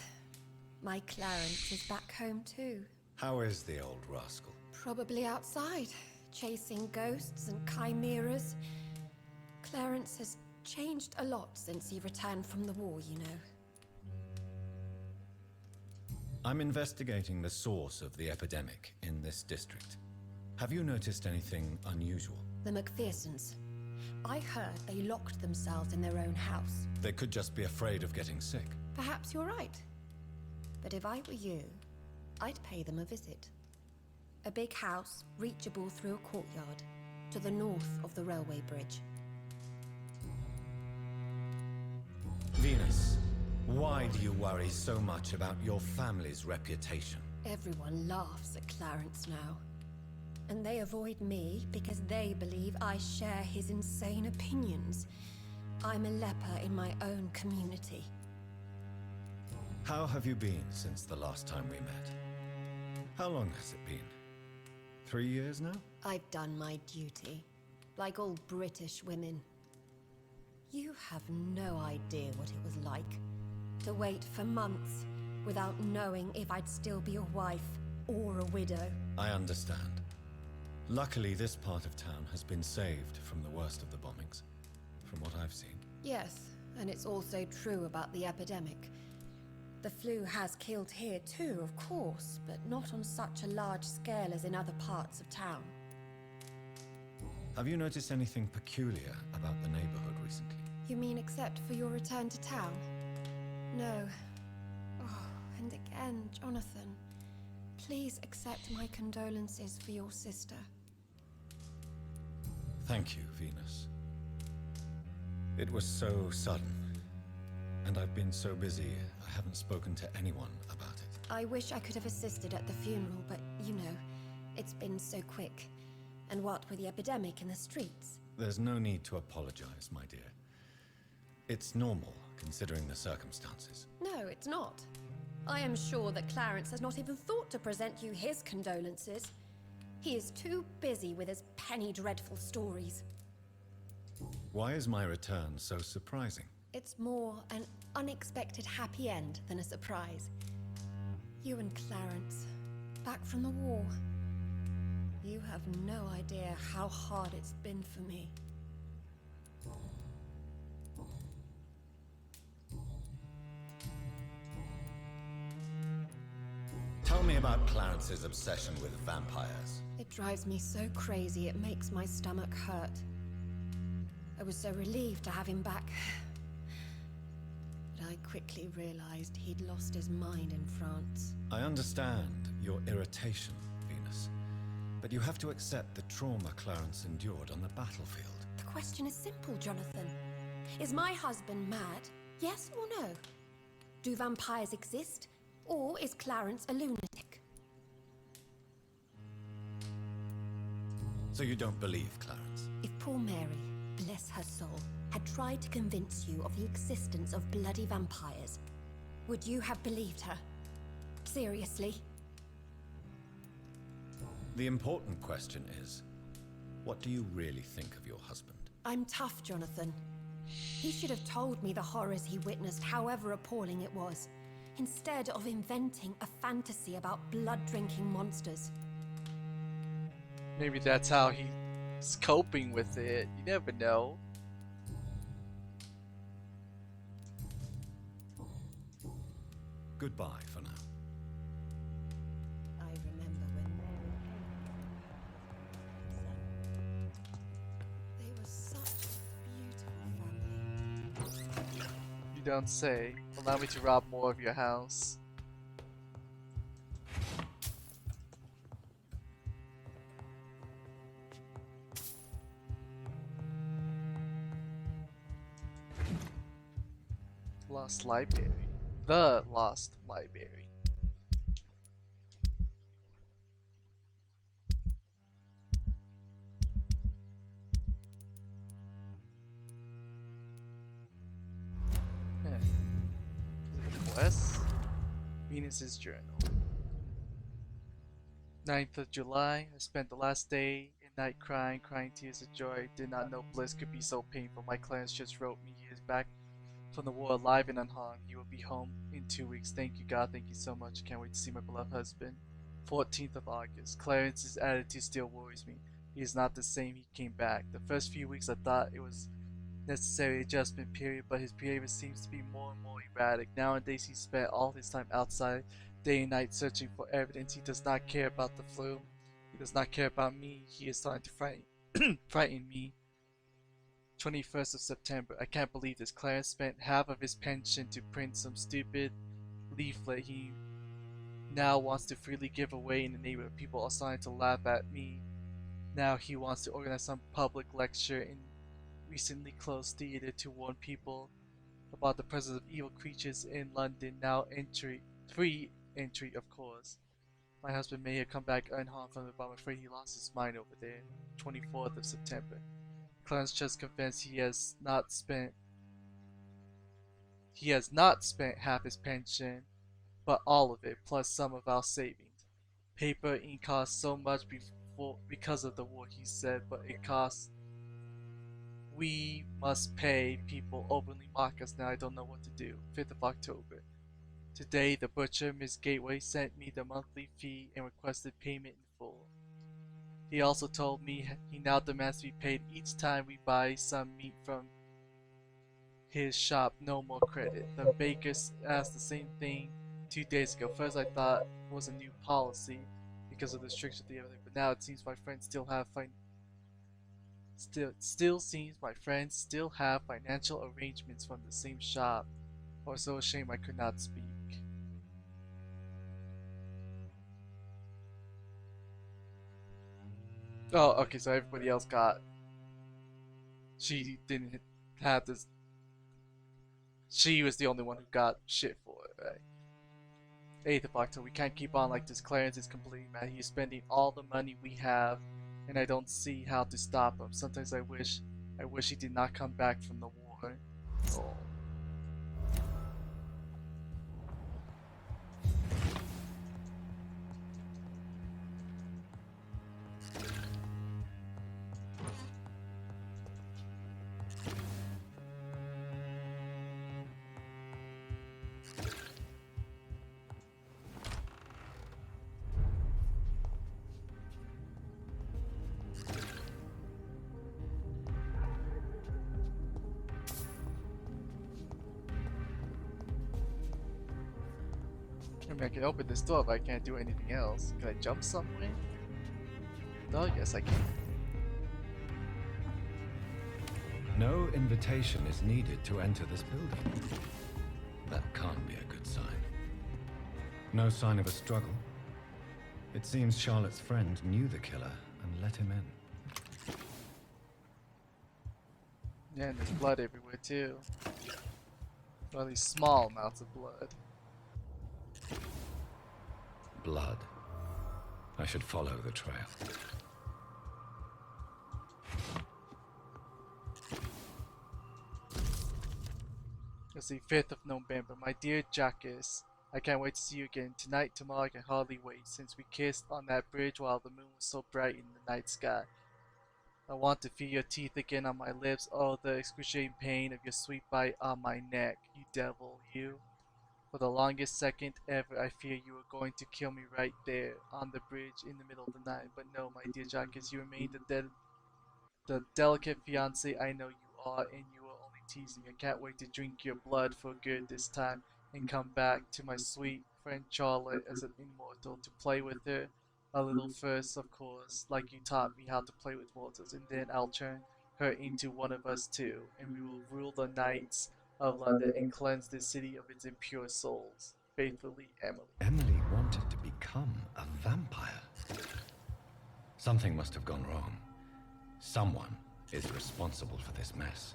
My Clarence is back home too.
How is the old rascal?
Probably outside, chasing ghosts and chimeras. Clarence has changed a lot since he returned from the war, you know.
I'm investigating the source of the epidemic in this district. Have you noticed anything unusual?
The McPhersons. I heard they locked themselves in their own house.
They could just be afraid of getting sick.
Perhaps you're right. But if I were you, I'd pay them a visit. A big house, reachable through a courtyard, to the north of the railway bridge.
Venus, why do you worry so much about your family's reputation?
Everyone laughs at Clarence now. And they avoid me because they believe I share his insane opinions. I'm a leper in my own community.
How have you been since the last time we met? How long has it been? 3 years now?
I've done my duty, like all British women. You have no idea what it was like to wait for months without knowing if I'd still be a wife or a widow.
I understand. Luckily, this part of town has been saved from the worst of the bombings, from what I've seen.
Yes, and it's also true about the epidemic. The flu has killed here too, of course, but not on such a large scale as in other parts of town.
Have you noticed anything peculiar about the neighborhood recently?
You mean except for your return to town? No. Oh, and again, Jonathan. Please accept my condolences for your sister.
Thank you, Venus. It was so sudden, and I've been so busy, I haven't spoken to anyone about it.
I wish I could have assisted at the funeral, but you know, it's been so quick. And what with the epidemic in the streets?
There's no need to apologize, my dear. It's normal, considering the circumstances.
No, it's not. I am sure that Clarence has not even thought to present you his condolences. He is too busy with his penny dreadful stories.
Why is my return so surprising?
It's more an unexpected happy end than a surprise. You and Clarence, back from the war. You have no idea how hard it's been for me.
Tell me about Clarence's obsession with vampires.
It drives me so crazy it makes my stomach hurt. I was so relieved to have him back. But I quickly realized he'd lost his mind in France.
I understand your irritation, Venus. But you have to accept the trauma Clarence endured on the battlefield.
The question is simple, Jonathan. Is my husband mad? Yes or no? Do vampires exist? Or is Clarence a lunatic?
So you don't believe Clarence?
If poor Mary, bless her soul, had tried to convince you of the existence of bloody vampires, would you have believed her? Seriously?
The important question is, what do you really think of your husband?
I'm tough, Jonathan. He should have told me the horrors he witnessed, however appalling it was, instead of inventing a fantasy about blood-drinking monsters.
Maybe that's how he's coping with it. You never know.
Goodbye for now.
I remember when they were such a beautiful family.
You don't say. Allow me to rob more of your house. Lost library. The lost library. Quest. Venus's journal. 9th of July. I spent the last day and night crying tears of joy. Did not know bliss could be so painful. My Clarence just wrote me he is back from the war alive and unharmed. He will be home in 2 weeks. Thank you, God. Thank you so much. Can't wait to see my beloved husband. 14th of August. Clarence's attitude still worries me. He is not the same. He came back. The first few weeks I thought it was necessary adjustment period, but his behavior seems to be more and more erratic. Nowadays he spent all his time outside day and night searching for evidence. He does not care about the flu. He does not care about me. He is starting to frighten me. 21st of September. I can't believe this. Clarence spent half of his pension to print some stupid leaflet he now wants to freely give away in the neighborhood. People are starting to laugh at me. Now he wants to organize some public lecture in recently closed theater to warn people about the presence of evil creatures in London. Now free entry, of course. My husband may have come back unharmed from the bomb. I'm afraid he lost his mind over there. 24th of September. Clarence just confessed he has not spent half his pension, but all of it, plus some of our savings. Paper ink costs so much because of the war, he said, but it costs. We must pay. People openly mock us now. I don't know what to do. 5th of October. Today, the butcher, Miss Gateway, sent me the monthly fee and requested payment in full. He also told me he now demands to be paid each time we buy some meat from his shop. No more credit. The baker asked the same thing 2 days ago. First I thought it was a new policy because of the restrictions of the other, but now it seems my friends still have financial arrangements from the same shop. I was so ashamed I could not speak. Oh, okay, so everybody else got. She didn't have this. She was the only one who got shit for it, right? 8th of October. We can't keep on like this. Clarence is completely mad. He's spending all the money we have, and I don't see how to stop him. Sometimes I wish he did not come back from the war. Oh. I mean, I can open this door, but I can't do anything else. Can I jump somewhere? Oh, yes, I can.
No invitation is needed to enter this building. That can't be a good sign. No sign of a struggle. It seems Charlotte's friend knew the killer and let him in.
Yeah, and there's blood everywhere too. Well, these small amounts of blood.
Blood. I should follow the trail.
It's the 5th of November. My dear Jacques, I can't wait to see you again. Tonight, tomorrow, I can hardly wait, since we kissed on that bridge while the moon was so bright in the night sky. I want to feel your teeth again on my lips. Oh, the excruciating pain of your sweet bite on my neck. You devil, you. For the longest second ever, I fear you were going to kill me right there on the bridge in the middle of the night. But no, my dear Jacques, you remain the delicate fiancé I know you are, and you are only teasing. I can't wait to drink your blood for good this time and come back to my sweet friend Charlotte as an immortal, to play with her a little first, of course, like you taught me how to play with mortals, and then I'll turn her into one of us too, and we will rule the nights of London and cleanse the city of its impure souls. Faithfully, Emily.
Emily wanted to become a vampire. Something must have gone wrong. Someone is responsible for this mess.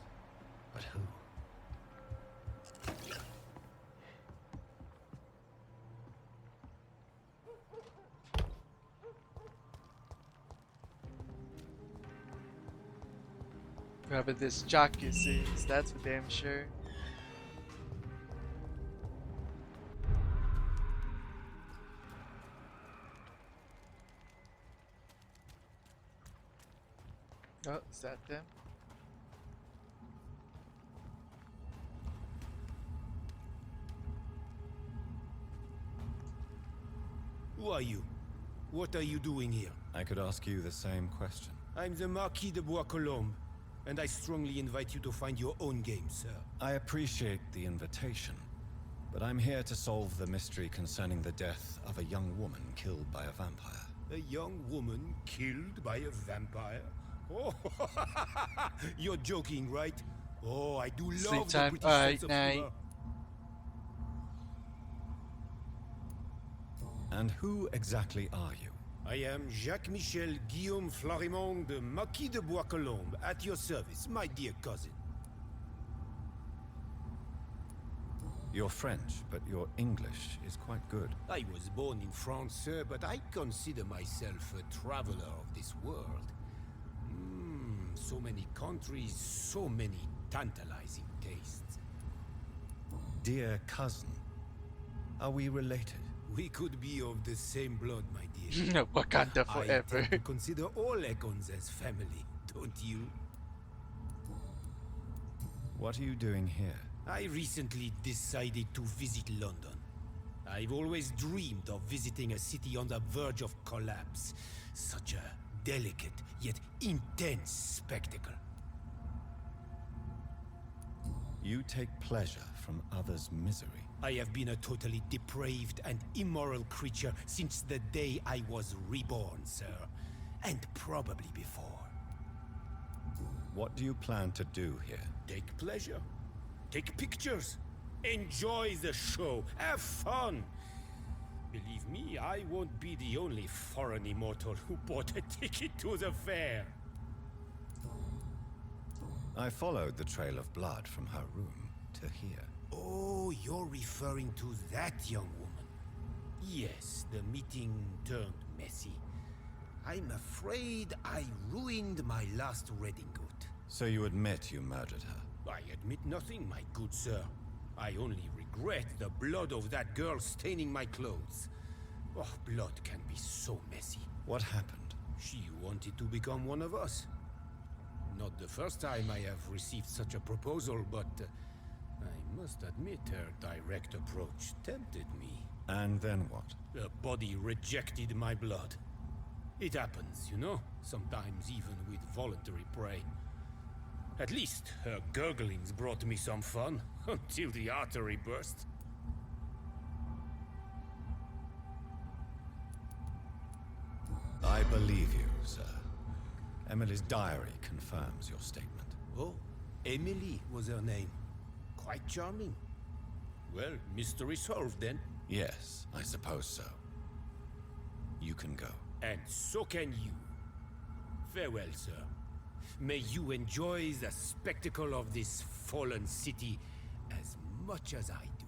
But who?
Whoever this Jacques is, that's for damn sure. Oh, is that them?
Who are you? What are you doing here?
I could ask you the same question.
I'm the Marquis de Bois-Colombes, and I strongly invite you to find your own game, sir.
I appreciate the invitation, but I'm here to solve the mystery concerning the death of a young woman killed by a vampire.
A young woman killed by a vampire? Oh, you're joking, right? Oh, I do
Sleep
love the
time.
British
Alright,
sense of
night.
humor.
And who exactly are you?
I am Jacques-Michel Guillaume Florimond de Marquis de Bois-Colombes, at your service, my dear cousin.
You're French, but your English is quite good.
I was born in France, sir, but I consider myself a traveler of this world. So many countries, so many tantalizing tastes.
Dear cousin, are we related?
We could be of the same blood, my dear.
Wakanda
I
forever.
tend to consider all Ekons as family, don't you?
What are you doing here?
I recently decided to visit London. I've always dreamed of visiting a city on the verge of collapse. Such a delicate yet intense spectacle.
You take pleasure from others' misery.
I have been a totally depraved and immoral creature since the day I was reborn, sir. And probably before.
What do you plan to do here?
Take pleasure. Take pictures. Enjoy the show. Have fun. Believe me, I won't be the only foreign immortal who bought a ticket to the fair.
I followed the trail of blood from her room to here.
Oh, you're referring to that young woman. Yes, the meeting turned messy. I'm afraid I ruined my last redingote.
So you admit you murdered her?
I admit nothing, my good sir. I only regret the blood of that girl staining my clothes. Oh, blood can be so messy.
What happened?
She wanted to become one of us. Not the first time I have received such a proposal, but I must admit her direct approach tempted me.
And then what?
The body rejected my blood. It happens, you know, sometimes even with voluntary prey. At least her gurglings brought me some fun, until the artery burst.
I believe you, sir. Emily's diary confirms your statement.
Oh, Emily was her name. Quite charming. Well, mystery solved then.
Yes, I suppose so. You can go.
And so can you. Farewell, sir. May you enjoy the spectacle of this fallen city as much as I do.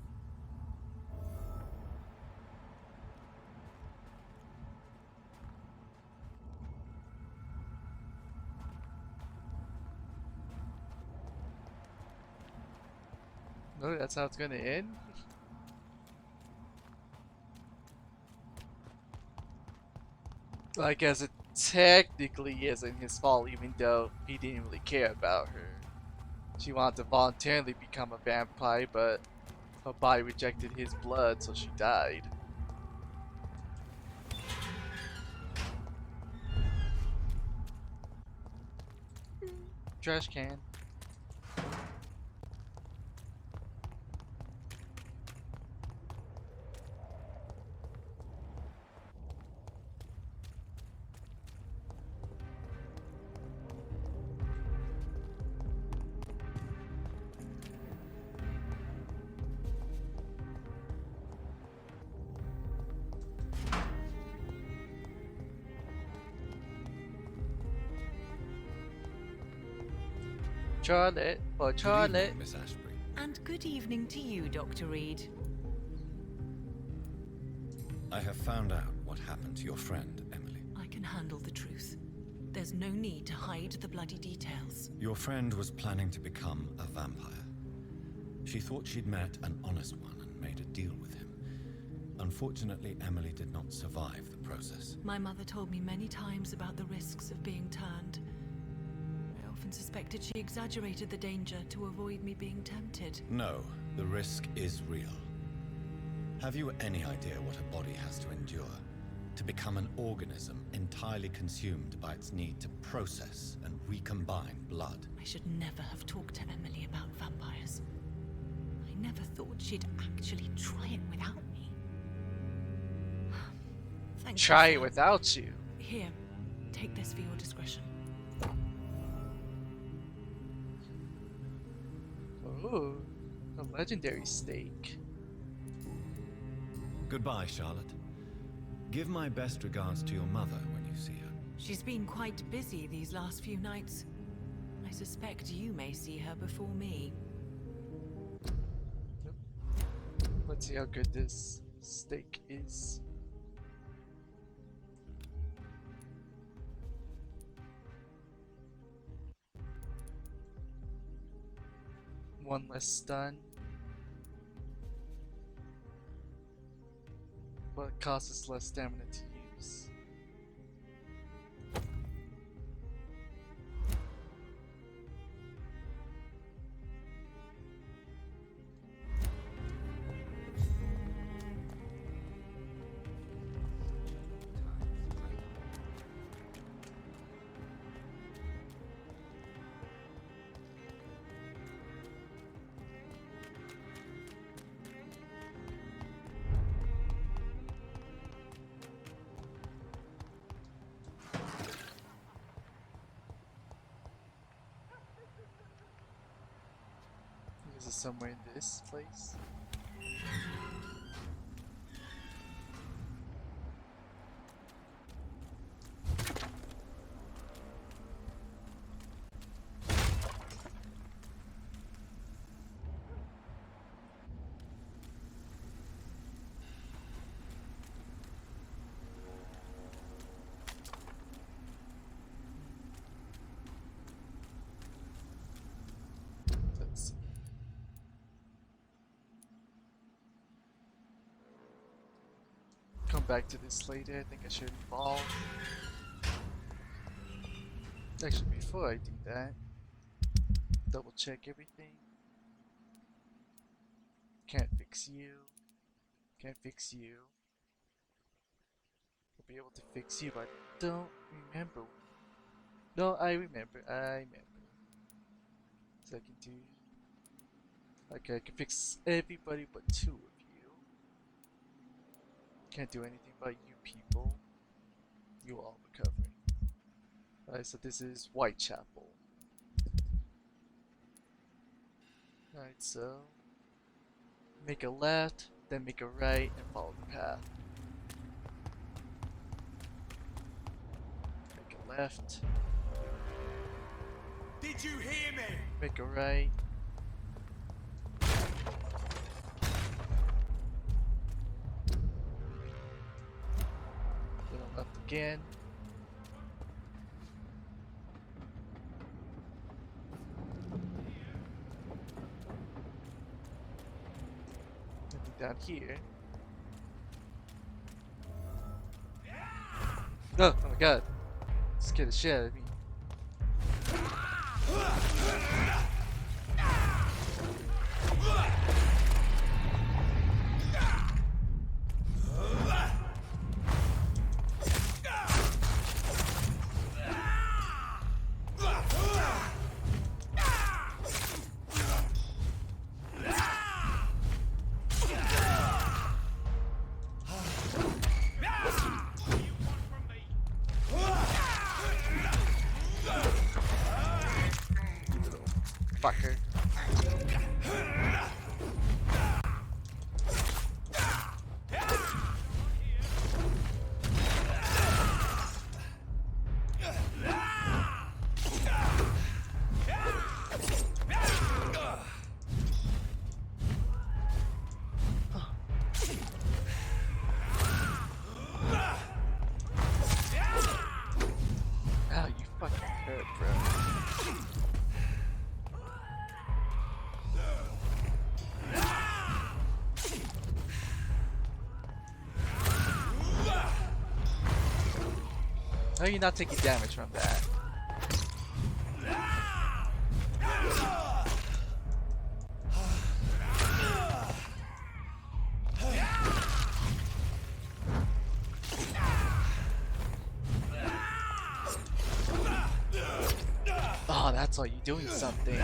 No, that's how it's gonna end? I guess it technically isn't his fault, even though he didn't really care about her. She wanted to voluntarily become a vampire, but her body rejected his blood, so she died. Trash can. Charlotte, or Charlotte.
Good evening, Miss Ashbury.
And good evening to you, Dr. Reed.
I have found out what happened to your friend, Emily.
I can handle the truth. There's no need to hide the bloody details.
Your friend was planning to become a vampire. She thought she'd met an honest one and made a deal with him. Unfortunately, Emily did not survive the process.
My mother told me many times about the risks of being turned. I often suspected she exaggerated the danger to avoid me being tempted.
No, the risk is real. Have you any idea what a body has to endure? To become an organism entirely consumed by its need to process and recombine blood.
I should never have talked to Emily about vampires. I never thought she'd actually try it without me. Thank you,
Try
sir.
it without you.
Here, take this for your discretion.
Oh, a legendary steak.
Goodbye, Charlotte. Give my best regards to your mother when you see her.
She's been quite busy these last few nights. I suspect you may see her before me.
Let's see how good this steak is. One less stun. But it costs us less stamina to use. Is it somewhere in this place? Let's see. Come back to this later. I think I should evolve. Actually, before I do that, double check everything. Can't fix you. Can't fix you. I'll be able to fix you, but I don't remember. No, I remember. I remember. So I can do. Okay, I can fix everybody but 2 of you. Can't do anything about you people. You all recovering. Alright, so this is Whitechapel. Alright, so make a left, then make a right, and follow the path. Make a left.
Did you hear me?
Make a right. Then a left again. Down here. Oh my god. Scared the shit out of me. Fucker. Ow, you fucking hurt, bro. How are you not taking damage from that? Oh, that's all you doing something.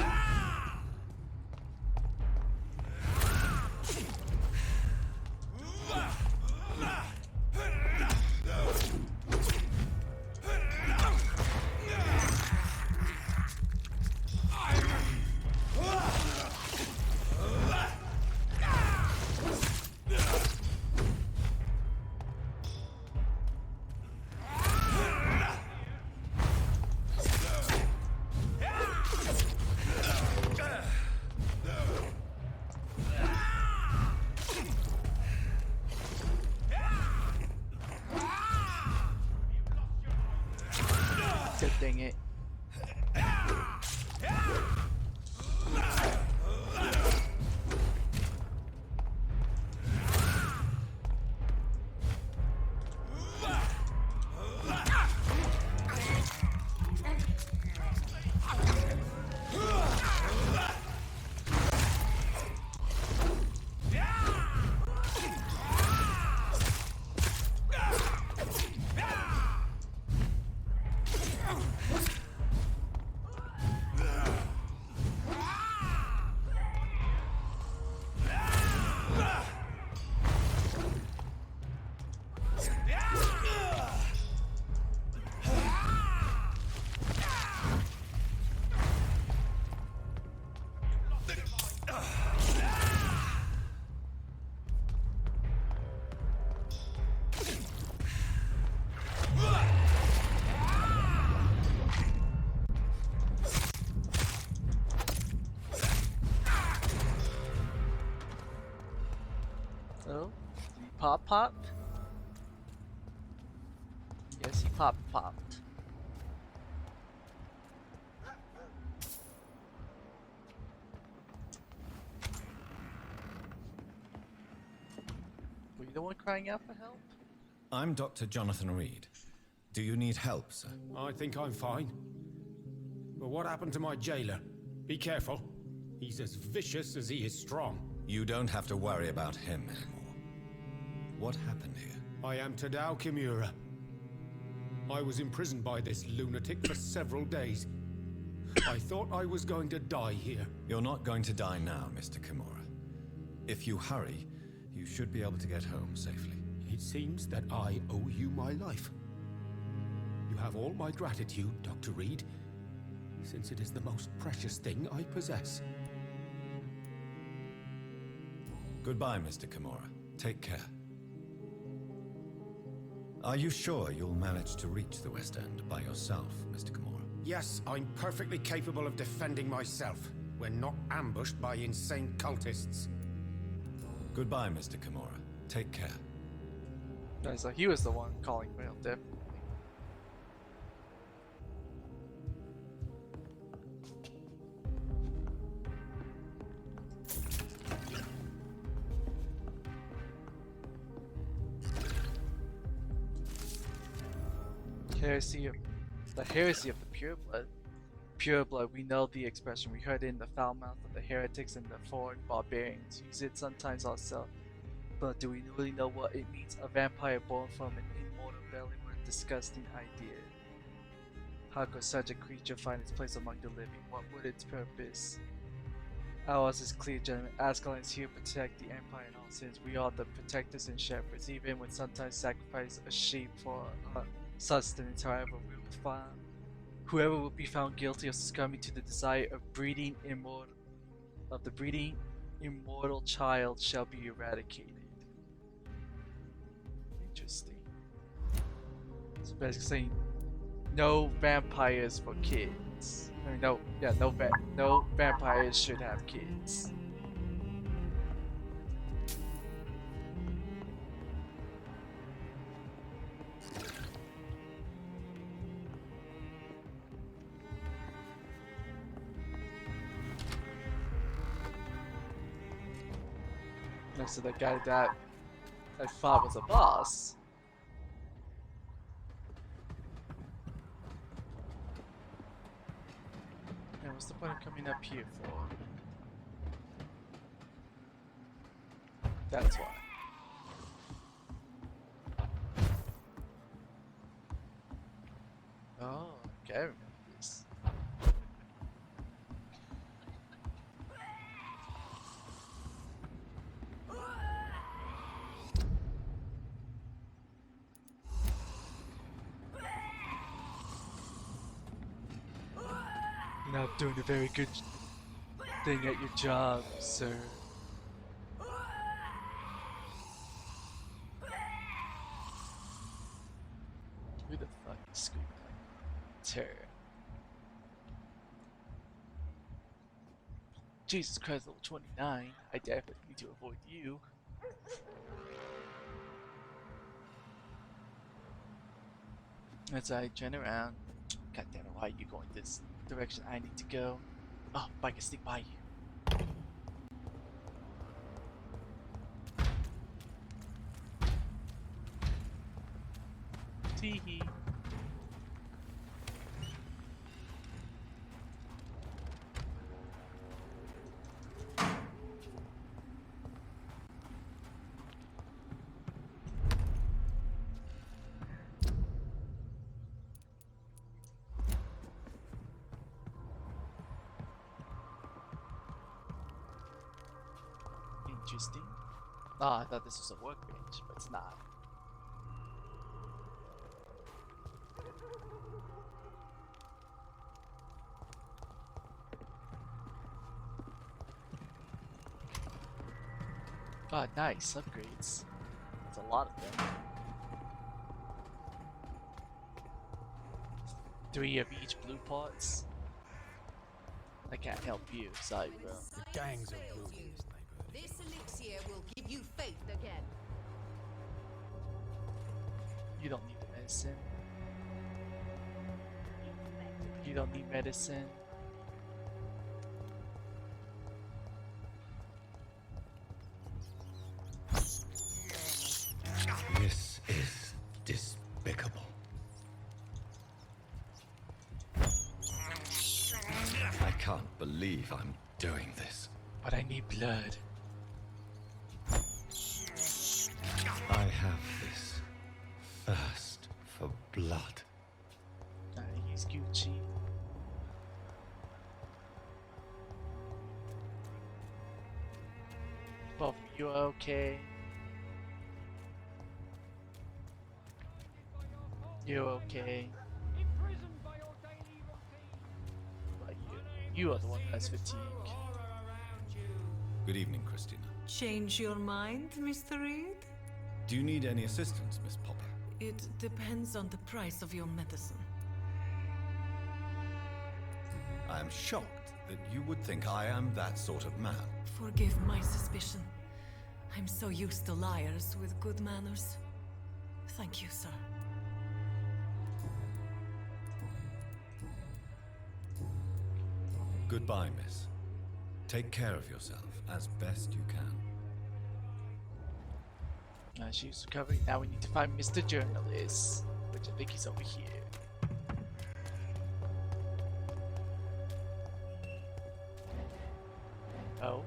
Oh, did he pop? Yes, he popped. Were you the one crying out for help?
I'm Dr. Jonathan Reed. Do you need help, sir?
I think I'm fine. But what happened to my jailer? Be careful. He's as vicious as he is strong.
You don't have to worry about him anymore. What happened here?
I am Tadao Kimura. I was imprisoned by this lunatic for several days. I thought I was going to die here.
You're not going to die now, Mr. Kimura. If you hurry, you should be able to get home safely.
It seems that I owe you my life. You have all my gratitude, Dr. Reed, since it is the most precious thing I possess.
Goodbye, Mr. Kimura. Take care. Are you sure you'll manage to reach the West End by yourself, Mr. Kimura?
Yes, I'm perfectly capable of defending myself when not ambushed by insane cultists.
Goodbye, Mr. Kimura. Take care.
So he was the one calling for help, definitely. The heresy of the pure blood. Pure blood, we know the expression. We heard it in the foul mouth of the heretics and the foreign barbarians. Use it sometimes ourselves. But do we really know what it means? A vampire born from an immortal belly, what a disgusting idea. How could such a creature find its place among the living? What would its purpose? Ours is clear, gentlemen. Ascalon is here to protect the Empire and all sins. We are the protectors and shepherds, even when sometimes sacrifice a sheep for sustenance. However, we will find whoever will be found guilty of succumbing to the desire of breeding immortal child shall be eradicated. Interesting. It's basically saying no vampires for kids. I mean, no vampires should have kids. Next to the guy that I thought was a boss. And what's the point of coming up here for? That's why. Oh, okay, I remember this. You're not doing a very good thing at your job, sir. Who the fuck is screaming like terror? Jesus Christ, level 29. I definitely need to avoid you. As I turn around, God damn it, why are you going this direction I need to go? Oh, if I can sneak by you. Tee-hee. Interesting. Ah, I thought this was a workbench, but it's not. Ah, nice upgrades. That's a lot of them. 3 of each blue parts. I can't help you, sorry, bro.
The gangs are ruining this neighborhood.
This elixir will give you faith again.
You don't need the medicine. You don't need medicine.
This is despicable. I can't believe I'm doing this.
But I need blood.
I have this thirst for blood.
He's Gucci. Both of you are okay. You're okay. But you are the one that's fatigued.
Good evening, Christina.
Change your mind, Mr. Reed?
Do you need any assistance, Miss Popper?
It depends on the price of your medicine.
I am shocked that you would think I am that sort of man.
Forgive my suspicion. I'm so used to liars with good manners. Thank you, sir.
Goodbye, miss. Take care of yourself as best you can.
She's recovering. Now we need to find Mr. Journalist, which I think he's over here. Oh.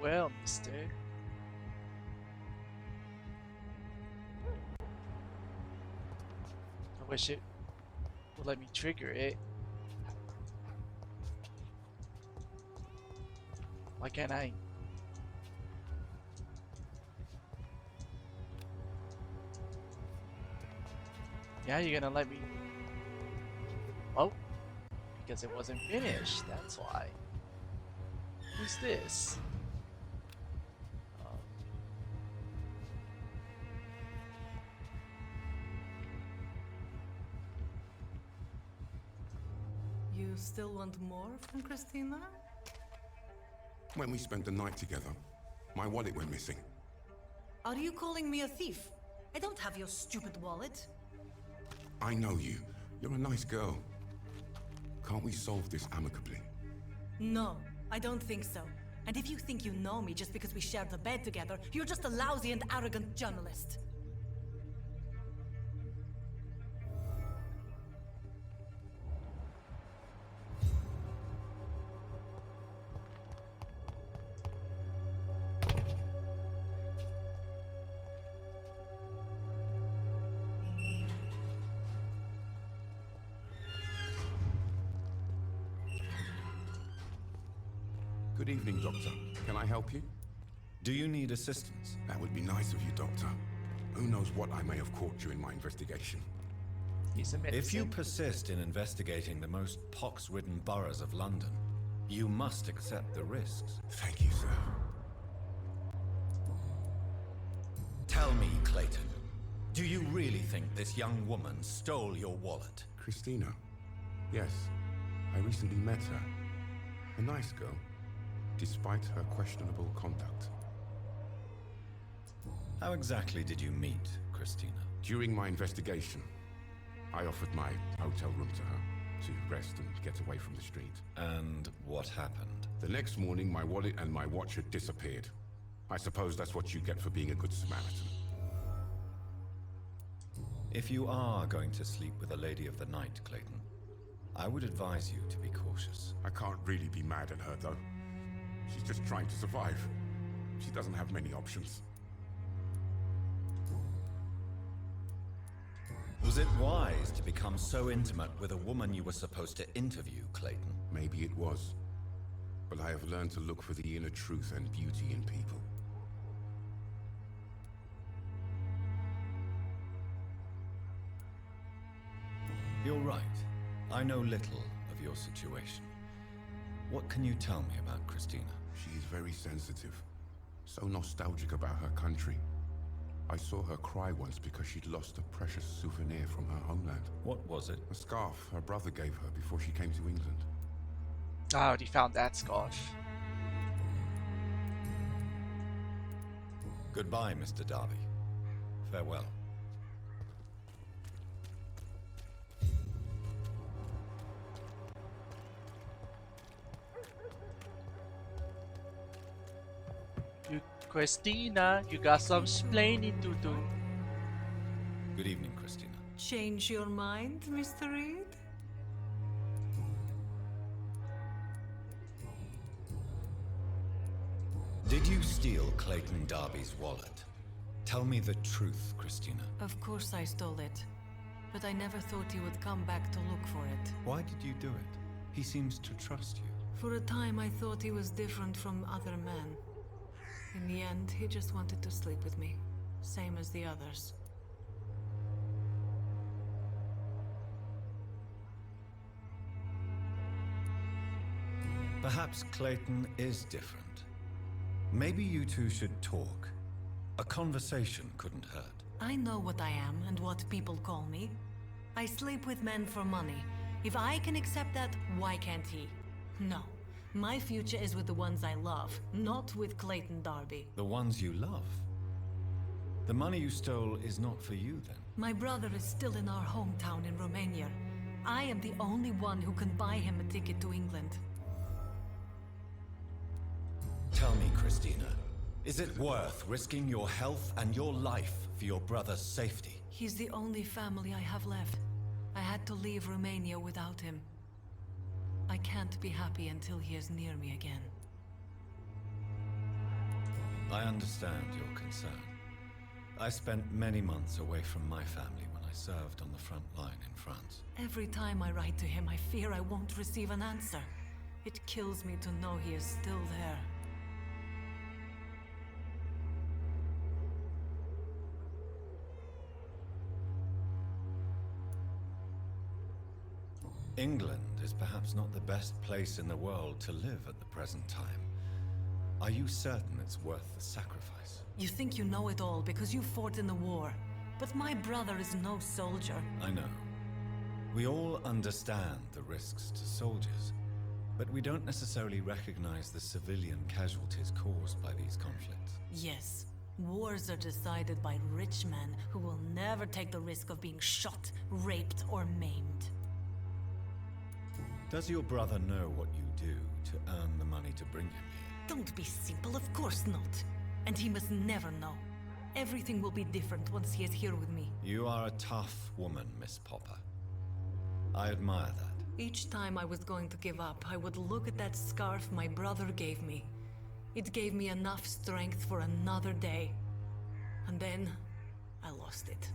Well, mister. I wish it would let me trigger it. Why can't I? Yeah, you're gonna let me... Oh, because it wasn't finished, that's why. Who's this?
You still want more from Christina?
When we spent the night together, my wallet went missing.
Are you calling me a thief? I don't have your stupid wallet.
I know you. You're a nice girl. Can't we solve this amicably?
No, I don't think so. And if you think you know me just because we shared the bed together, you're just a lousy and arrogant journalist.
Good evening, Doctor. Can I help you?
Do you need assistance?
That would be nice of you, Doctor. Who knows what I may have caught during my investigation.
If you persist in investigating the most pox-ridden boroughs of London, you must accept the risks.
Thank you, sir.
Tell me, Clayton, do you really think this young woman stole your wallet?
Christina? Yes. I recently met her. A nice girl, despite her questionable conduct.
How exactly did you meet Christina?
During my investigation, I offered my hotel room to her to rest and get away from the street.
And what happened?
The next morning, my wallet and my watch had disappeared. I suppose that's what you get for being a good Samaritan.
If you are going to sleep with a lady of the night, Clayton, I would advise you to be cautious.
I can't really be mad at her, though. She's just trying to survive. She doesn't have many options.
Was it wise to become so intimate with a woman you were supposed to interview, Clayton?
Maybe it was. But I have learned to look for the inner truth and beauty in people.
You're right. I know little of your situation. What can you tell me about Christina?
She is very sensitive. So nostalgic about her country. I saw her cry once because she'd lost a precious souvenir from her homeland.
What was it?
A scarf her brother gave her before she came to England.
I already found that scarf.
Goodbye, Mr. Darby. Farewell.
Christina, you got some splaining to do.
Good evening, Christina.
Change your mind, Mr. Reed?
Did you steal Clayton Darby's wallet? Tell me the truth, Christina.
Of course I stole it. But I never thought he would come back to look for it.
Why did you do it? He seems to trust you.
For a time I thought he was different from other men. In the end, he just wanted to sleep with me. Same as the others.
Perhaps Clayton is different. Maybe you two should talk. A conversation couldn't hurt.
I know what I am and what people call me. I sleep with men for money. If I can accept that, why can't he? No. My future is with the ones I love, not with Clayton Darby.
The ones you love? The money you stole is not for you, then?
My brother is still in our hometown in Romania. I am the only one who can buy him a ticket to England.
Tell me, Christina, is it worth risking your health and your life for your brother's safety?
He's the only family I have left. I had to leave Romania without him. I can't be happy until he is near me again.
I understand your concern. I spent many months away from my family when I served on the front line in France.
Every time I write to him, I fear I won't receive an answer. It kills me to know he is still there.
England is perhaps not the best place in the world to live at the present time. Are you certain it's worth the sacrifice?
You think you know it all because you fought in the war. But my brother is no soldier.
I know. We all understand the risks to soldiers, but we don't necessarily recognize the civilian casualties caused by these conflicts.
Yes. Wars are decided by rich men who will never take the risk of being shot, raped, or maimed.
Does your brother know what you do to earn the money to bring him here?
Don't be simple, of course not. And he must never know. Everything will be different once he is here with me.
You are a tough woman, Miss Popper. I admire that.
Each time I was going to give up, I would look at that scarf my brother gave me. It gave me enough strength for another day. And then, I lost it.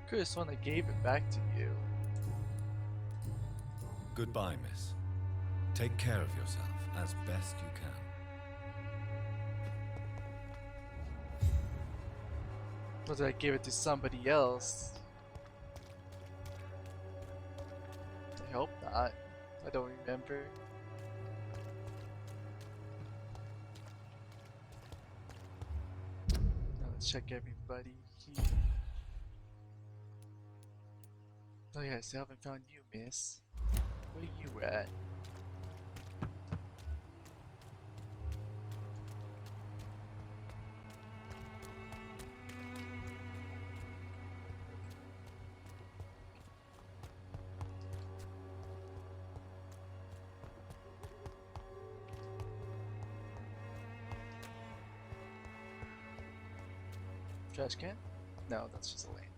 Could've sworn I gave it back to you.
Goodbye, miss. Take care of yourself as best you can.
Or did I give it to somebody else? I hope not. I don't remember. Now let's check everybody here. Oh yeah, I still haven't found you, miss. Where you at? Trash can? No, that's just a lantern.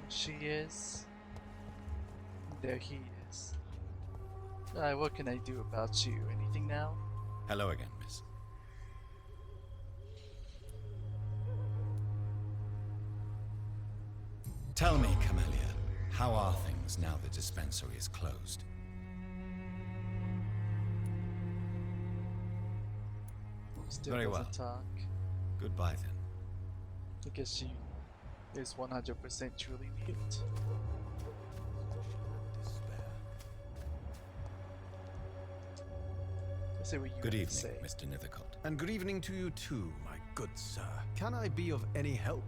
She is. There he is. What can I do about you? Anything now?
Hello again, miss. Tell me, Camellia, how are things now the dispensary is closed?
Still
Very
doesn't
well.
talk.
Goodbye then.
I guess she is 100% truly mute. Let's see what you
Good
have
evening,
to say.
Mr. Nithercott.
And good evening to you too, my good sir. Can I be of any help?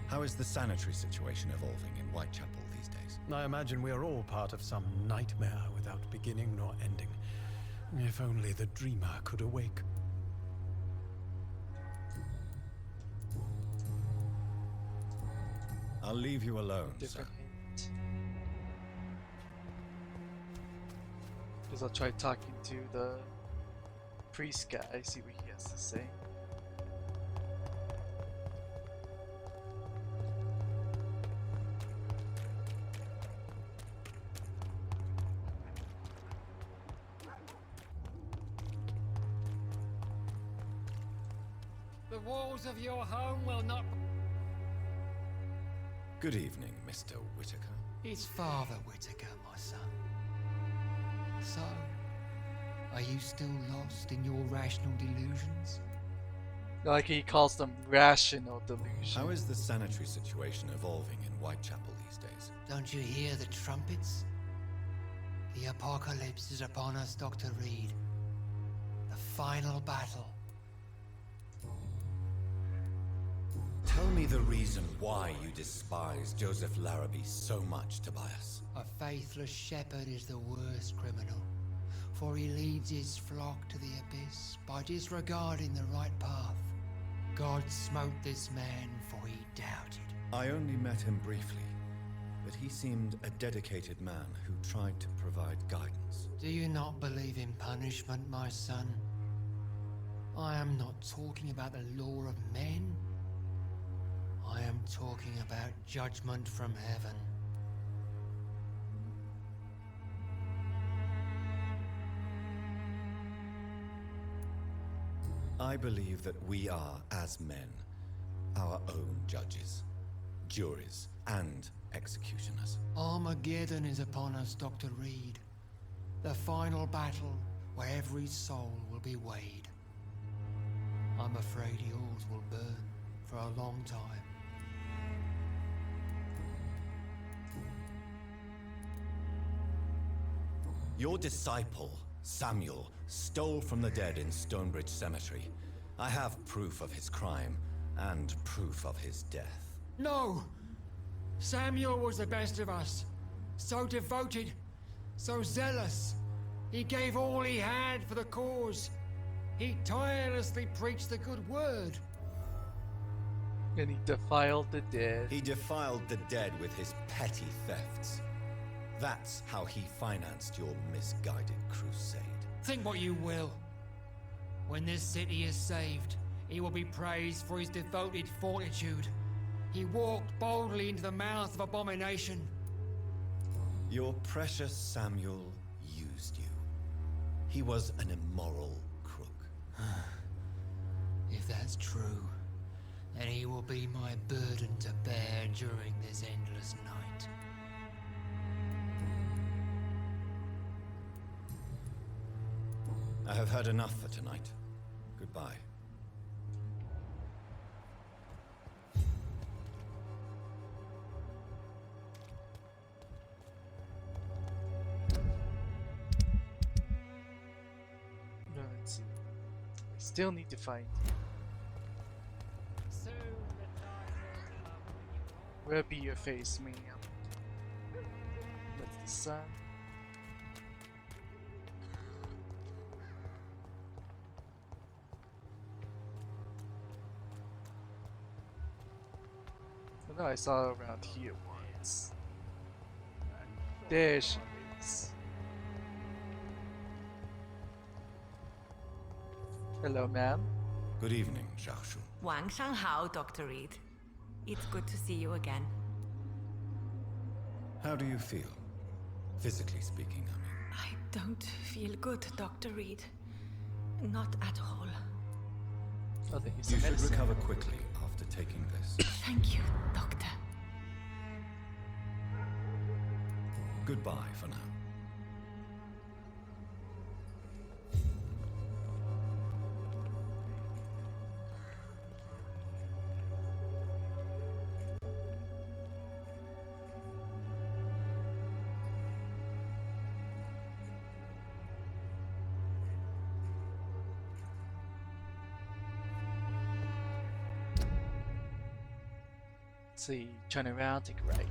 How is the sanitary situation evolving in Whitechapel these days?
I imagine we are all part of some nightmare without beginning nor ending. If only the dreamer could awake.
I'll leave you alone,
Different
sir.
hint. Because I'll try talking to the priest guy, see what he has to say.
The walls of your home will not...
Good evening, Mr. Whitaker.
It's Father Whitaker, my son. So, are you still lost in your rational delusions?
Like he calls them rational delusions.
How is the sanitary situation evolving in Whitechapel these days?
Don't you hear the trumpets? The apocalypse is upon us, Dr. Reed. The final battle.
Tell me the reason why you despise Joseph Larrabee so much, Tobias.
A faithless shepherd is the worst criminal, for he leads his flock to the abyss by disregarding the right path. God smote this man, for he doubted.
I only met him briefly, but he seemed a dedicated man who tried to provide guidance.
Do you not believe in punishment, my son? I am not talking about the law of men. I am talking about judgment from heaven.
I believe that we are, as men, our own judges, juries, and executioners.
Armageddon is upon us, Dr. Reed. The final battle where every soul will be weighed. I'm afraid yours will burn for a long time.
Your disciple, Samuel, stole from the dead in Stonebridge Cemetery. I have proof of his crime and proof of his death.
No! Samuel was the best of us. So devoted, so zealous. He gave all he had for the cause. He tirelessly preached the good word.
And he defiled the dead.
He defiled the dead with his petty thefts. That's how he financed your misguided crusade.
Think what you will. When this city is saved, he will be praised for his devoted fortitude. He walked boldly into the mouth of abomination.
Your precious Samuel used you. He was an immoral crook.
If that's true, then he will be my burden to bear during this endless night.
I have heard enough for tonight. Goodbye.
Let's see. I still need to find. Where be your face, ma'am? That's the sun. I know I saw her around here once. There she is. Hello, ma'am.
Good evening, Xiaoshu.
Wang Shanghao, Dr. Reed. It's good to see you again.
How do you feel? Physically speaking, I mean.
I don't feel good, Dr. Reed. Not at all.
Oh,
You should recover quickly after taking this.
Thank you, Doctor.
Goodbye for now.
See, turn around, take a right.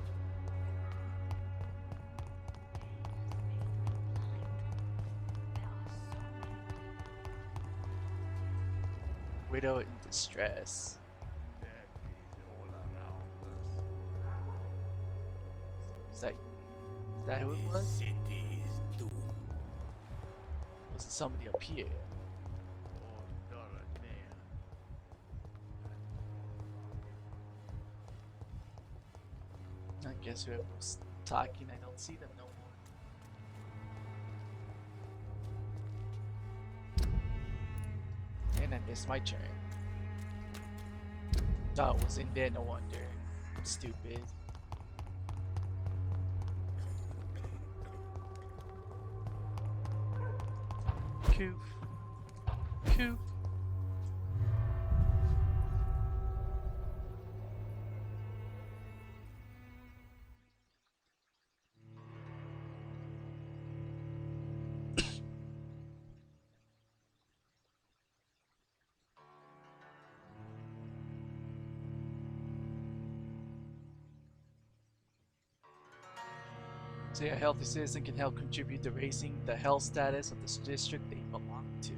Widow in distress. Is that who it was? Was it somebody up here? I guess whoever was talking, I don't see them no more. And I missed my turn. Thought it was in there, no wonder. I'm stupid. Coof. Coof. So a healthy citizen can help contribute to raising the health status of the district they belong to.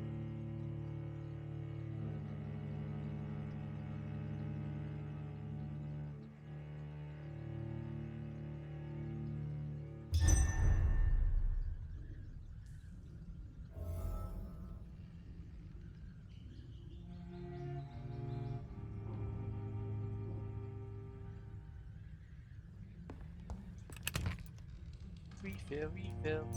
Refill, refill.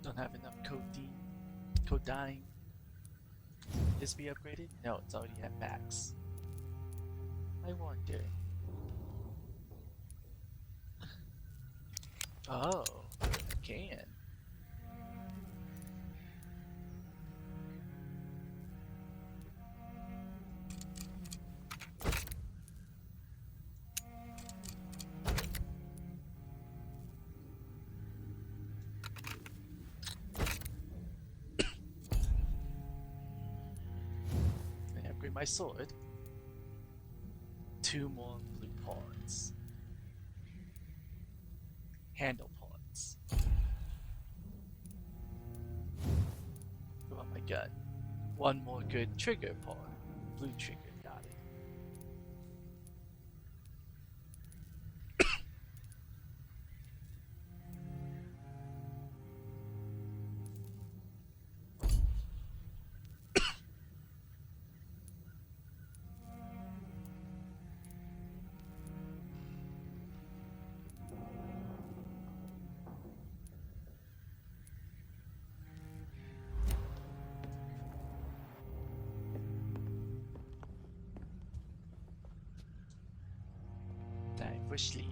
Don't have enough codeine. This be upgraded? No, it's already at max. I wonder. Oh, I can. My sword. 2 more blue pods. Handle pods. What about my gun? 1 more good trigger pod. Blue trigger, got it. Time for sleep.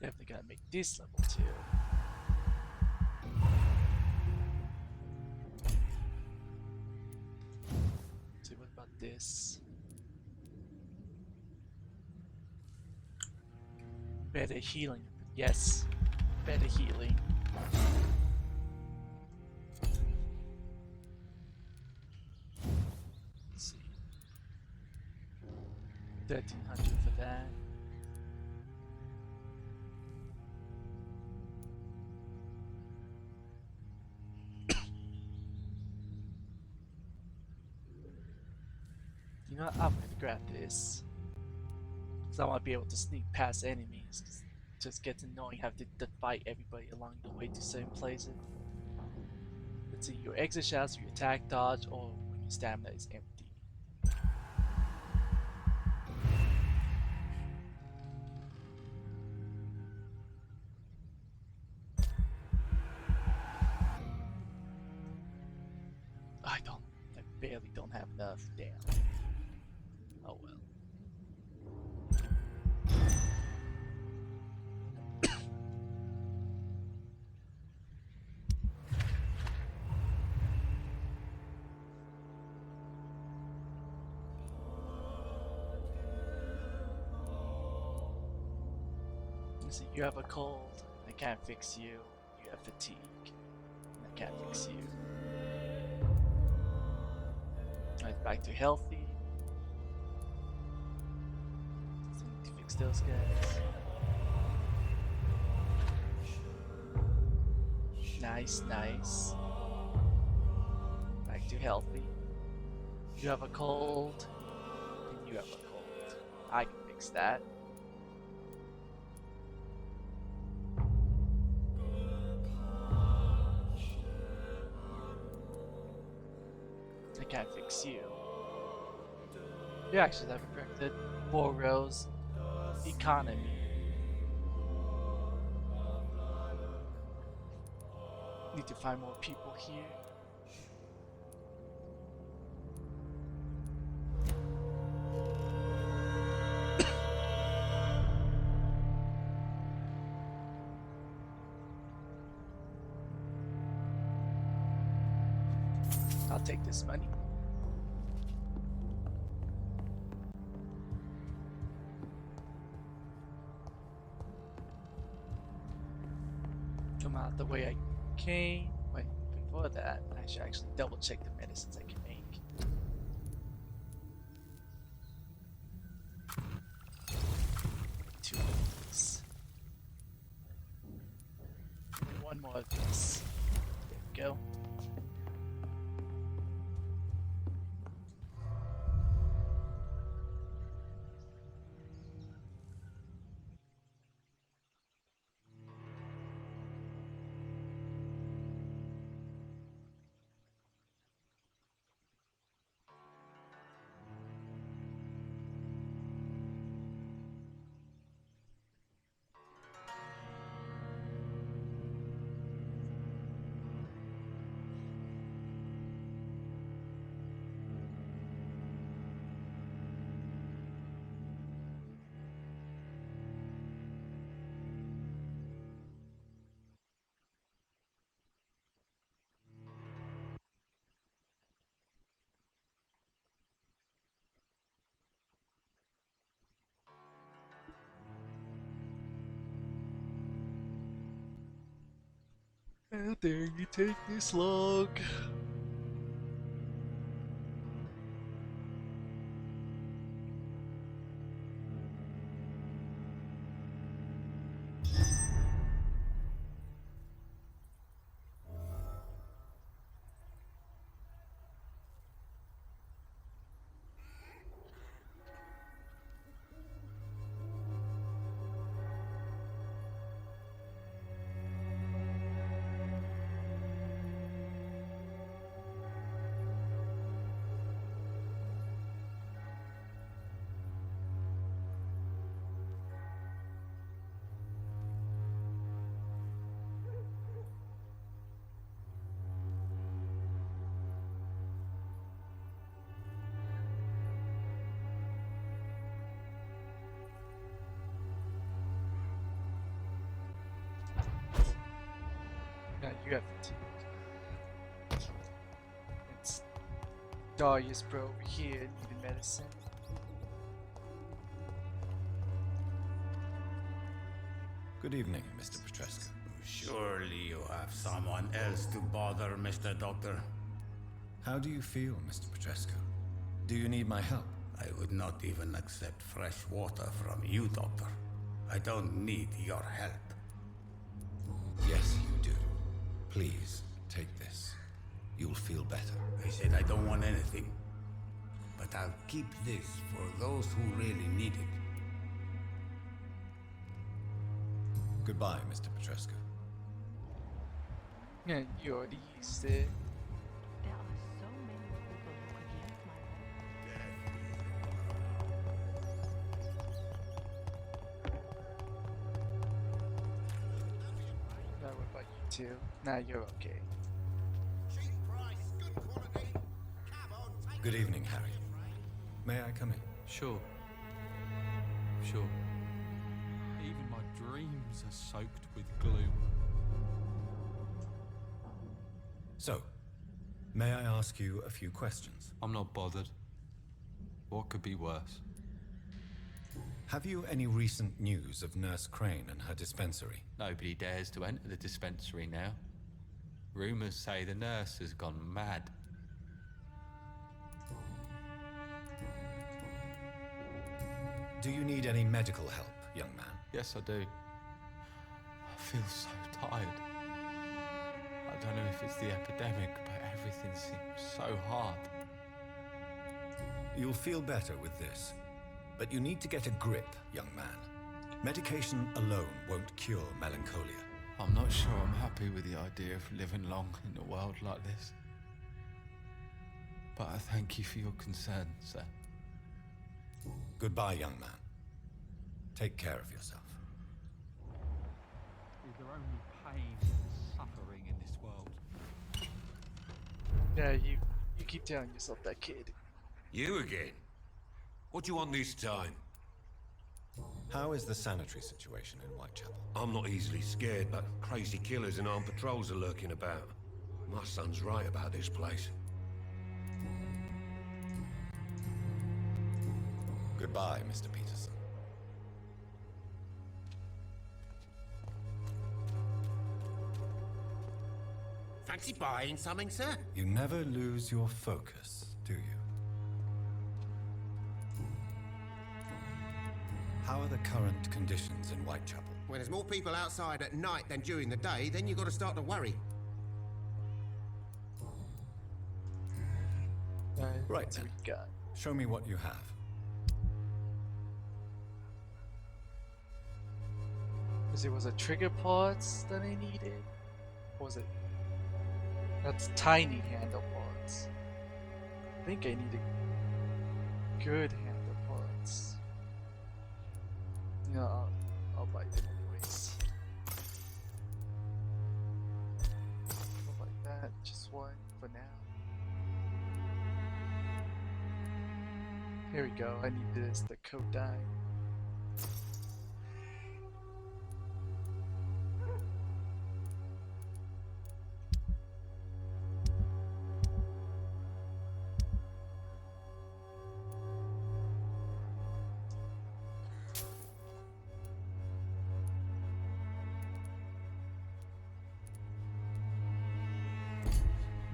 Definitely gotta make this level 2. See, what about this? Better healing. Yes. Better healing. Let's see. 1300 for that. You know what? I'm gonna grab this. Because I want to be able to sneak past enemies. Just gets annoying having to fight everybody along the way to certain places. Let's see, your exit shots, your attack dodge, or when your stamina is empty. barely don't have enough. Damn. Oh well. So you have a cold, I can't fix you. You have fatigue, I can't fix you. Alright, back to healthy. So we need to fix those guys. Nice, nice. Back to healthy. You have a cold, and you have a cold. I can fix that. I can't fix you. You actually have corrected. 4 rows. Economy. Need to find more people here. I'll take this money. Come out the way I came. Wait, before that, I should actually double check the medicines I can make. Two of these. And one more of this. There we go. How dare you take this long? Yeah, you have fatigue. It's Darius bro over here needing medicine.
Good evening, Mr. Petrescu.
Surely you have someone else to bother, Mr. Doctor.
How do you feel, Mr. Petrescu? Do you need my help?
I would not even accept fresh water from you, Doctor. I don't need your help.
Yes, you do. Please, take this. You'll feel better.
I said I don't want anything. But I'll keep this for those who really need it.
Goodbye, Mr. Petrescu.
Yeah, you already used it.
There are so many people who could use my
Now what about you two? Nah, you're okay.
Cheap price, good quality. Come on
Good evening, Harry. May I come in?
Sure. Sure. Even my dreams are soaked with gloom.
So, may I ask you a few questions?
I'm not bothered. What could be worse?
Have you any recent news of Nurse Crane and her dispensary?
Nobody dares to enter the dispensary now. Rumors say the nurse has gone mad.
Do you need any medical help, young man?
Yes, I do. I feel so tired. I don't know if it's the epidemic, but everything seems so hard.
You'll feel better with this. But you need to get a grip, young man. Medication alone won't cure melancholia.
I'm not sure I'm happy with the idea of living long in a world like this. But I thank you for your concern, sir.
Goodbye, young man. Take care of yourself.
Is there only pain and suffering in this world?
Yeah, you keep telling yourself that, kid.
You again? What do you want this time?
How is the sanitary situation in Whitechapel?
I'm not easily scared, but crazy killers and armed patrols are lurking about. My son's right about this place.
Goodbye, Mr. Peterson.
Fancy buying something, sir?
You never lose your focus, do you? How are the current conditions in Whitechapel?
When there's more people outside at night than during the day, then you've got to start to worry.
Right then. Show me what you have.
Was it trigger pods that I needed? Or was it? That's tiny handle pods. I think I needed good handle pods. You know, I'll buy them anyways. Something like that, just one for now. Here we go, I need this, the code dye.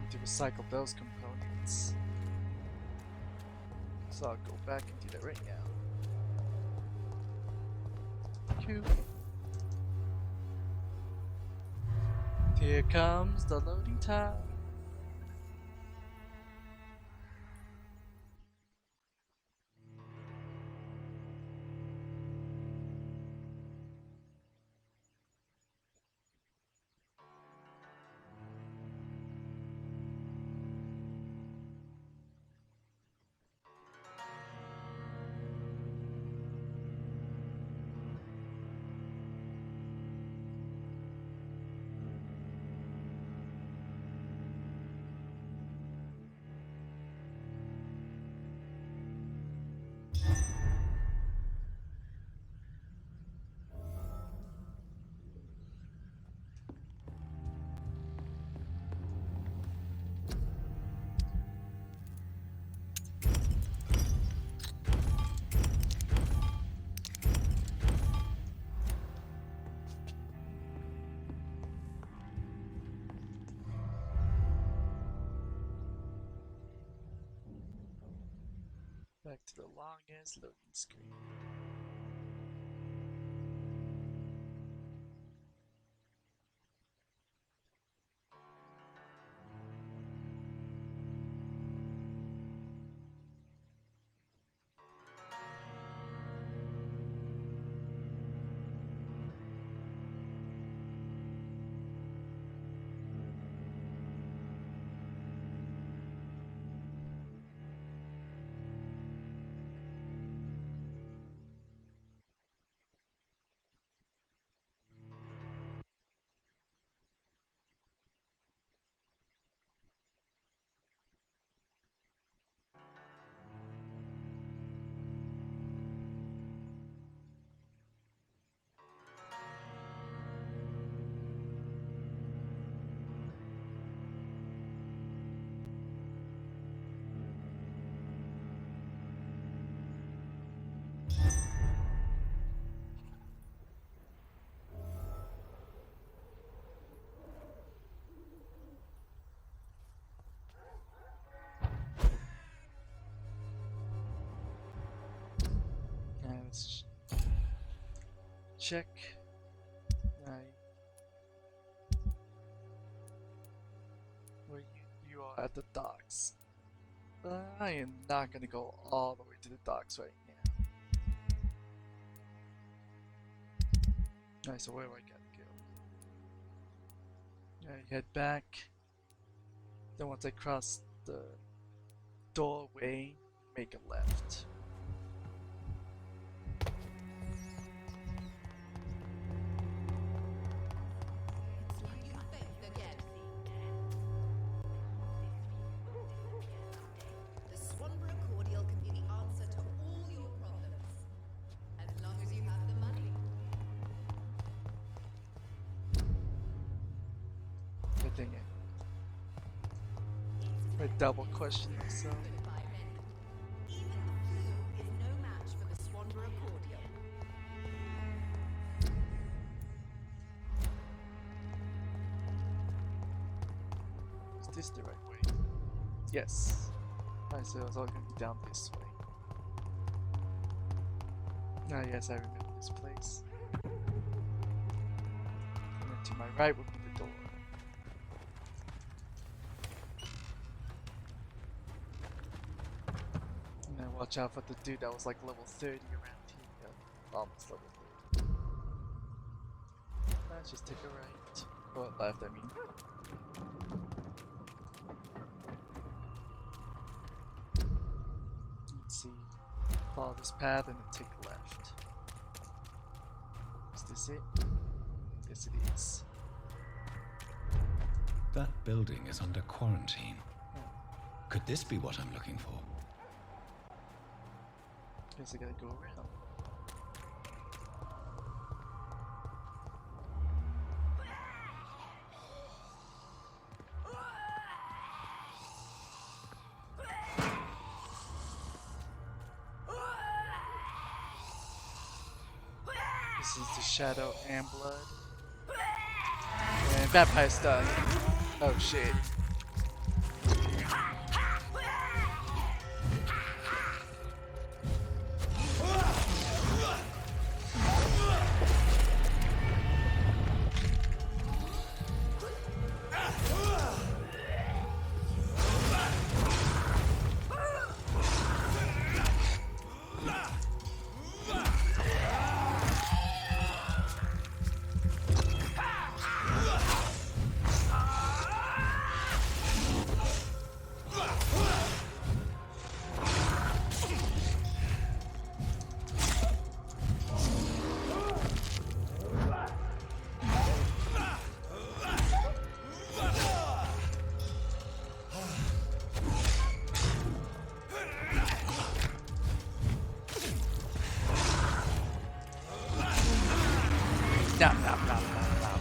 To recycle those components. So I'll go back and do that right now. Cool. Here comes the loading time. Back to the longest loading screen. check. Right. Where you are at the docks. I am not gonna go all the way to the docks right now. Alright, so where do I gotta go? Alright, head back. Then once I cross the doorway, make a left.
The Swanborough cordial can be the answer to all your problems. As long as you have the money.
Good thing I double question myself.
Even the flu is no match for the Swanborough cordial.
Is this the right way? Yes. I said it was all gonna be down this way. Ah, yes, I remember this place. And then to my right would be the door. And then watch out for the dude that was like level 30 around here. Almost level 30. Let's just take a right. Or left, I mean. Let's see. Follow this path and then take a left. Is this it? Yes, it is.
That building is under quarantine. Could this be what I'm looking for?
Guess I gotta go around. This is the Shadow and Blood. And Vampire stuff. Oh shit. Nom, nom, nom, nom, nom.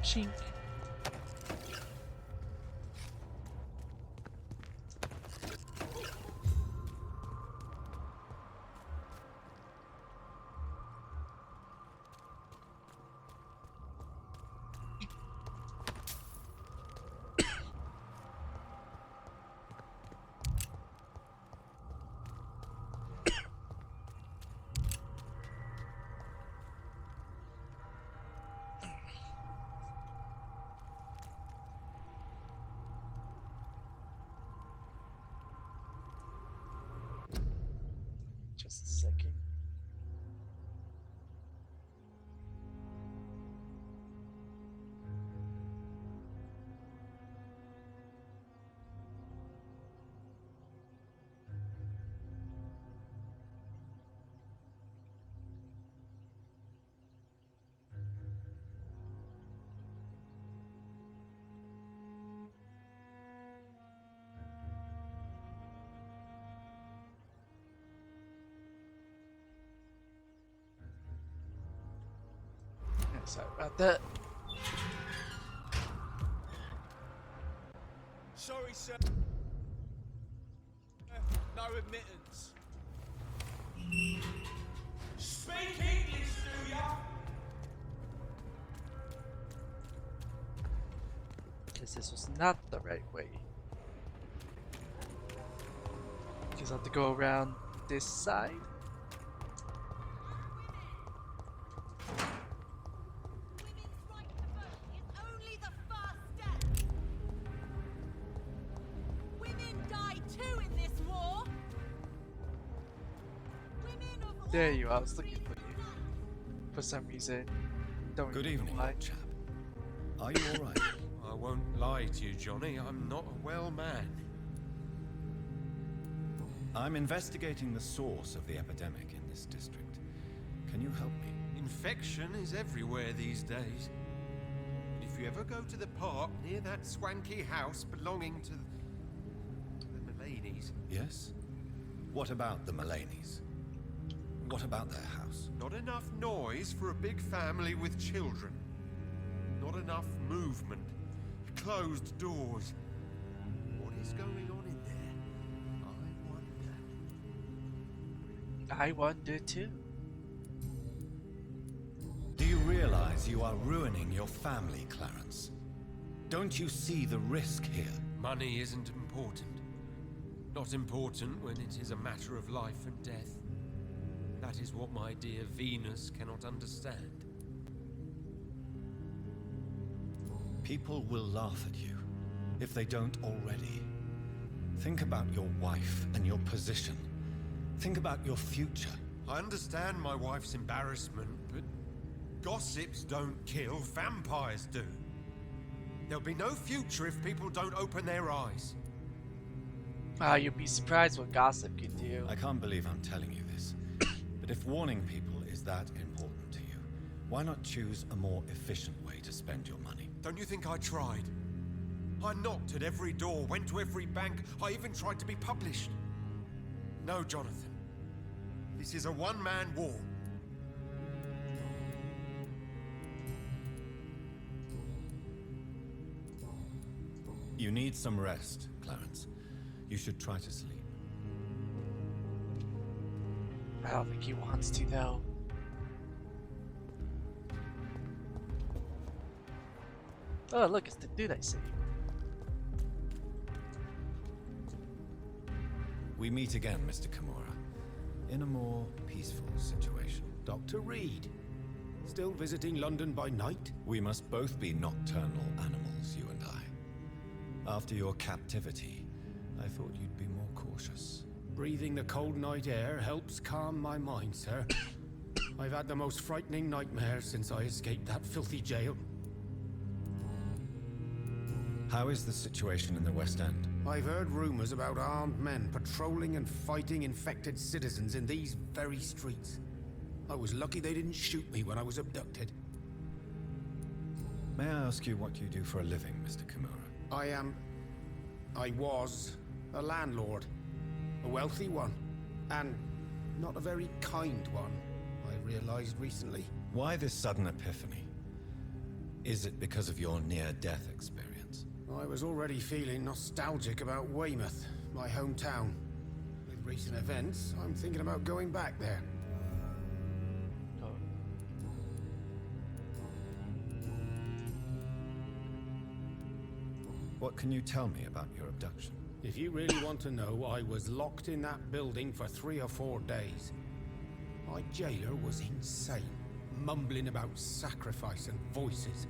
Chink. Just a second. Sorry about that.
Sorry, sir.
No admittance.
Speak English, do ya?
Because this was not the right way. Because I have to go around this side.
Only the first step. Women die too in this war. Women of
There you are. I was looking for you. For some reason. Don't
Good
even
evening,
know why.
old chap. Are you all right?
I won't lie to you, Johnny. I'm not a well man.
I'm investigating the source of the epidemic in this district. Can you help me?
Infection is everywhere these days. And if you ever go to the park near that swanky house belonging to the Mullaneys...
Yes? What about the Mullaneys? What about their house?
Not enough noise for a big family with children. Not enough movement. Closed doors. What is going on in there?
I wonder too.
Do you realize you are ruining your family, Clarence? Don't you see the risk here?
Money isn't important. Not important when it is a matter of life and death. That is what my dear Venus cannot understand.
People will laugh at you, if they don't already. Think about your wife and your position. Think about your future.
I understand my wife's embarrassment, but gossips don't kill, vampires do. There'll be no future if people don't open their eyes.
Ah, you'd be surprised what gossip can do.
I can't believe I'm telling you this, but if warning people is that important to you, why not choose a more efficient way to spend your money?
Don't you think I tried? I knocked at every door, went to every bank, I even tried to be published. No, Jonathan. This is a one-man war.
You need some rest, Clarence. You should try to sleep.
I don't think he wants to though. Oh look, it's the dude I saved.
We meet again, Mr. Kimura, in a more peaceful situation.
Dr. Reed, still visiting London by night?
We must both be nocturnal animals, you and I. After your captivity, I thought you'd be more cautious.
Breathing the cold night air helps calm my mind, sir. I've had the most frightening nightmares since I escaped that filthy jail.
How is the situation in the West End?
I've heard rumors about armed men patrolling and fighting infected citizens in these very streets. I was lucky they didn't shoot me when I was abducted.
May I ask you what you do for a living, Mr. Kimura?
I was a landlord. A wealthy one. And not a very kind one, I realized recently.
Why this sudden epiphany? Is it because of your near-death experience?
I was already feeling nostalgic about Weymouth, my hometown. With recent events, I'm thinking about going back there.
What can you tell me about your abduction?
If you really want to know, I was locked in that building for 3 or 4 days. My jailer was insane, mumbling about sacrifice and voices.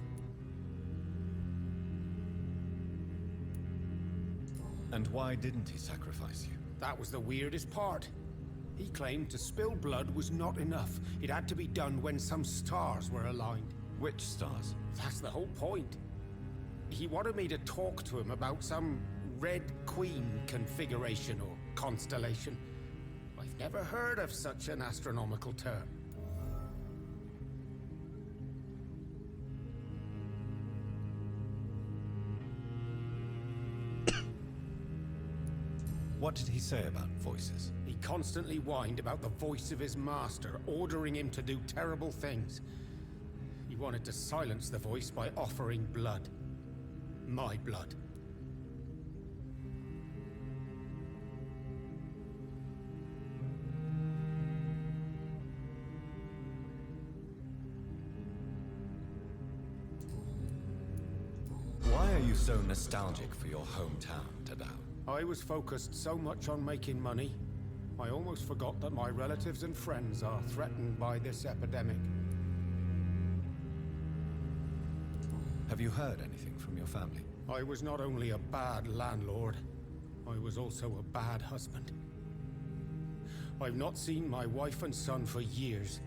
And why didn't he sacrifice you?
That was the weirdest part. He claimed to spill blood was not enough. It had to be done when some stars were aligned.
Which stars?
That's the whole point. He wanted me to talk to him about some Red Queen configuration or constellation. I've never heard of such an astronomical term.
What did he say about voices?
He constantly whined about the voice of his master, ordering him to do terrible things. He wanted to silence the voice by offering blood. My blood.
so nostalgic for your hometown, Tadao?
I was focused so much on making money, I almost forgot that my relatives and friends are threatened by this epidemic.
Have you heard anything from your family?
I was not only a bad landlord, I was also a bad husband. I've not seen my wife and son for years.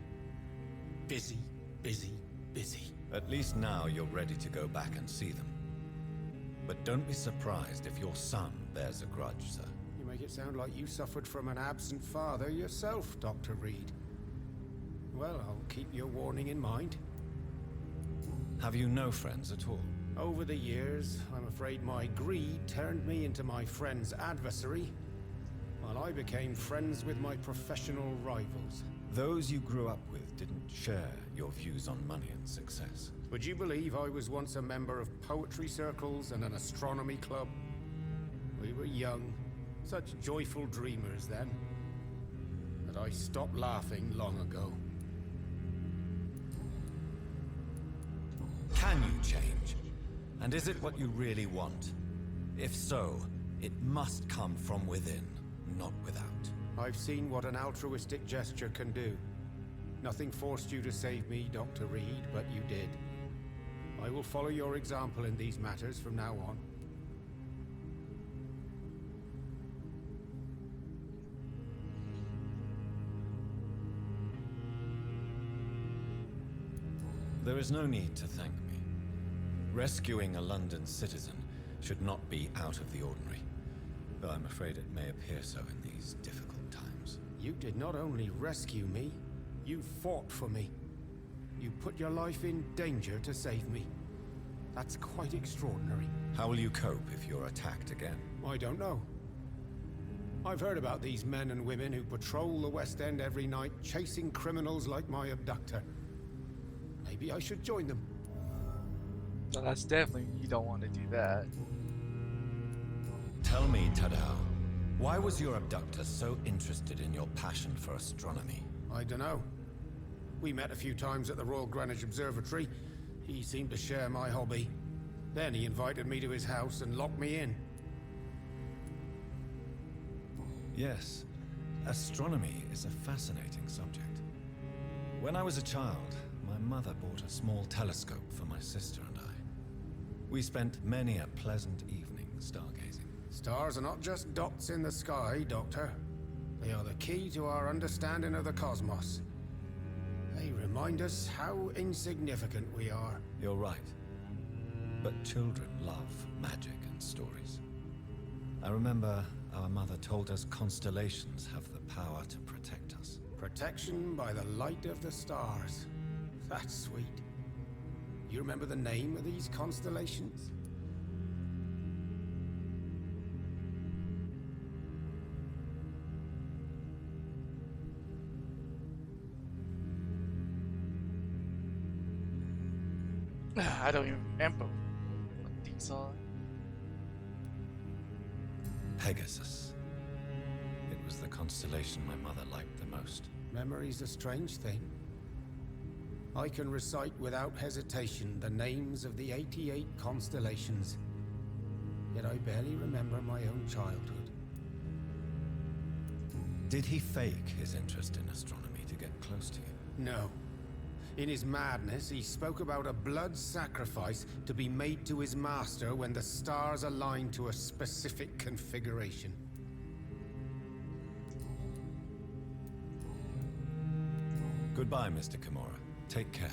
Busy, busy, busy.
At least now you're ready to go back and see them. But don't be surprised if your son bears a grudge, sir.
You make it sound like you suffered from an absent father yourself, Dr. Reed. Well, I'll keep your warning in mind.
Have you no friends at all?
Over the years, I'm afraid my greed turned me into my friend's adversary, while I became friends with my professional rivals.
Those you grew up with didn't share your views on money and success.
Would you believe I was once a member of poetry circles and an astronomy club? We were young, such joyful dreamers then. But I stopped laughing long ago.
Can you change? And is it what you really want? If so, it must come from within, not without.
I've seen what an altruistic gesture can do. Nothing forced you to save me, Dr. Reed, but you did. I will follow your example in these matters from now on.
There is no need to thank me. Rescuing a London citizen should not be out of the ordinary, though I'm afraid it may appear so in these difficult times.
You did not only rescue me, you fought for me. You put your life in danger to save me. That's quite extraordinary.
How will you cope if you're attacked again?
I don't know. I've heard about these men and women who patrol the West End every night, chasing criminals like my abductor. Maybe I should join them.
No, that's definitely, you don't want to do that.
Tell me, Tadao, why was your abductor so interested in your passion for astronomy?
I don't know. We met a few times at the Royal Greenwich Observatory. He seemed to share my hobby. Then he invited me to his house and locked me in.
Yes, astronomy is a fascinating subject. When I was a child, my mother bought a small telescope for my sister and I. We spent many a pleasant evening stargazing.
Stars are not just dots in the sky, Doctor. They are the key to our understanding of the cosmos. They remind us how insignificant we are.
You're right. But children love magic and stories. I remember our mother told us constellations have the power to protect us.
Protection by the light of the stars. That's sweet. You remember the name of these constellations?
I don't even remember what these are.
Pegasus. It was the constellation my mother liked the most.
Memory's a strange thing. I can recite without hesitation the names of the 88 constellations. Yet I barely remember my own childhood.
Did he fake his interest in astronomy to get close to you?
No. In his madness, he spoke about a blood sacrifice to be made to his master when the stars aligned to a specific configuration.
Goodbye, Mr. Kimura. Take care.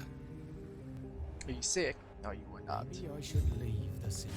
Are you sick? No, you were not.
Maybe I should leave the city.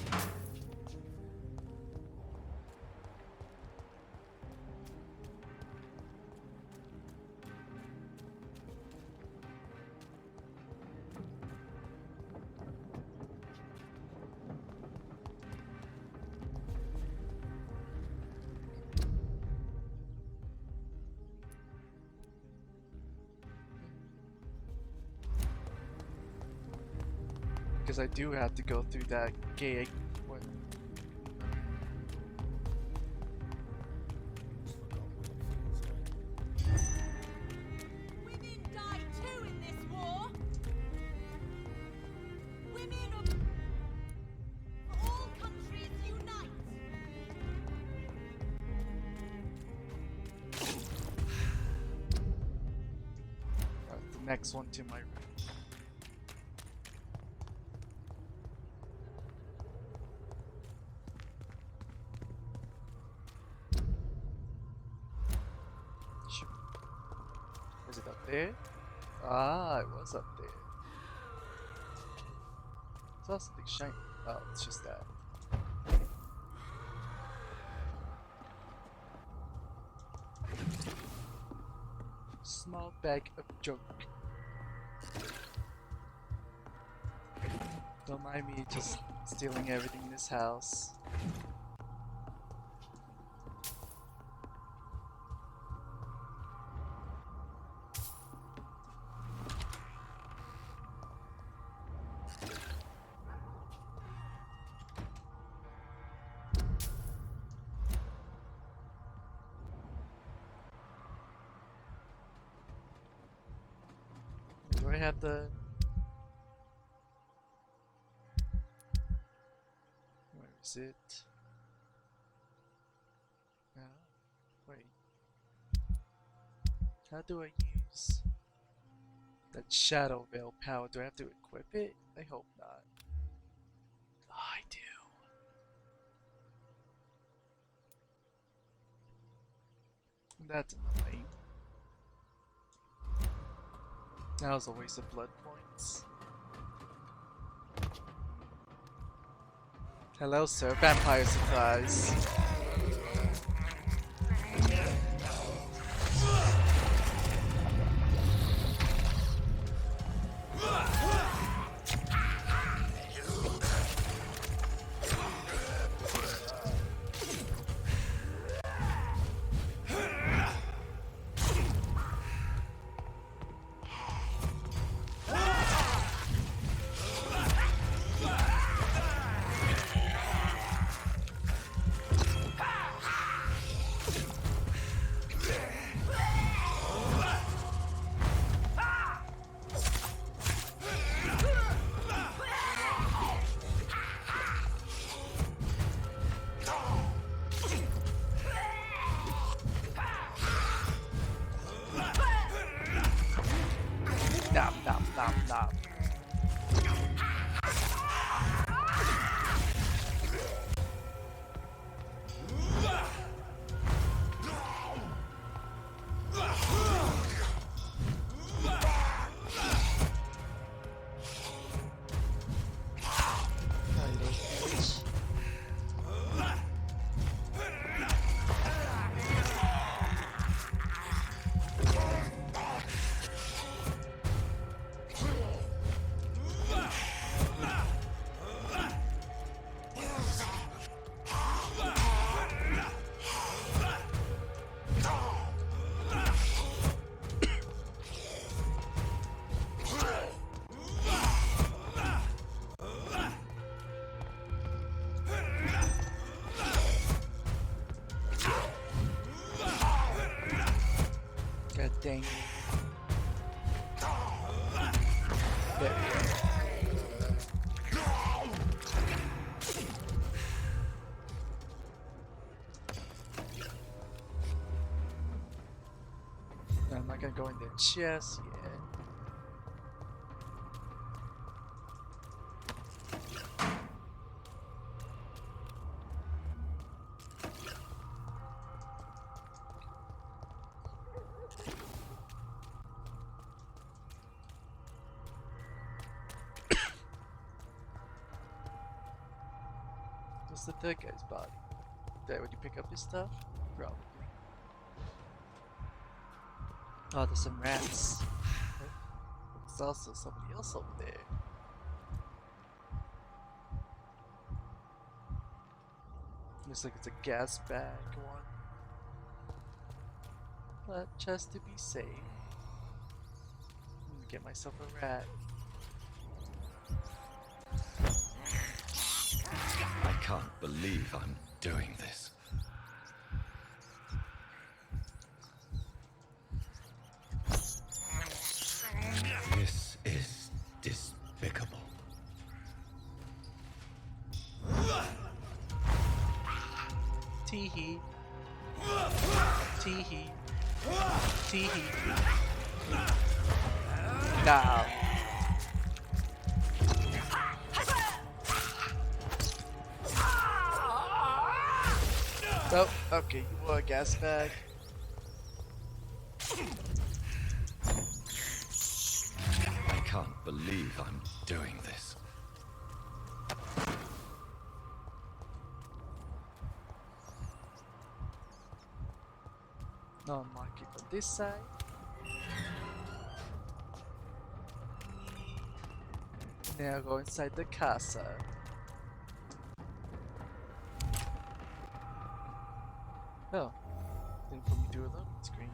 Because I do have to go through that gate. What?
Women die too in this war. Women of all countries
next one to my room. Sure. Was it up there? Ah, it was up there. Saw something shiny. Oh, it's just that. Small bag of junk. Don't mind me just stealing everything in this house. Do I have the... Where is it? Wait. How do I use that Shadow Veil power? Do I have to equip it? I hope not. Oh, I do. That's annoying. That was a waste of blood points. Hello, sir. Vampire supplies. Nom nom nom nom. God dang it. There we go. I'm not gonna go in the chest yet. What's the third guy's body? There, would you pick up his stuff? Probably. Oh, there's some rats. There's also somebody else over there. Looks like it's a gas bag one. But just to be safe, I'm gonna get myself a rat.
I can't believe I'm doing this. This is despicable.
Tee-hee. Tee-hee. Tee-hee. Now. Oh, okay, you want a gas bag?
I can't believe I'm doing this.
No, mark it on this side. Now go inside the casa. Oh, didn't put me through a loading screen.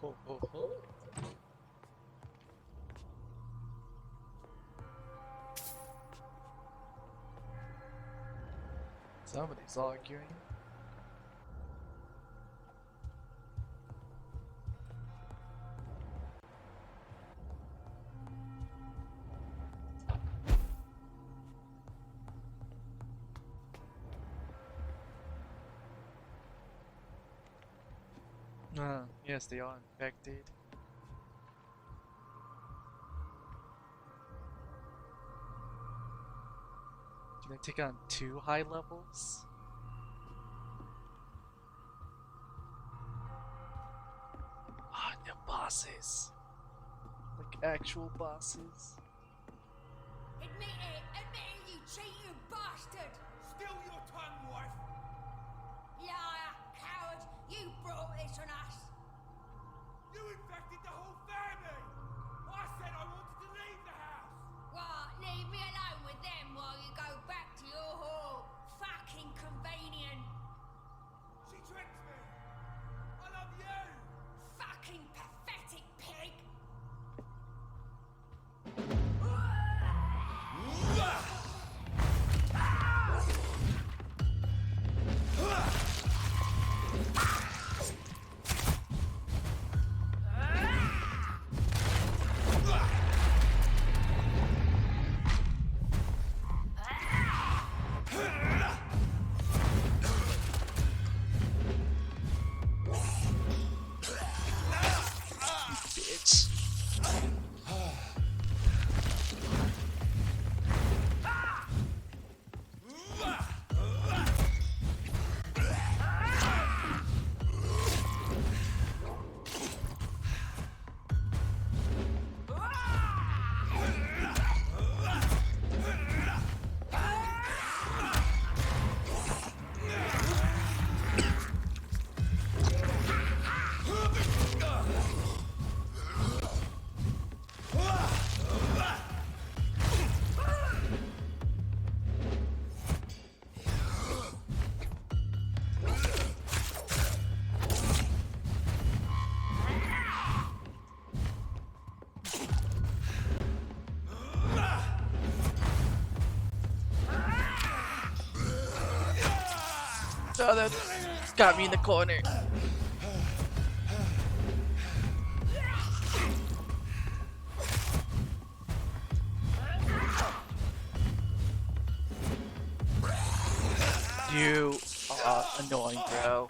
Ho ho ho. Somebody's arguing. Yes, they are infected. Can I take on 2 high levels? Ah, the bosses. Like actual bosses.
Admit it, you cheating bastard!
Still your tongue, wife!
Liar, coward, you brought this on us!
You infected the whole family! I said I wanted to leave the house!
What, leave me alone with them while you go back to your hall? Fucking convenient!
She tricked me! I love you!
Fucking pathetic pig!
Bitch. Oh, that got me in the corner. You are annoying, bro.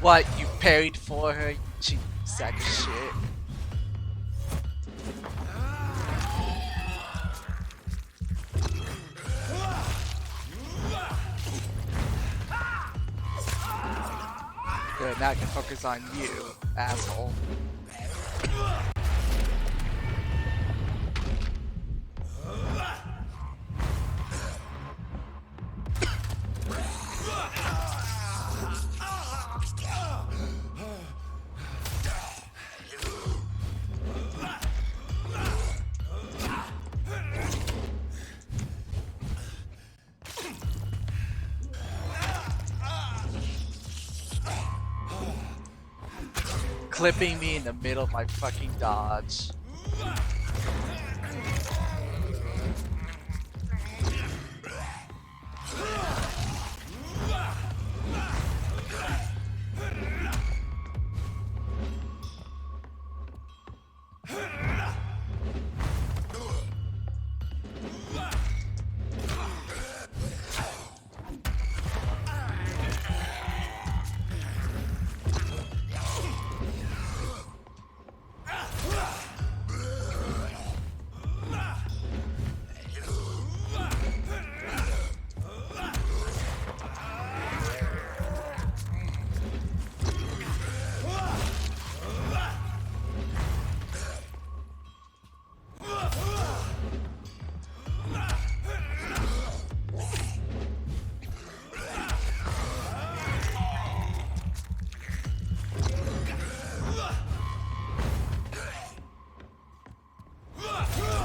What, you parried for her, you cheap sack of shit. Good, now I can focus on you, asshole. clipping me in the middle of my fucking dodge.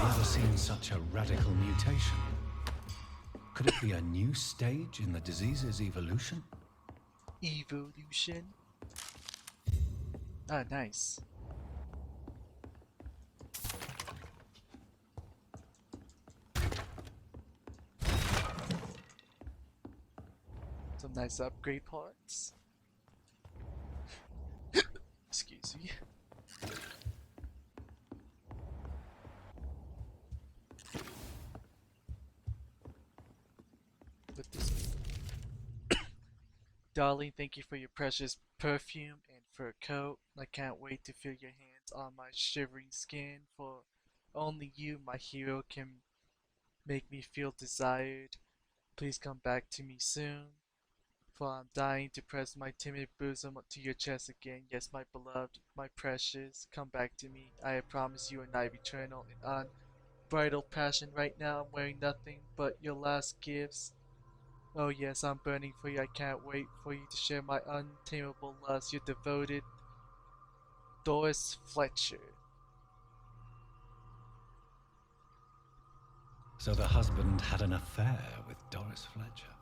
Never seen such a radical mutation. Could it be a new stage in the disease's evolution?
Evolution. Ah, nice. Some nice upgrade parts. Excuse me. Put this. Darling, thank you for your precious perfume and fur coat. I can't wait to feel your hands on my shivering skin, for only you, my hero, can make me feel desired. Please come back to me soon, for I'm dying to press my timid bosom to your chest again. Yes, my beloved, my precious, come back to me. I have promised you a night of eternal and unbridled passion. Right now I'm wearing nothing but your last gifts. Oh yes, I'm burning for you. I can't wait for you to share my untamable lust. Your devoted Doris Fletcher.
So the husband had an affair with Doris Fletcher.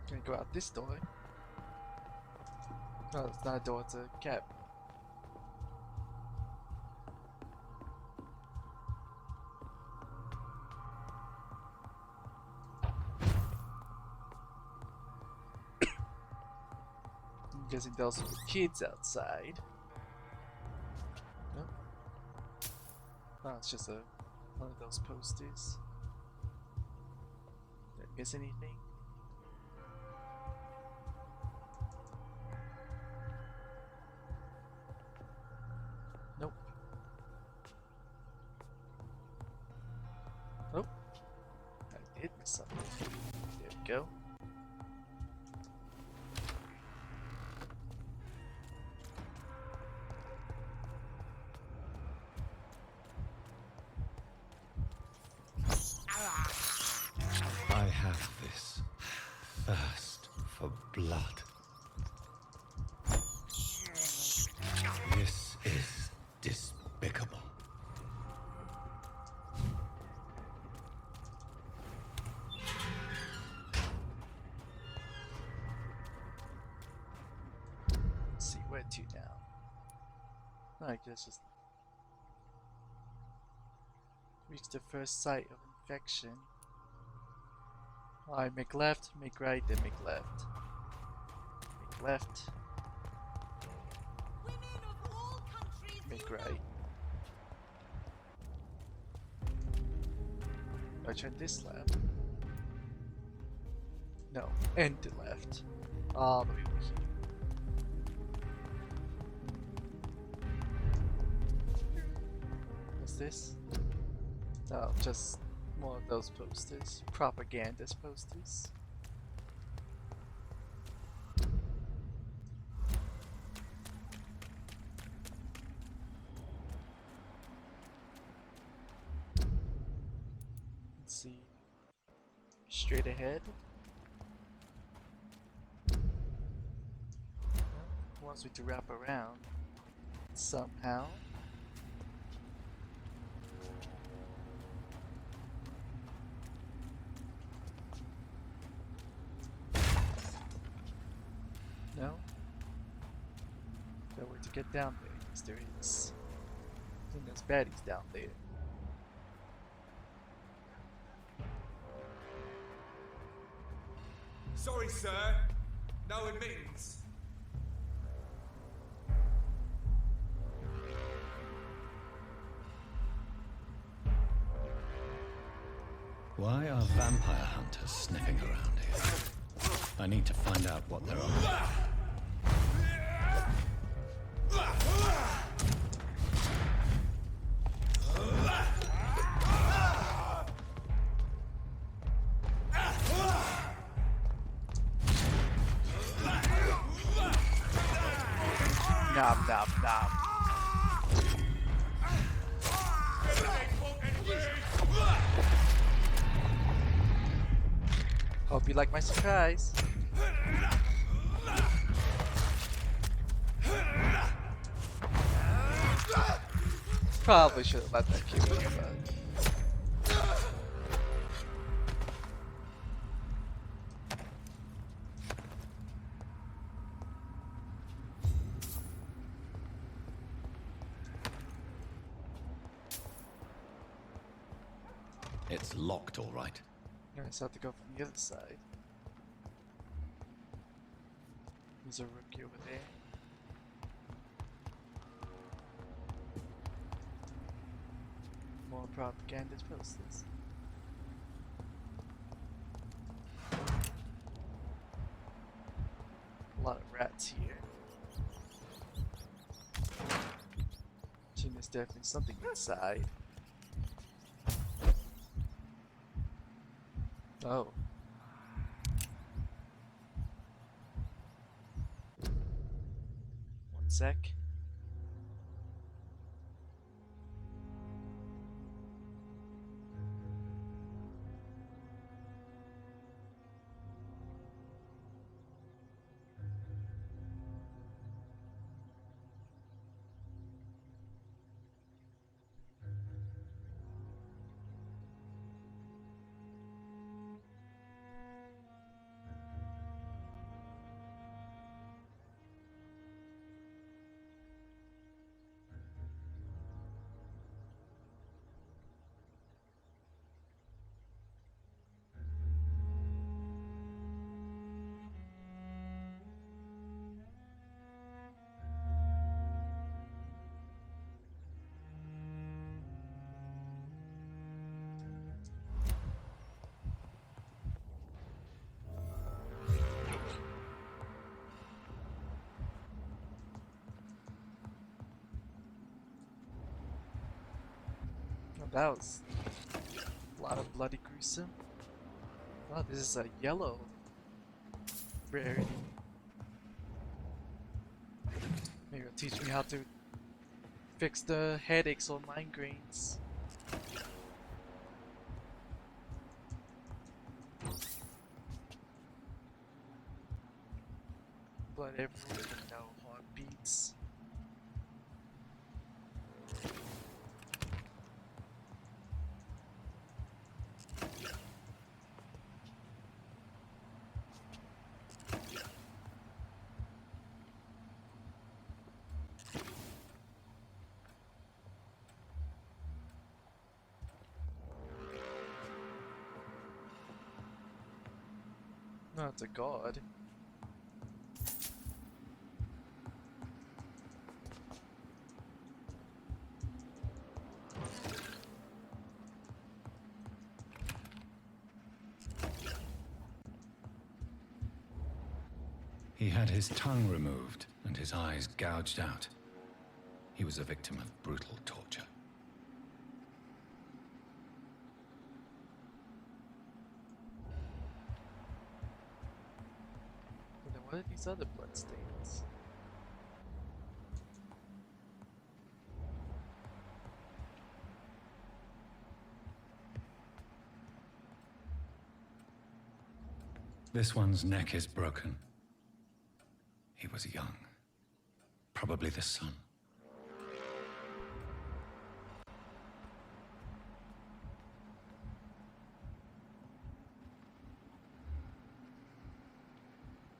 Gonna go out this door. No, it's not a door, it's a cab. I'm guessing those are the kids outside. Nope. Oh, it's just one of those posters. Did I miss anything? Nope. Oh, I did miss something. There we go.
I have this thirst for blood. This is despicable.
Let's see, where to now? I guess just reach the first site of infection. Alright, make left, make right, then make left. Make left. Make right. I turn this left. No, and to left. All the way over here. What's this? No, just more of those posters. Propagandist posters. Let's see. Straight ahead. Wants me to wrap around somehow. get down there. Yes, there is. I think there's baddies down there.
Sorry, sir. No admittance.
Why are vampire hunters sniffing around here? I need to find out what they're up
Nom nom nom. Hope you like my surprise. Probably should have let that kill me, but
It's locked, all right.
I just have to go from the other side. There's a rookie over there. More propaganda posters. A lot of rats here. I think there's definitely something inside. Oh. One sec. That was a lot of bloody gruesome. Oh, this is a yellow rarity. Maybe it'll teach me how to fix the headaches or migraines. Blood everywhere, no heartbeats. No, it's a god.
He had his tongue removed and his eyes gouged out. He was a victim of brutal torture.
And then what are these other bloodstains?
This one's neck is broken. He was young. Probably the son.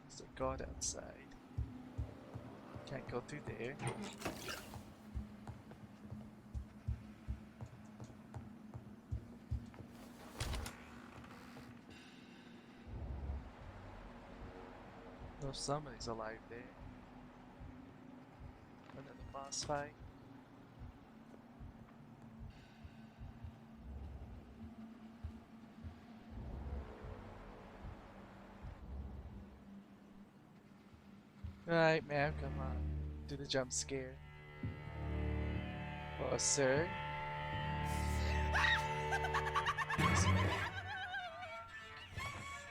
There's a god outside. Can't go through there. No, somebody's alive there. Another boss fight. Alright, ma'am, come on. Do the jump scare. Oh, sir.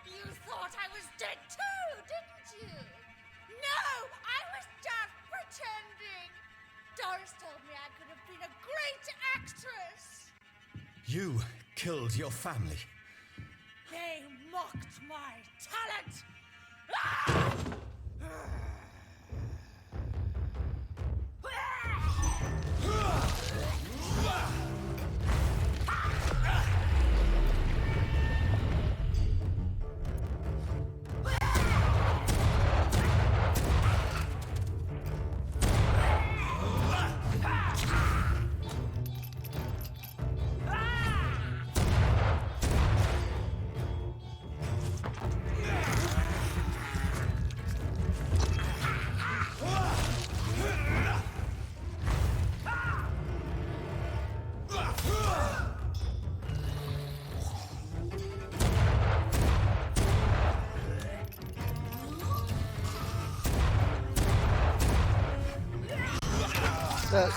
You thought I was dead too, didn't you? No, I was just pretending. Doris told me I could have been a great actress.
You killed your family.
They mocked my talent. Ah!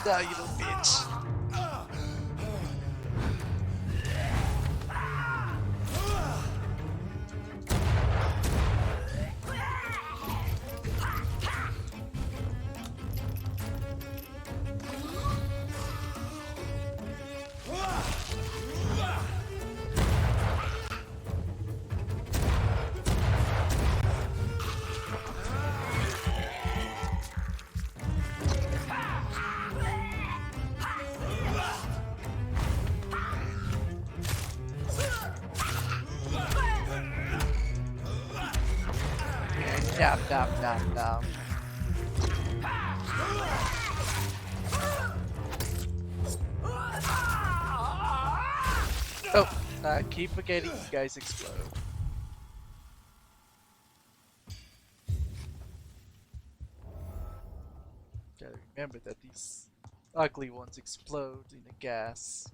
No, you little bitch. No. Oh, I keep forgetting you guys explode. Gotta remember that these ugly ones explode in the gas.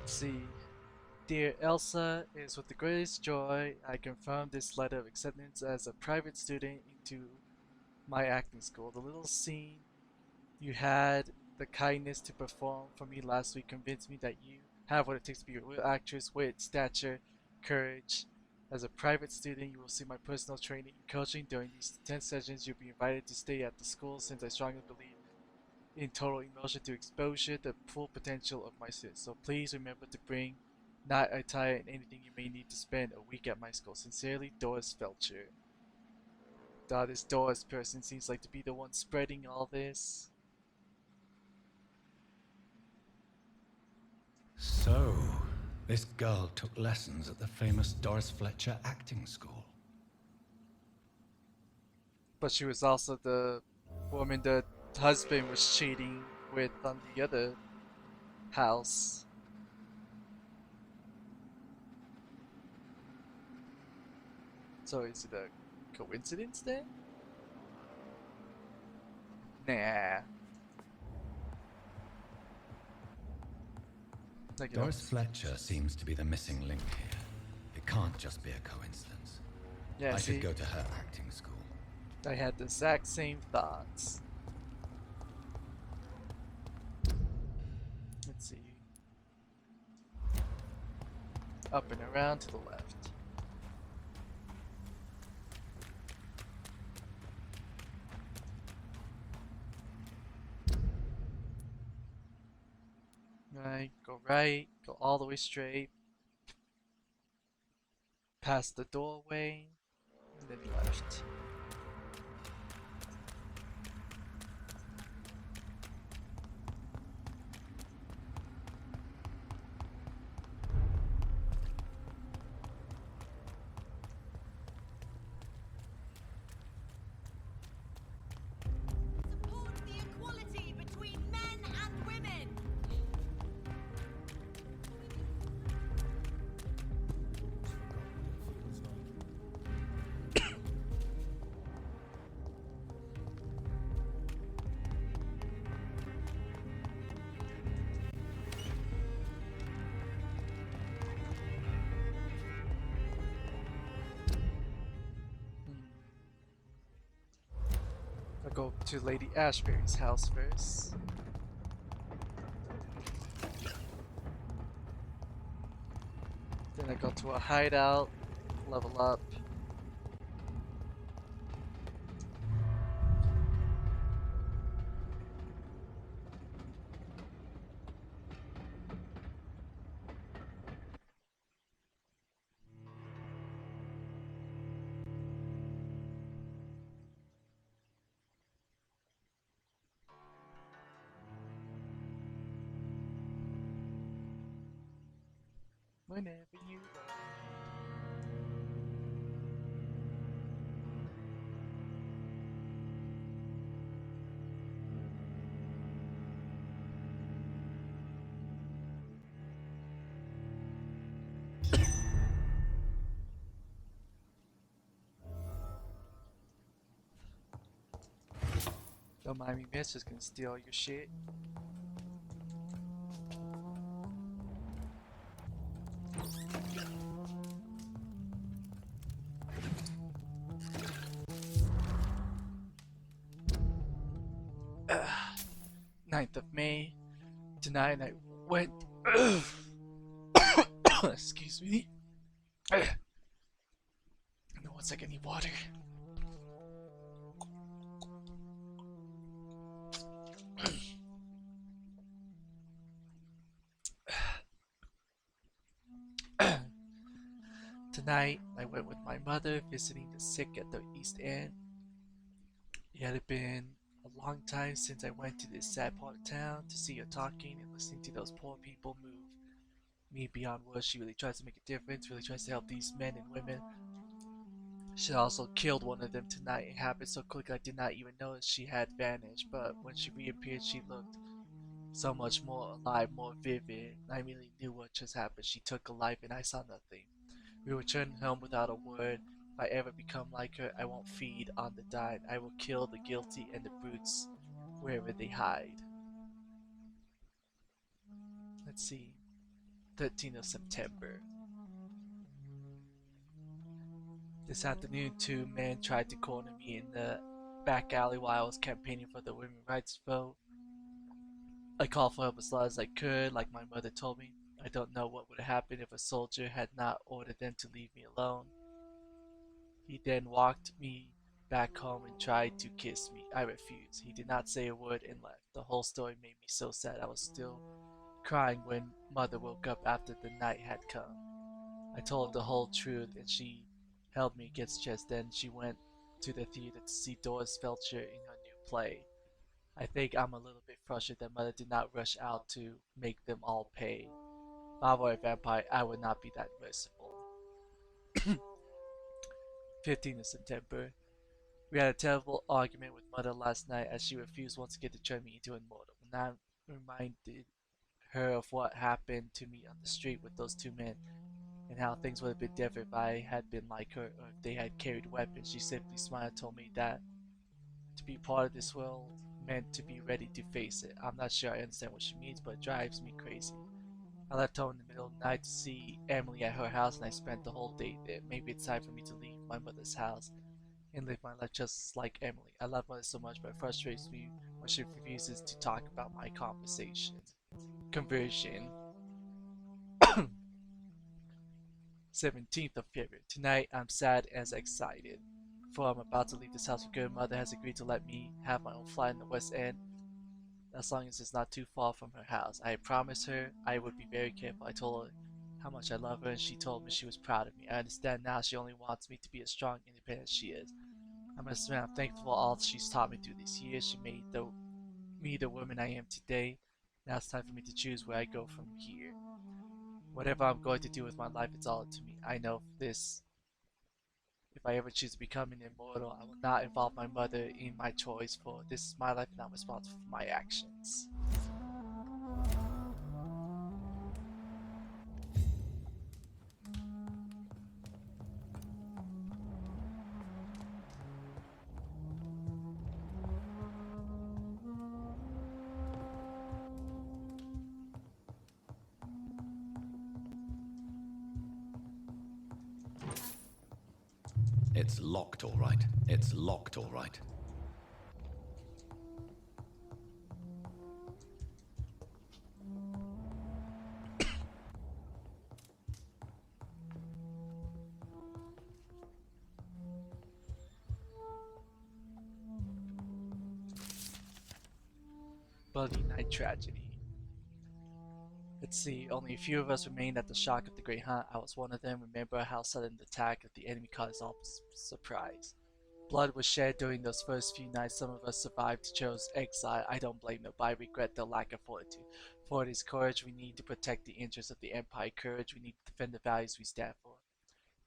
See, dear Elsa, it is with the greatest joy I confirm this letter of acceptance as a private student into my acting school. The little scene you had the kindness to perform for me last week convinced me that you have what it takes to be a real actress: wit, stature, courage. As a private student, you will see my personal training and coaching. During these 10 sessions, you'll be invited to stay at the school, since I strongly believe in total immersion to exposure the full potential of my students. So please remember to bring not attire and anything you may need to spend a week at my school. Sincerely, Doris Felcher. This Doris person seems like to be the one spreading all this.
So, this girl took lessons at the famous Doris Fletcher acting school.
But she was also the woman the husband was cheating with on the other house. So is it a coincidence then? Nah.
Doris Fletcher seems to be the missing link here. It can't just be a coincidence.
Yeah,
I
see,
should go to her acting school.
I had the exact same thoughts. Let's see. Up and around to the left. right, go all the way straight, past the doorway, and then left.
Support the equality between men and women.
I'll go to Lady Ashbury's house first. Then I go to a hideout, level up. Whenever you don't mind me, miss, just gonna steal all your shit. Uh, 9th of May. Tonight I went. Excuse me. No, 1 second, I need water. Tonight, I went with my mother visiting the sick at the East End. It had been a long time since I went to this sad part of town to see her talking and listening to those poor people move me beyond words. She really tries to make a difference, really tries to help these men and women. She also killed one of them tonight. It happened so quick I did not even notice she had vanished, but when she reappeared she looked so much more alive, more vivid. I immediately knew what just happened. She took a life and I saw nothing. We returned home without a word. If I ever become like her, I won't feed on the dying. I will kill the guilty and the brutes wherever they hide. Let's see. 13th of September. This afternoon, 2 men tried to corner me in the back alley while I was campaigning for the women's rights vote. I called for help as loud as I could, like my mother told me. I don't know what would have happened if a soldier had not ordered them to leave me alone. He then walked me back home and tried to kiss me. I refused. He did not say a word and left. The whole story made me so sad. I was still crying when mother woke up after the night had come. I told her the whole truth and she held me against her chest. Then she went to the theater to see Doris Felcher in her new play. I think I'm a little bit frustrated that mother did not rush out to make them all pay. If I were a vampire, I would not be that merciful. 15th of September. We had a terrible argument with mother last night as she refused once again to turn me into immortal. When I reminded her of what happened to me on the street with those 2 men and how things would have been different if I had been like her or if they had carried weapons, she simply smiled and told me that to be part of this world meant to be ready to face it. I'm not sure I understand what she means, but it drives me crazy. I left home in the middle of the night to see Emily at her house and I spent the whole day there. Maybe it's time for me to leave my mother's house and live my life just like Emily. I love mother so much, but it frustrates me when she refuses to talk about my conversion. 17th of February. Tonight I'm sad as excited. For I'm about to leave this house for good. Mother has agreed to let me have my own flat in the West End. as long as it's not too far from her house. I promised her I would be very careful. I told her how much I love her, and she told me she was proud of me. I understand now she only wants me to be as strong, independent as she is. I must admit, I'm thankful for all she's taught me through these years. She made me the woman I am today. Now it's time for me to choose where I go from here. Whatever I'm going to do with my life, it's all up to me. I know this. If I ever choose to become an immortal, I will not involve my mother in my choice, for this is my life and I'm responsible for my actions.
It's locked, all right. It's locked, all right.
Bloody Night Tragedy. Let's see, only a few of us remained at the shock of the Great Hunt. I was one of them. Remember how sudden the attack of the enemy caught us all surprise. Blood was shed during those first few nights. Some of us survived, chose exile. I don't blame them, but I regret the lack of fortitude. For it is courage we need to protect the interests of the Empire. Courage we need to defend the values we stand for.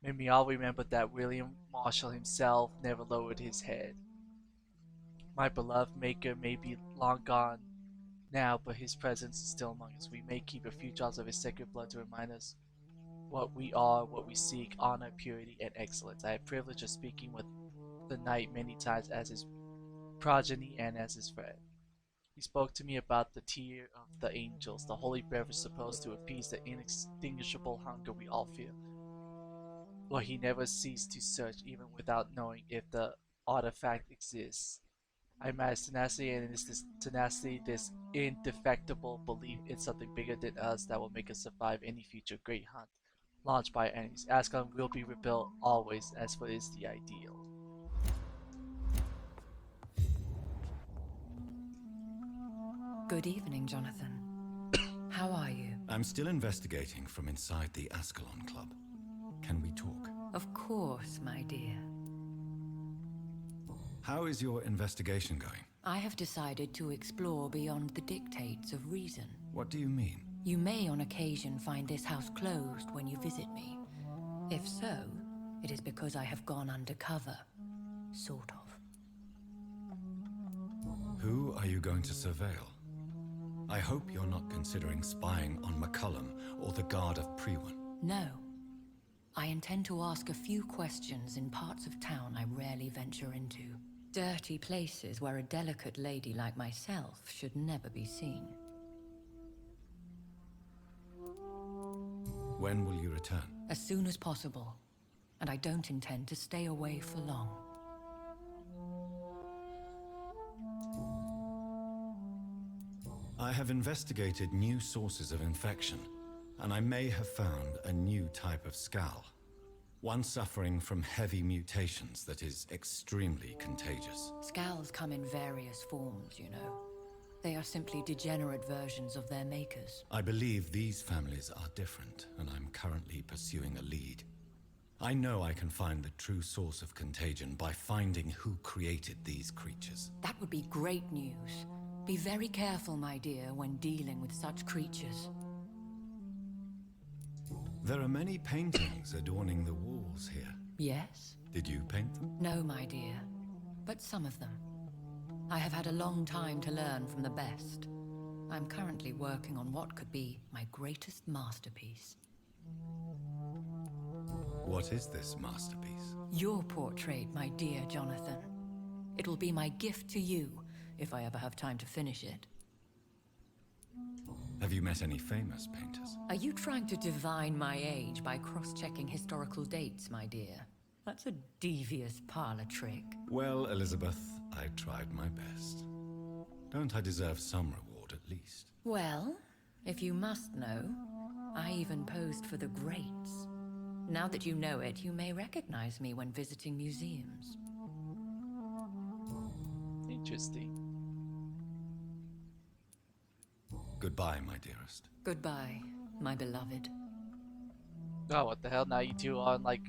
May we all remember that William Marshall himself never lowered his head. My beloved Maker may be long gone now, but his presence is still among us. We may keep a few drops of his sacred blood to remind us what we are, what we seek, honor, purity, and excellence. I had the privilege of speaking with the knight many times as his progeny and as his friend. He spoke to me about the tear of the angels, the holy beverage supposed to appease the inextinguishable hunger we all feel. Well, he never ceased to search, even without knowing if the artifact exists. I admire his tenacity, and it is this tenacity, this indefectible belief in something bigger than us that will make us survive any future great hunt launched by our enemies. Ascalon will be rebuilt always, as for is the ideal.
Good evening, Jonathan. How are you?
I'm still investigating from inside the Ascalon Club. Can we talk?
Of course, my dear.
How is your investigation going?
I have decided to explore beyond the dictates of reason.
What do you mean?
You may on occasion find this house closed when you visit me. If so, it is because I have gone undercover. Sort of.
Who are you going to surveil? I hope you're not considering spying on McCullum or the Guard of Prewan.
No. I intend to ask a few questions in parts of town I rarely venture into. Dirty places where a delicate lady like myself should never be seen.
When will you return?
As soon as possible. And I don't intend to stay away for long.
I have investigated new sources of infection, and I may have found a new type of Skal. One suffering from heavy mutations that is extremely contagious.
Skals come in various forms, you know. They are simply degenerate versions of their makers.
I believe these families are different, and I'm currently pursuing a lead. I know I can find the true source of contagion by finding who created these creatures.
That would be great news. Be very careful, my dear, when dealing with such creatures.
There are many paintings adorning the walls here.
Yes?
Did you paint them?
No, my dear. But some of them. I have had a long time to learn from the best. I'm currently working on what could be my greatest masterpiece.
What is this masterpiece?
Your portrait, my dear Jonathan. It will be my gift to you, if I ever have time to finish it.
Have you met any famous painters?
Are you trying to divine my age by cross-checking historical dates, my dear? That's a devious parlor trick.
Well, Elizabeth, I tried my best. Don't I deserve some reward at least?
Well, if you must know, I even posed for the greats. Now that you know it, you may recognize me when visiting museums.
Interesting.
Goodbye, my dearest.
Goodbye, my beloved.
Oh, what the hell? Now you two are like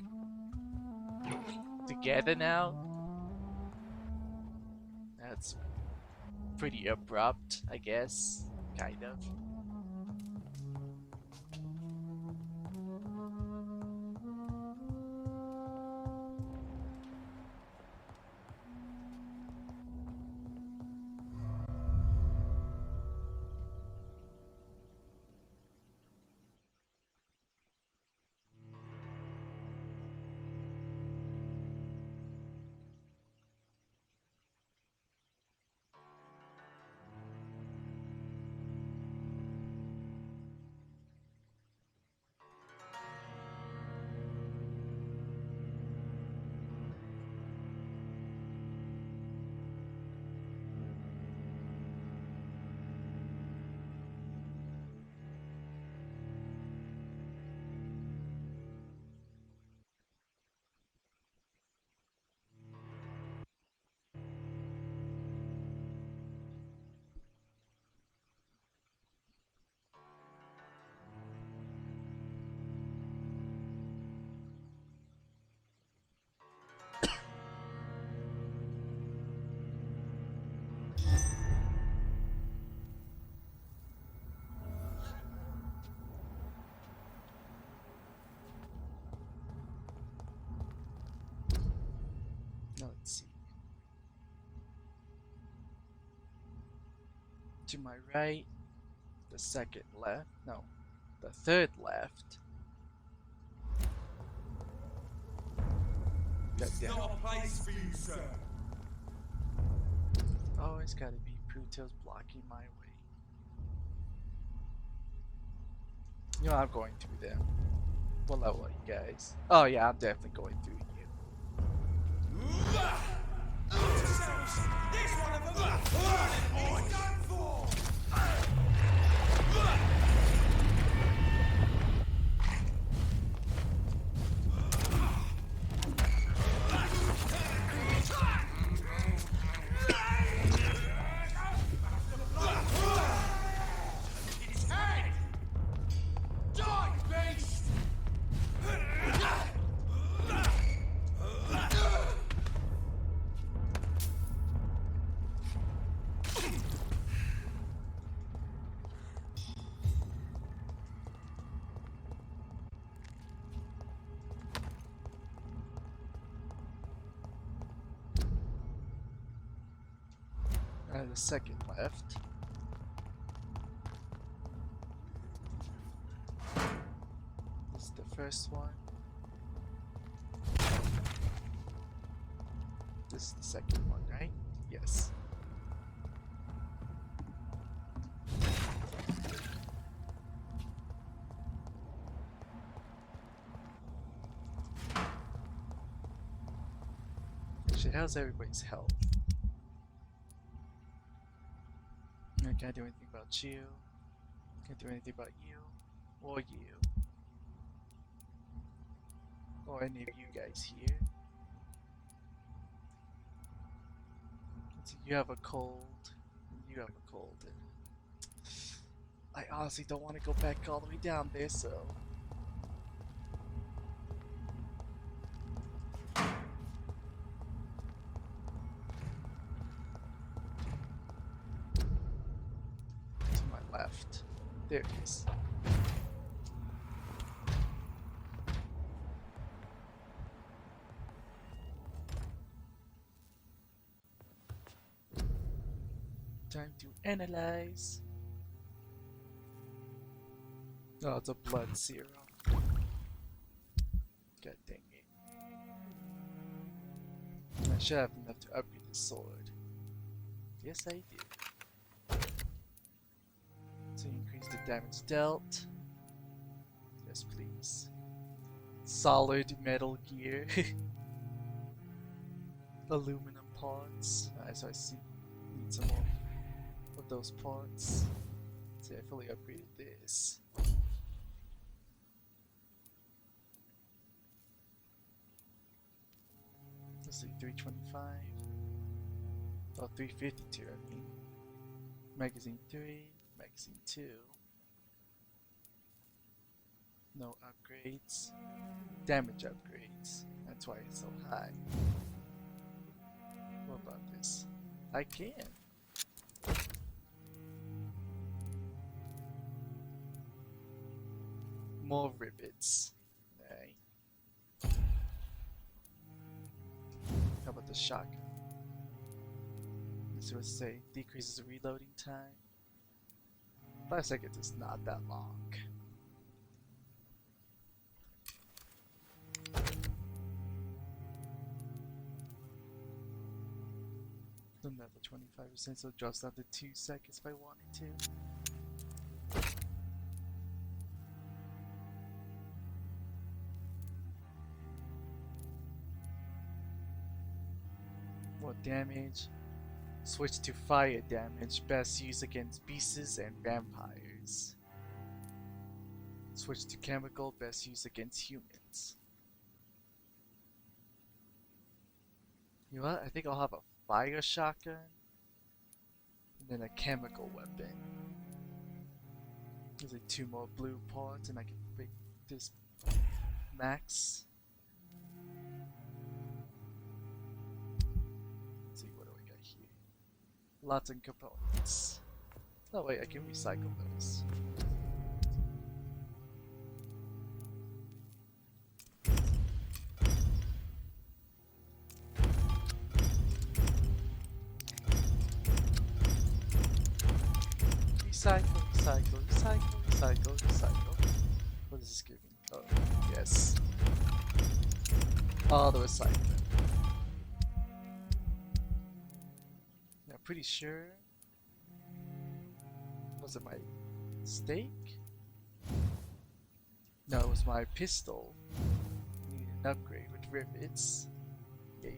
together now? That's pretty abrupt, I guess. Kind of. Now let's see. To my right, the second left, no, the third left.
This is not a place for you, sir.
Always gotta be Pluto's blocking my way. You know, I'm going through them. What level are you guys? Oh yeah, I'm definitely going through you.
This one of them is done for. Its head! Die, beast!
The second left. This is the first one. This is the second one, right? Yes. Actually, how's everybody's health? I can't do anything about you. Can't do anything about you. Or you. Or any of you guys here. So you have a cold. And you have a cold. And I honestly don't want to go back all the way down there, so. Left. There it is. Time to analyze. Oh, it's a blood serum. God dang it. I should have enough to upgrade the sword. Yes, I do. To increase the damage dealt. Yes, please. Solid metal gear. Aluminum parts. So I see. Need some more of those parts. See, I fully upgraded this. Let's see, 325. Oh, 352, I mean. Magazine 3. magazine too. No upgrades. Damage upgrades. That's why it's so high. What about this? I can. More rivets. Okay. How about the shotgun? This would say decreases the reloading time. 5 seconds is not that long. Another 25%, so it drops down to 2 seconds if I wanted to. More damage. Switch to fire damage, best used against beasts and vampires. Switch to chemical, best used against humans. You know what? I think I'll have a fire shotgun and then a chemical weapon. There's like 2 more blue parts and I can make this max. Let's see, what do we got here? Lots of components. Oh wait, I can recycle those. Recycle. What is this giving? Oh, yes. All the recycling. I'm pretty sure. Was it my steak? No, it was my pistol. Needed an upgrade with rivets. Yeah.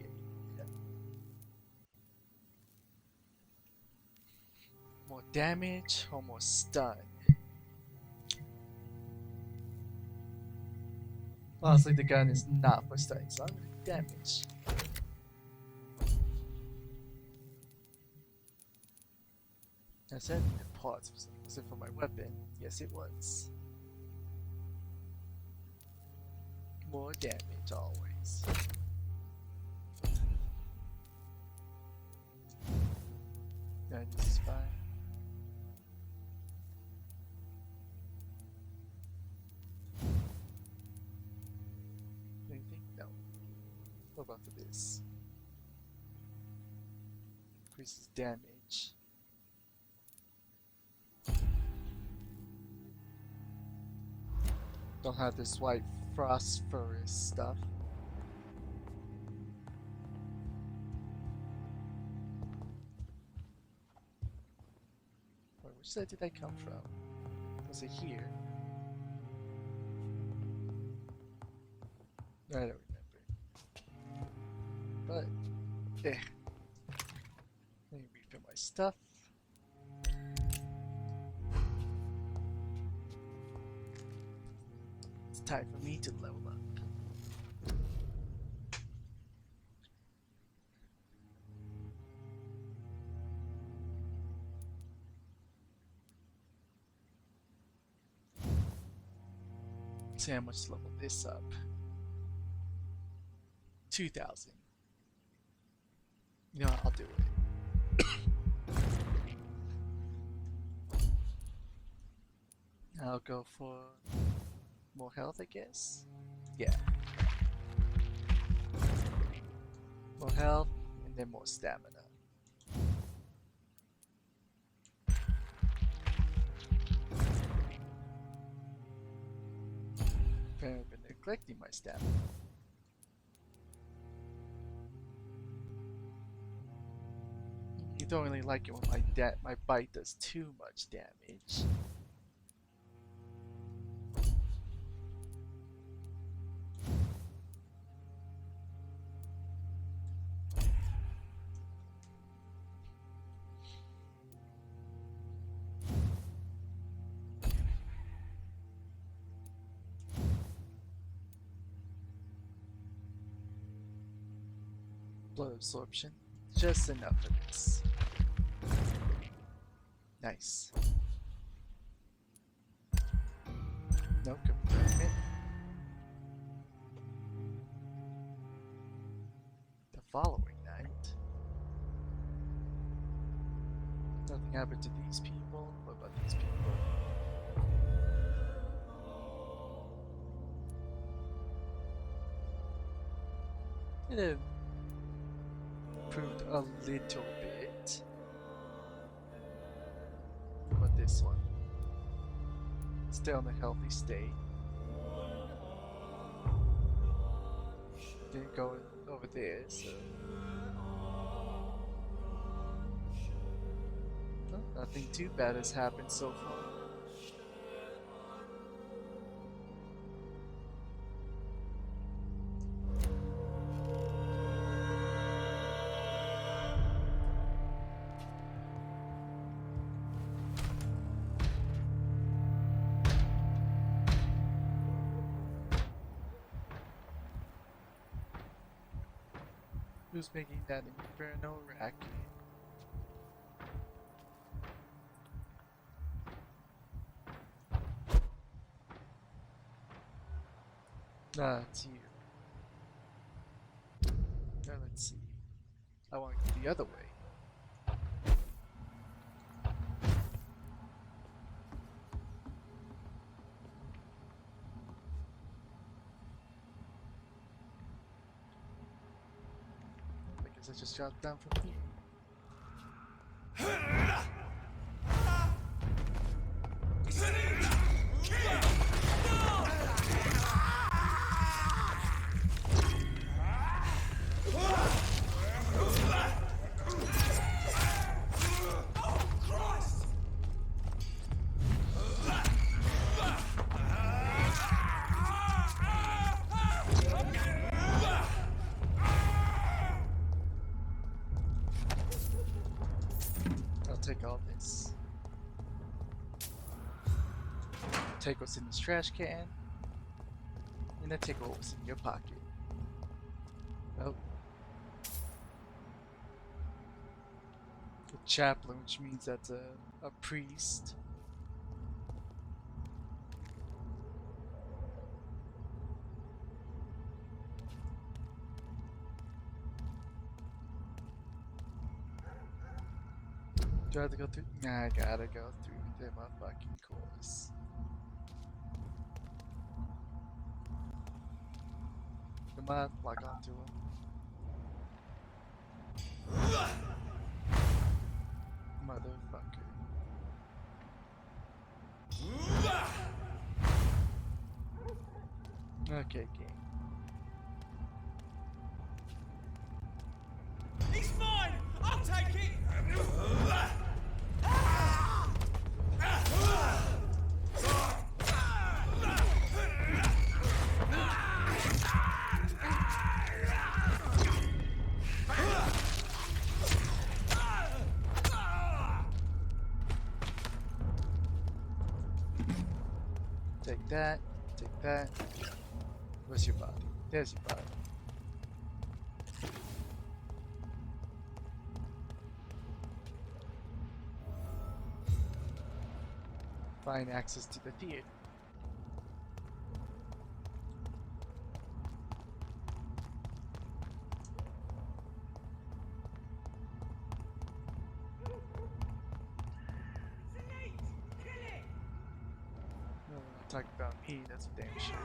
More damage or more stun? Honestly, the gun is not for stunning, so I'm gonna damage. I said I needed parts. Was it for my weapon? Yes, it was. More damage always. Yeah, this is fine. Anything? No. What about for this? Increases damage. Don't have this white phosphorus stuff. Wait, which side did I come from? Was it here? I don't remember. But, eh. Let me refill my stuff. It's time for me to level up. See how much to level this up. 2,000. You know what, I'll do it. I'll go for more health, I guess. Yeah. More health, and then more stamina. I've been neglecting my stamina. You don't really like it when my bite does too much damage. Blood absorption, just enough of this. Nice. No commitment. The following night. Nothing happened to these people. What about these people? It improved a little bit. What about this one? Still in a healthy state. Didn't go over there, so. Well, nothing too bad has happened so far. Who's making that inferno racket? Ah, it's you. Now let's see. I want to go the other way. I guess I just dropped down from here. Take all this. Take what's in this trash can. And then take what was in your pocket. Oh. A chaplain, which means that's a priest. Do I have to go through? Nah, I gotta go through the motherfucking course. Come on, lock onto him. Motherfucker. Okay, game.
He's mine! I'll take it!
Take that, take that. Where's your body? There's your body. Find access to the theater. No, we're not talking about me, that's a damn shame.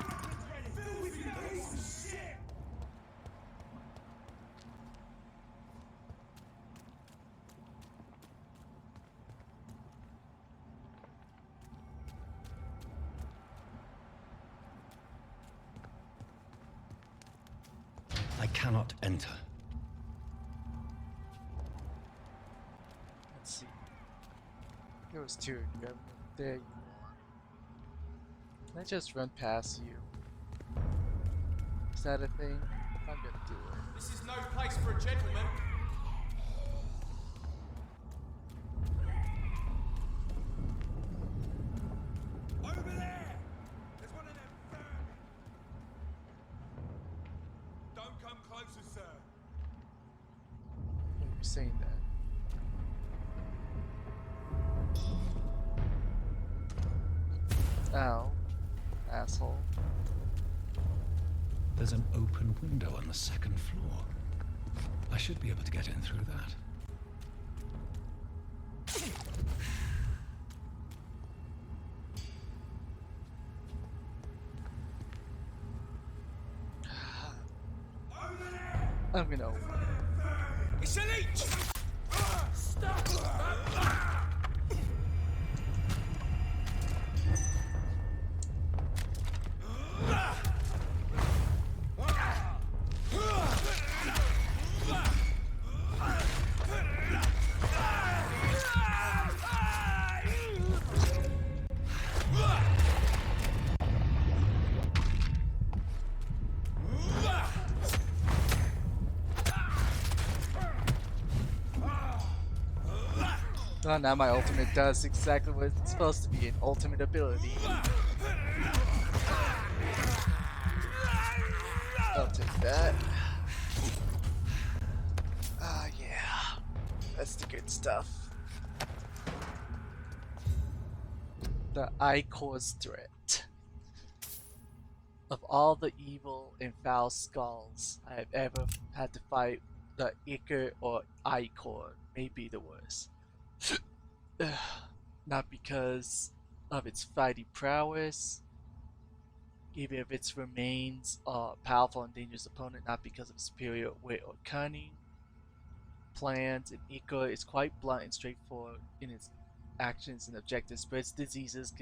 I cannot enter.
Let's see. There was two of you. There you are. Can I just run past you? Is that a thing? I'm gonna do it.
This is no place for a gentleman. Over there! There's one of them vermin. Don't come closer, sir.
Why are you saying that? Ow. Ow. asshole.
There's an open window on the second floor. I should be able to get in through that.
I'm gonna.
It's a leech! Stop!
Oh, now my ultimate does exactly what it's supposed to be, an ultimate ability. I'll take that. Ah, yeah. That's the good stuff. The Ichor's threat. Of all the evil and foul skulls I have ever had to fight, the Ichor or Ichor may be the worst. Not because of its fighting prowess, even if its remains a powerful and dangerous opponent, not because of its superior wit or cunning. Plans, and Ichor is quite blunt and straightforward in its actions and objectives, spreads diseases,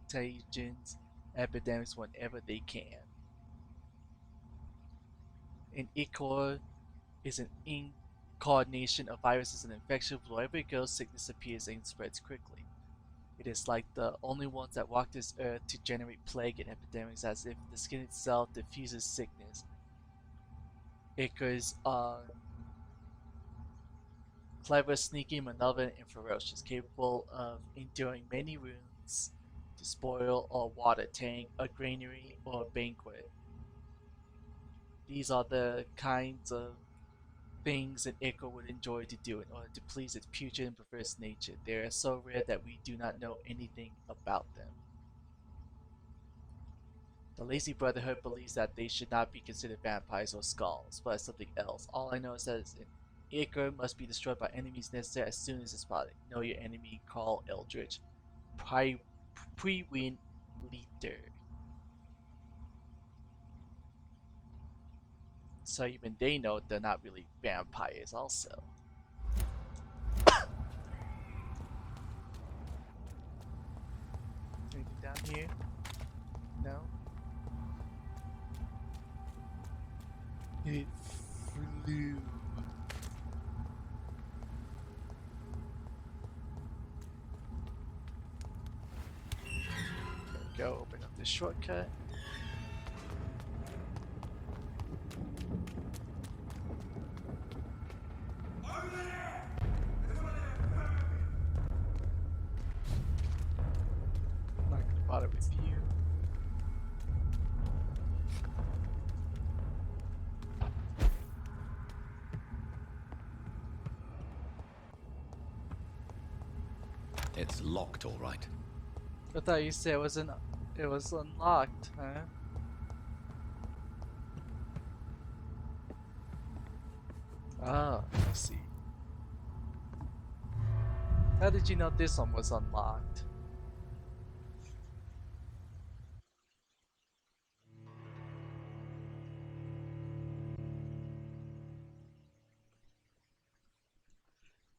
contagions, epidemics whenever they can. And Ichor is an incarnation of viruses and infections. Wherever it goes, sickness appears and spreads quickly. It is like the only ones that walk this earth to generate plague and epidemics, as if the skin itself diffuses sickness. Ichors are clever, sneaky, malevolent, and ferocious, capable of enduring many wounds to spoil a water tank, a granary, or a banquet. These are the kinds of things an Ichor would enjoy to do in order to please its putrid and perverse nature. They are so rare that we do not know anything about them. The Lazy Brotherhood believes that they should not be considered vampires or skulls, but something else. All I know is that an Ichor must be destroyed by enemies necessary as soon as it's spotted. Know your enemy, Carl Eldritch. Pre-win leader. So even they know they're not really vampires also. Anything down here? No? It flew. There we go, open up this shortcut. Not gonna bother with you.
It's locked, all right.
I thought you said it was unlocked, huh? Ah, I see. How did you know this one was unlocked?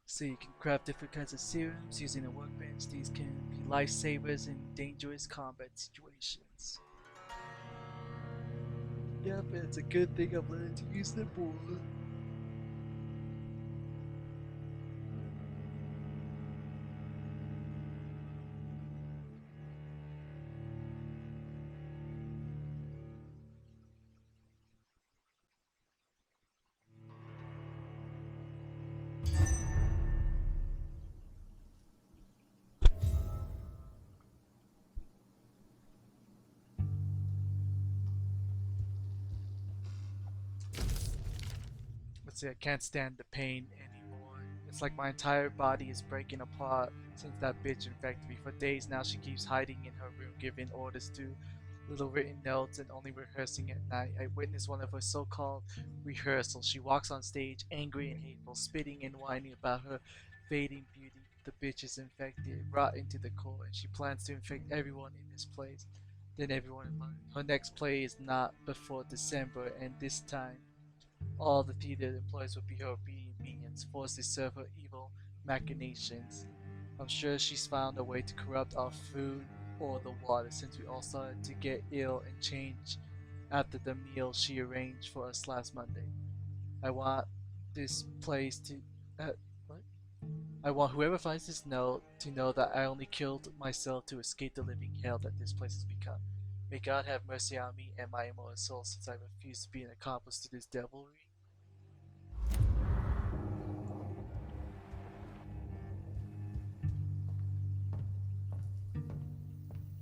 So you can craft different kinds of serums using a workbench. These can be lifesavers in dangerous combat situations. Yep, it's a good thing I've learned to use them more. Let's see, I can't stand the pain anymore. It's like my entire body is breaking apart since that bitch infected me. For days now, she keeps hiding in her room, giving orders to little written notes and only rehearsing at night. I witnessed one of her so-called rehearsals. She walks on stage, angry and hateful, spitting and whining about her fading beauty. The bitch is infected, rotten to the core, and she plans to infect everyone in this place. Then everyone learned. Her next play is not before December, and this time all the theater employees will be her obedient minions, forced to serve her evil machinations. I'm sure she's found a way to corrupt our food or the water since we all started to get ill and change after the meal she arranged for us last Monday. I want this place to. What? I want whoever finds this note to know that I only killed myself to escape the living hell that this place has become. May God have mercy on me and my immortal soul since I refuse to be an accomplice to this devilry.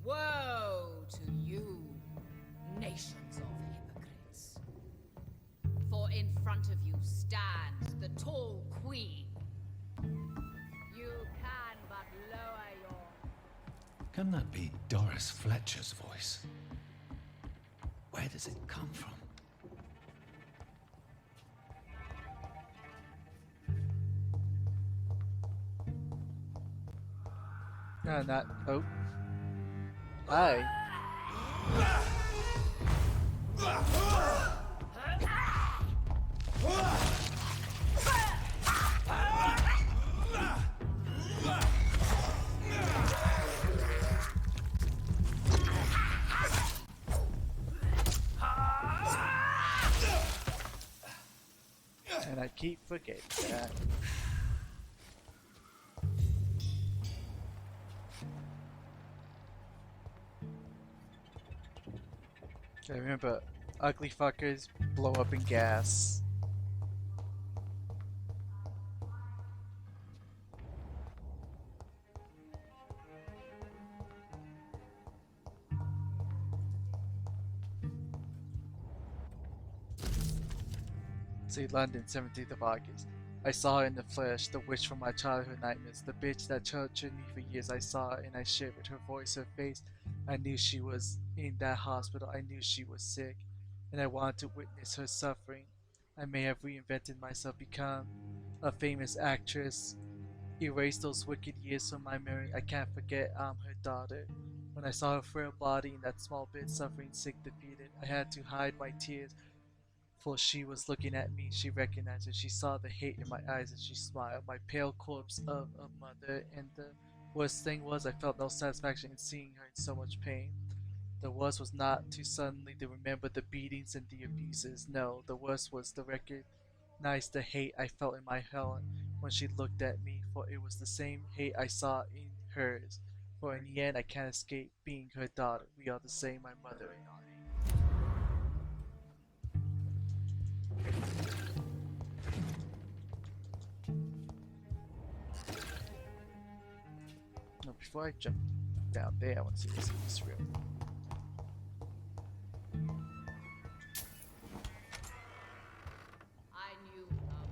Woe to you, nations of hypocrites. For in front of you stands the tall queen. You can but lower your...
Can that be Doris Fletcher's voice? Where does it come from?
Not. Oh. Hi. And I keep forgetting that. I remember ugly fuckers blow up in gas. See, London, 17th of August. I saw her in the flesh, the witch from my childhood nightmares, the bitch that tortured me for years. I saw her and I shivered. Her voice, her face. I knew she was in that hospital. I knew she was sick, and I wanted to witness her suffering. I may have reinvented myself, become a famous actress, erase those wicked years from my memory. I can't forget I'm her daughter. When I saw her frail body in that small bed, suffering, sick, defeated, I had to hide my tears. For she was looking at me, she recognized it. She saw the hate in my eyes and she smiled. My pale corpse of a mother, and the worst thing was I felt no satisfaction in seeing her in so much pain. The worst was not to suddenly to remember the beatings and the abuses. No, the worst was to recognize the hate I felt in my Helen when she looked at me, for it was the same hate I saw in hers. For in the end, I can't escape being her daughter. We are the same, my mother and I. No, before I jump down there, I want to see what's in this room.
I knew her well,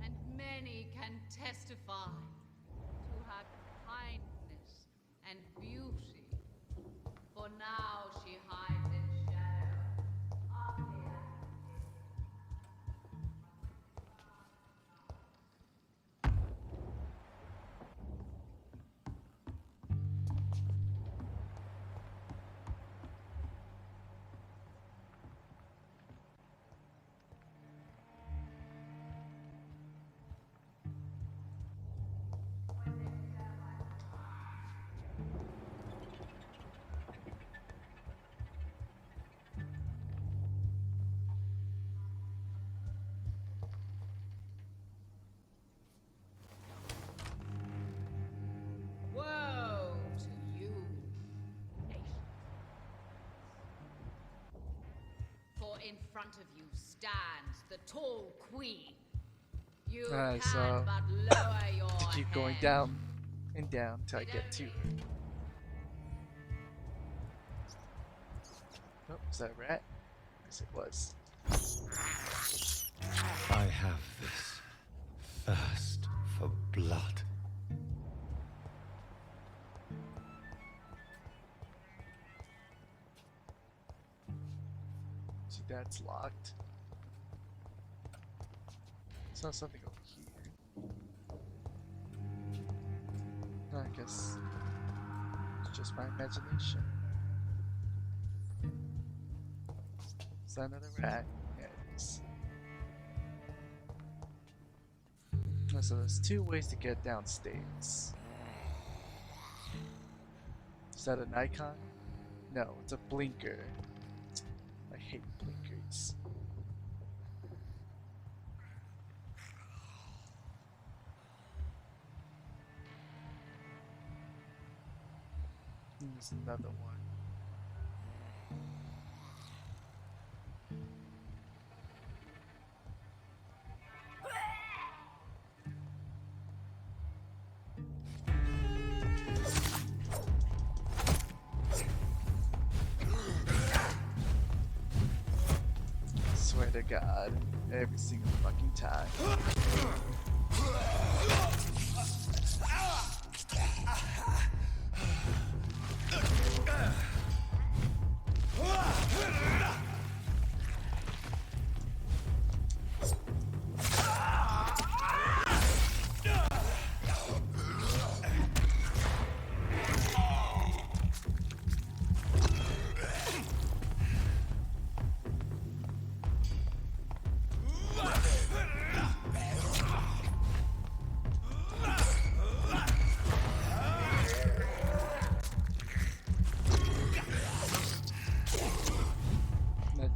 and many can testify to her kindness and beauty. For now she hides in shadow, ugly and woe to you, nation. For in front of you stands the tall queen. You
Alright,
can
so
but lower your
to keep going
head.
down and down till I get to her. Oh, is that a rat? Yes, it was.
I have this thirst for blood.
So that's locked. Saw something over here. I guess it's just my imagination. Is that another rat? Yeah, it is. Oh, so there's two ways to get downstairs. Is that an icon? No, it's a blinker. I hate blinkers. And there's another one. Swear to God, every single fucking time.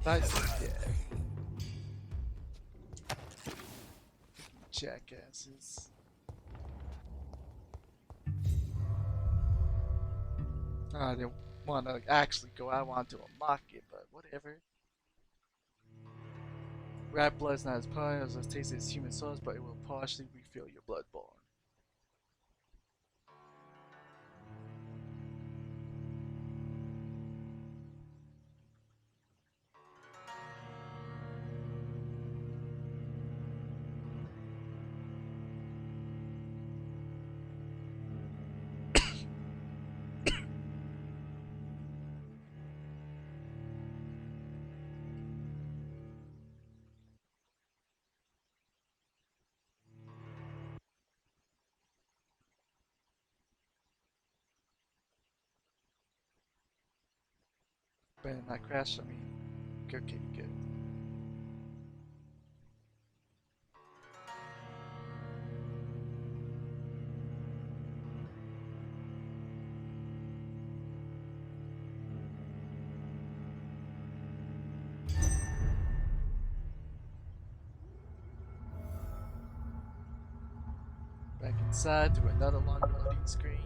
I thought you were dead. Jackasses. I didn't want to actually go out onto a market, but whatever. Rat blood is not as potent as tasty as human souls, but it will partially refill your bloodborne. Better not crash on me. Okay, good. Back inside through another long loading screen.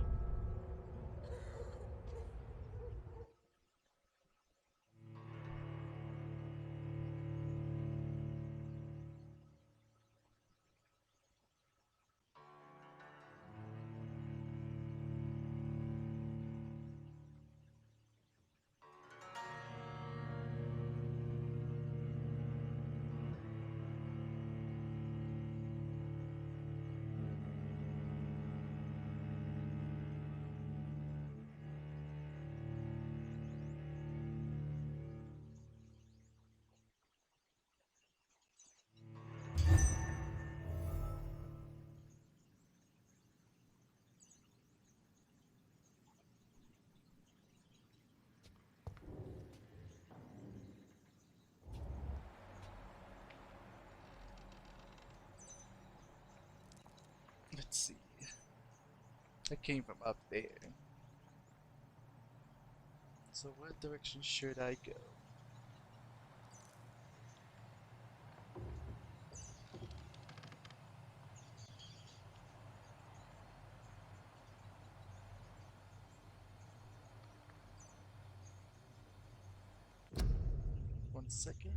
Let's see. I came from up there. So what direction should I go? One second.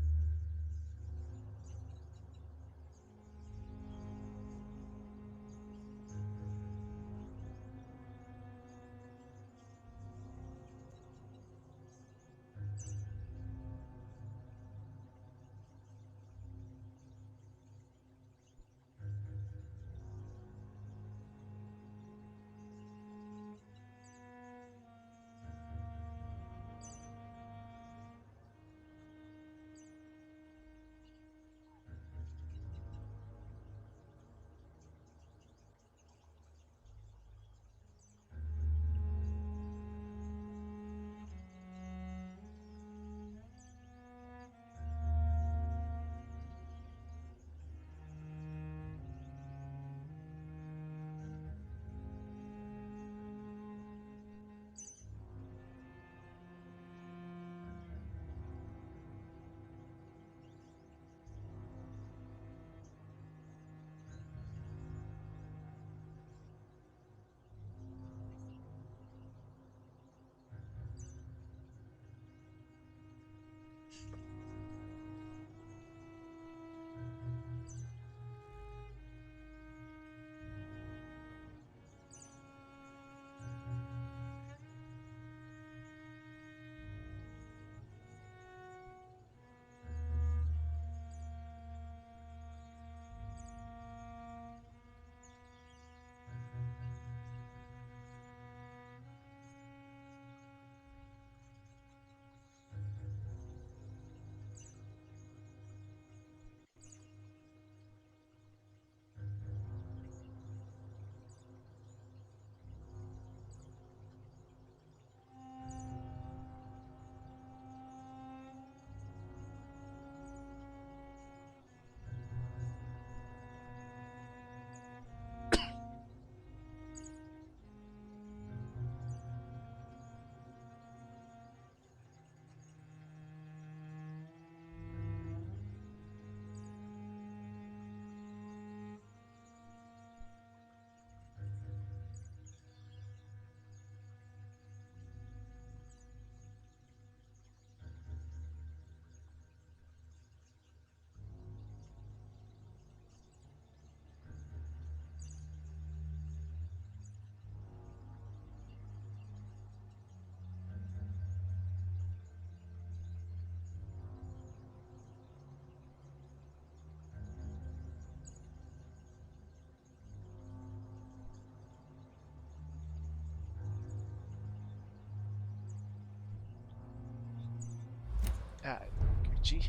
energy.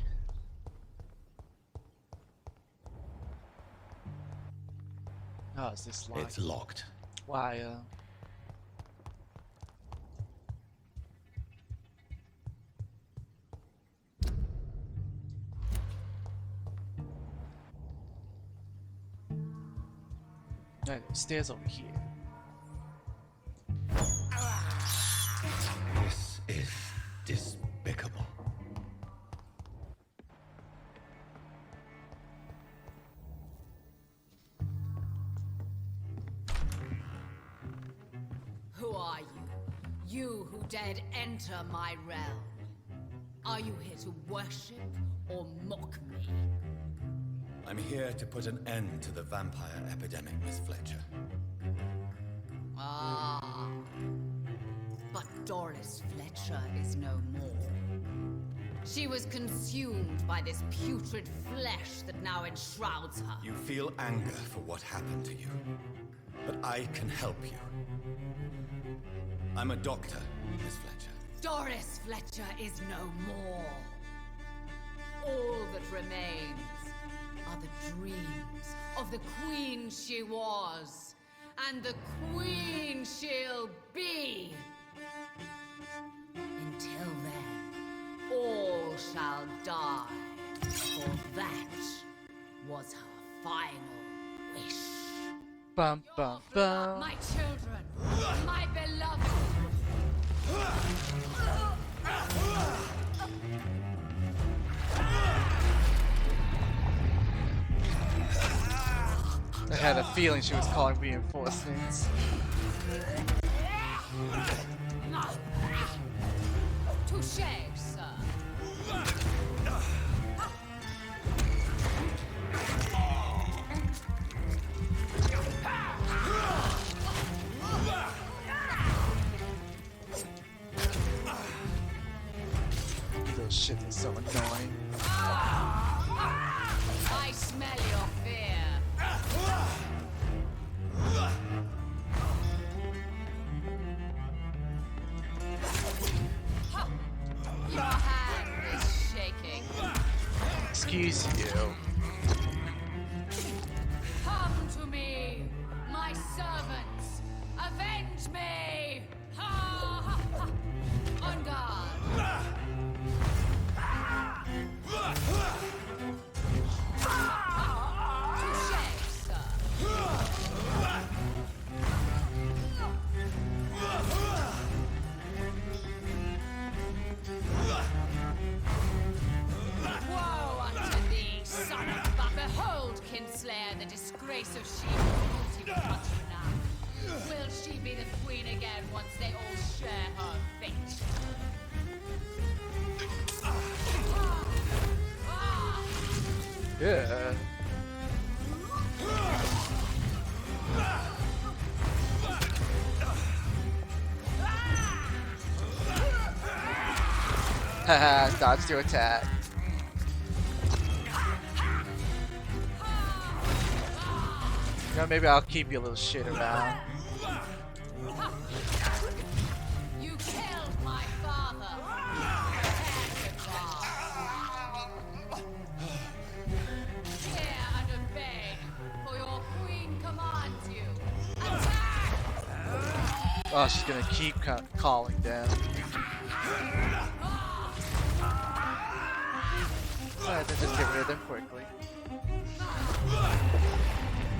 Oh, is this locked?
It's locked.
Why, no, stairs over here.
This is despicable.
Who are you? You who dared enter my realm. Are you here to worship or mock me?
I'm here to put an end to the vampire epidemic, Miss Fletcher.
Ah. But Doris Fletcher is no more. She was consumed by this putrid flesh that now enshrouds her.
You feel anger for what happened to you, but I can help you. I'm a doctor, Miss Fletcher.
Doris Fletcher is no more. All that remains are the dreams of the queen she was, and the queen she'll be. Until then, all shall die, for that was her final wish.
Bum bum bum.
My children, my beloved.
I had a feeling she was calling reinforcements.
Touché, sir.
Those shit is so annoying.
I smell your fear. Your hand is shaking.
Excuse you.
Come to me, my servants. Avenge me. Ha, ha, ha. On guard. Touché, sir. Woe unto thee, son of Buck! Behold, Kinslayer, the disgrace of she who beauty was once renowned. Will she be the queen again once they all share her fate?
Yeah. Haha, dodge to attack. You know, maybe I'll keep your little shit around.
You killed my father. Hear and obey, for your queen commands you. Attack!
Oh, she's gonna keep calling down. Alright, then just get rid of them quickly.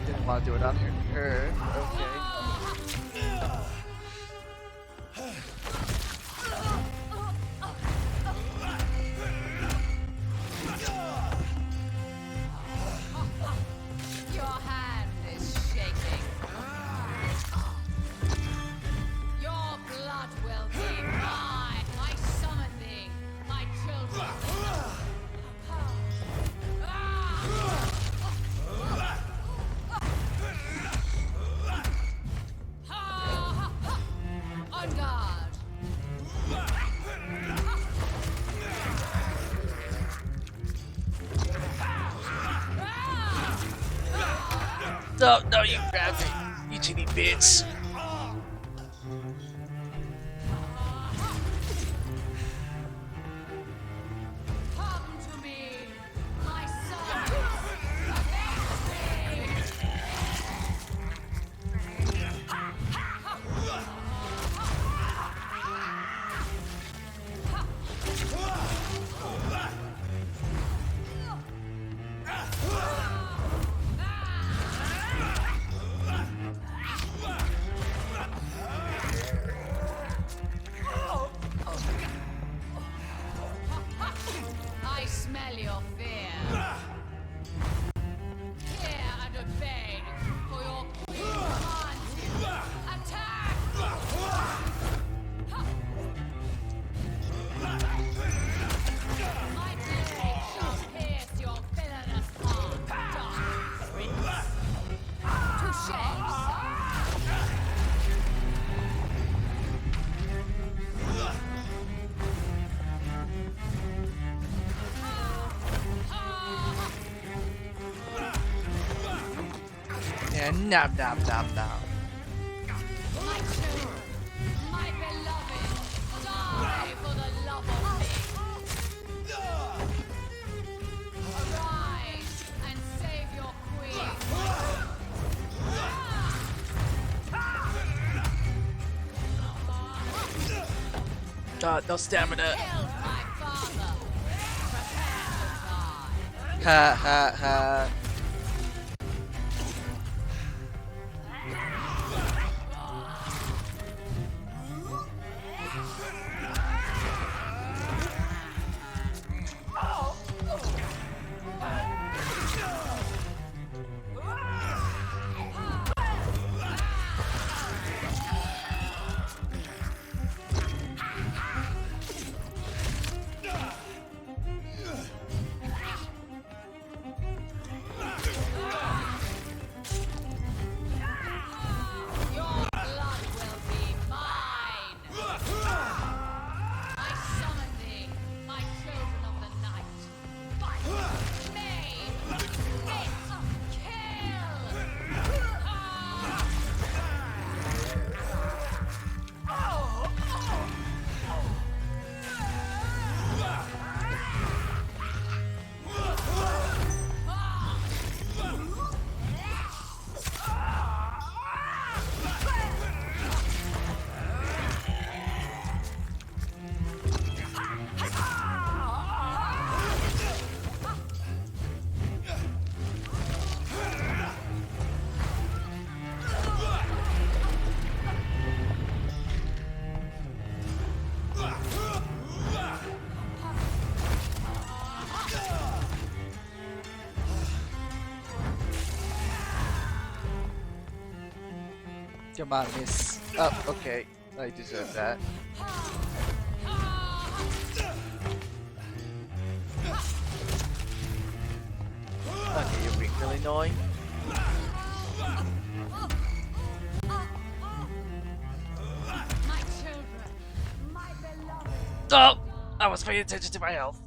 Didn't want to do it on her. Okay.
Your hand is shaking. Your blood will be mine. I summon thee, my children. On guard.
No, no, you grabbed me, you teeny bitch.
Come to smell your fear. Hear and obey, for your queen commands you. Attack! My blade shall pierce your villainous heart, dark prince. Touché,
And nom nom nom nom.
my children, my beloved, die for the love of me. Arise and save your queen.
No stamina.
Killed my father. Prepare to die.
Ha ha ha.
Your blood will be mine. I summon thee, my children of the night. Fight, maim, hit,
Come on, miss. Oh, okay. I deserve that. Okay, you're being really annoying.
my children, my beloved.
Oh! I was paying attention to my health.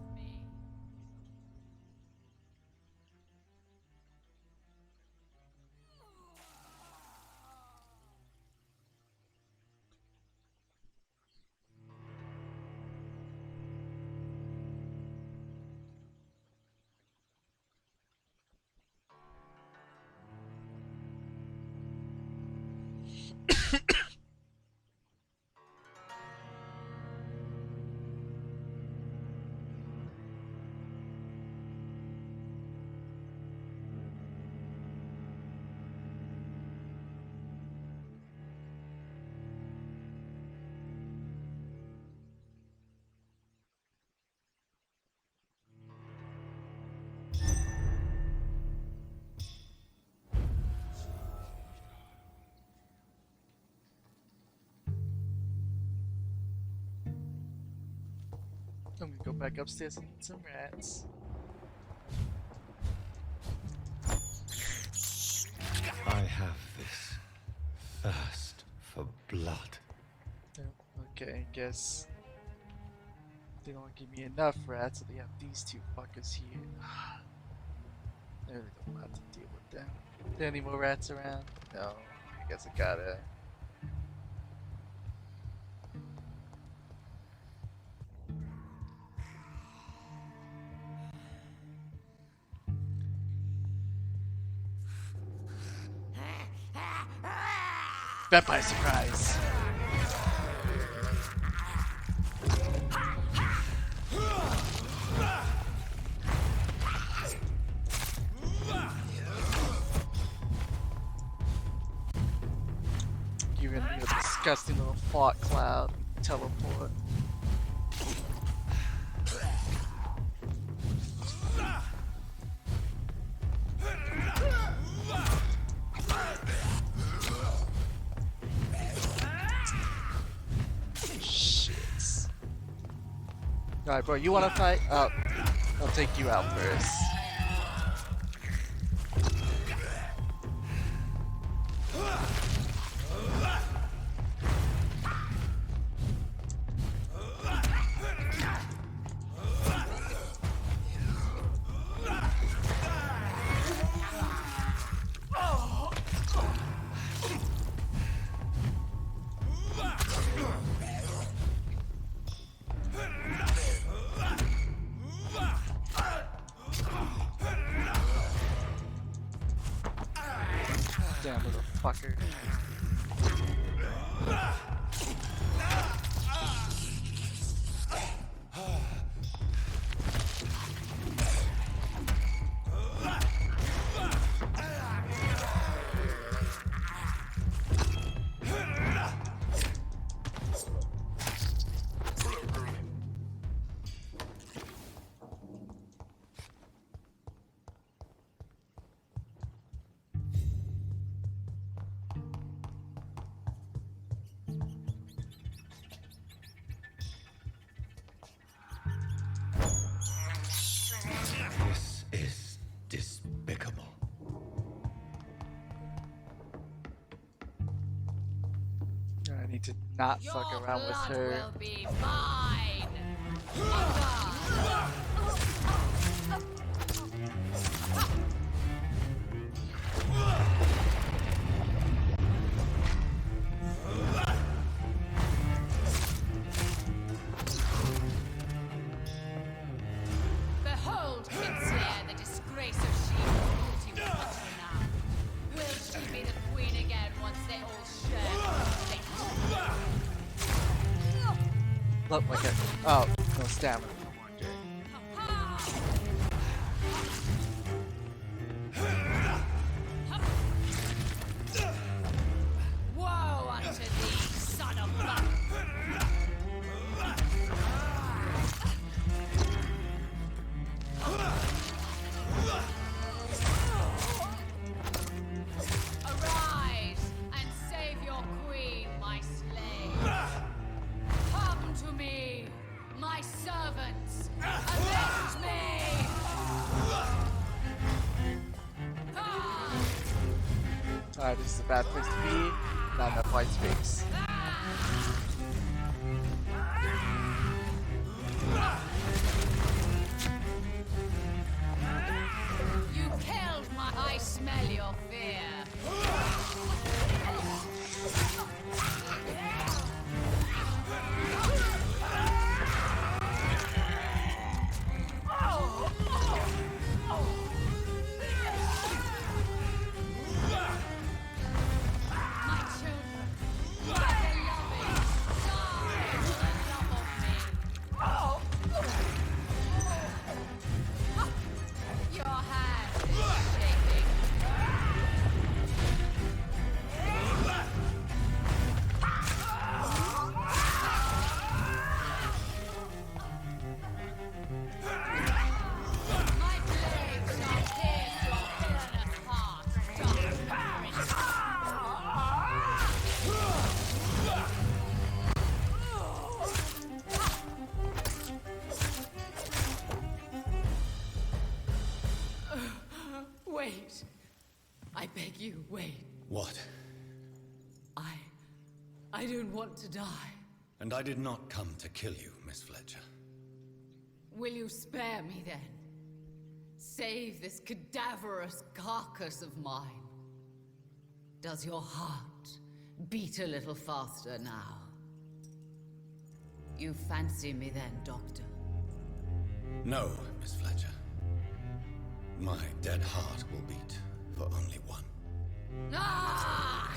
I'm gonna go back upstairs and eat some rats.
I have this thirst for blood.
Okay, I guess they don't give me enough rats, so they have these two fuckers here. I really don't want to deal with them. Are there any more rats around? No, I guess I gotta. Vampire surprise! You're gonna be a disgusting little fart cloud. Teleport. Alright, bro, you wanna fight? I'll take you out first. Damn little fucker.
This is despicable.
I need to not fuck around with her.
Will be mine. Behold, Kinslayer, the disgrace of she will touch her now. Will she be the queen again once they all share her fate?
Look like it. Oh, no stamina.
Woe unto thee, son of blood! Arise and save your queen, my slave. Come to me, my servants. Avenge me!
Alright, this is a bad place to be. Not enough white space.
You killed my... I smell your fear. My children, my beloved, die for the love of me. Your hand is shaking. My blade shall pierce your villainous heart. Dark perish. Wait. I beg you, wait.
What?
I don't want to die.
And I did not come to kill you, Miss Fletcher.
Will you spare me then? Save this cadaverous carcass of mine. Does your heart beat a little faster now? You fancy me then, Doctor?
No, Miss Fletcher. My dead heart will beat for only one.
Ah!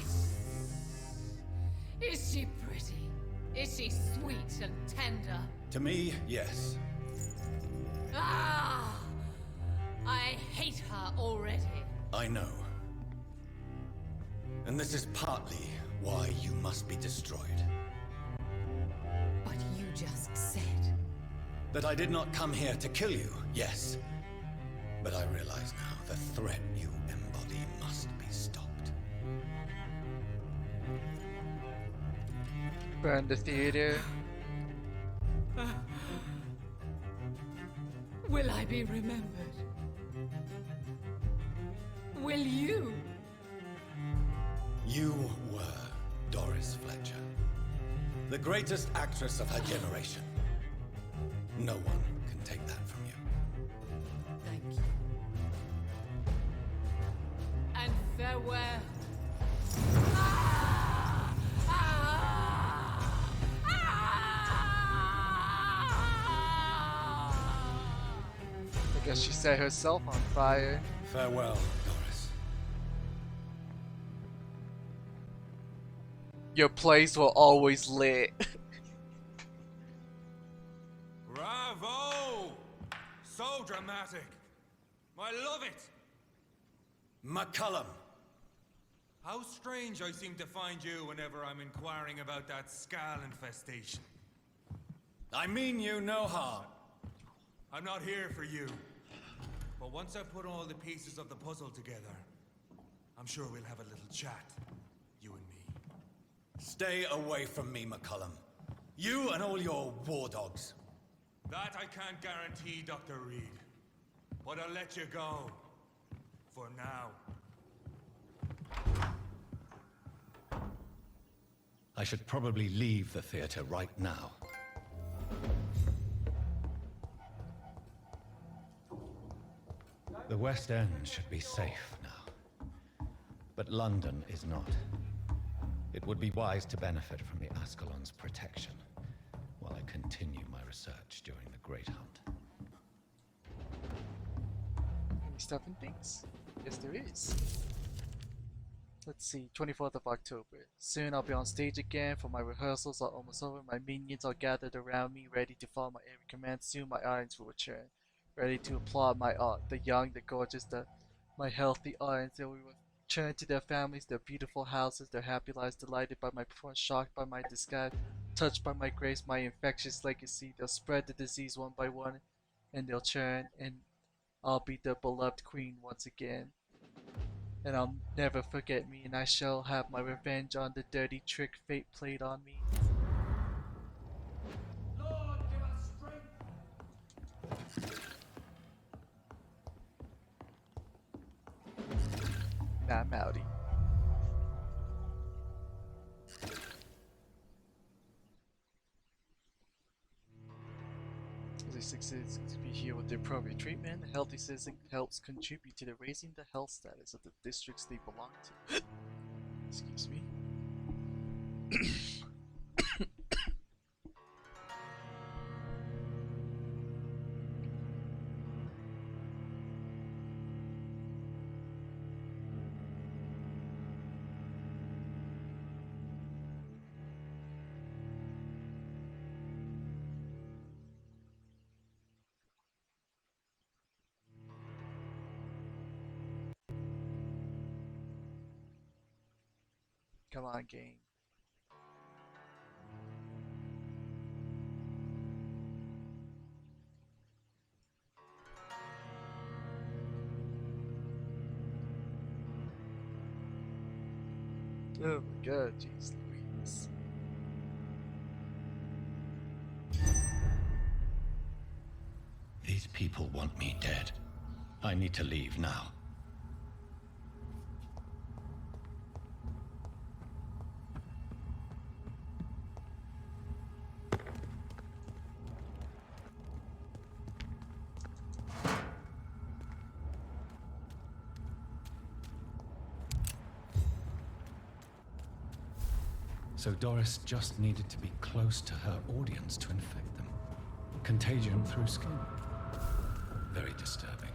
Is she pretty? Is she sweet and tender?
To me, yes.
Ah! I hate her already.
I know. And this is partly why you must be destroyed.
But you just said...
That I did not come here to kill you, yes. But I realize now the threat you embody must be stopped.
Burn the theater.
Will I be remembered? Will you?
You were Doris Fletcher, the greatest actress of her generation. No one can take that from you.
Thank you. And farewell.
I guess she set herself on fire.
Farewell, Doris.
Your place will always lit.
Bravo! So dramatic. I love it.
McCullum.
How strange I seem to find you whenever I'm inquiring about that Skal infestation.
I mean you no harm.
I'm not here for you. But once I put all the pieces of the puzzle together, I'm sure we'll have a little chat, you and me.
Stay away from me, McCullum. You and all your war dogs.
That I can't guarantee, Dr. Reed. But I'll let you go. For now.
I should probably leave the theater right now. The West End should be safe now. But London is not. It would be wise to benefit from the Ascalon's protection while I continue my research during the Great Hunt.
Any stuff and things? Yes, there is. Let's see, 24th of October. Soon I'll be on stage again, for my rehearsals are almost over. My minions are gathered around me, ready to follow my every command. Soon my audience will return, ready to applaud my art. The young, the gorgeous, my healthy audience. They will return to their families, their beautiful houses, their happy lives, delighted by my performance, shocked by my disguise, touched by my grace, my infectious legacy. They'll spread the disease one by one, and they'll turn, and I'll be the beloved queen once again. And I'll never forget me, and I shall have my revenge on the dirty trick fate played on me.
Lord, give us strength.
Nah, I'm outie. As a citizen to be here with the appropriate treatment, a healthy citizen helps contribute to the raising the health status of the districts they belong to. Excuse me. Come on, game. Oh my god, jeez Louise.
These people want me dead. I need to leave now. So Doris just needed to be close to her audience to infect them. Contagion through skin. Very disturbing.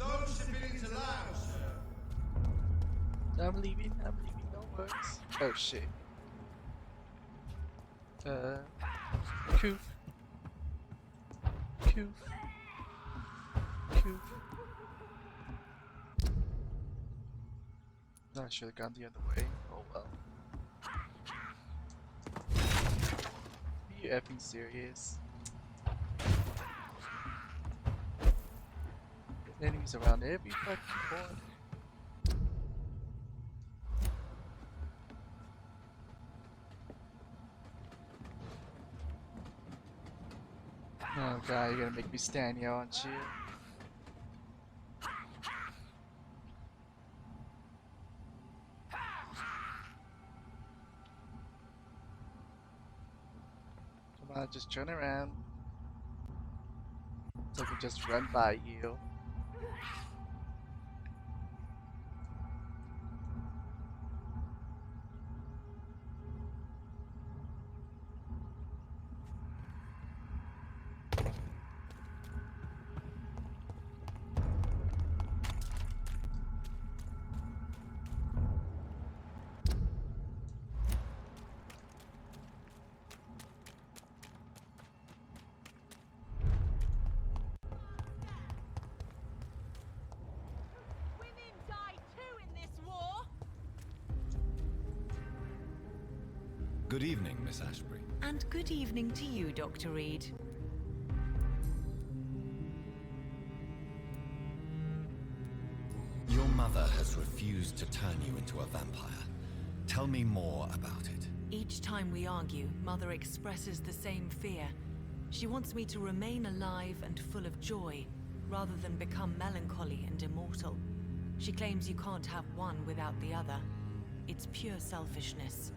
No civilians allowed, sir.
I'm leaving, no worries. Oh shit. Coof. Coof. Coof. I should have gone the other way. Oh well. Are you effing serious? Enemies around every fucking corner. Oh god, you're gonna make me stand here, aren't you? Come on, just turn around. So I can just run by you.
Women die too in this war.
Good evening, Miss Ashbury.
And good evening to you, Dr. Reed.
Your mother has refused to turn you into a vampire. Tell me more about it.
Each time we argue, Mother expresses the same fear. She wants me to remain alive and full of joy, rather than become melancholy and immortal. She claims you can't have one without the other. It's pure selfishness.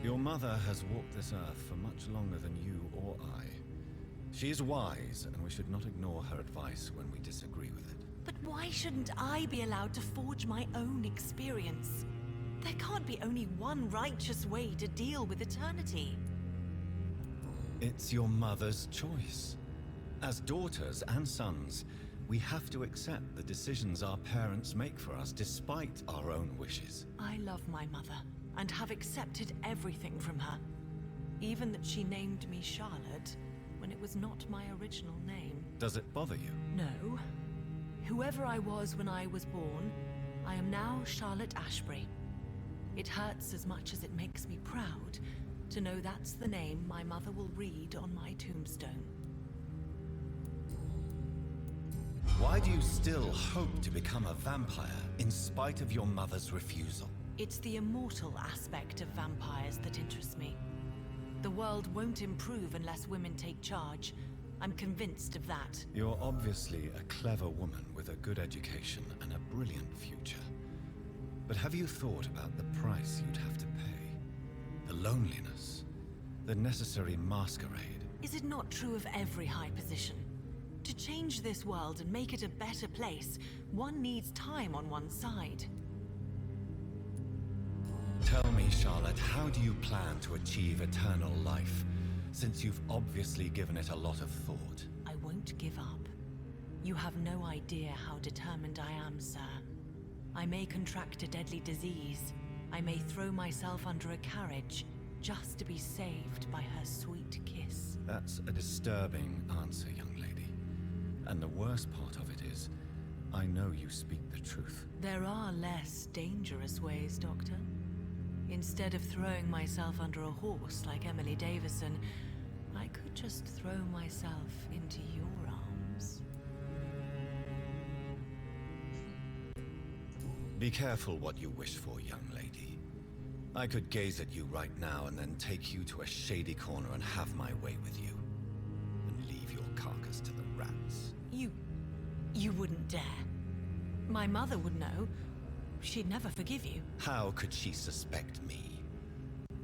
Your mother has walked this earth for much longer than you or I. She is wise, and we should not ignore her advice when we disagree with it.
But why shouldn't I be allowed to forge my own experience? There can't be only one righteous way to deal with eternity.
It's your mother's choice. As daughters and sons, we have to accept the decisions our parents make for us despite our own wishes.
I love my mother, and have accepted everything from her. Even that she named me Charlotte, when it was not my original name.
Does it bother you?
No. Whoever I was when I was born, I am now Charlotte Ashbury. It hurts as much as it makes me proud to know that's the name my mother will read on my tombstone.
Why do you still hope to become a vampire in spite of your mother's refusal?
It's the immortal aspect of vampires that interests me. The world won't improve unless women take charge. I'm convinced of that.
You're obviously a clever woman with a good education and a brilliant future. But have you thought about the price you'd have to pay? The loneliness, the necessary masquerade.
Is it not true of every high position? To change this world and make it a better place, one needs time on one's side.
Tell me, Charlotte, how do you plan to achieve eternal life, since you've obviously given it a lot of thought?
I won't give up. You have no idea how determined I am, sir. I may contract a deadly disease. I may throw myself under a carriage, just to be saved by her sweet kiss.
That's a disturbing answer, young lady. And the worst part of it is, I know you speak the truth.
There are less dangerous ways, Doctor. Instead of throwing myself under a horse like Emily Davison, I could just throw myself into your arms.
Be careful what you wish for, young lady. I could gaze at you right now and then take you to a shady corner and have my way with you. And leave your carcass to the rats.
You wouldn't dare. My mother would know. She'd never forgive you.
How could she suspect me?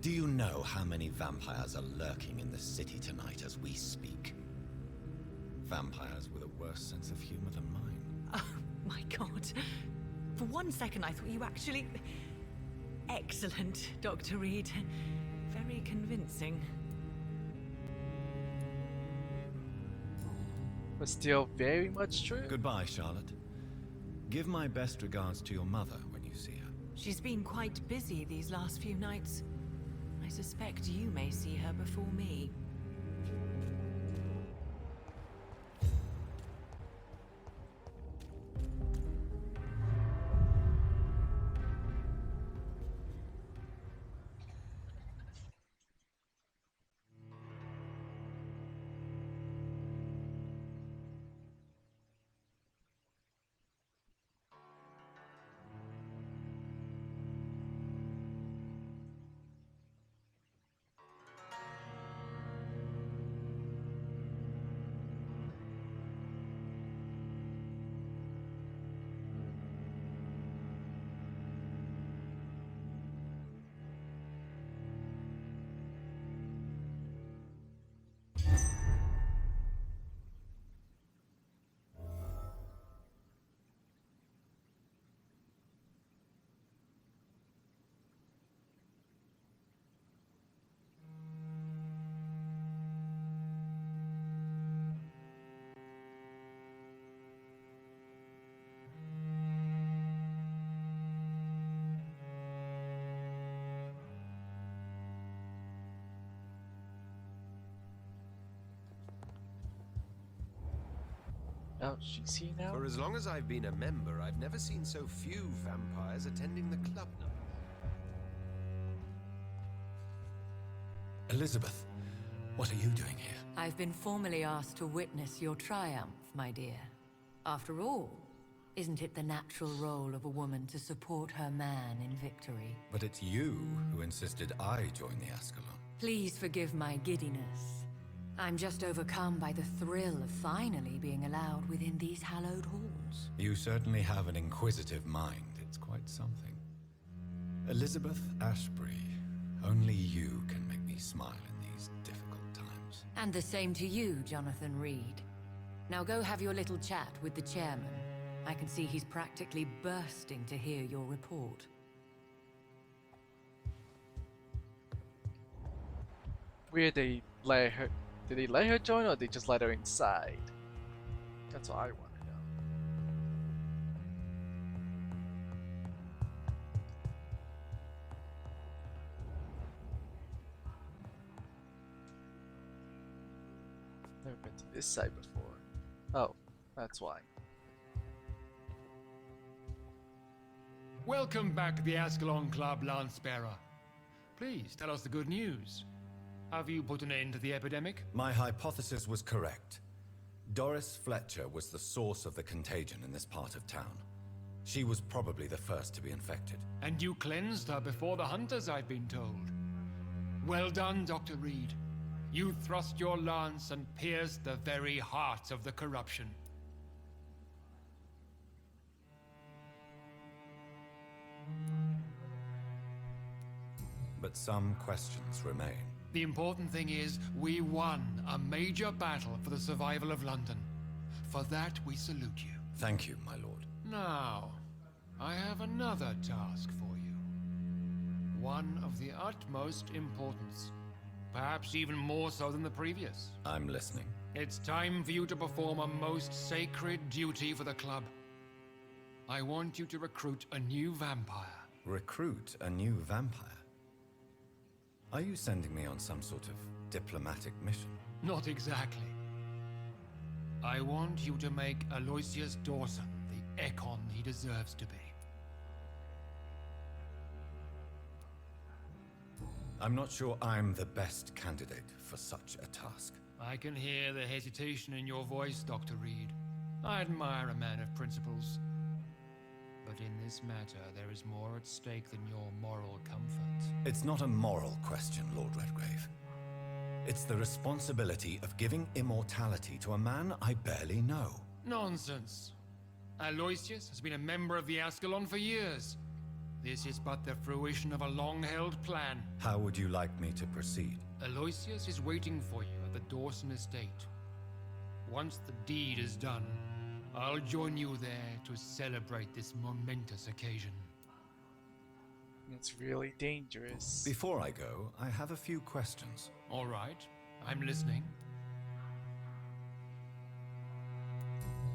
Do you know how many vampires are lurking in the city tonight as we speak? Vampires with a worse sense of humor than mine.
Oh, my God. For one second, I thought you actually... Excellent, Dr. Reed. Very convincing.
But still very much true.
Goodbye, Charlotte. Give my best regards to your mother when you see her.
She's been quite busy these last few nights. I suspect you may see her before me.
Oh, she's here now?
For as long as I've been a member, I've never seen so few vampires attending the club.
Elizabeth, what are you doing here?
I've been formally asked to witness your triumph, my dear. After all, isn't it the natural role of a woman to support her man in victory?
But it's you who insisted I join the Ascalon.
Please forgive my giddiness. I'm just overcome by the thrill of finally being allowed within these hallowed halls.
You certainly have an inquisitive mind. It's quite something. Elizabeth Ashbury, only you can make me smile in these difficult times.
And the same to you, Jonathan Reed. Now go have your little chat with the chairman. I can see he's practically bursting to hear your report.
Where they let her... Did they let her join or they just let her inside? That's what I want to know. Never been to this side before. Oh, that's why.
Welcome back to the Ascalon Club, Lance-Bearer. Please, tell us the good news. Have you put an end to the epidemic?
My hypothesis was correct. Doris Fletcher was the source of the contagion in this part of town. She was probably the first to be infected.
And you cleansed her before the hunters, I've been told. Well done, Dr. Reed. You thrust your lance and pierced the very heart of the corruption.
But some questions remain.
The important thing is, we won a major battle for the survival of London. For that, we salute you.
Thank you, my lord.
Now, I have another task for you. One of the utmost importance. Perhaps even more so than the previous.
I'm listening.
It's time for you to perform a most sacred duty for the club. I want you to recruit a new vampire.
Recruit a new vampire? Are you sending me on some sort of diplomatic mission?
Not exactly. I want you to make Aloysius Dawson the Ekon he deserves to be.
I'm not sure I'm the best candidate for such a task.
I can hear the hesitation in your voice, Dr. Reed. I admire a man of principles. But in this matter, there is more at stake than your moral comfort.
It's not a moral question, Lord Redgrave. It's the responsibility of giving immortality to a man I barely know.
Nonsense. Aloysius has been a member of the Ascalon for years. This is but the fruition of a long-held plan.
How would you like me to proceed?
Aloysius is waiting for you at the Dawson estate. Once the deed is done, I'll join you there to celebrate this momentous occasion.
It's really dangerous.
Before I go, I have a few questions.
All right, I'm listening.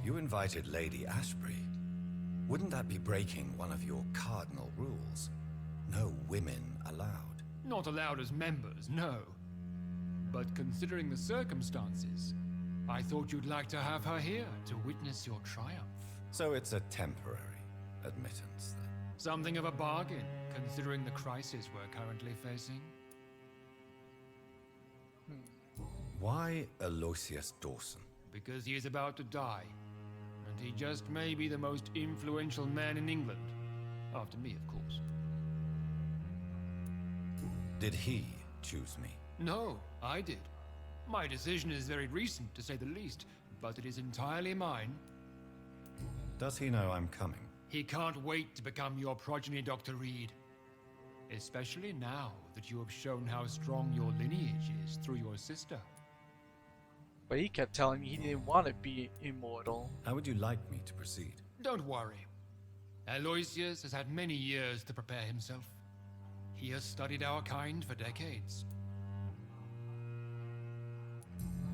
You invited Lady Ashbury. Wouldn't that be breaking one of your cardinal rules? No women allowed.
Not allowed as members, no. But considering the circumstances, I thought you'd like to have her here to witness your triumph.
So it's a temporary admittance, then?
Something of a bargain, considering the crisis we're currently facing.
Why Aloysius Dawson?
Because he is about to die. And he just may be the most influential man in England. After me, of course.
Did he choose me?
No, I did. My decision is very recent, to say the least, but it is entirely mine.
Does he know I'm coming?
He can't wait to become your progeny, Dr. Reed. Especially now that you have shown how strong your lineage is through your sister.
But he kept telling me he didn't want to be immortal.
How would you like me to proceed?
Don't worry. Aloysius has had many years to prepare himself. He has studied our kind for decades.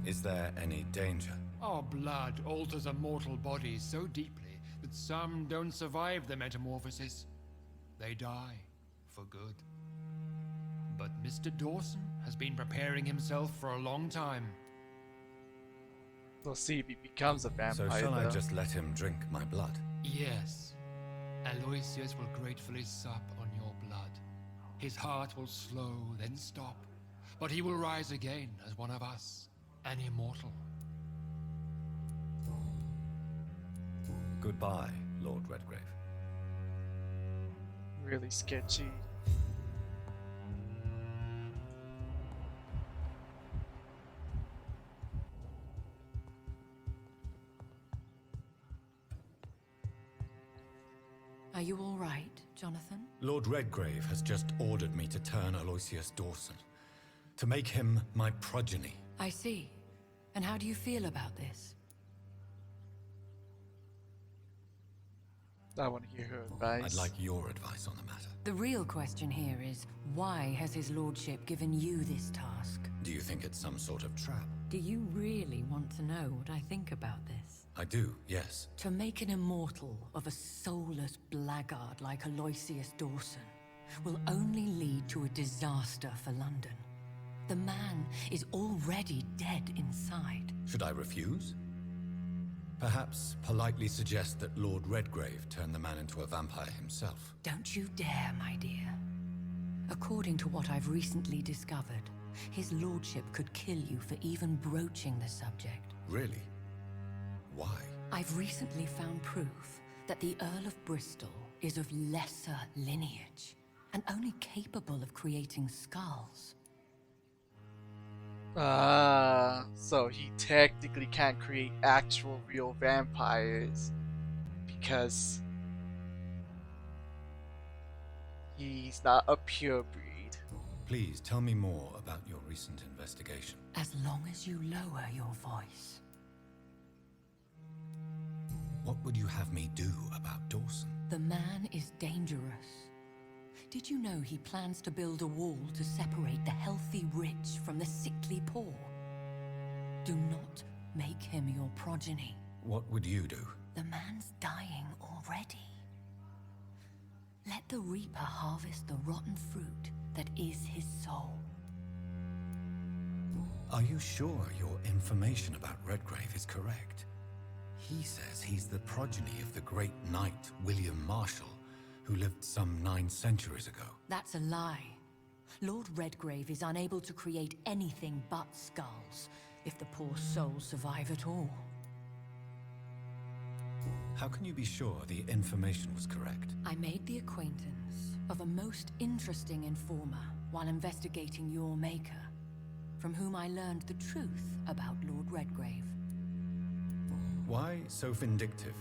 Is there any danger?
Our blood alters a mortal body so deeply that some don't survive the metamorphosis. They die for good. But Mr. Dawson has been preparing himself for a long time.
We'll see if he becomes a vampire.
So shall I
though.
just let him drink my blood?
Yes. Aloysius will gratefully sup on your blood. His heart will slow, then stop. But he will rise again as one of us, an immortal.
Goodbye, Lord Redgrave.
Really sketchy.
Are you all right, Jonathan?
Lord Redgrave has just ordered me to turn Aloysius Dawson, to make him my progeny.
I see. And how do you feel about this?
I want to hear her advice.
I'd like your advice on the matter.
The real question here is, why has his lordship given you this task?
Do you think it's some sort of trap?
Do you really want to know what I think about this?
I do, yes.
To make an immortal of a soulless blackguard like Aloysius Dawson will only lead to a disaster for London. The man is already dead inside.
Should I refuse? Perhaps politely suggest that Lord Redgrave turn the man into a vampire himself.
Don't you dare, my dear. According to what I've recently discovered, his lordship could kill you for even broaching the subject.
Really? Why?
I've recently found proof that the Earl of Bristol is of lesser lineage and only capable of creating skulls.
So he technically can't create actual real vampires because he's not a pure breed.
Please tell me more about your recent investigation.
As long as you lower your voice.
What would you have me do about Dawson?
The man is dangerous. Did you know he plans to build a wall to separate the healthy rich from the sickly poor? Do not make him your progeny.
What would you do?
The man's dying already. Let the Reaper harvest the rotten fruit that is his soul.
Are you sure your information about Redgrave is correct? He says he's the progeny of the great knight William Marshall, who lived some 9 centuries ago.
That's a lie. Lord Redgrave is unable to create anything but skulls, if the poor souls survive at all.
How can you be sure the information was correct?
I made the acquaintance of a most interesting informer while investigating your maker, from whom I learned the truth about Lord Redgrave.
Why so vindictive?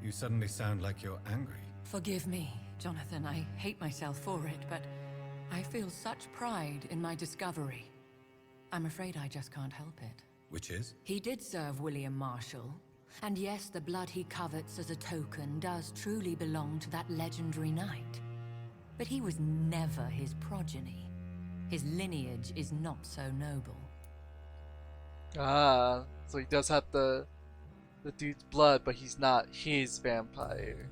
You suddenly sound like you're angry.
Forgive me, Jonathan. I hate myself for it, but I feel such pride in my discovery. I'm afraid I just can't help it.
Which is?
He did serve William Marshall, and yes, the blood he covets as a token does truly belong to that legendary knight. But he was never his progeny. His lineage is not so noble.
So he does have the dude's blood, but he's not his vampire.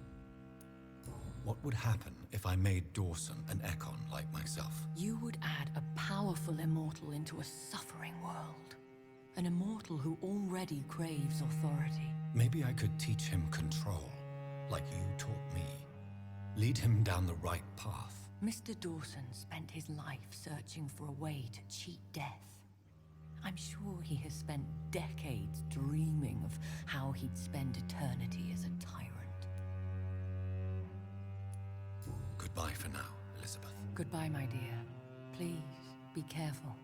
What would happen if I made Dawson an Ekon like myself?
You would add a powerful immortal into a suffering world. An immortal who already craves authority.
Maybe I could teach him control, like you taught me. Lead him down the right path.
Mr. Dawson spent his life searching for a way to cheat death. I'm sure he has spent decades dreaming of how he'd spend eternity as a tyrant.
Goodbye for now, Elizabeth.
Goodbye, my dear. Please, be careful.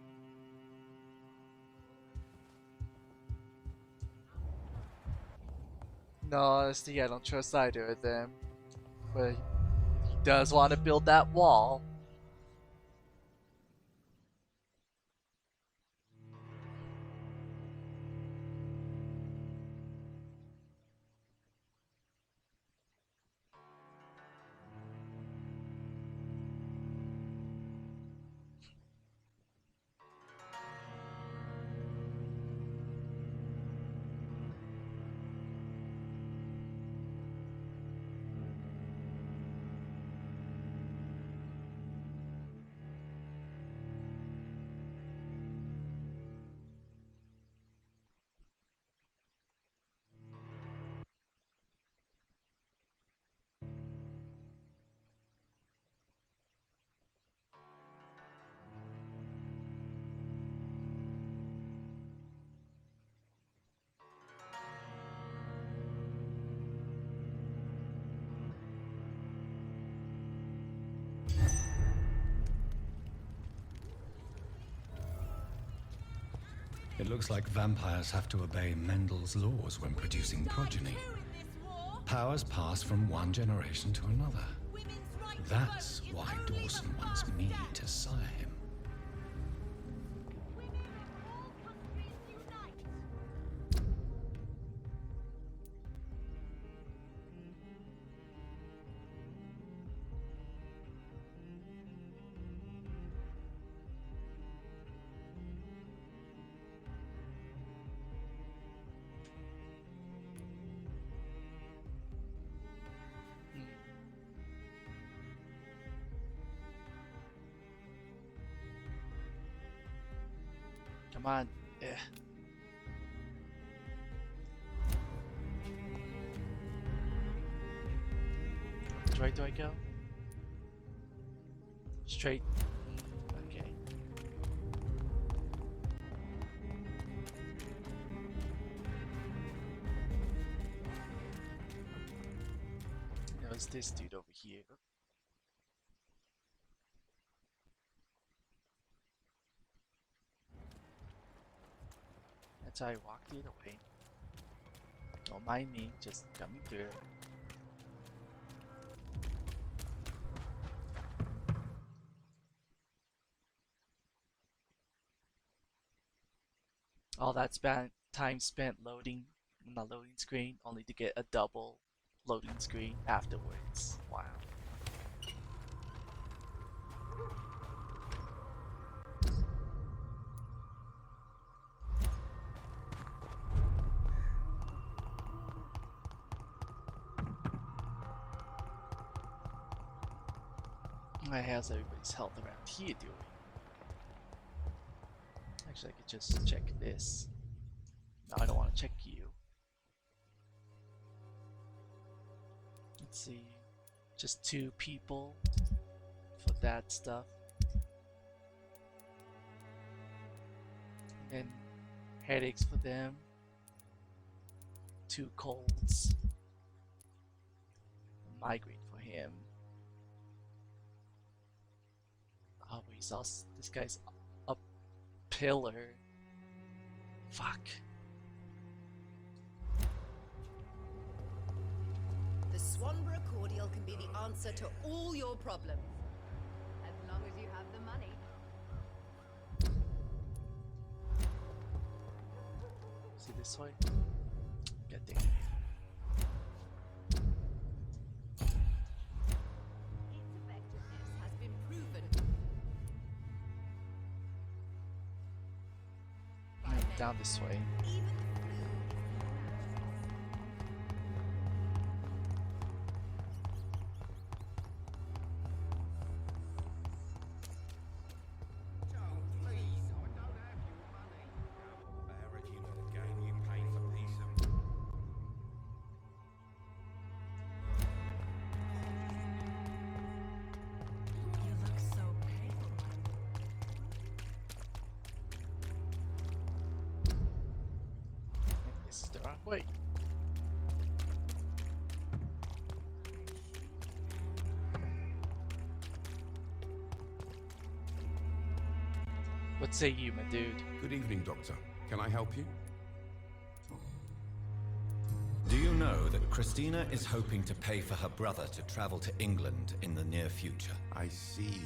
No, honestly, I don't trust either of them. But he does want to build that wall.
It looks like vampires have to obey Mendel's laws when producing progeny. Powers pass from one generation to another. That's why Dawson wants me to sire him.
Come on. Yeah. Which way do I go? Straight. Okay. There's this dude over here. That's how I walked it away. Don't mind me, just coming through. All that time spent loading on the loading screen, only to get a double loading screen afterwards. Wow. How's everybody's health around here doing? Actually, I could just check this. No, I don't want to check you. Let's see. Just 2 people for that stuff. And then headaches for them. 2 colds. Migraine for him. Oh, he's also, this guy's a pillar. Fuck.
The Swanborough cordial can be the answer to all your problems. As long as you have the money.
See this way? Get there.
Its effectiveness has been proven.
Down this way. This is the wrong way. What say you, my dude?
Good evening, Doctor. Can I help you?
Do you know that Christina is hoping to pay for her brother to travel to England in the near future?
I see.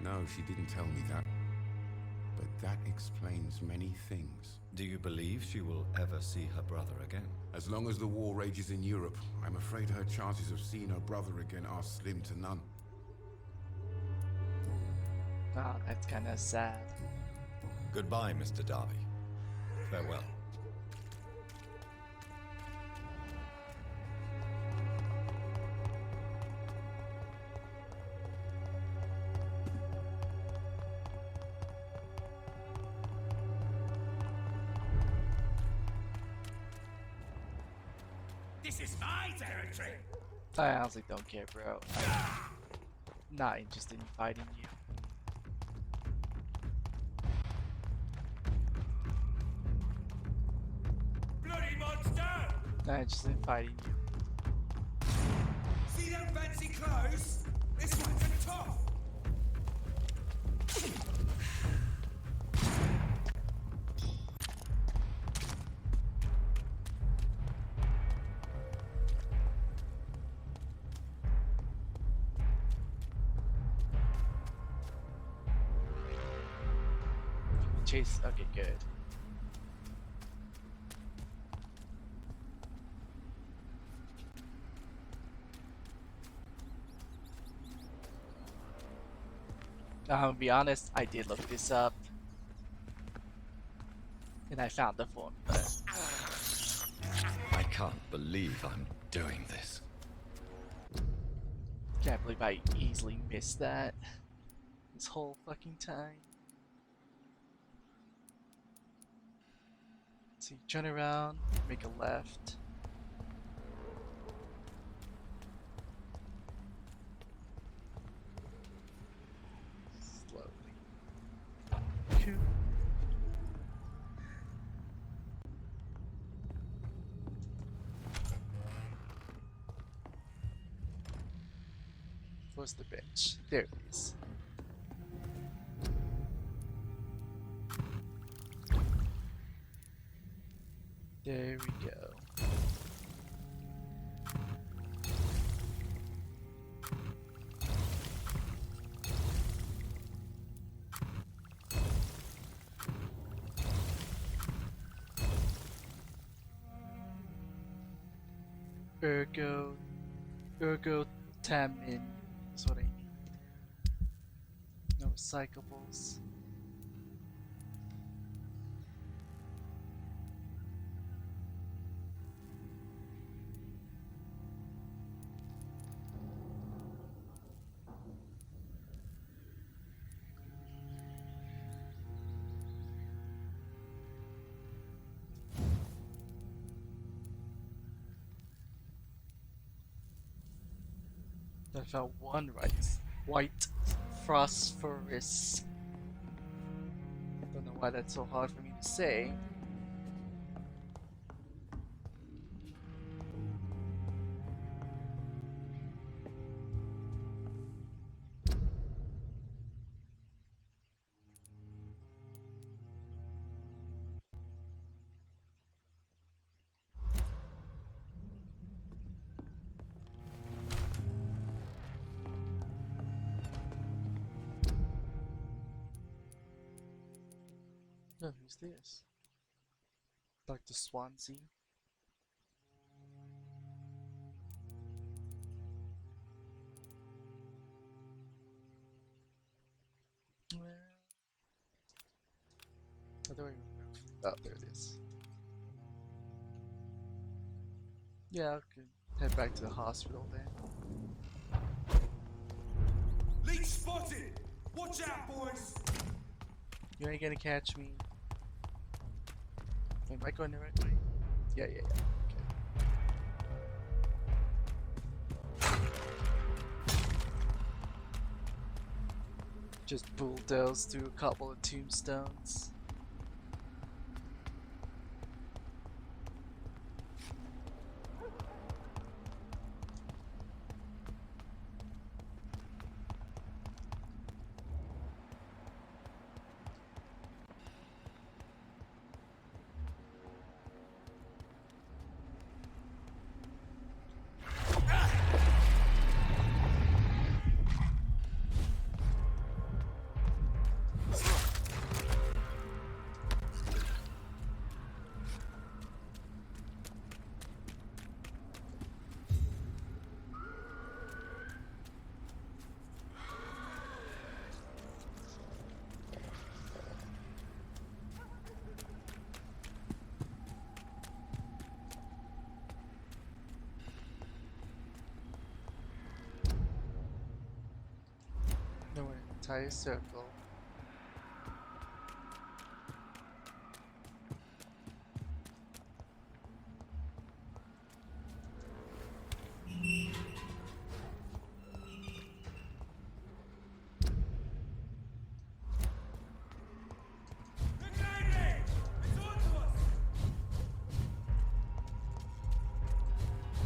No, she didn't tell me that. But that explains many things.
Do you believe she will ever see her brother again?
As long as the war rages in Europe, I'm afraid her chances of seeing her brother again are slim to none.
Ah, that's kind of sad.
Goodbye, Mr. Darby. Farewell.
This is my territory!
I honestly don't care, bro. I'm not interested in fighting you.
Bloody monster!
Not interested in fighting you.
See them fancy clothes? This one's a top!
chase. Okay, good. To be honest, I did look this up. And I found the formula.
I can't believe I'm doing this.
Can't believe I easily missed that this whole fucking time. So you turn around, make a left. Slowly. Cool. Where's the bench? There it is. There we go. Ergo Tamin is what I need. No recyclables. I found one white phosphorus. Don't know why that's so hard for me to say. Oh, who's this? Dr. Swansea. How do I remove? Oh, there it is. Yeah, I could head back to the hospital then.
Leech spotted! Watch out, boys!
You ain't gonna catch me. Am I going the right way? Yeah. Okay. Just bulldoze through a couple of tombstones. No, an entire circle.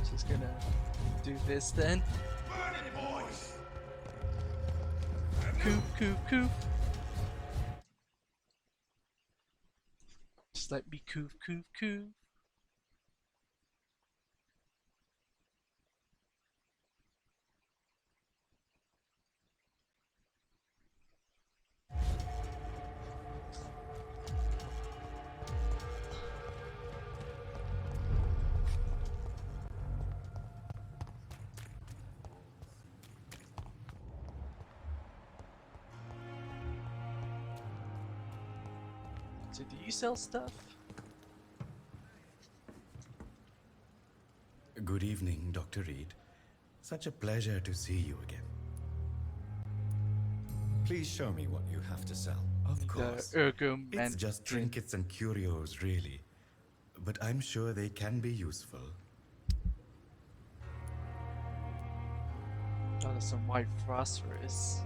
Just gonna do this then. Coof. Just let me coof. So do you sell stuff?
Good evening, Dr. Reed. Such a pleasure to see you again. Please show me what you have to sell. Of course. It's just trinkets and curios, really. But I'm sure they can be useful.
Oh, there's some white phosphorus.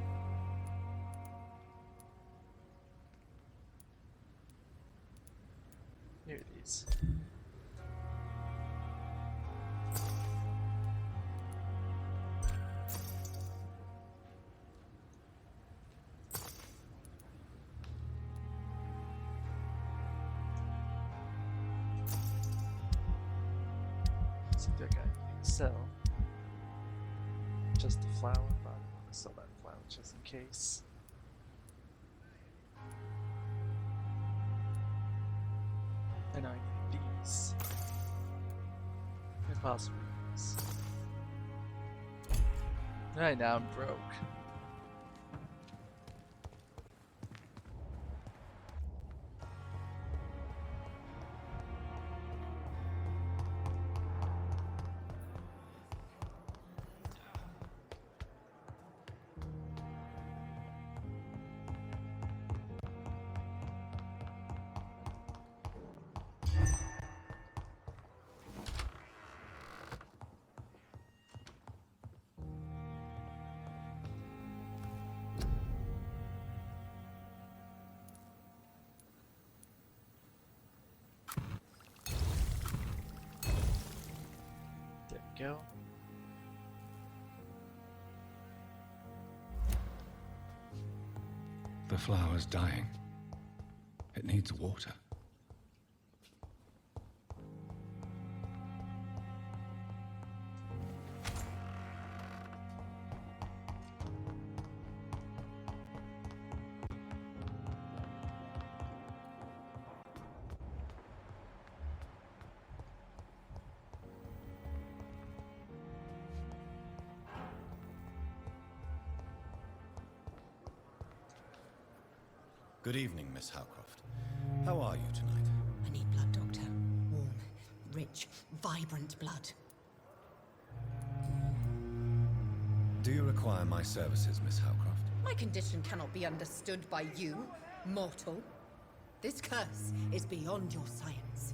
Here it is. See that guy can sell. Just the flower, but I don't want to sell that flower just in case. And I need these. And possibly these. Right now I'm broke. Go.
The flower's dying. It needs water. Good evening, Miss Howcroft. How are you tonight?
I need blood, Doctor. Warm, rich, vibrant blood.
Do you require my services, Miss Howcroft?
My condition cannot be understood by you, mortal. This curse is beyond your science.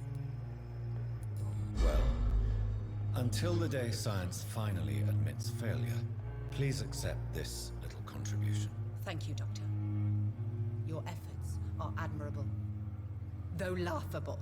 Well, until the day science finally admits failure, please accept this little contribution.
Thank you, Doctor. Your efforts are admirable, though laughable.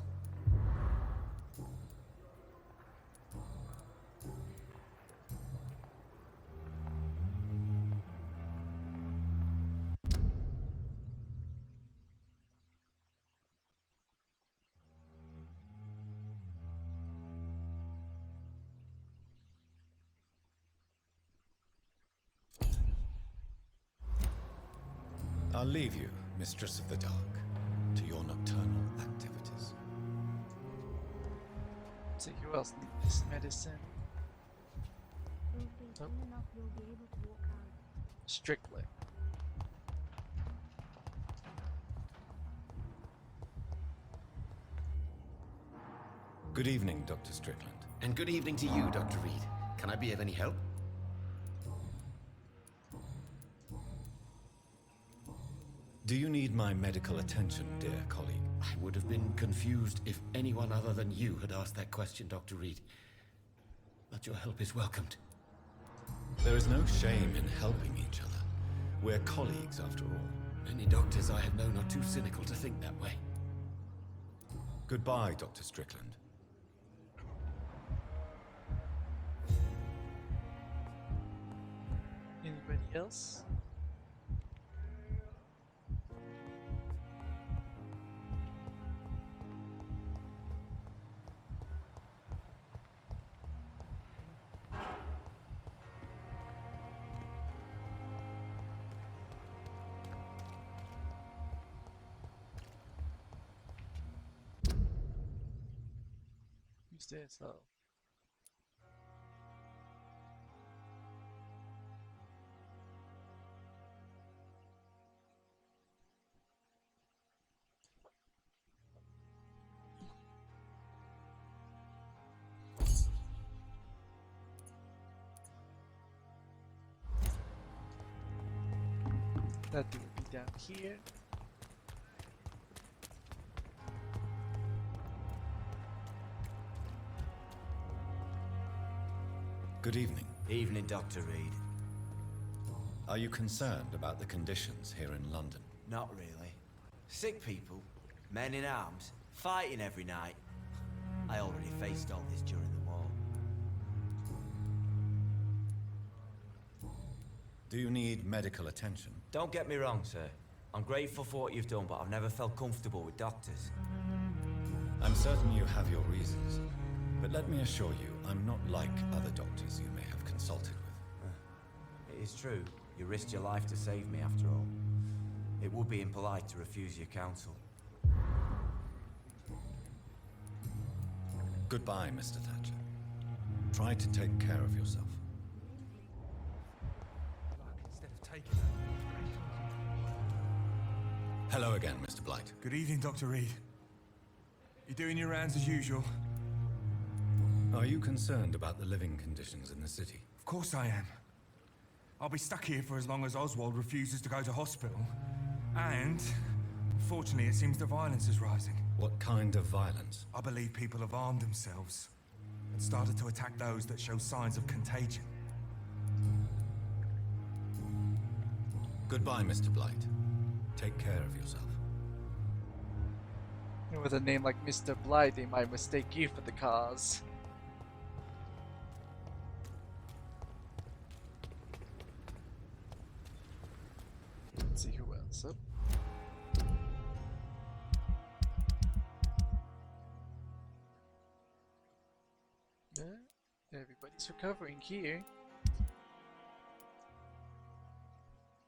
I'll leave you, Mistress of the Dark, to your nocturnal activities.
See who else needs this medicine? Oh. Strictly.
Good evening, Dr. Strickland.
And good evening to you, Dr. Reed. Can I be of any help?
Do you need my medical attention, dear colleague?
I would have been confused if anyone other than you had asked that question, Dr. Reed. But your help is welcomed.
There is no shame in helping each other. We're colleagues, after all.
Many doctors I have known are too cynical to think that way.
Goodbye, Dr. Strickland.
Anybody else? Who's this? Oh. That dude will be down here.
Good evening.
Evening, Dr. Reed.
Are you concerned about the conditions here in London?
Not really. Sick people, men in arms, fighting every night. I already faced all this during the war.
Do you need medical attention?
Don't get me wrong, sir. I'm grateful for what you've done, but I've never felt comfortable with doctors.
I'm certain you have your reasons, but let me assure you, I'm not like other doctors you may have consulted with.
It is true. You risked your life to save me, after all. It would be impolite to refuse your counsel.
Goodbye, Mr. Thatcher. Try to take care of yourself.
Instead of taking her.
Hello again, Mr. Blight.
Good evening, Dr. Reed. You doing your rounds as usual?
Are you concerned about the living conditions in the city?
Of course I am. I'll be stuck here for as long as Oswald refuses to go to hospital. And, unfortunately, it seems the violence is rising.
What kind of violence?
I believe people have armed themselves and started to attack those that show signs of contagion.
Goodbye, Mr. Blight. Take care of yourself.
And with a name like Mr. Blight, they might mistake you for the cause. Let's see who else up. Yeah, everybody's recovering here.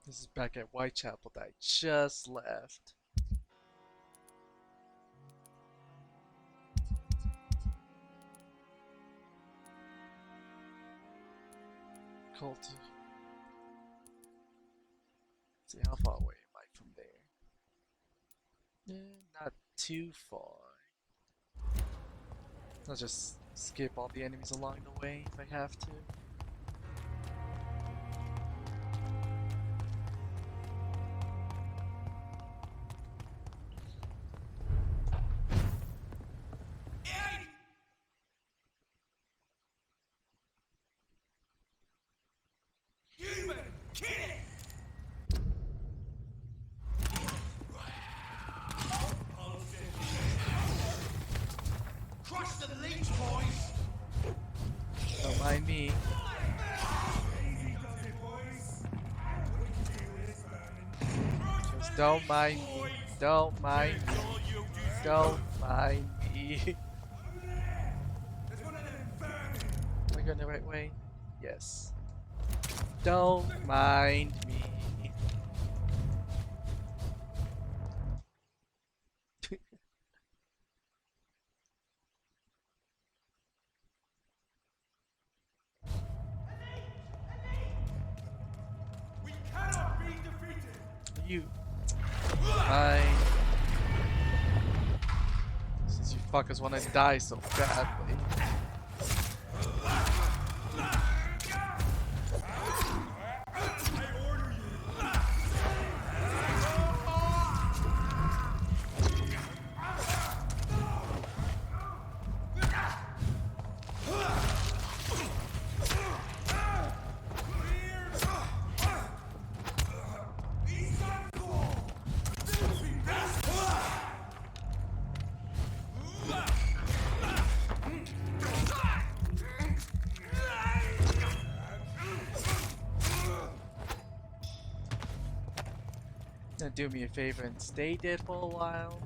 This is back at Whitechapel that I just left. Cult. See how far away am I from there? Not too far. I'll just skip all the enemies along the way if I have to.
Crush the leech, boys!
Don't mind me. Just don't mind me. Don't mind me. Don't mind me. Am I going the right way? Yes. Don't mind me. You. Fine. Since you fuckers want to die so badly. Now do me a favor and stay dead for a while.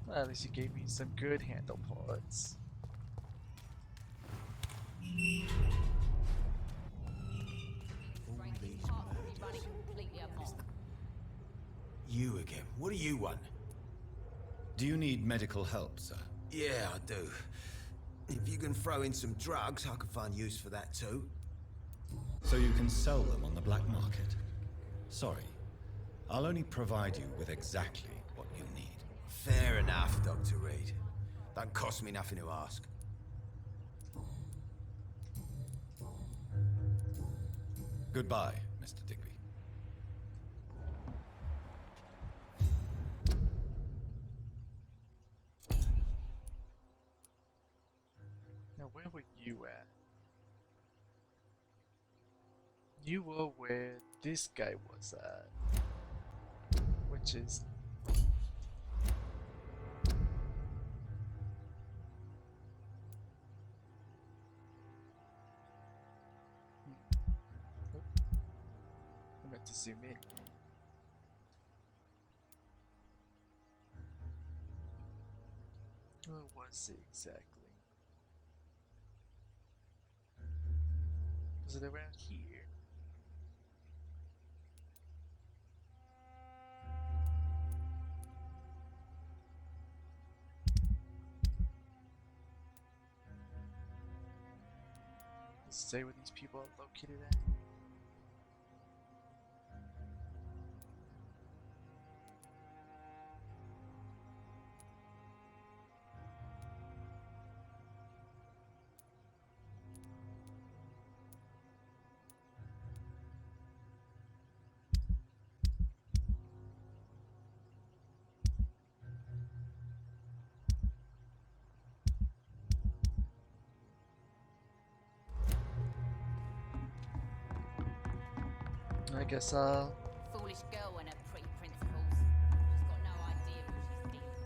Well, at least you gave me some good handle parts.
You again. What do you want?
Do you need medical help, sir?
Yeah, I do. If you can throw in some drugs, I can find use for that too.
So you can sell them on the black market? Sorry, I'll only provide you with exactly what you need.
Fair enough, Dr. Reed. Don't cost me nothing to ask.
Goodbye, Mr. Digby.
Now, where were you at? You were where this guy was at, which is I meant to zoom in. Where was it exactly? Was it around here? Does it say where these people are located at? I guess
Foolish girl and her pretty principles. She's got no idea who she's dealing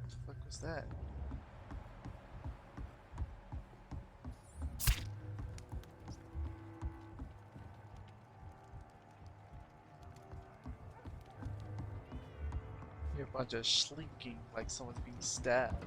what the fuck was that? You're a bunch of slinking like someone's being stabbed.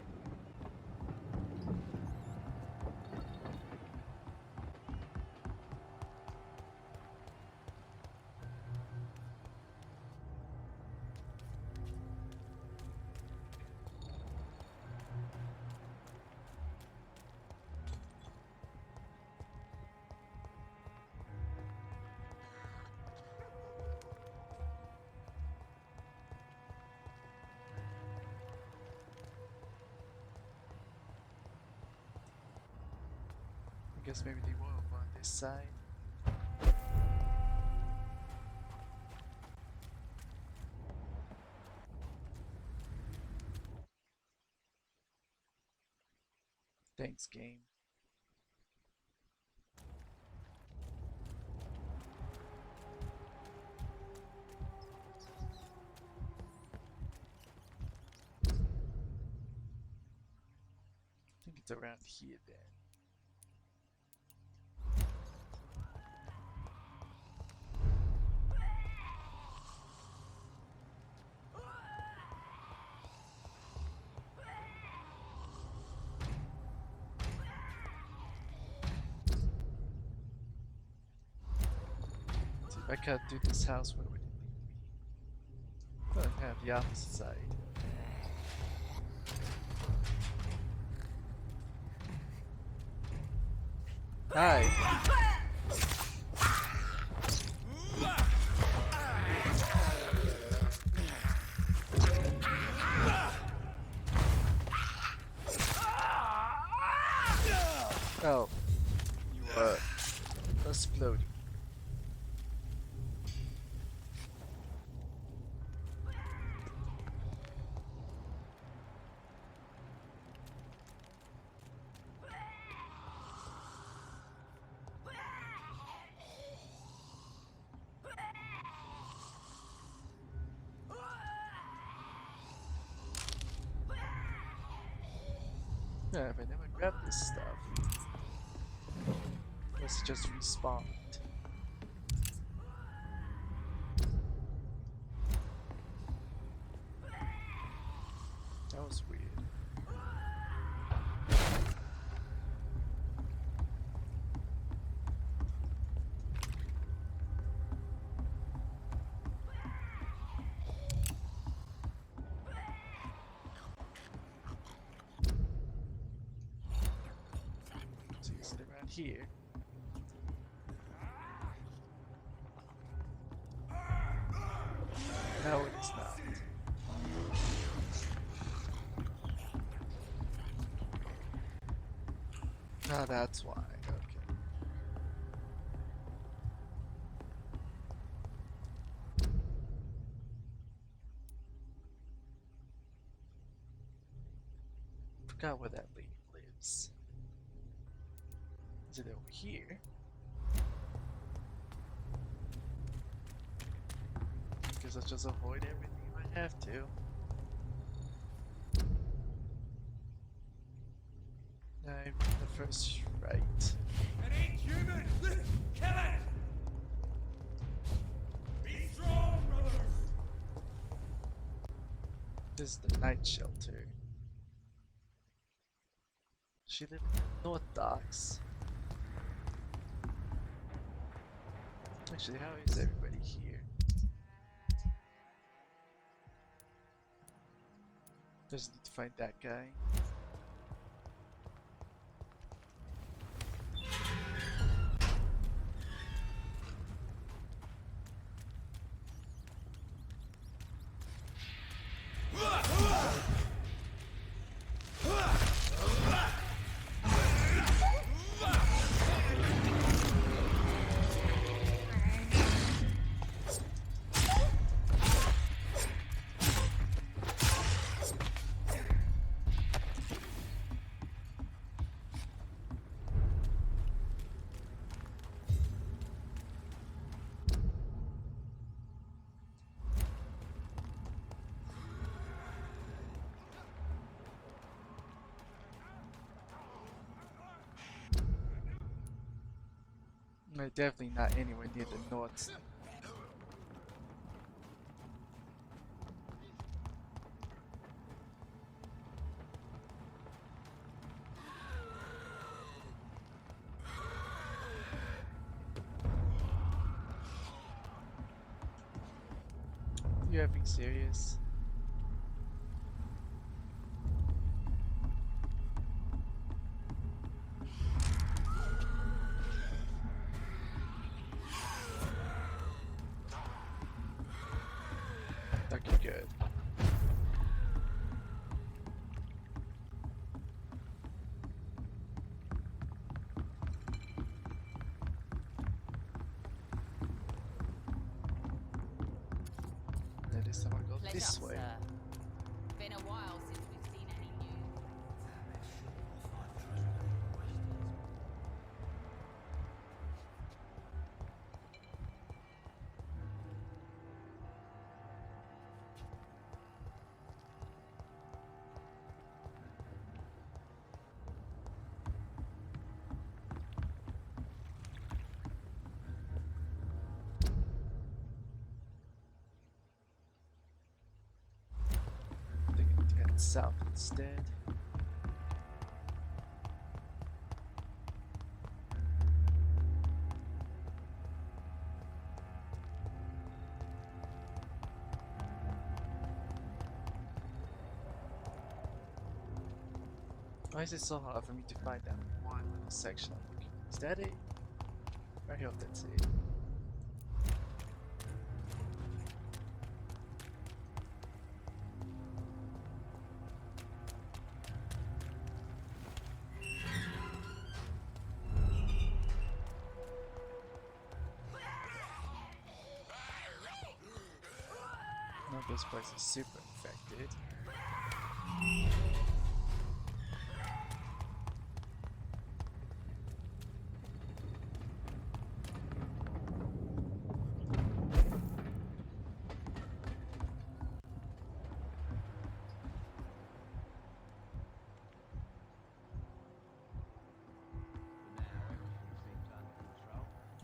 I guess maybe they were over on this side. Thanks, game. I think it's around here then. I cut through this house, where would it lead me? I have the opposite side. Hi. Oh, you exploding. Yeah, but I never grabbed this stuff. Unless it just respawned. That was weird. So is it around here? No, it is not. that's why. Okay. Forgot where that lady lives. Is it over here? Guess I'll just avoid everything if I have to. I'm the first right.
It ain't human! Kill it! Be strong, brothers!
This is the night shelter. She lives in the North Docks. Actually, how is everybody here? Just need to find that guy. No, definitely not anywhere near the north. You having serious? Okay, good. That is someone go this way.
Been a while since we've seen any news.
I think I need to head south instead. Why is it so hard for me to find that one little section I'm looking for? Is that it? I hope that's it. No, this place is super infected.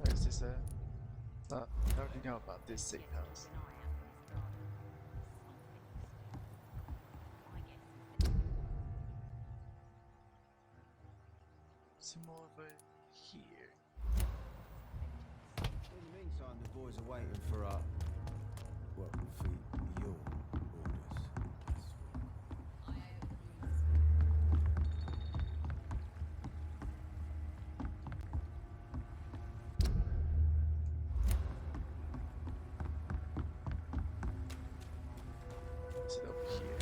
Or is this a... Oh, I already know about this safe house. Some more over here.
In the meantime, the boys are waiting for our... well, for your orders.
Is it over here?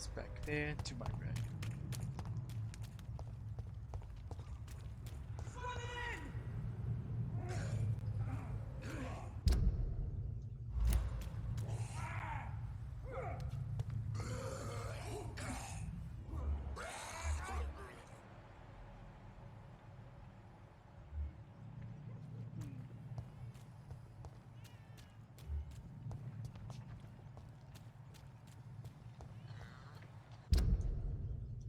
It's back there to my right.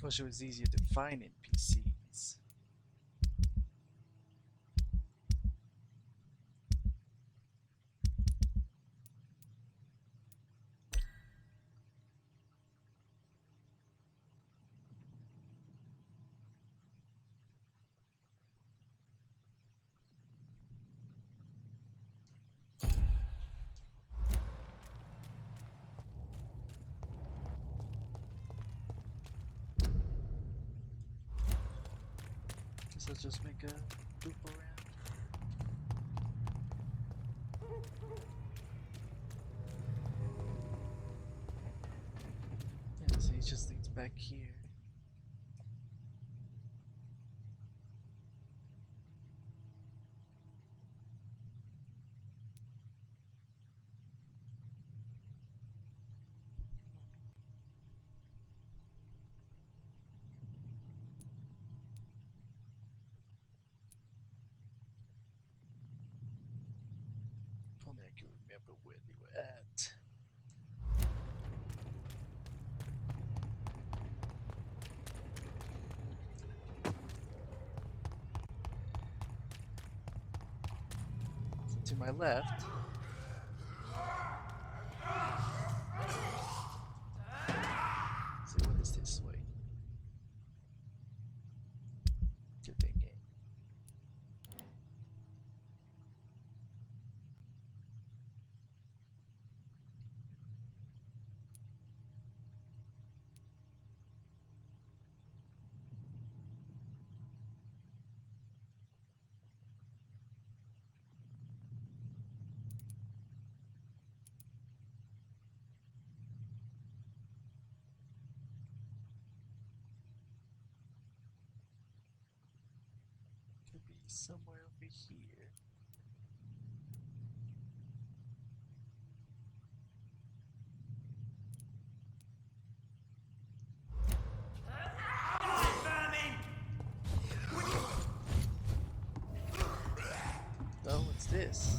Wish it was easier to find NPCs. Guess I'll just make a loop around. Yeah, so he just leads back here. If only I can remember where they were at. So to my left. So what is this way? Good thing game. Could be somewhere over here. Oh, what's this?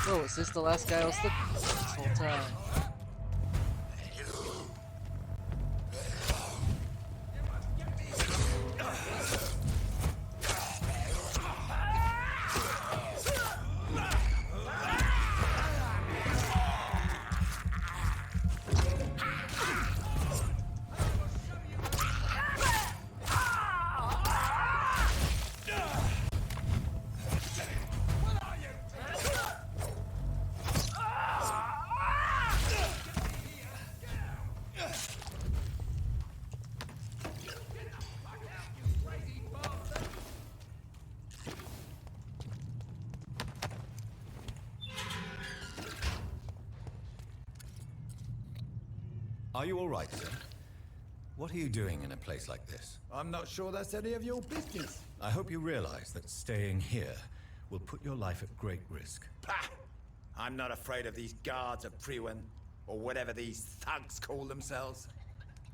Oh, is this the last guy I was looking for this whole time?
Are you all right, sir? What are you doing in a place like this?
I'm not sure that's any of your business.
I hope you realize that staying here will put your life at great risk.
Pah! I'm not afraid of these guards of Priwen, or whatever these thugs call themselves.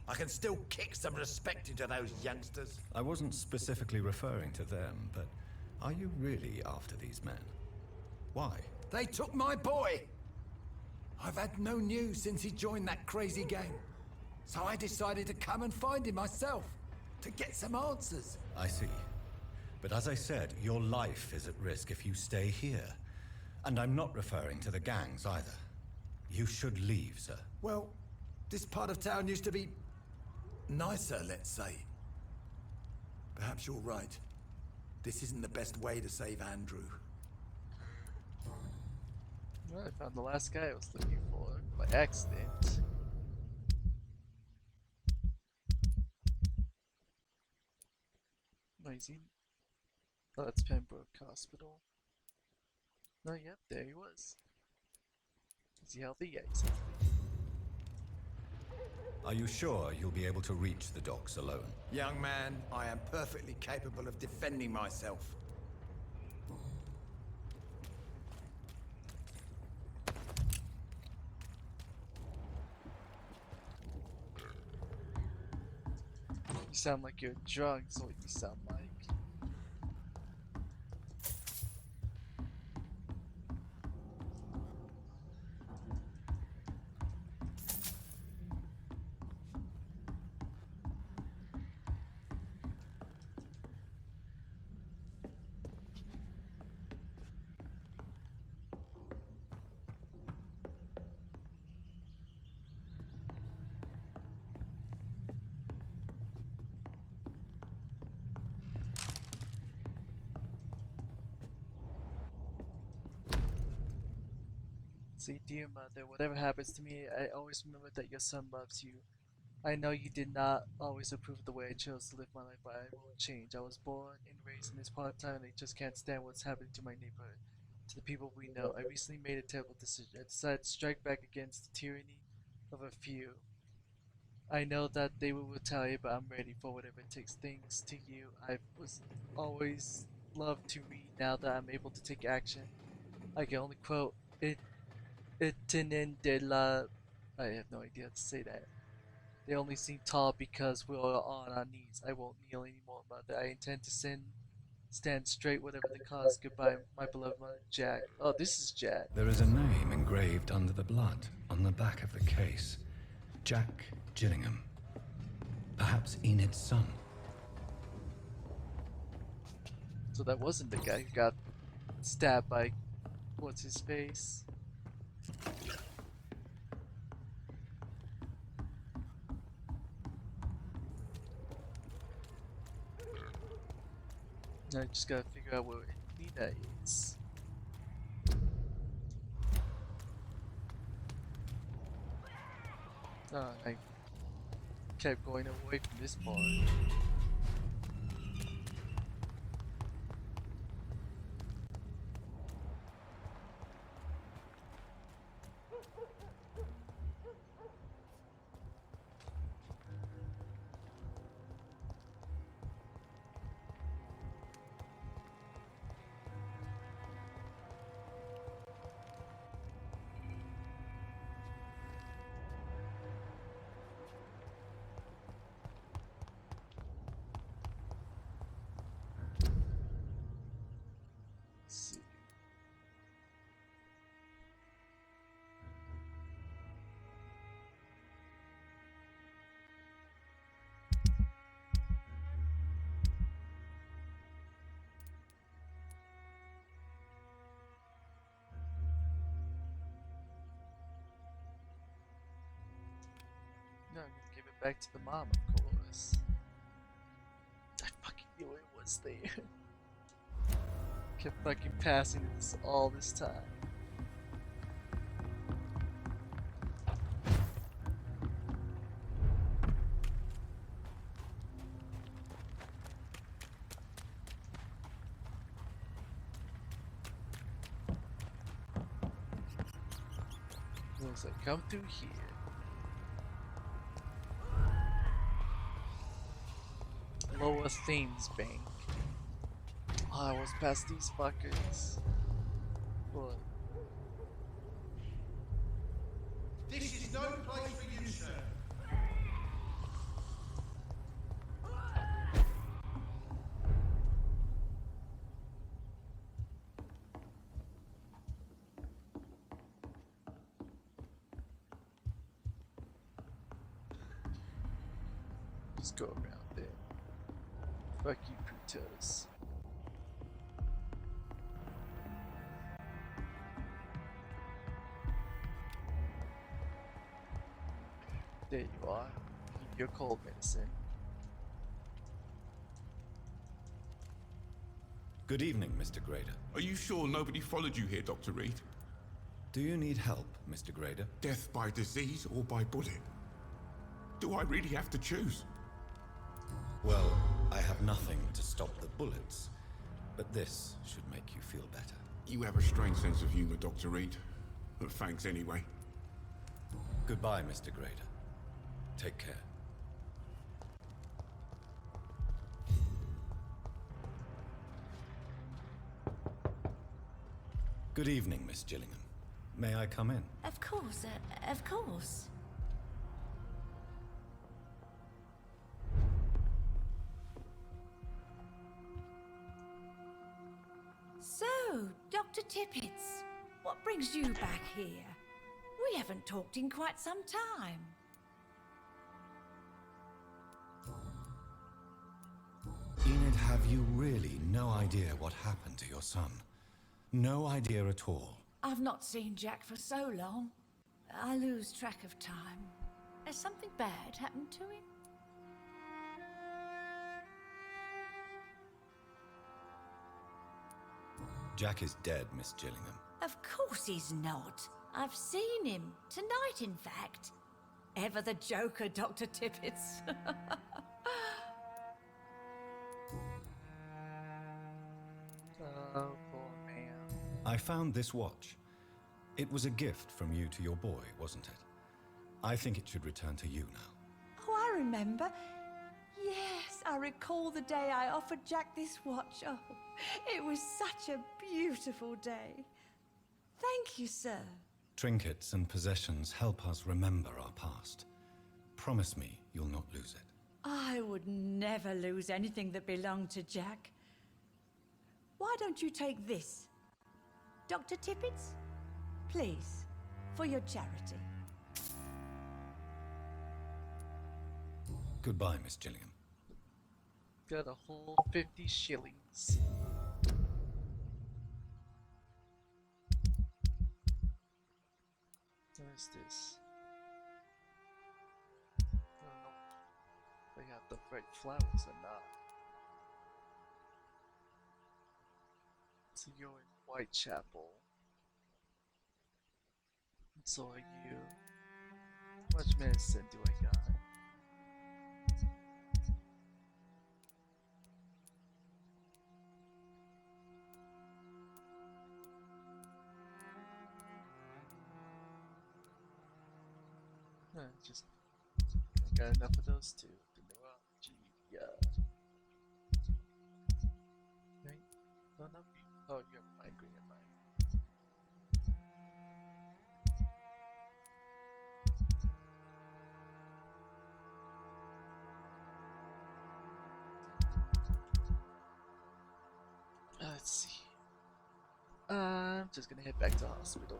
I can still kick some respect into those youngsters.
I wasn't specifically referring to them, but are you really after these men? Why?
They took my boy! I've had no news since he joined that crazy gang. So I decided to come and find him myself, to get some answers.
I see. But as I said, your life is at risk if you stay here. And I'm not referring to the gangs either. You should leave, sir.
Well, this part of town used to be nicer, let's say. Perhaps you're right. This isn't the best way to save Andrew.
Well, I found the last guy I was looking for by accident. No, Oh, that's Pembroke Hospital. Oh, yep, there he was. Is he healthy? Yeah, he's healthy.
Are you sure you'll be able to reach the docks alone?
Young man, I am perfectly capable of defending myself.
You sound like you're drunk, is what you sound like. See, dear mother, whatever happens to me, I always remember that your son loves you. I know you did not always approve of the way I chose to live my life, but I won't change. I was born and raised in this part of town, and I just can't stand what's happening to my neighborhood, to the people we know. I recently made a terrible decision. I decided to strike back against the tyranny of a few. I know that they will retaliate, but I'm ready for whatever it takes. Thanks to you, I was always loved to read. Now that I'm able to take action, I can only quote it. Itinen de la. I have no idea how to say that. They only seem tall because we are on our knees. I won't kneel anymore, mother. I intend to stand straight, whatever the cost. Goodbye, my beloved mother, Jack. Oh, this is Jack.
There is a name engraved under the blood on the back of the case. Jack Gillingham. Perhaps Enid's son.
So that wasn't the guy who got stabbed by what's his face? I just gotta figure out where Nina is. Oh, I kept going away from this part. See. No, I'm gonna give it back to the mom, of course. I fucking knew it was there. Kept fucking passing this all this time. Looks like come through here. Lower Thames Bank. Oh, I was past these fuckers. What?
This is no place for you, sir.
Just go around there. Fuck you, Putos. There you are. Keep your cold medicine.
Good evening, Mr. Grader.
Are you sure nobody followed you here, Dr. Reed?
Do you need help, Mr. Grader?
Death by disease or by bullet? Do I really have to choose?
Well, I have nothing to stop the bullets. But this should make you feel better.
You have a strange sense of humor, Dr. Reed. But thanks anyway.
Goodbye, Mr. Grader. Take care. Good evening, Miss Gillingham. May I come in?
Of course, of course. So, Dr. Tippets, what brings you back here? We haven't talked in quite some time.
Enid, have you really no idea what happened to your son? No idea at all.
I've not seen Jack for so long. I lose track of time. Has something bad happened to him?
Jack is dead, Miss Gillingham.
Of course he's not. I've seen him. Tonight, in fact. Ever the joker, Dr. Tippets.
Oh, poor man.
I found this watch. It was a gift from you to your boy, wasn't it? I think it should return to you now.
Oh, I remember. Yes, I recall the day I offered Jack this watch. Oh, it was such a beautiful day. Thank you, sir.
Trinkets and possessions help us remember our past. Promise me you'll not lose it.
I would never lose anything that belonged to Jack. Why don't you take this? Dr. Tippets? Please, for your charity.
Goodbye, Miss Gillingham.
Got a whole 50 shillings. What is this? I don't know if they have the right flowers or not. So you're in Whitechapel. So are you. How much medicine do I got? Just I got enough of those two. The neurology, yeah. Right? No, not me. Oh, you have migraine in mind. Let's see. I'm just gonna head back to the hospital.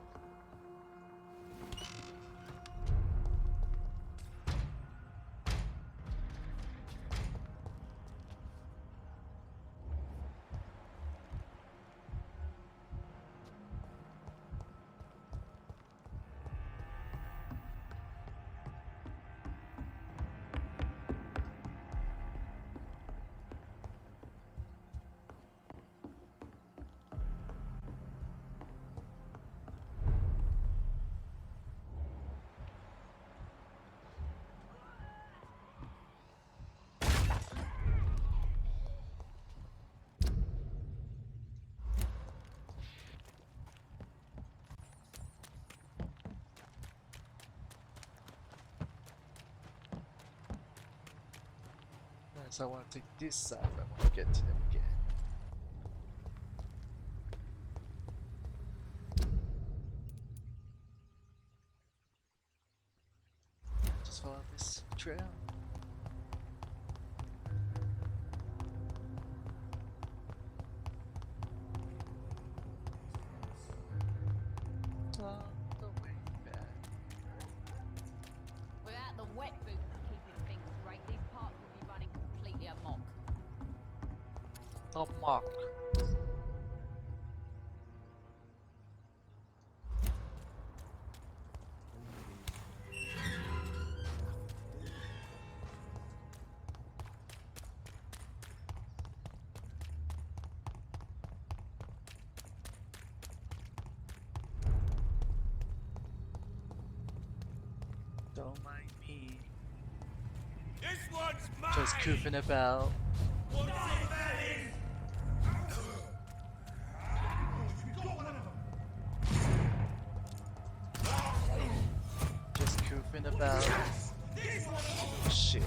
So I want to take this side, I want to get to them again. Just follow this trail. Oh, the way back.
Without the wet boots keeping things straight, these parts would be running completely amok.
Amok. Don't mind me.
This one's mine!
Just goofing about.
What's it, Fanny?
about? Oh, shit.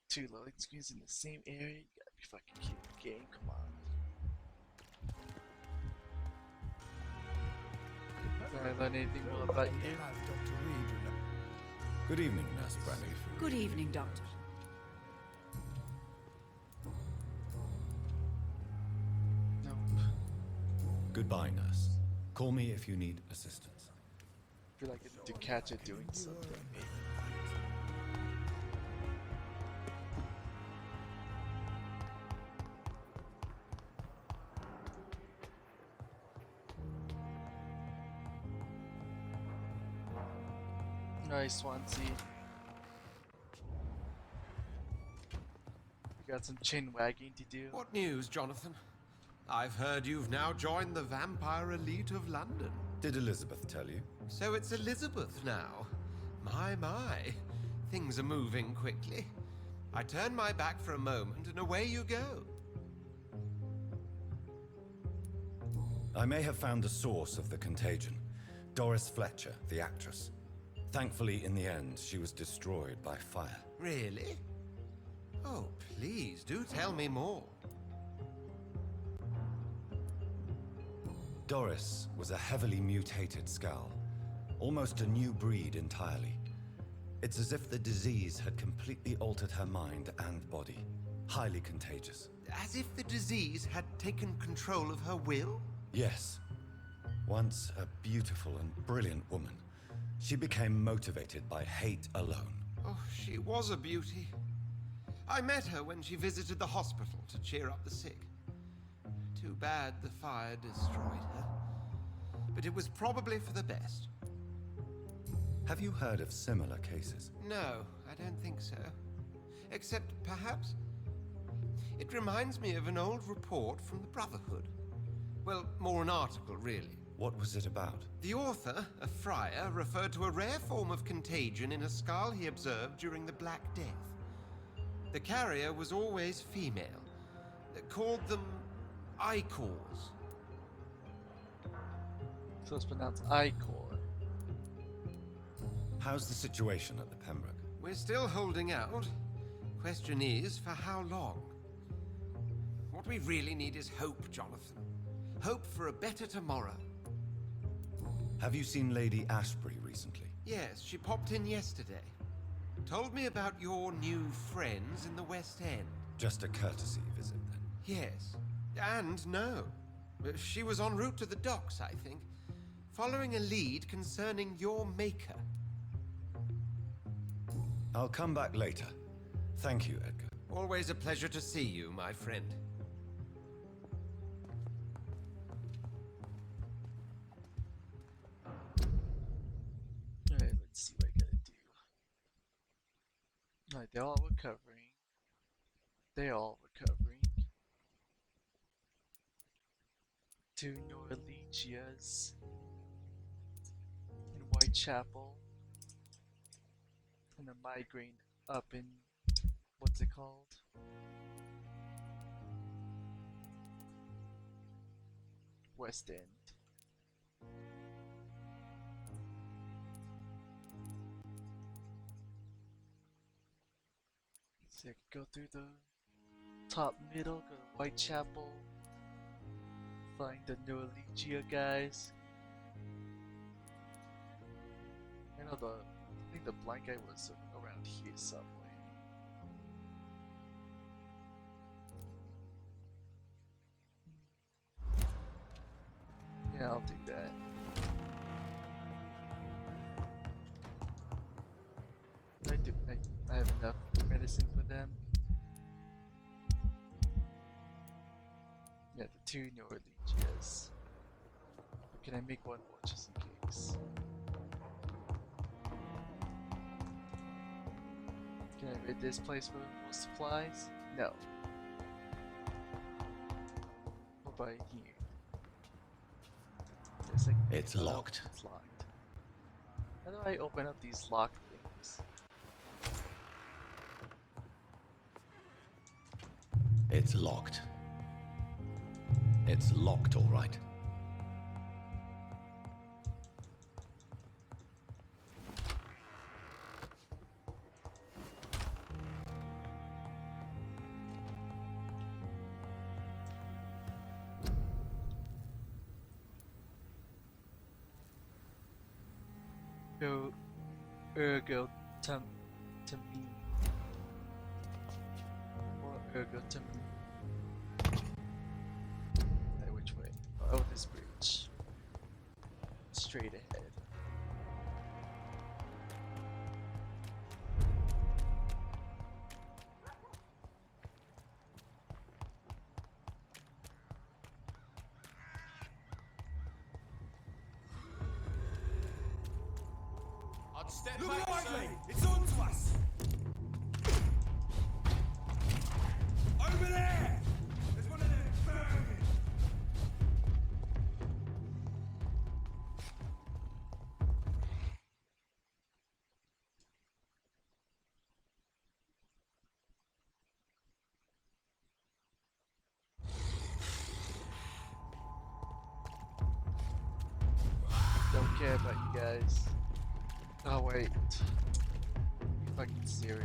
Two loading screens in the same area? You gotta be fucking kidding the game, come on. Did I learn anything more about you?
Good evening, Nurse Brandy.
Good evening, Doctor.
Nope.
Goodbye, Nurse. Call me if you need assistance.
I feel like to catch it doing something. Nice, Swansea. We got some chin wagging to do.
What news, Jonathan? I've heard you've now joined the vampire elite of London.
Did Elizabeth tell you?
So it's Elizabeth now. My. Things are moving quickly. I turn my back for a moment and away you go.
I may have found the source of the contagion. Doris Fletcher, the actress. Thankfully, in the end, she was destroyed by fire.
Really? Oh, please, do tell me more.
Doris was a heavily mutated skull. Almost a new breed entirely. It's as if the disease had completely altered her mind and body. Highly contagious.
As if the disease had taken control of her will?
Yes. Once a beautiful and brilliant woman, she became motivated by hate alone.
Oh, she was a beauty. I met her when she visited the hospital to cheer up the sick. Too bad the fire destroyed her. But it was probably for the best.
Have you heard of similar cases?
No, I don't think so. Except, perhaps, it reminds me of an old report from the Brotherhood. Well, more an article, really.
What was it about?
The author, a friar, referred to a rare form of contagion in a skull he observed during the Black Death. The carrier was always female. They called them Icors.
So it's pronounced Icor.
How's the situation at the Pembroke?
We're still holding out. Question is, for how long? What we really need is hope, Jonathan. Hope for a better tomorrow.
Have you seen Lady Ashbury recently?
Yes, she popped in yesterday. Told me about your new friends in the West End.
Just a courtesy visit, then?
Yes. And no. She was en route to the docks, I think, following a lead concerning your maker.
I'll come back later. Thank you, Edgar.
Always a pleasure to see you, my friend.
Alright, let's see what I gotta do. Alright, they're all recovering. They're all recovering. 2 Norlegias in Whitechapel. And a migraine up in, what's it called? West End. So I can go through the top middle, go to Whitechapel, find the Norlegia guys. I know I think the blind guy was around here somewhere. Yeah, I'll do that. I have enough medicine for them. 2 New Orleans. Can I make one more just in case? Can I raid this place for more supplies? No. What about here? There's like,
It's locked.
It's locked. How do I open up these locked things?
It's locked. It's locked, all right.
Go, ergo, to me. Or ergo to me. Hey, which way? Oh, this bridge. Straight ahead.
Step back, lively! It's on to us! Over there! There's one of them burning!
Don't care about you guys. Oh wait. Fucking cereal.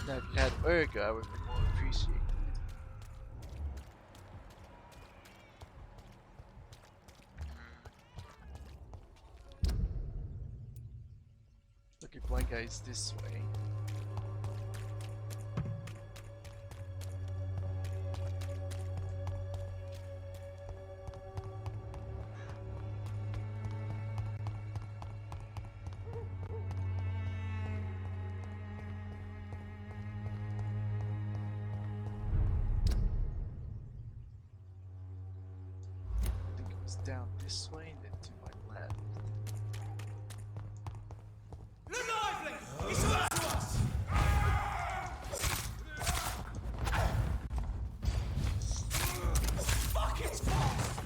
Now if you had Urga, I would be more appreciated. Okay, blind guy's this way. I think it was down this way and then to my left.
It's on to us! Fuck, it's fast!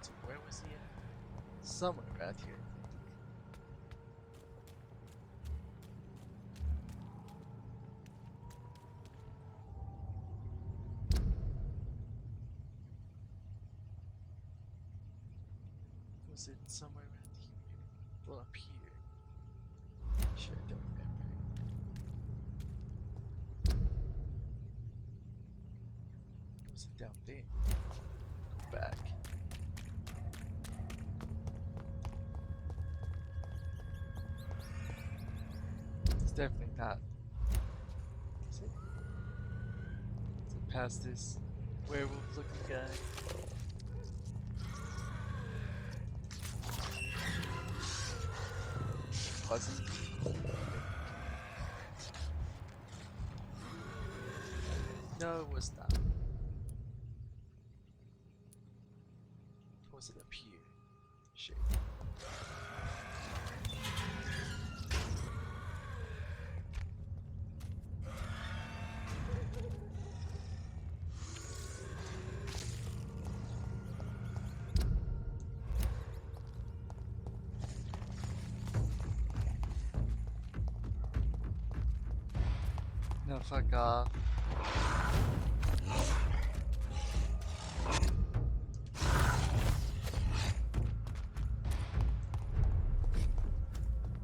So where was he at? Somewhere around here. Was it somewhere around here? Well, up here. Shit, I don't remember. Was it down there? Go back. It's definitely not. Is it? Is it past this werewolf looking guy? Wasn't. No, it was not. Was it up here? Shit. No, fuck off.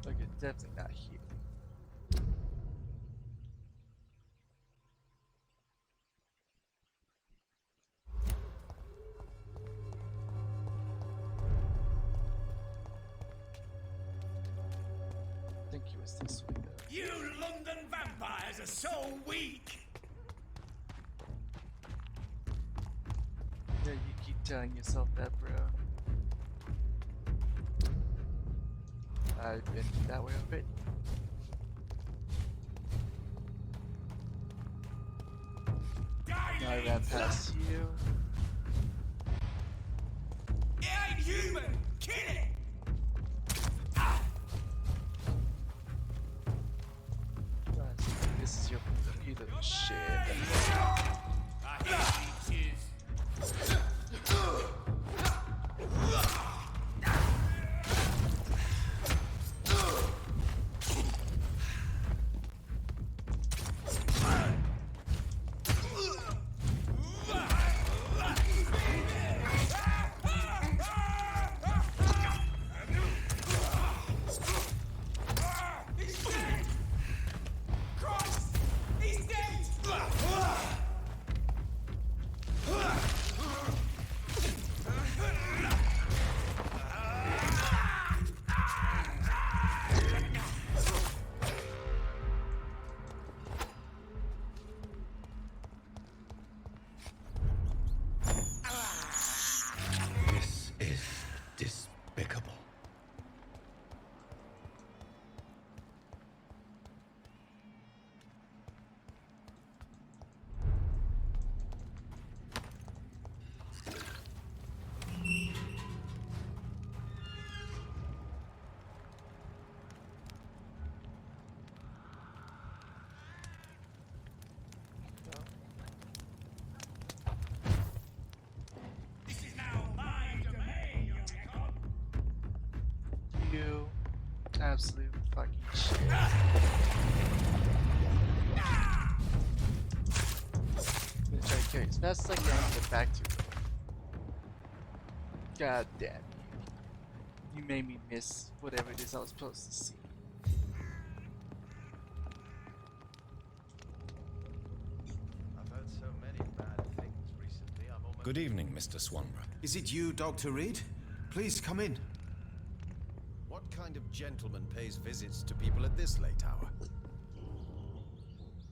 Okay, is this way though?
You London vampires are so weak!
Yeah, you keep telling yourself that, bro. I've been that way already. Now I ran past you.
It ain't human! Kill it!
This is your computer shit.
I hate leeches.
This is despicable.
This is now my domain, young Ekon.
You absolute fucking shit. I'm gonna try to carry as fast as I can and get back to it. God damn you. You made me miss whatever it is I was supposed to see.
I've heard so many bad things recently, I'm almost...
Good evening, Mr. Swanborough.
Is it you, Dr. Reed? Please come in.
What kind of gentleman pays visits to people at this late hour?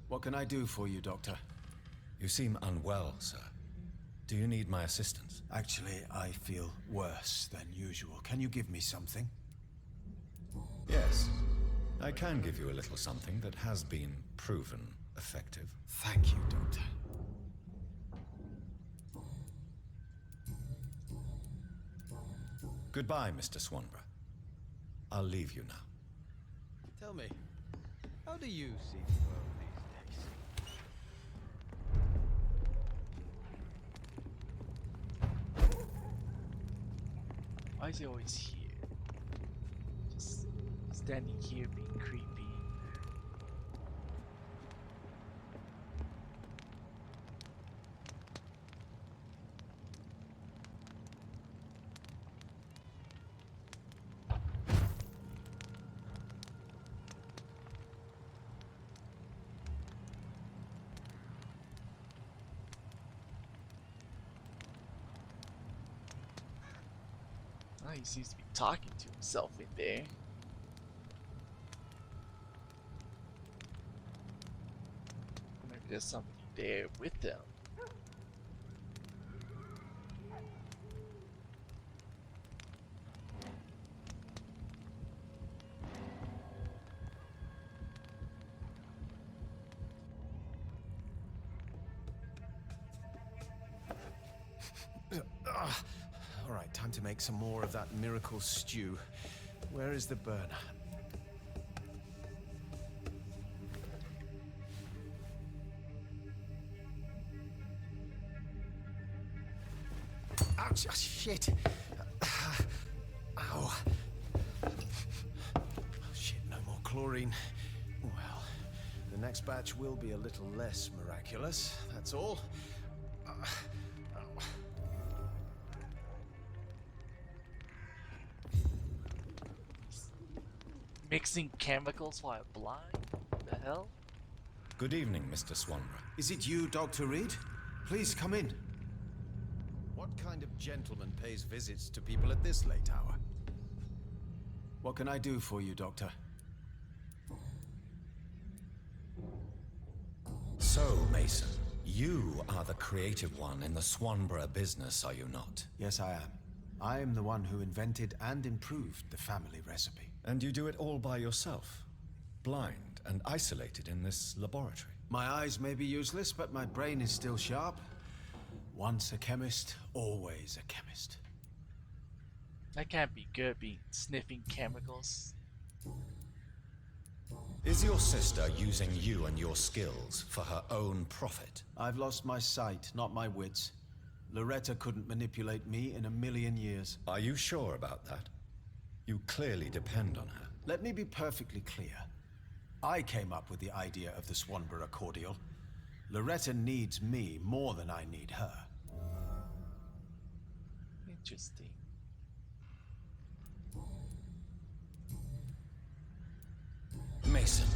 What can I do for you, Doctor?
You seem unwell, sir. Do you need my assistance?
Actually, I feel worse than usual. Can you give me something?
Yes. I can give you a little something that has been proven effective.
Thank you, Doctor.
Goodbye, Mr. Swanborough. I'll leave you now.
Tell me, how do you see the world these days?
Why is he always here? Just standing here being creepy. Oh, he seems to be talking to himself in there. Maybe there's somebody there with them.
All right, time to make some more of that miracle stew. Where is the burner? Ouch! Oh, shit! Ow! Oh, shit! No more chlorine. Well, the next batch will be a little less miraculous. That's all.
Mixing chemicals while blind? What the hell?
Good evening, Mr. Swanborough.
Is it you, Dr. Reed? Please come in.
What kind of gentleman pays visits to people at this late hour?
What can I do for you, Doctor?
So, Mason, you are the creative one in the Swanborough business, are you not?
Yes, I am. I am the one who invented and improved the family recipe.
And you do it all by yourself? Blind and isolated in this laboratory?
My eyes may be useless, but my brain is still sharp. Once a chemist, always a chemist.
That can't be good, being sniffing chemicals.
Is your sister using you and your skills for her own profit?
I've lost my sight, not my wits. Loretta couldn't manipulate me in a million years.
Are you sure about that? You clearly depend on her.
Let me be perfectly clear. I came up with the idea of the Swanborough cordial. Loretta needs me more than I need her.
Interesting.
Mason,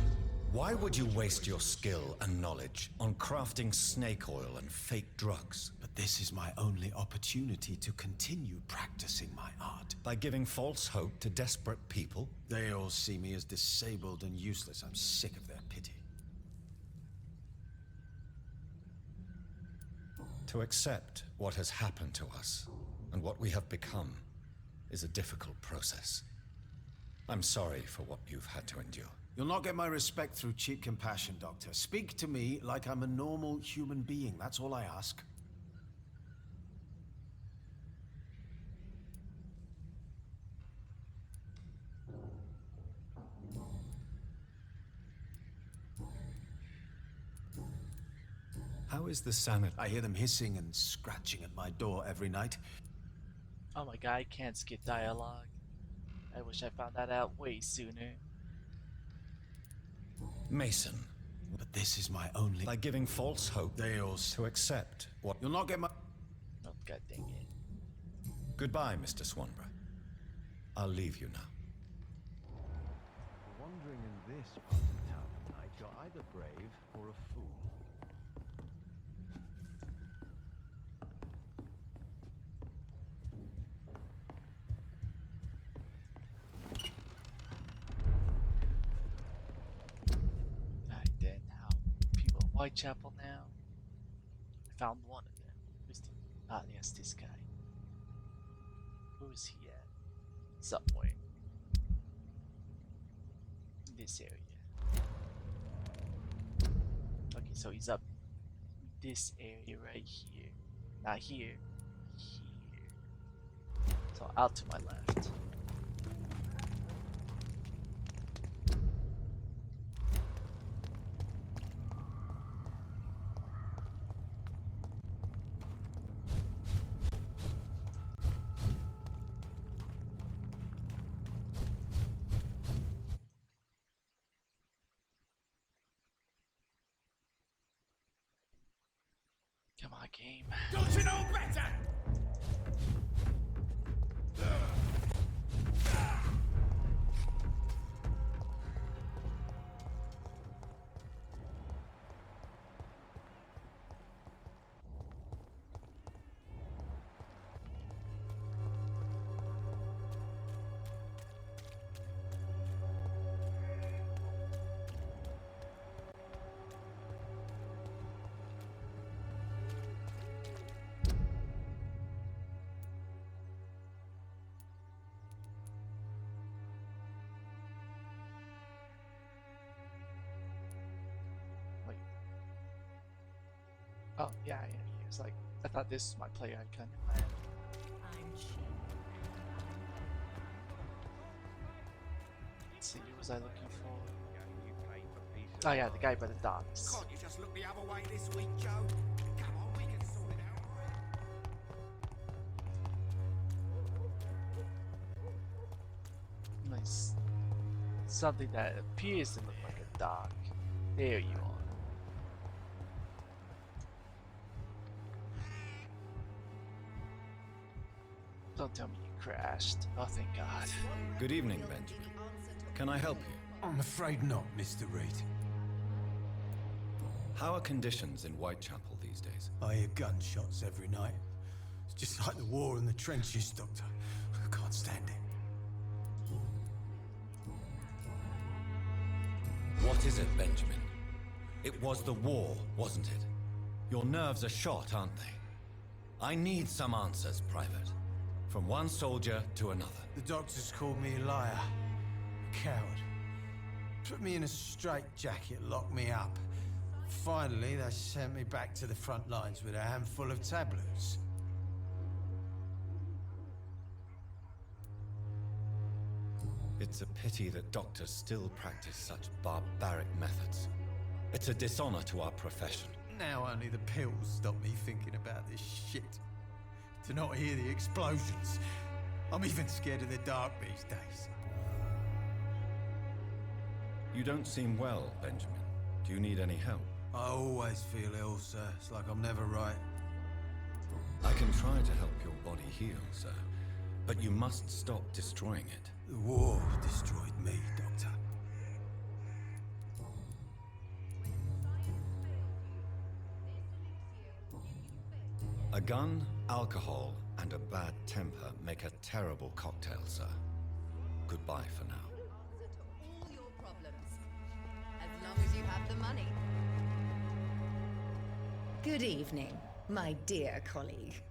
why would you waste your skill and knowledge on crafting snake oil and fake drugs?
But this is my only opportunity to continue practicing my art.
By giving false hope to desperate people?
They all see me as disabled and useless. I'm sick of their pity.
To accept what has happened to us and what we have become is a difficult process. I'm sorry for what you've had to endure.
You'll not get my respect through cheap compassion, Doctor. Speak to me like I'm a normal human being. That's all I ask.
How is the sanity?
I hear them hissing and scratching at my door every night.
Oh my god, I can't skip dialogue. I wish I found that out way sooner.
Mason.
But this is my only...
By giving false hope to accept what...
You'll not get my...
Oh, god dang it.
Goodbye, Mr. Swanborough. I'll leave you now.
Wandering in this part of town tonight, you're either brave or a fool.
Whitechapel now. I found one of them. Who's the... Ah, yes, this guy. Who is he at? Somewhere. In this area. Okay, so he's up in this area right here. Not here. Here. So out to my left. Come on, game.
Don't you know better?
Oh, yeah, it's like, I thought this was my play icon. Let's see, who was I looking for? Oh yeah, the guy by the docks.
Can't you just look the other way this week, Joe? Come on, we can sort it out.
Nice. Something that appears to look like a dock. There you are. Don't tell me you crashed. Oh, thank God.
Good evening, Benjamin. Can I help you?
I'm afraid not, Mr. Reed.
How are conditions in Whitechapel these days?
I hear gunshots every night. It's just like the war in the trenches, Doctor. I can't stand it.
What is it, Benjamin? It was the war, wasn't it? Your nerves are shot, aren't they? I need some answers, Private. From one soldier to another.
The doctors called me a liar. A coward. Put me in a straitjacket, locked me up. Finally, they sent me back to the front lines with a handful of tablets.
It's a pity that doctors still practice such barbaric methods. It's a dishonor to our profession.
Now only the pills stop me thinking about this shit. To not hear the explosions. I'm even scared of the dark these days.
You don't seem well, Benjamin. Do you need any help?
I always feel ill, sir. It's like I'm never right.
I can try to help your body heal, sir. But you must stop destroying it.
The war destroyed me, Doctor.
A gun, alcohol, and a bad temper make a terrible cocktail, sir. Goodbye for now.
All your problems. As long as you have the money.
Good evening, my dear colleague.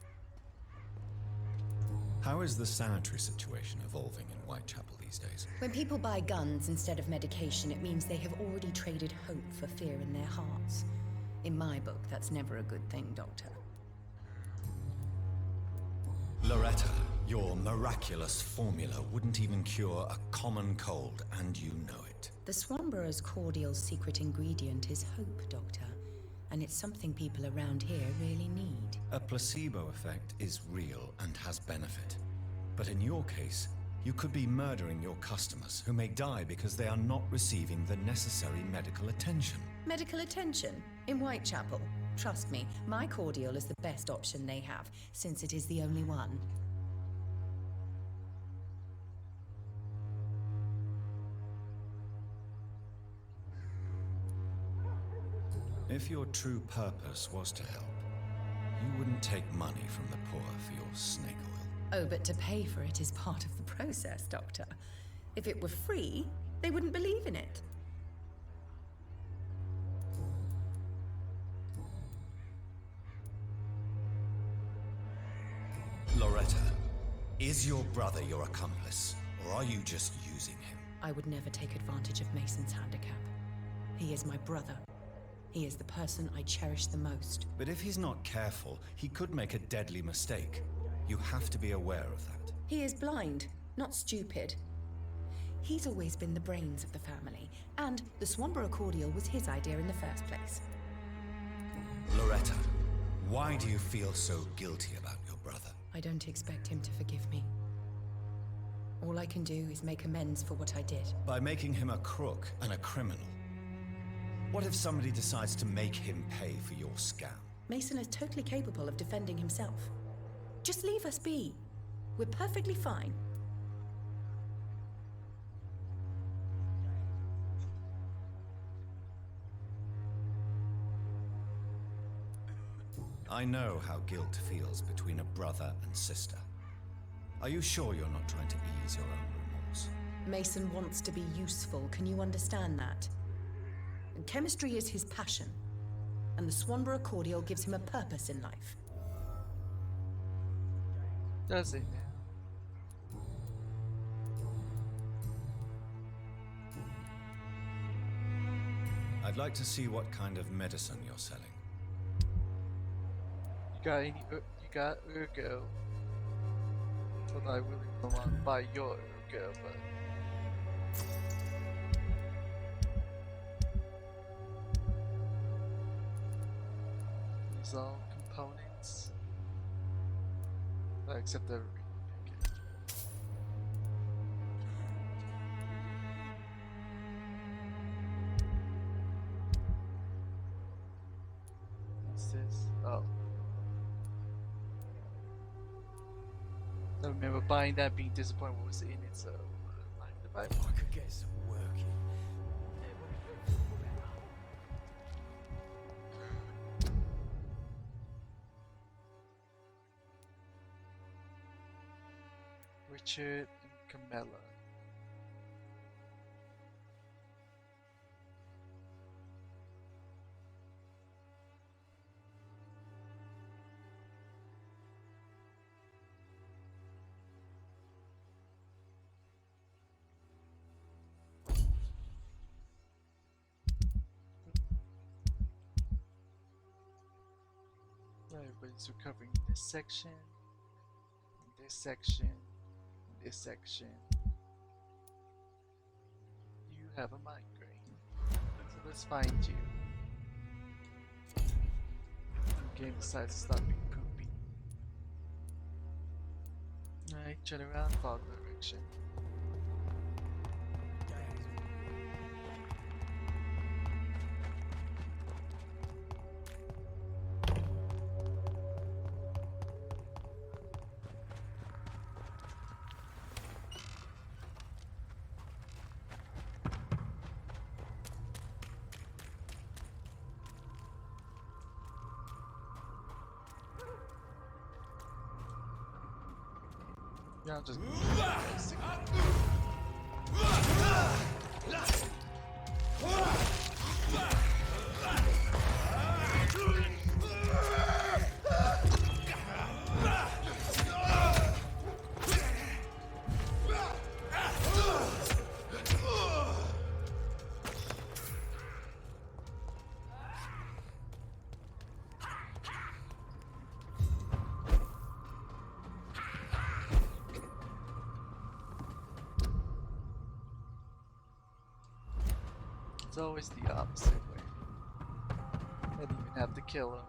How is the sanitary situation evolving in Whitechapel these days?
When people buy guns instead of medication, it means they have already traded hope for fear in their hearts. In my book, that's never a good thing, Doctor.
Loretta, your miraculous formula wouldn't even cure a common cold, and you know it.
The Swanborough's cordial's secret ingredient is hope, Doctor. And it's something people around here really need.
A placebo effect is real and has benefit. But in your case, you could be murdering your customers who may die because they are not receiving the necessary medical attention.
Medical attention? In Whitechapel? Trust me, my cordial is the best option they have, since it is the only one.
If your true purpose was to help, you wouldn't take money from the poor for your snake oil.
Oh, but to pay for it is part of the process, Doctor. If it were free, they wouldn't believe in it.
Loretta, is your brother your accomplice, or are you just using him?
I would never take advantage of Mason's handicap. He is my brother. He is the person I cherish the most.
But if he's not careful, he could make a deadly mistake. You have to be aware of that.
He is blind, not stupid. He's always been the brains of the family, and the Swanborough cordial was his idea in the first place.
Loretta, why do you feel so guilty about your brother?
I don't expect him to forgive me. All I can do is make amends for what I did.
By making him a crook and a criminal. What if somebody decides to make him pay for your scam?
Mason is totally capable of defending himself. Just leave us be. We're perfectly fine.
I know how guilt feels between a brother and sister. Are you sure you're not trying to ease your own remorse?
Mason wants to be useful. Can you understand that? And chemistry is his passion. And the Swanborough cordial gives him a purpose in life.
Does it now?
I'd like to see what kind of medicine you're selling.
You got Urgo. But I really don't want to buy your Urgo, but... These all components. Except the... Okay. What's this? Oh. I remember buying that, being disappointed what was in it, so if I
could get some work in.
Richard and Camilla. Everybody's recovering in this section, in this section, in this section. You have a migraine, so let's find you. The game decides to stop being poopy. Alright, turn around, follow the direction. Yeah, I'm just It's always the opposite way. I didn't even have to kill him.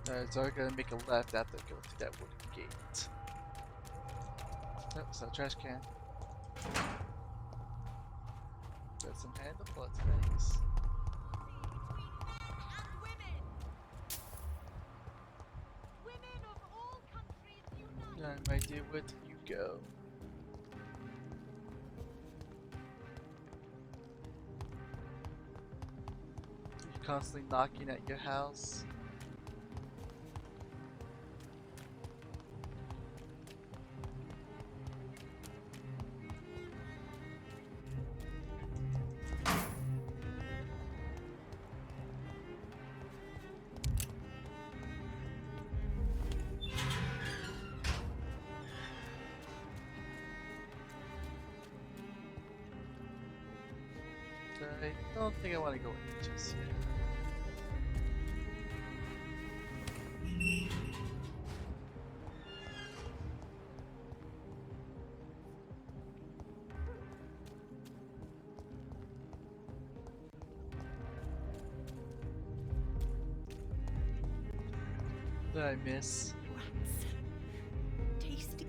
Alright, so we're gonna make a left after I go through that wooden gate. Oh, it's a trash can. Got some handle blood things. Alright, my dear, where do you go? You're constantly knocking at your house. I don't think I want to go in just yet. Did I miss?
Tasty.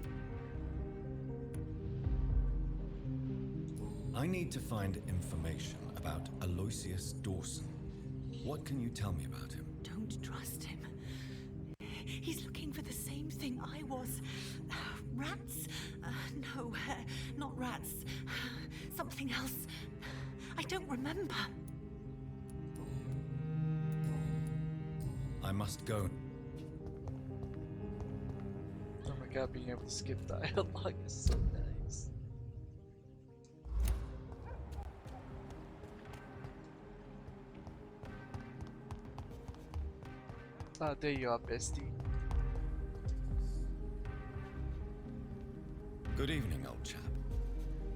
I need to find information about Aloysius Dawson. What can you tell me about him?
Don't trust him. He's looking for the same thing I was. Rats? No, not rats. Something else. I don't remember.
I must go.
Oh my god, being able to skip dialogue is so nice. Ah, there you are, bestie.
Good evening, old chap.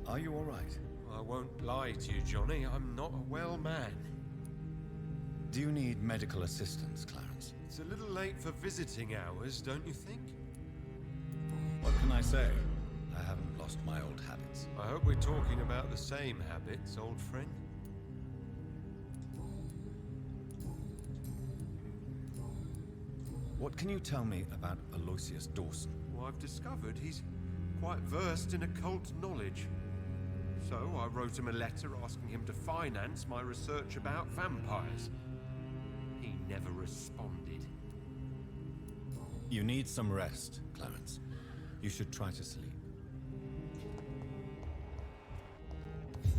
Are you alright?
I won't lie to you, Johnny. I'm not a well man.
Do you need medical assistance, Clarence?
It's a little late for visiting hours, don't you think?
What can I say? I haven't lost my old habits.
I hope we're talking about the same habits, old friend.
What can you tell me about Aloysius Dawson?
Well, I've discovered he's quite versed in occult knowledge. So I wrote him a letter asking him to finance my research about vampires. He never responded.
You need some rest, Clarence. You should try to sleep.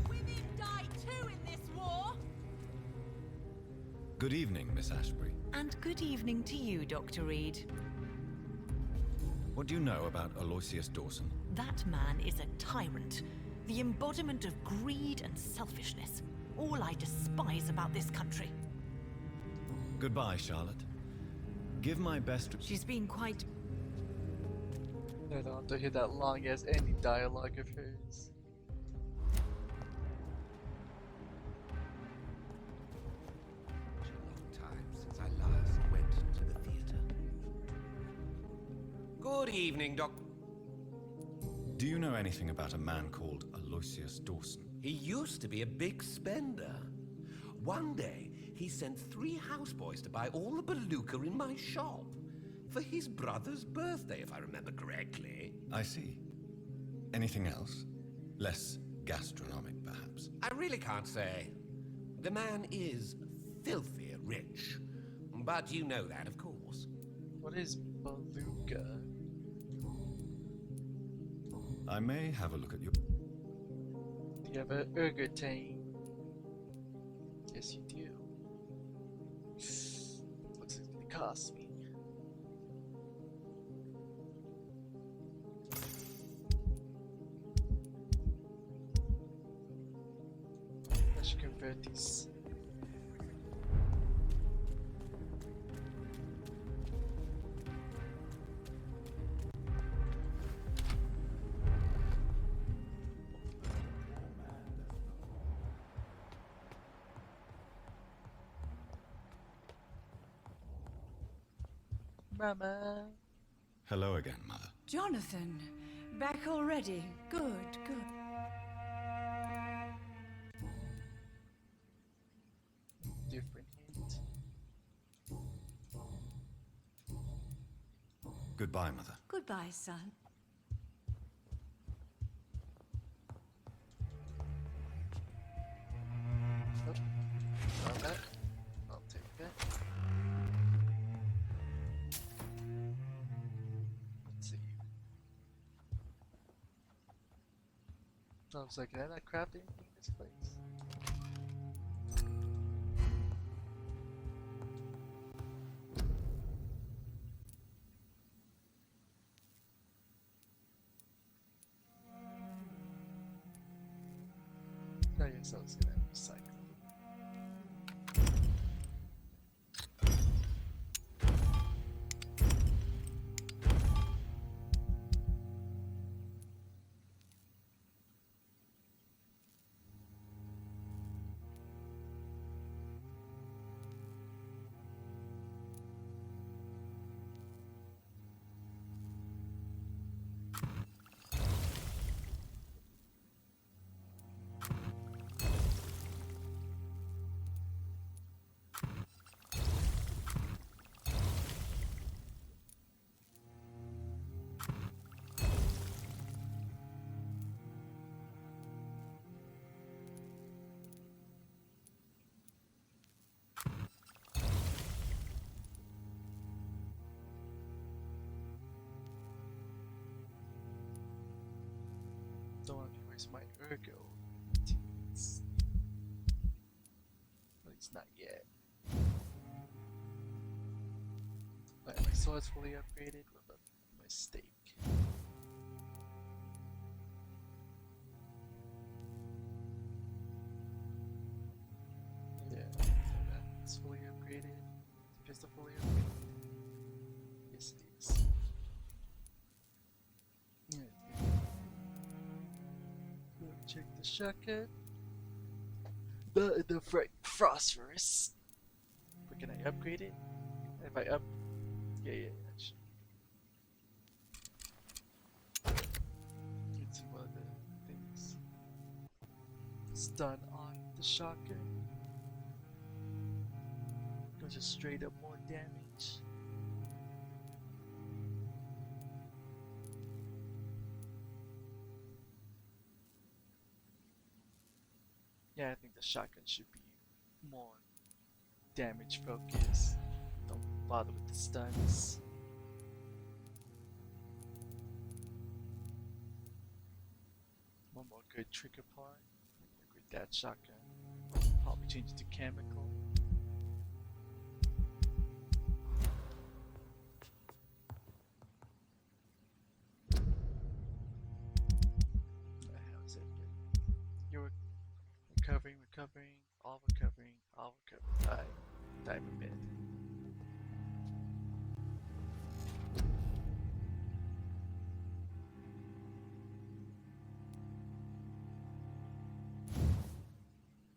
Women die too in this war!
Good evening, Miss Ashbury.
And good evening to you, Dr. Reed.
What do you know about Aloysius Dawson?
That man is a tyrant. The embodiment of greed and selfishness. All I despise about this country.
Goodbye, Charlotte. Give my best to...
She's been quite...
I don't have to hear that long as any dialogue of hers.
evening, Doc.
Do you know anything about a man called Aloysius Dawson?
He used to be a big spender. One day, he sent 3 houseboys to buy all the beluga in my shop. For his brother's birthday, if I remember correctly.
I see. Anything else? Less gastronomic, perhaps?
I really can't say. The man is filthy rich. But you know that, of course.
What is beluga?
I may have a look at your...
Do you have an ergotane? Yes, you do. What's it gonna cost me? I should convert these. Mama.
Hello again, Mother.
Jonathan, back already. Good, good.
Different hint.
Goodbye, Mother.
Goodbye, son.
Not that. I'll take that. Let's see. I was like, can I not craft anything in this place? I guess I was gonna recycle. Don't want to waste my ergo. Teens. At least not yet. Alright, my sword's fully upgraded with a mistake. Yeah, that's fully upgraded. Pistol fully upgraded. Yes, it is. Yeah. Check the shotgun. The phosphorus. But can I upgrade it? If I yeah, actually. Let's see one of the things. Stun on the shotgun. Goes just straight up more damage. Yeah, I think the shotgun should be more damage focused. Don't bother with the stuns. One more good trigger part. Upgrade that shotgun. Probably change it to chemical. How is it? You're recovering, all recovering. Dive a bit.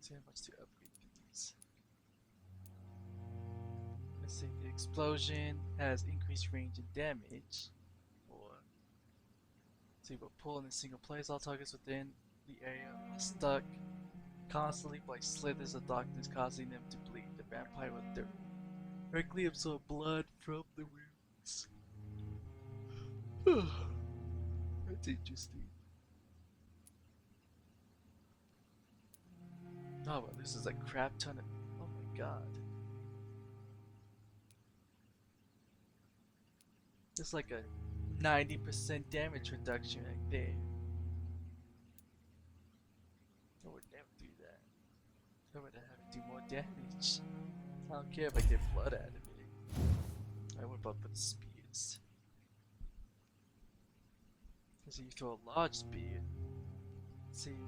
See how much to upgrade these. Let's see, the explosion has increased range and damage for See, we're pulling in single place. All targets within the area are stuck constantly by slithers of darkness, causing them to bleed. The vampire will directly absorb blood from the wounds. That's interesting. Oh, well, this is a crap ton of. Oh my god. It's like a 90% damage reduction right there. I would never do that. I would have to do more damage. I don't care if I get blood out of it. I would about for the spears. Because if you throw a large spear, see,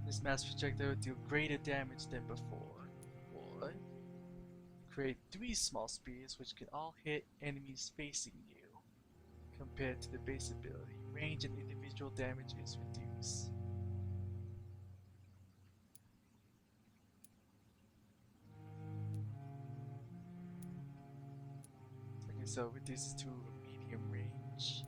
this mass projectile will do greater damage than before. Or create 3 small spears which can all hit enemies facing you. Compared to the base ability, range and individual damage is reduced. Okay, so it reduces to a medium range.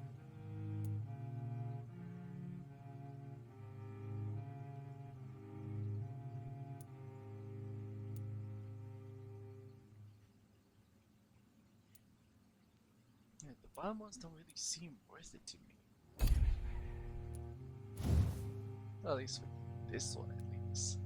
Yeah, the bottom ones don't really seem worth it to me. Well, at least for this one, at least.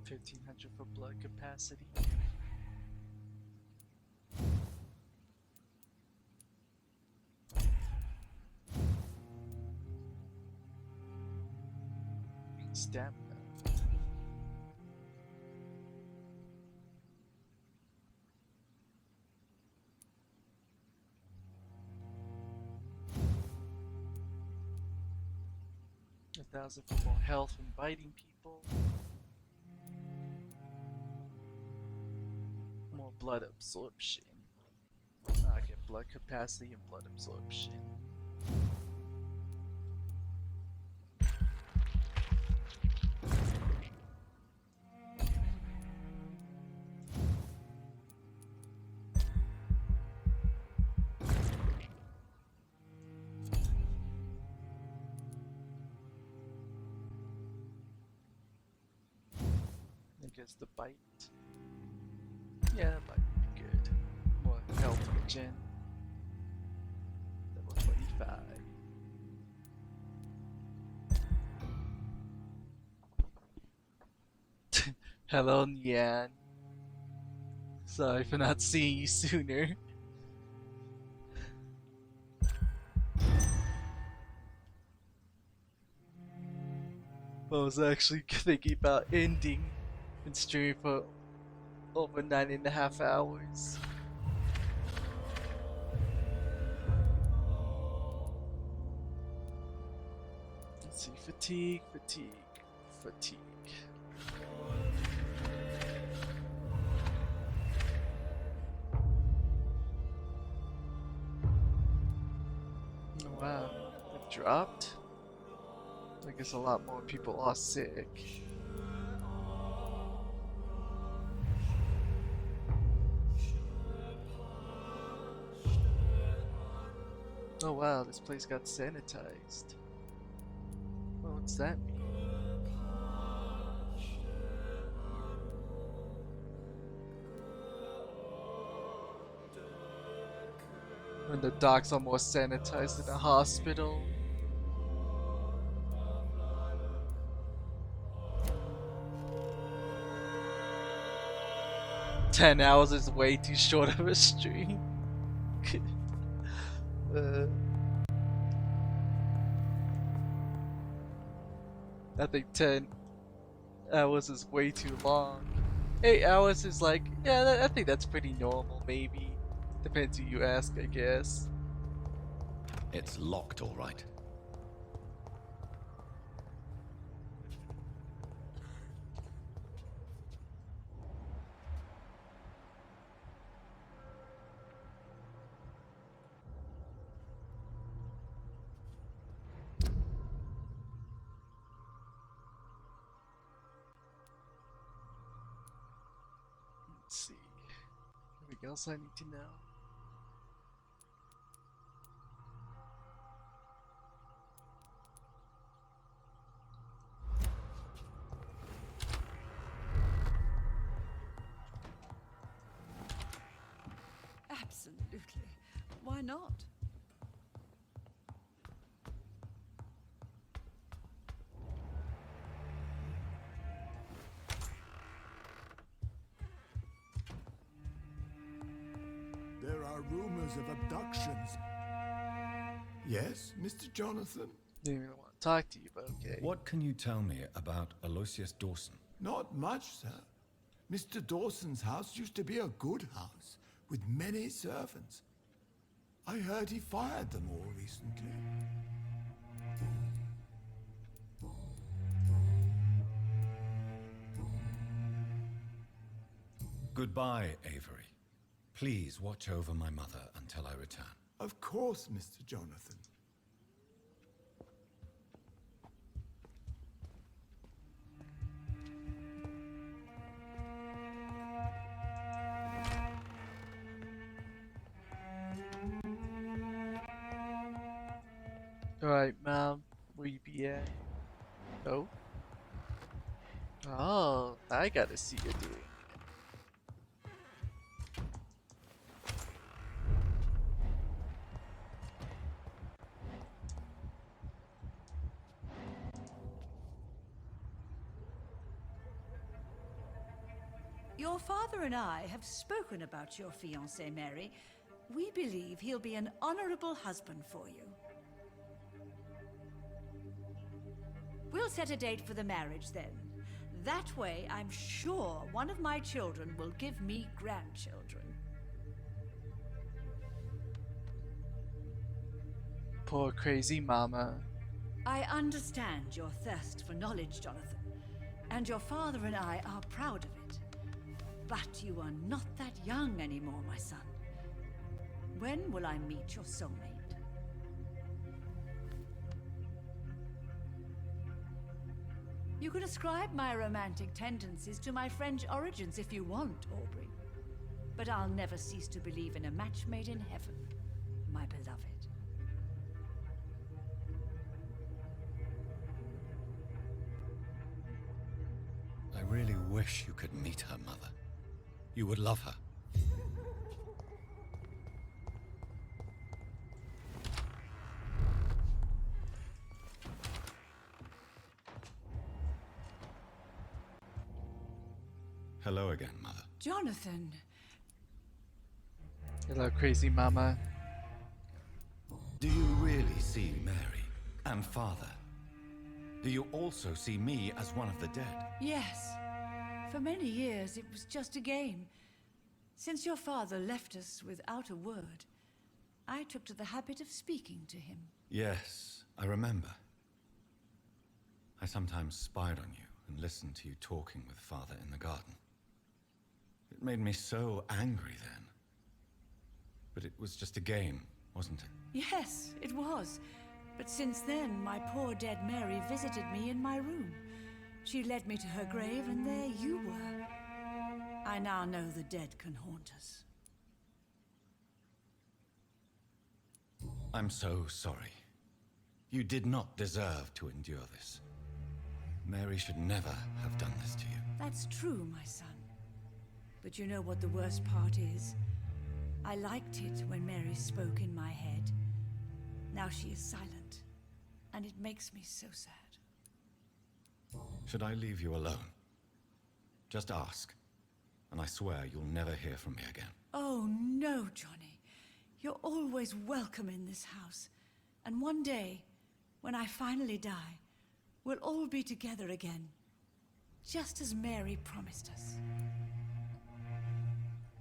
$1,500 for blood capacity. Stamina. $1,000 for more health from biting people. More blood absorption. I get blood capacity and blood absorption. I guess the bite. Yeah, that might be good. More health regen. Level 25. Hello, Nyan. Sorry for not seeing you sooner. I was actually thinking about ending and streaming for over 9.5 hours. Let's see, fatigue, fatigue, fatigue. Oh, wow, it dropped? I guess a lot more people are sick. Oh wow, this place got sanitized. Well, what's that mean? When the docks are more sanitized than a hospital. "10 hours is way too short of a stream." I think 10 hours is way too long. 8 hours is like, yeah, I think that's pretty normal, maybe. Depends who you ask, I guess.
It's locked, all right.
else I need to know?
Absolutely. Why not?
There are rumors of abductions. Yes, Mr. Jonathan?
Didn't even want to talk to you, but okay.
What can you tell me about Aloysius Dawson? Not much, sir. Mr. Dawson's house used to be a good house, with many servants. I heard he fired them all recently. Goodbye, Avery. Please watch over my mother until I return. Of course, Mr. Jonathan.
Alright, Mom, where you be at? Oh? Oh, I gotta see you doing it.
Your father and I have spoken about your fiancé, Mary. We believe he'll be an honorable husband for you. We'll set a date for the marriage then. That way, I'm sure one of my children will give me grandchildren.
Poor crazy mama.
I understand your thirst for knowledge, Jonathan, and your father and I are proud of it. But you are not that young anymore, my son. When will I meet your soulmate? You can ascribe my romantic tendencies to my French origins if you want, Aubrey. But I'll never cease to believe in a match made in heaven, my beloved.
I really wish you could meet her, Mother. You would love her. Hello again, Mother.
Jonathan.
Hello, crazy mama.
Do you really see Mary and Father? Do you also see me as one of the dead?
Yes. For many years, it was just a game. Since your father left us without a word, I took to the habit of speaking to him.
Yes, I remember. I sometimes spied on you and listened to you talking with Father in the garden. It made me so angry then. But it was just a game, wasn't it?
Yes, it was. But since then, my poor dead Mary visited me in my room. She led me to her grave, and there you were. I now know the dead can haunt us.
I'm so sorry. You did not deserve to endure this. Mary should never have done this to you.
That's true, my son. But you know what the worst part is? I liked it when Mary spoke in my head. Now she is silent, and it makes me so sad.
Should I leave you alone? Just ask, and I swear you'll never hear from me again.
Oh, no, Johnny. You're always welcome in this house. And one day, when I finally die, we'll all be together again. Just as Mary promised us.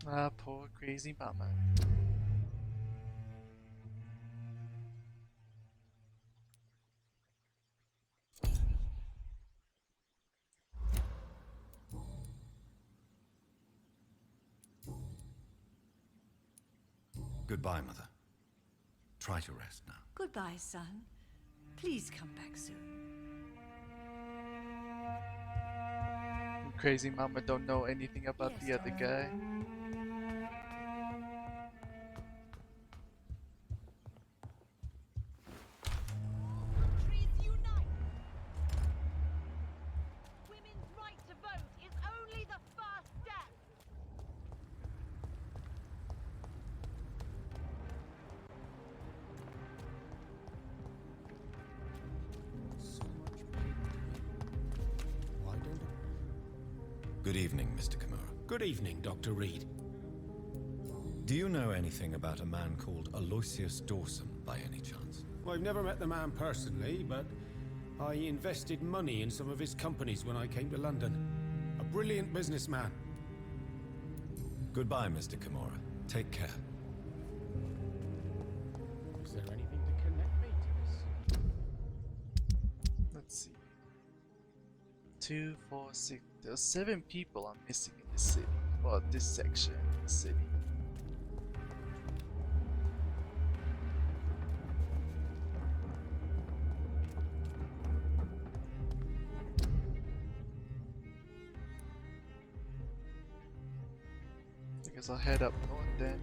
Ah, poor crazy mama.
Goodbye, Mother. Try to rest now.
Goodbye, son. Please come back soon.
Crazy mama don't know anything about the other guy.
Good evening, Mr. Kimura.
Good evening, Dr. Reed.
Do you know anything about a man called Aloysius Dawson, by any chance?
Well, I've never met the man personally, but I invested money in some of his companies when I came to London. A brilliant businessman.
Goodbye, Mr. Kimura. Take care.
Is there anything to connect me to this?
Let's see. 2, 4, 6. There's 7 people I'm missing in this city. Well, this section of the city. I guess I'll head up north then.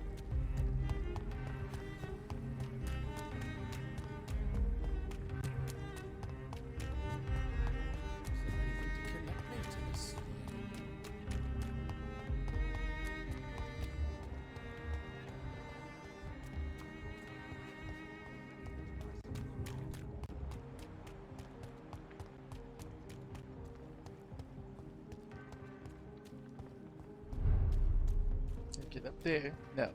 Get up there? No.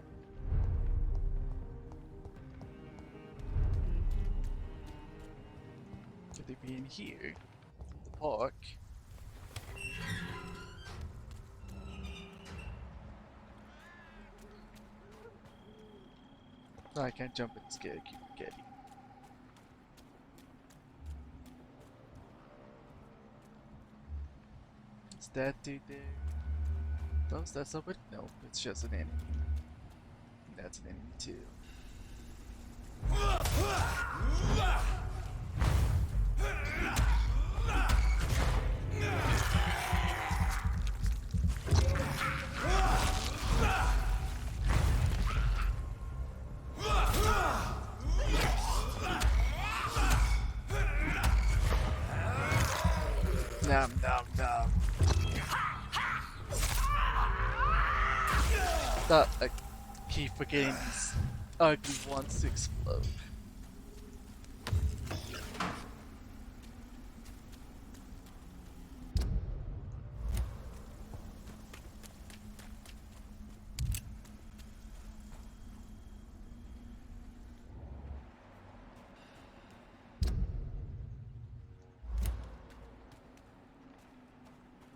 Could they be in here? The park? No, I can't jump in this gate, I keep forgetting. Is that dude there? Oh, is that somebody? No, it's just an enemy. That's an enemy too. Nom nom nom. I keep forgetting these ugly ones to explode.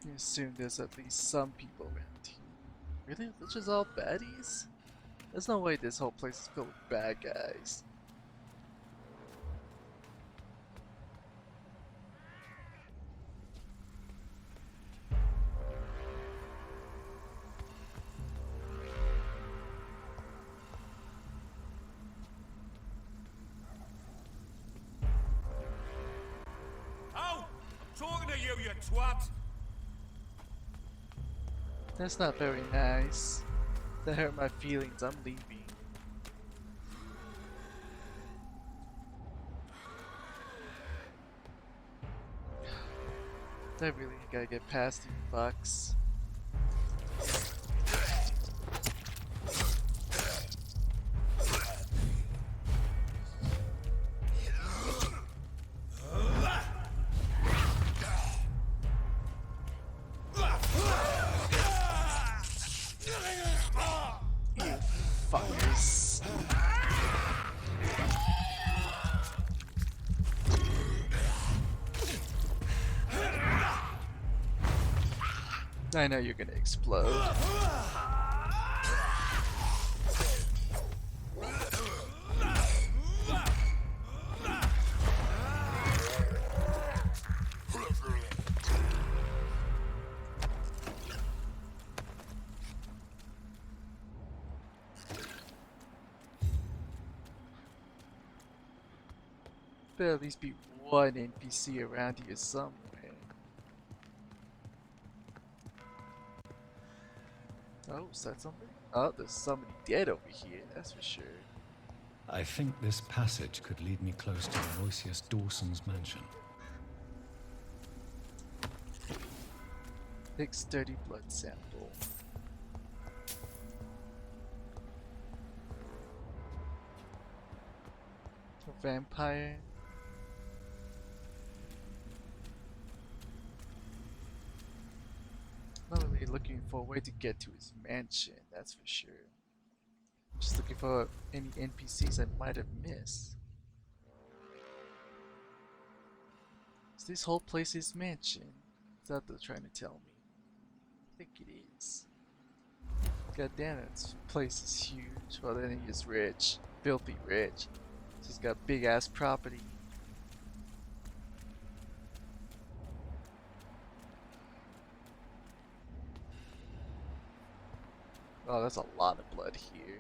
I assume there's at least some people around here. Really? They're just all baddies? There's no way this whole place is filled with bad guys.
Oh! I'm talking to you, you twat!
That's not very nice. That hurt my feelings. I'm leaving. I really gotta get past these fucks. I know you're gonna explode. Better at least be one NPC around here somewhere. Oh, is that somebody? Oh, there's somebody dead over here, that's for sure.
I think this passage could lead me close to Aloysius Dawson's mansion.
Big sturdy blood sample. A vampire. Not really looking for a way to get to his mansion, that's for sure. Just looking for any NPCs I might have missed. Is this whole place his mansion? Is that what they're trying to tell me? I think it is. God damn it, this place is huge. Well, then he is rich. Filthy rich. So he's got big ass property. Oh, that's a lot of blood here.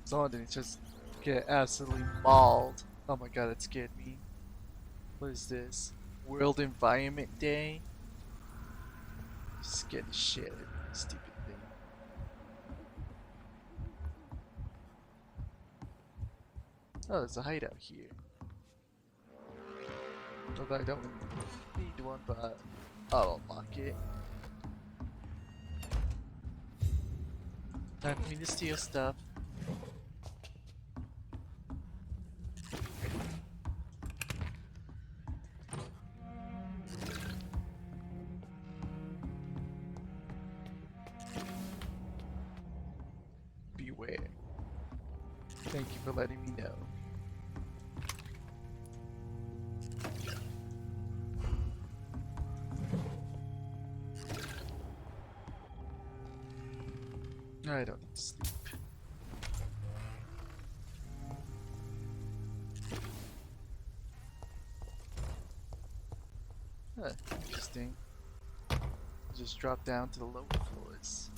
Someone didn't just get absolutely mauled. Oh my god, that scared me. What is this? World Environment Day? Scared the shit out of me, stupid thing. Oh, there's a hideout here. Although I don't need one, but I'll unlock it. Time for me to steal stuff. Beware. Thank you for letting me know. I don't need to sleep. Huh, interesting. Just drop down to the lower floors.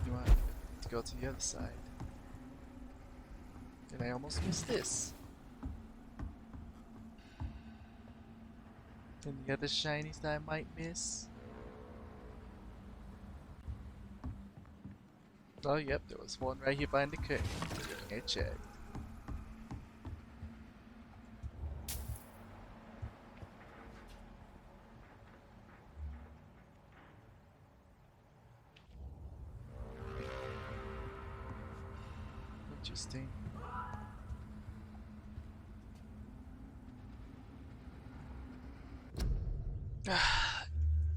You want to go to the other side. And I almost missed this. Any other shinies that I might miss? Oh, yep, there was one right here behind the curtain. Getting a check. Interesting.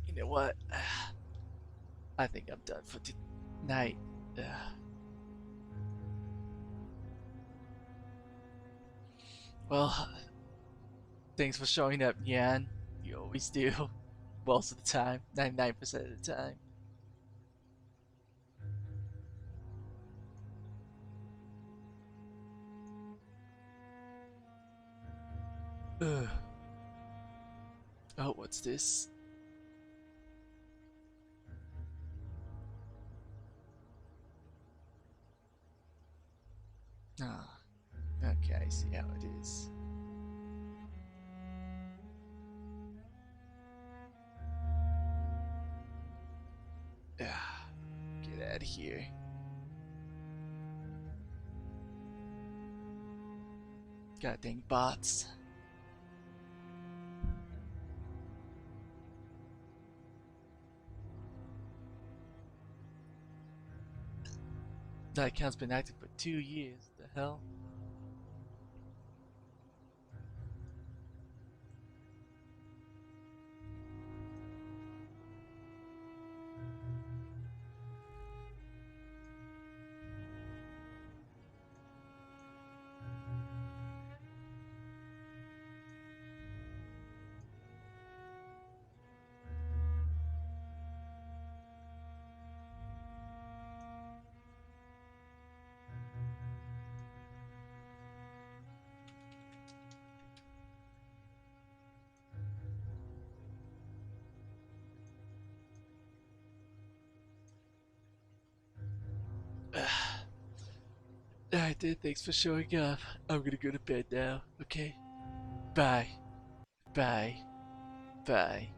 You know what? I think I'm done for tonight. Well, thanks for showing up, Yan. You always do. Most of the time. 99% of the time. Ugh. Oh, what's this? Ah, okay, I see how it is. Get out of here. God dang bots. That account's been active for 2 years. The hell? Alright then, thanks for showing up. I'm gonna go to bed now, okay? Bye. Bye. Bye.